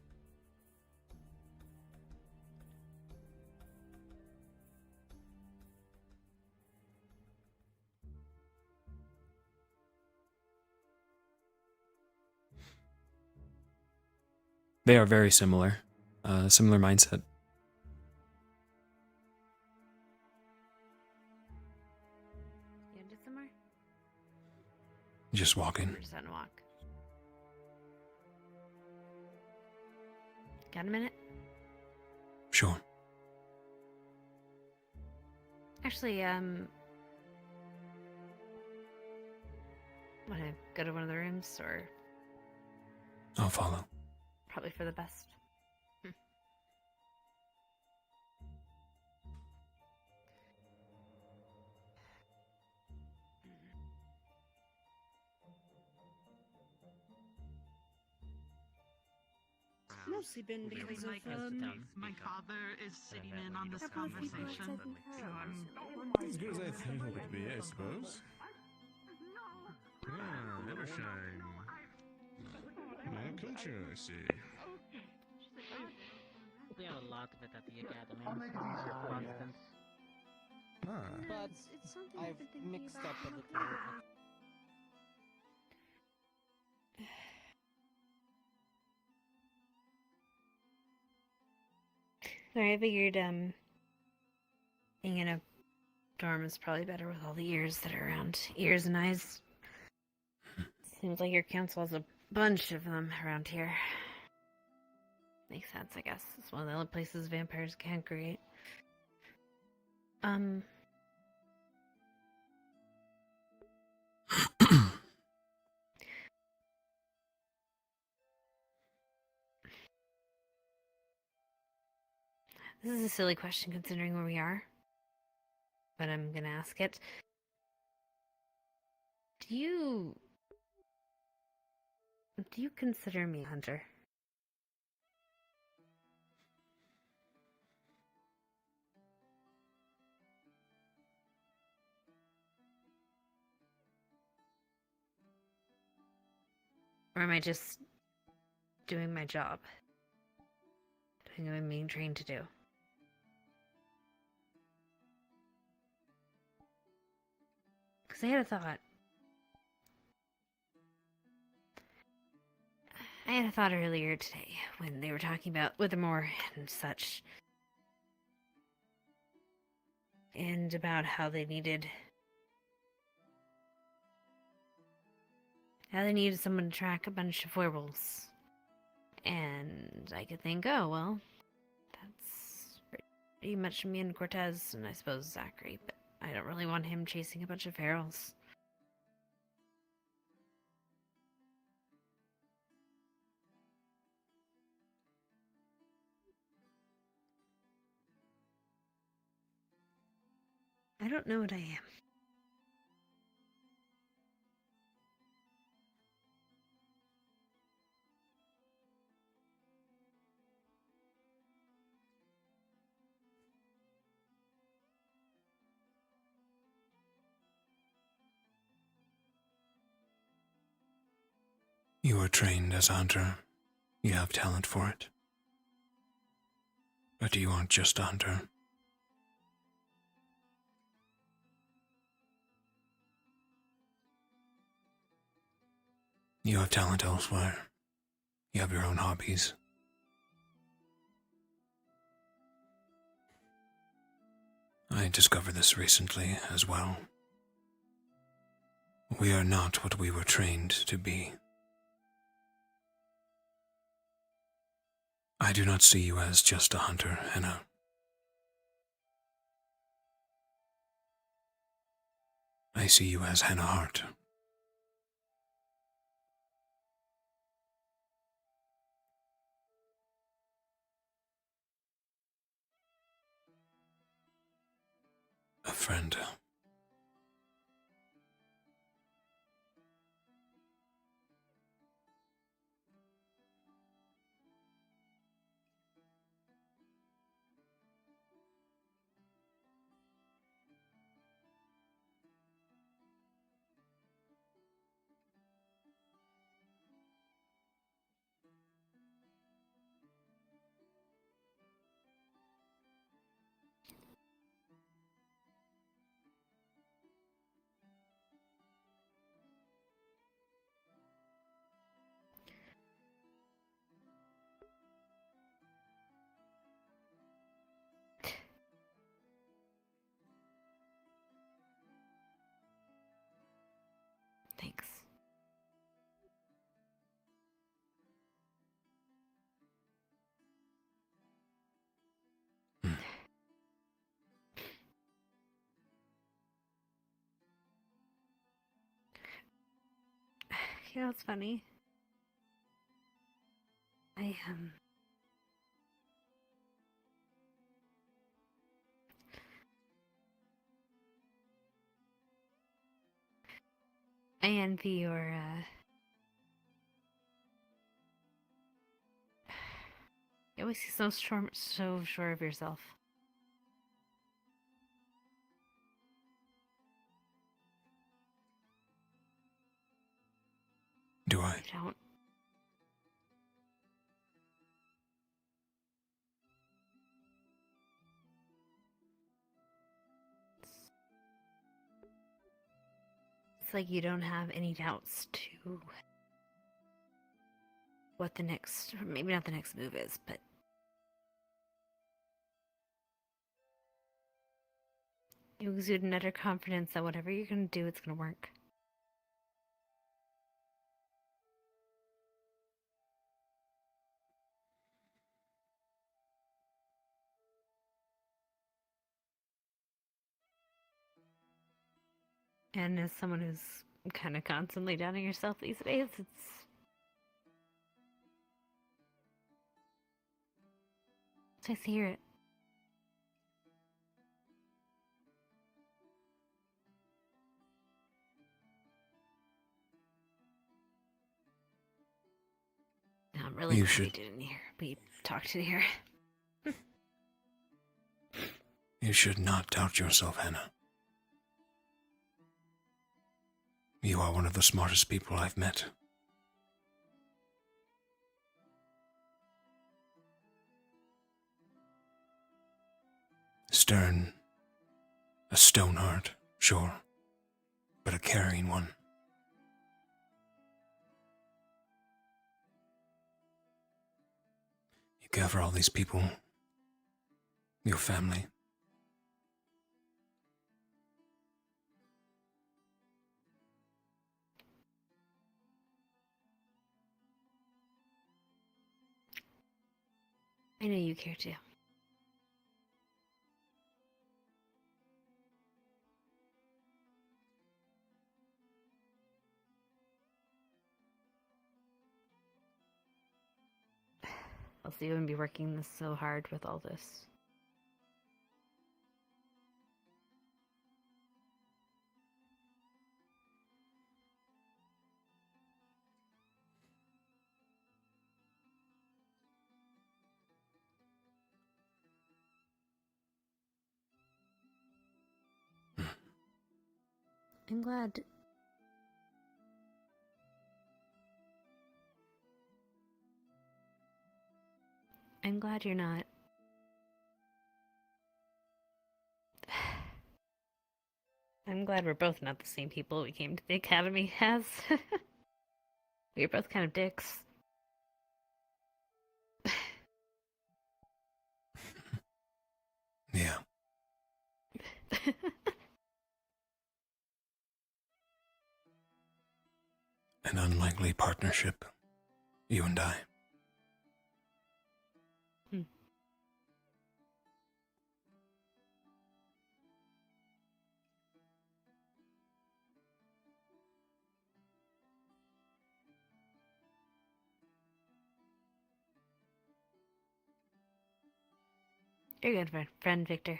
They are very similar. Similar mindset. You into somewhere? Just walking. We're just on a walk. Got a minute? Sure. Actually, wanna go to one of the rooms, or I'll follow. probably for the best? Mostly been because of my father is sitting in on this conversation. So I'm As good as I think it would be, I suppose. Ah, never shine. Culture, I see. We have a lot of it at the academy. For instance. Ah. But it's something I've mixed up a little. Sorry, I figured, being in a dorm is probably better with all the ears that are around. Ears and eyes. Seems like your council has a bunch of them around here. Makes sense, I guess. It's one of the only places vampires can create. This is a silly question considering where we are, but I'm gonna ask it. Do you consider me a hunter? Or am I just doing my job? Doing what I'm being trained to do? Because I had a thought. I had a thought earlier today when they were talking about Withermore and such. And about how they needed someone to track a bunch of werewolves. And I could think, oh, well, that's pretty much me and Cortez, and I suppose Zachary, but I don't really want him chasing a bunch of ferals. I don't know what I am. You are trained as a hunter. You have talent for it. But you aren't just a hunter. You have talent elsewhere. You have your own hobbies. I discovered this recently as well. We are not what we were trained to be. I do not see you as just a hunter, Hannah. I see you as Hannah Hart. A friend. Thanks. You know what's funny? I envy your, you always seem so sure of yourself. Do I? You don't. It's like you don't have any doubts to what the next, or maybe not the next move is, but you exude an utter confidence that whatever you're gonna do, it's gonna work. And as someone who's kind of constantly doubting yourself these days, it's nice to hear it. I'm really You glad we should- didn't hear. We talked in here. You should not doubt yourself, Hannah. You are one of the smartest people I've met. Stern, a stone heart, sure, but a caring one. You care for all these people, your family. I know you care too. Else you wouldn't be working this so hard with all this. I'm glad. I'm glad you're not. I'm glad we're both not the same people we came to the academy as. We were both kind of dicks. Yeah. An unlikely partnership, you and I. You're a good friend, Victor.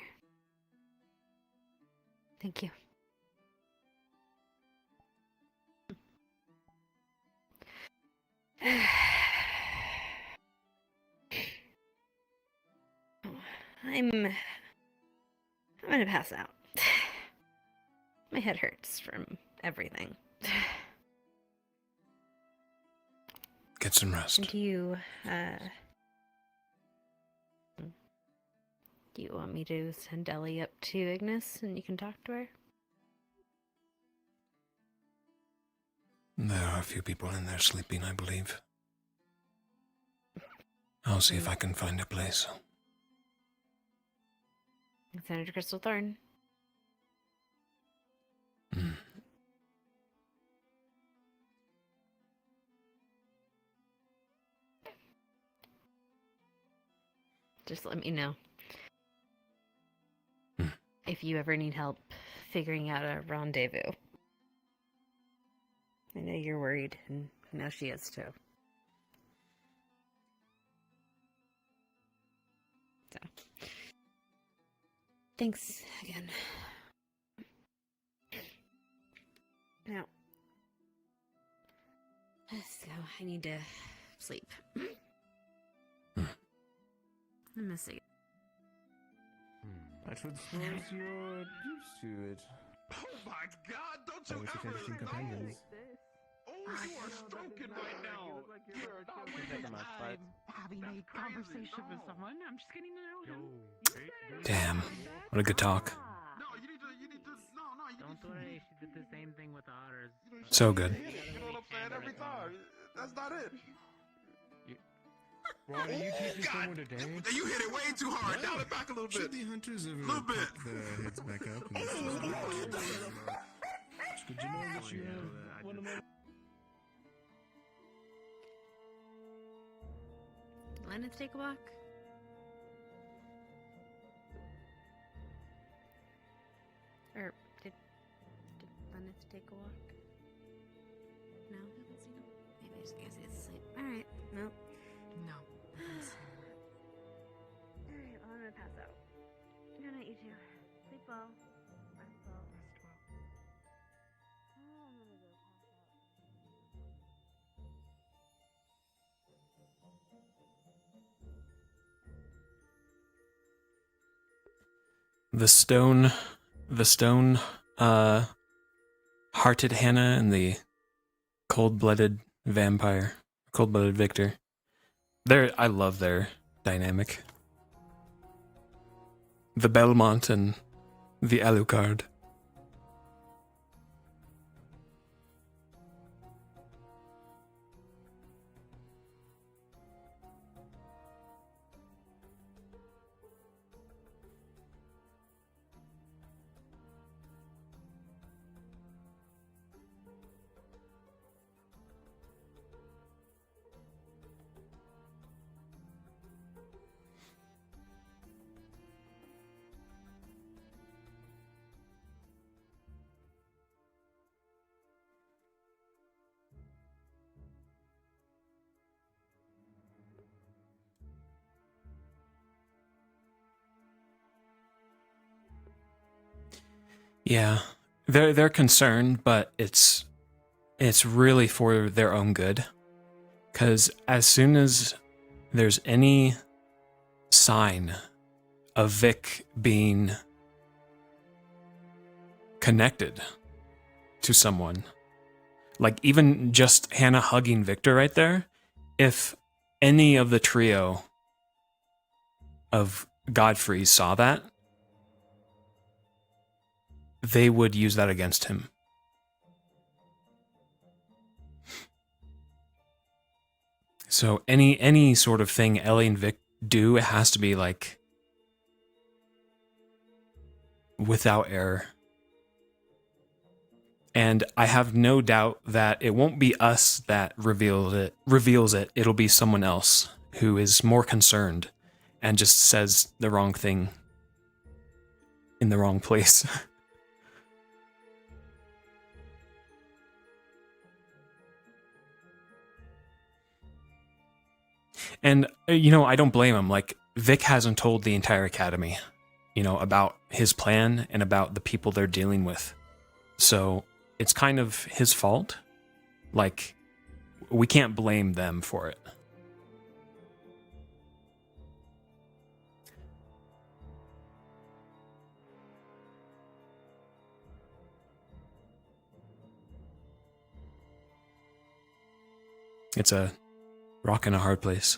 Thank you. I'm gonna pass out. My head hurts from everything. Get some rest. And do you want me to send Ellie up to Ignis and you can talk to her? There are a few people in there sleeping, I believe. I'll see if I can find a place. Senator Crystal Thorne. Just let me know. If you ever need help figuring out a rendezvous. I know you're worried, and now she is too. So, thanks again. Now, let's go. I need to sleep. I'm missing it. I should suppose you're used to it. Oh my god, don't I you wish it ever had seen let go! companions. Oh, you are stroking right now! You're not I'm having a conversation with someone. I'm just getting to know him. Damn, what a good talk. Don't worry, she did the same thing with the otters. So good. You know what I'm saying? Every time. That's not it. Ron, are you teaching someone to dance? You hit it way too hard. Dial it back a little bit. Should the hunters ever Little bit. pop their heads back up? And did you know that you have one of my... Let's take a walk. Or did Lennox take a walk? No, I haven't seen him. Maybe I just guess he's asleep. Alright, nope. No. Alright, well, I'm gonna pass out. Good night, you two. Sleep well. Rest well. Oh, I'm gonna go pass out. the stone, hearted Hannah and the cold-blooded vampire, cold-blooded Victor. I love their dynamic. The Belmont and the Alucard. Yeah, they're concerned, but it's really for their own good. Because as soon as there's any sign of Vic being connected to someone, like even just Hannah hugging Victor right there, if any of the trio of Godfrey saw that, they would use that against him. So any sort of thing Ellie and Vic do, it has to be like without error. And I have no doubt that it won't be us that reveals it. It'll be someone else who is more concerned and just says the wrong thing in the wrong place. And, I don't blame him. Like, Vic hasn't told the entire academy, about his plan and about the people they're dealing with. So it's kind of his fault. Like, we can't blame them for it. It's a rock and a hard place.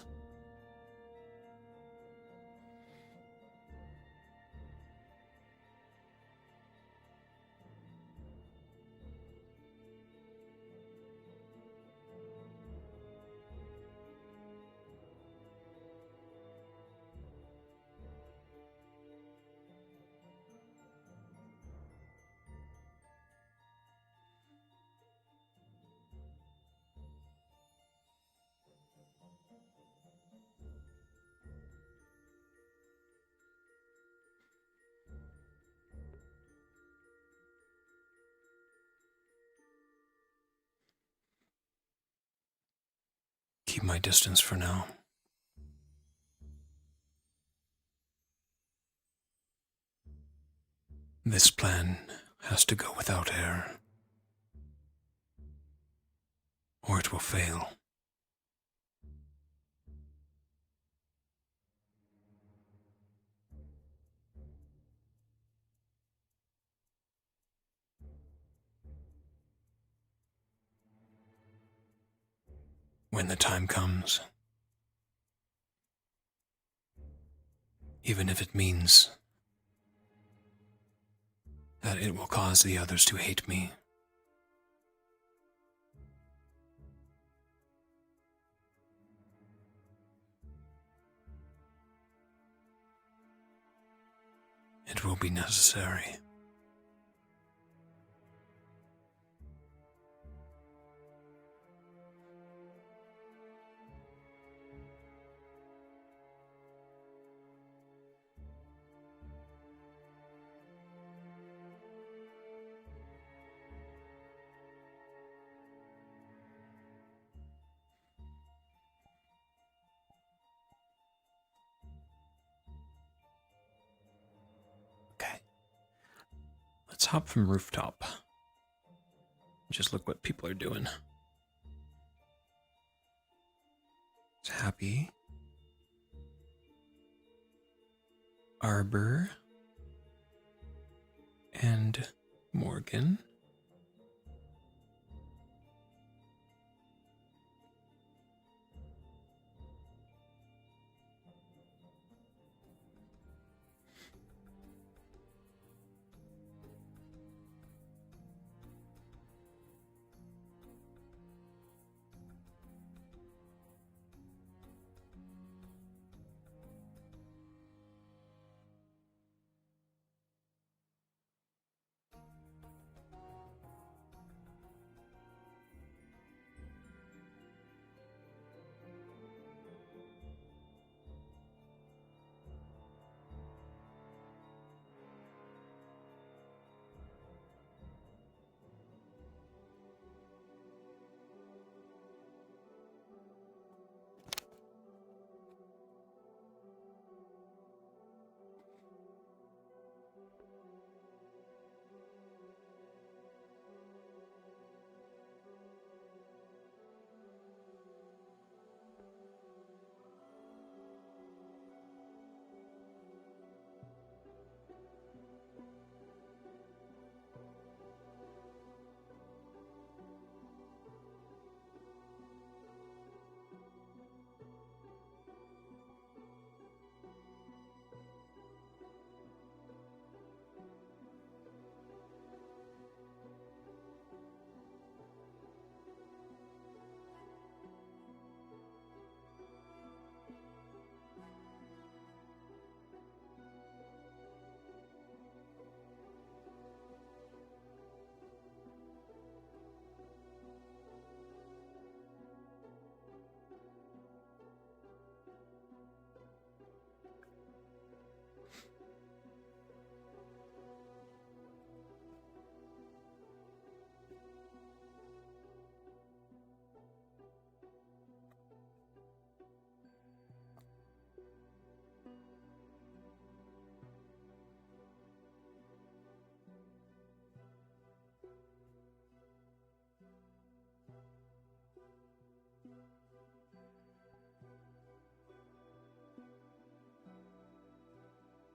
Keep my distance for now. This plan has to go without error, or it will fail. When the time comes, even if it means that it will cause the others to hate me. It will be necessary. Let's hop from rooftop. Just look what people are doing. It's Happy. Arbor. and Morgan.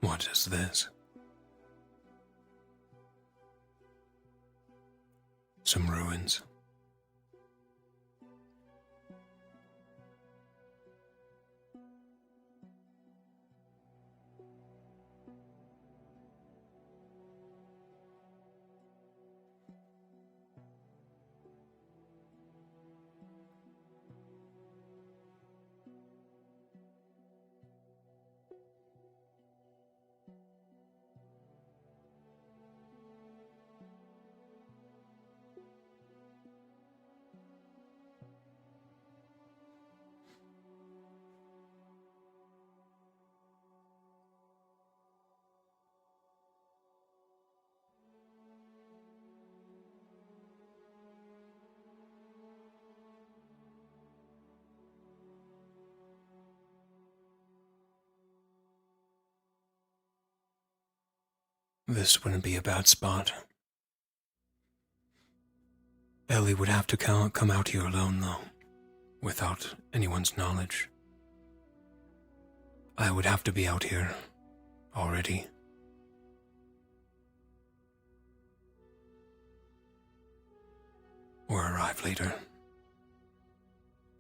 What is this? Some ruins. This wouldn't be a bad spot. Ellie would have to come out here alone, though, without anyone's knowledge. I would have to be out here already. Or arrive later.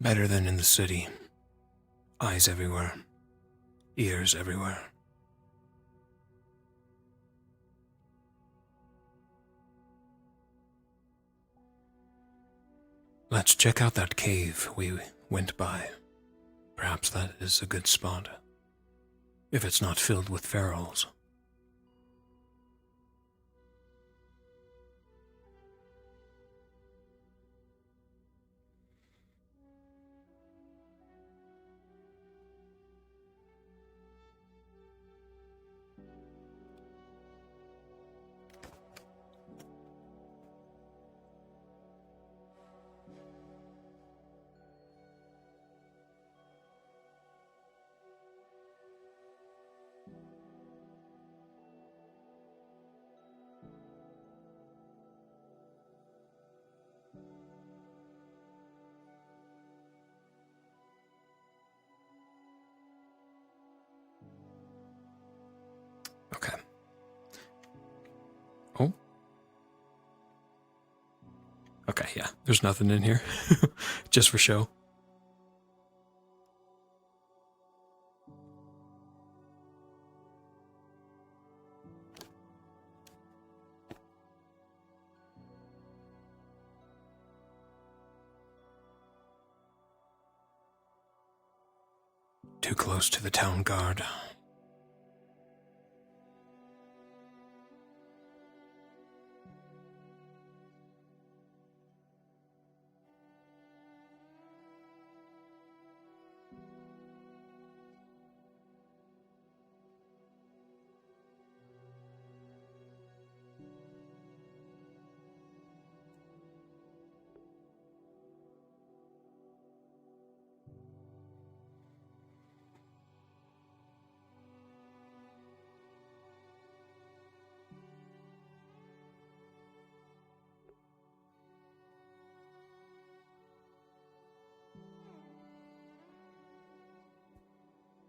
Better than in the city. Eyes everywhere. Ears everywhere. Let's check out that cave we went by. Perhaps that is a good spot. If it's not filled with ferals. Okay, yeah. There's nothing in here. Just for show. Too close to the town guard.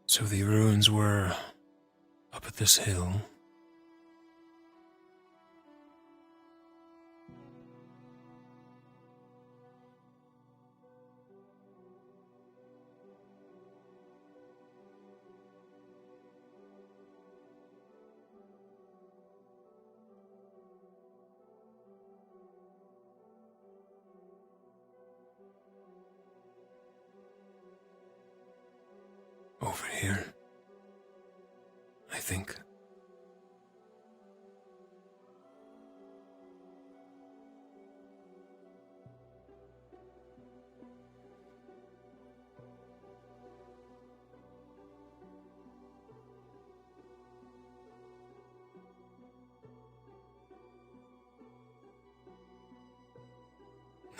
So the ruins were up at this hill. Over here, I think.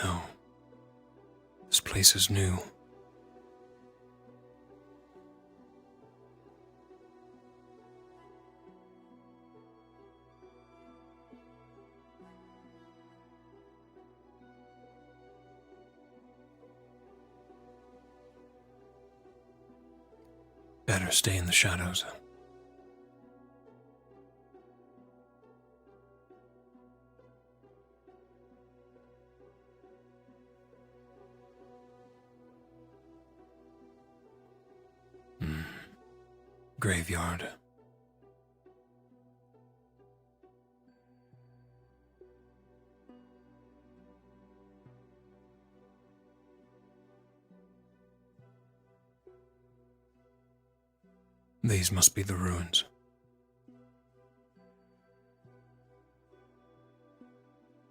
No. This place is new. Better stay in the shadows. Graveyard. These must be the ruins.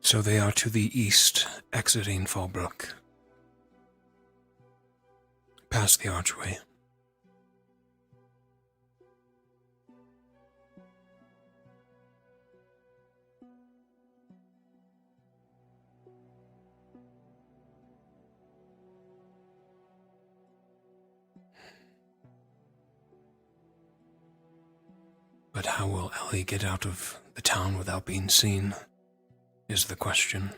So they are to the east, exiting Fallbrook. Past the archway. But how will Ellie get out of the town without being seen, is the question.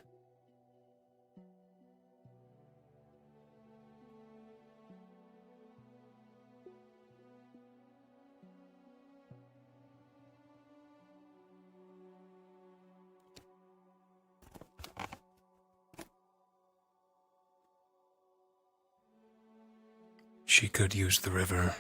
She could use the river.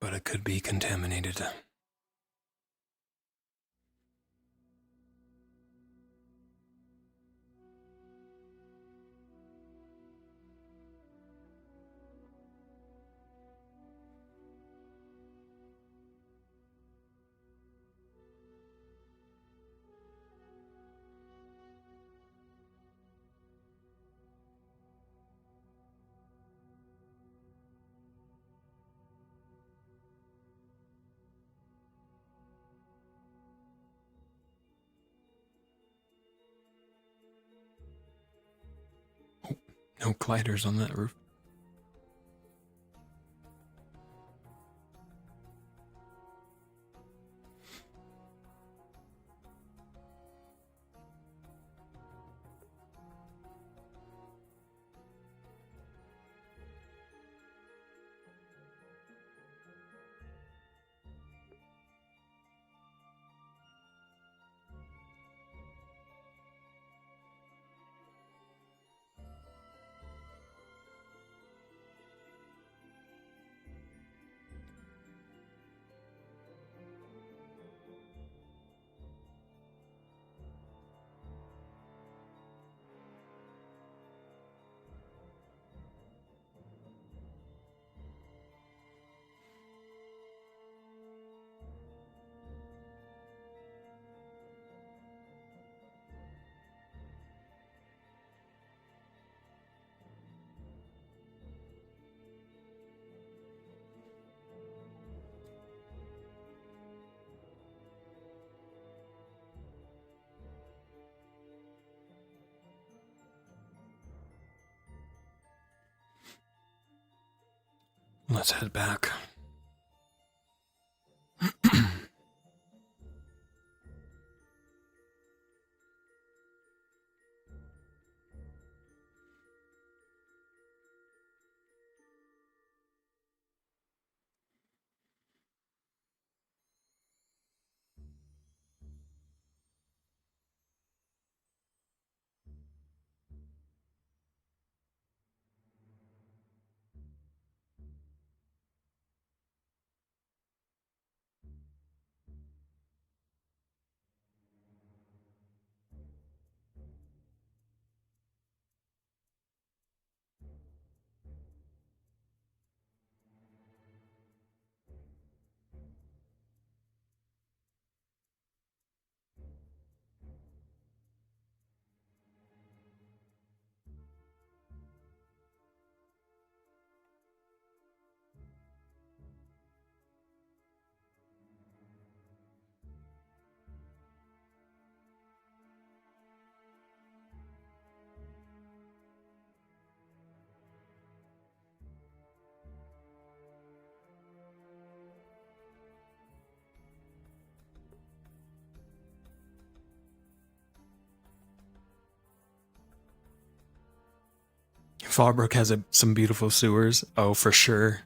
But it could be contaminated. No gliders on that roof. Let's head back. Fallbrook has some beautiful sewers. Oh, for sure.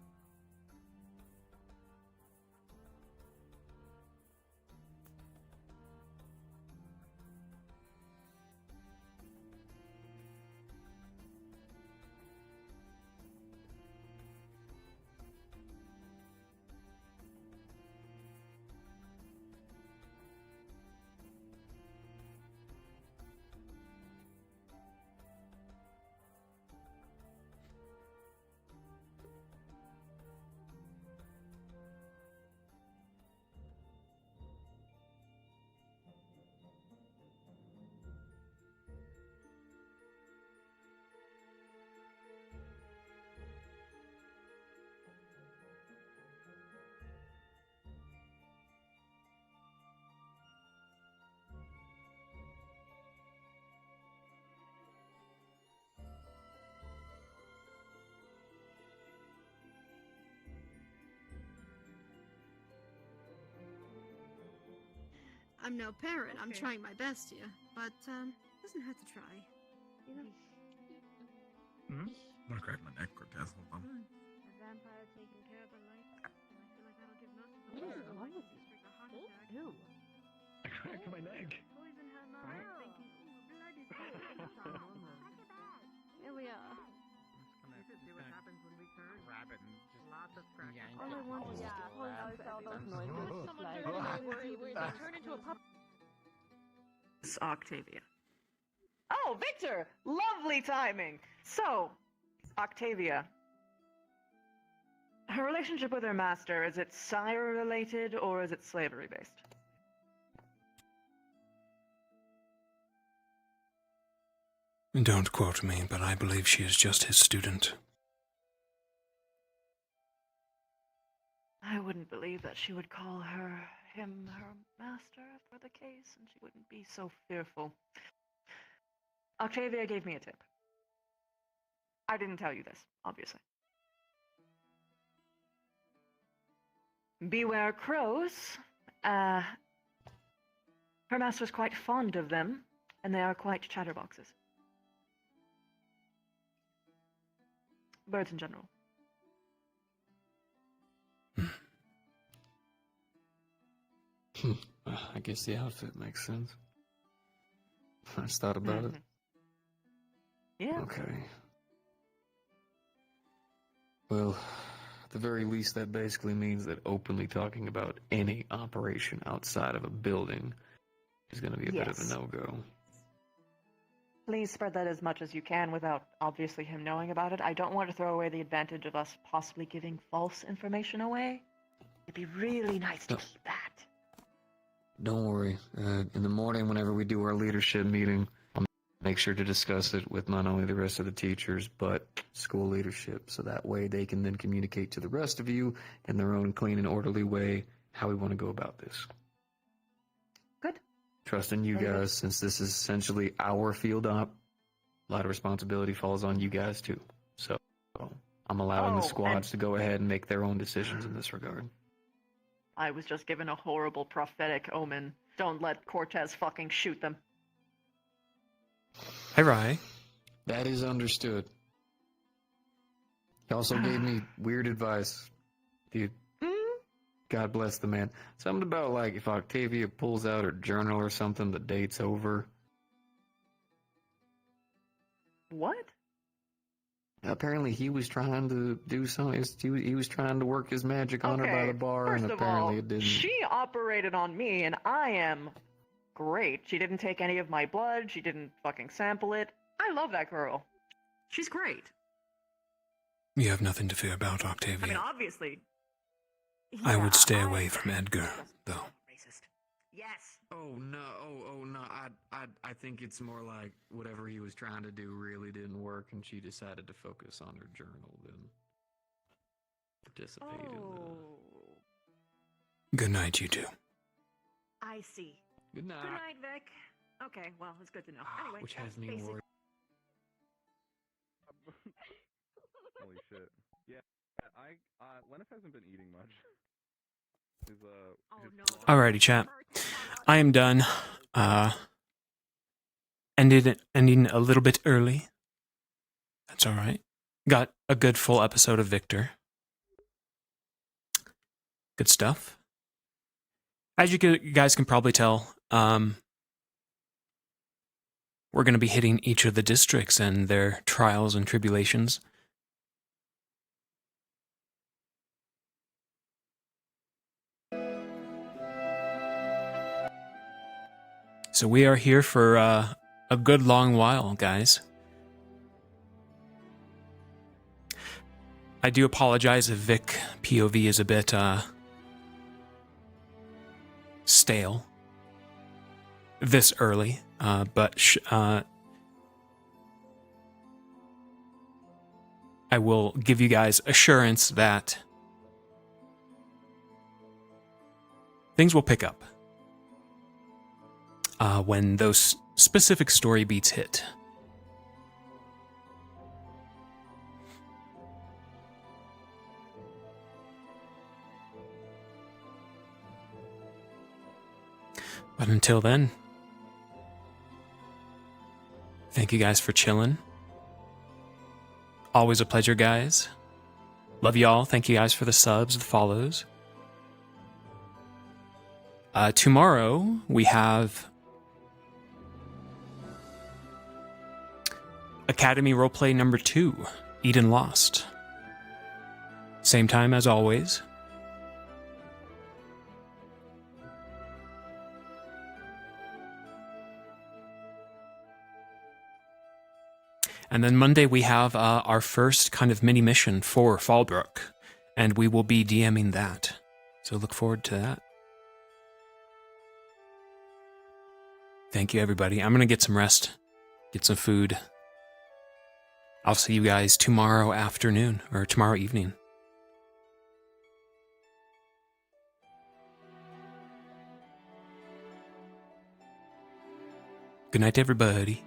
I'm no parent. I'm trying my best here, but doesn't hurt to try. You know. I'm gonna crack my neck real fast. Hold on. A vampire taking care of the light. I feel like that'll give most of the district a heart attack. Ew. I cracked my neck. Poison her mind, thinking, ooh, blood is good. Here we are. See what happens when we turn. Grab it and just lots of crack. All I want is to point out all those noises. Like, Turn into a pup. It's Octavia. Oh, Victor! Lovely timing! So, Octavia. Her relationship with her master, is it sire related or is it slavery based? Don't quote me, but I believe she is just his student. I wouldn't believe that she would call him her master for the case, and she wouldn't be so fearful. Octavia gave me a tip. I didn't tell you this, obviously. Beware crows. Her master's quite fond of them, and they are quite chatterboxes. Birds in general. I guess the outfit makes sense. I just thought about it. Yeah. Okay. Well, at the very least, that basically means that openly talking about any operation outside of a building is going to be a bit of a Yes. no-go. Please spread that as much as you can without obviously him knowing about it. I don't want to throw away the advantage of us possibly giving false information away. It'd be really nice to keep that. Don't worry. In the morning, whenever we do our leadership meeting, I'll make sure to discuss it with not only the rest of the teachers, but school leadership, so that way they can then communicate to the rest of you in their own clean and orderly way how we want to go about this. Good. Trusting you Very good. guys, since this is essentially our field op, a lot of responsibility falls on you guys too. So I'm allowing the Oh, squads to go ahead and make their own decisions in this regard. I was just given a horrible prophetic omen. Don't let Cortez fucking shoot them. Hi, Rye. That is understood. He also gave me weird advice. Dude, God bless the man. Something about, like, if Octavia pulls out her journal or something, the date's over. What? Apparently he was trying to do something. He was trying to work his magic on her by the bar, first and of apparently all, it didn't. she operated on me, and I am great. She didn't take any of my blood. She didn't fucking sample it. I love that girl. She's great. You have nothing to fear about I mean, Octavia. obviously. I would Yeah, stay away from Edgar, though. Yes. Oh no! Oh no! I think it's more like whatever he was trying to do really didn't work, and she decided to focus on her journal than participate in Good night, you two. I see. Good night. Good night, Vic. Okay, well, it's good to know. Anyway, which has me basic- worried. Holy shit. Yeah, Lennox hasn't been eating much. Alrighty, chat. I am done. Ending a little bit early. That's alright. Got a good full episode of Victor. Good stuff. As you guys can probably tell, we're going to be hitting each of the districts and their trials and tribulations. So we are here for a good long while, guys. I do apologize if Vic POV is a bit stale this early, but I will give you guys assurance that things will pick up when those specific story beats hit. But until then, thank you guys for chilling. Always a pleasure, guys. Love y'all. Thank you guys for the subs, the follows. Tomorrow, we have Academy Roleplay number 2, Eden Lost. Same time as always. And then Monday we have our first kind of mini mission for Fallbrook, and we will be DMing that. So look forward to that. Thank you, everybody. I'm going to get some rest, get some food. I'll see you guys tomorrow afternoon, or tomorrow evening. Good night, everybody.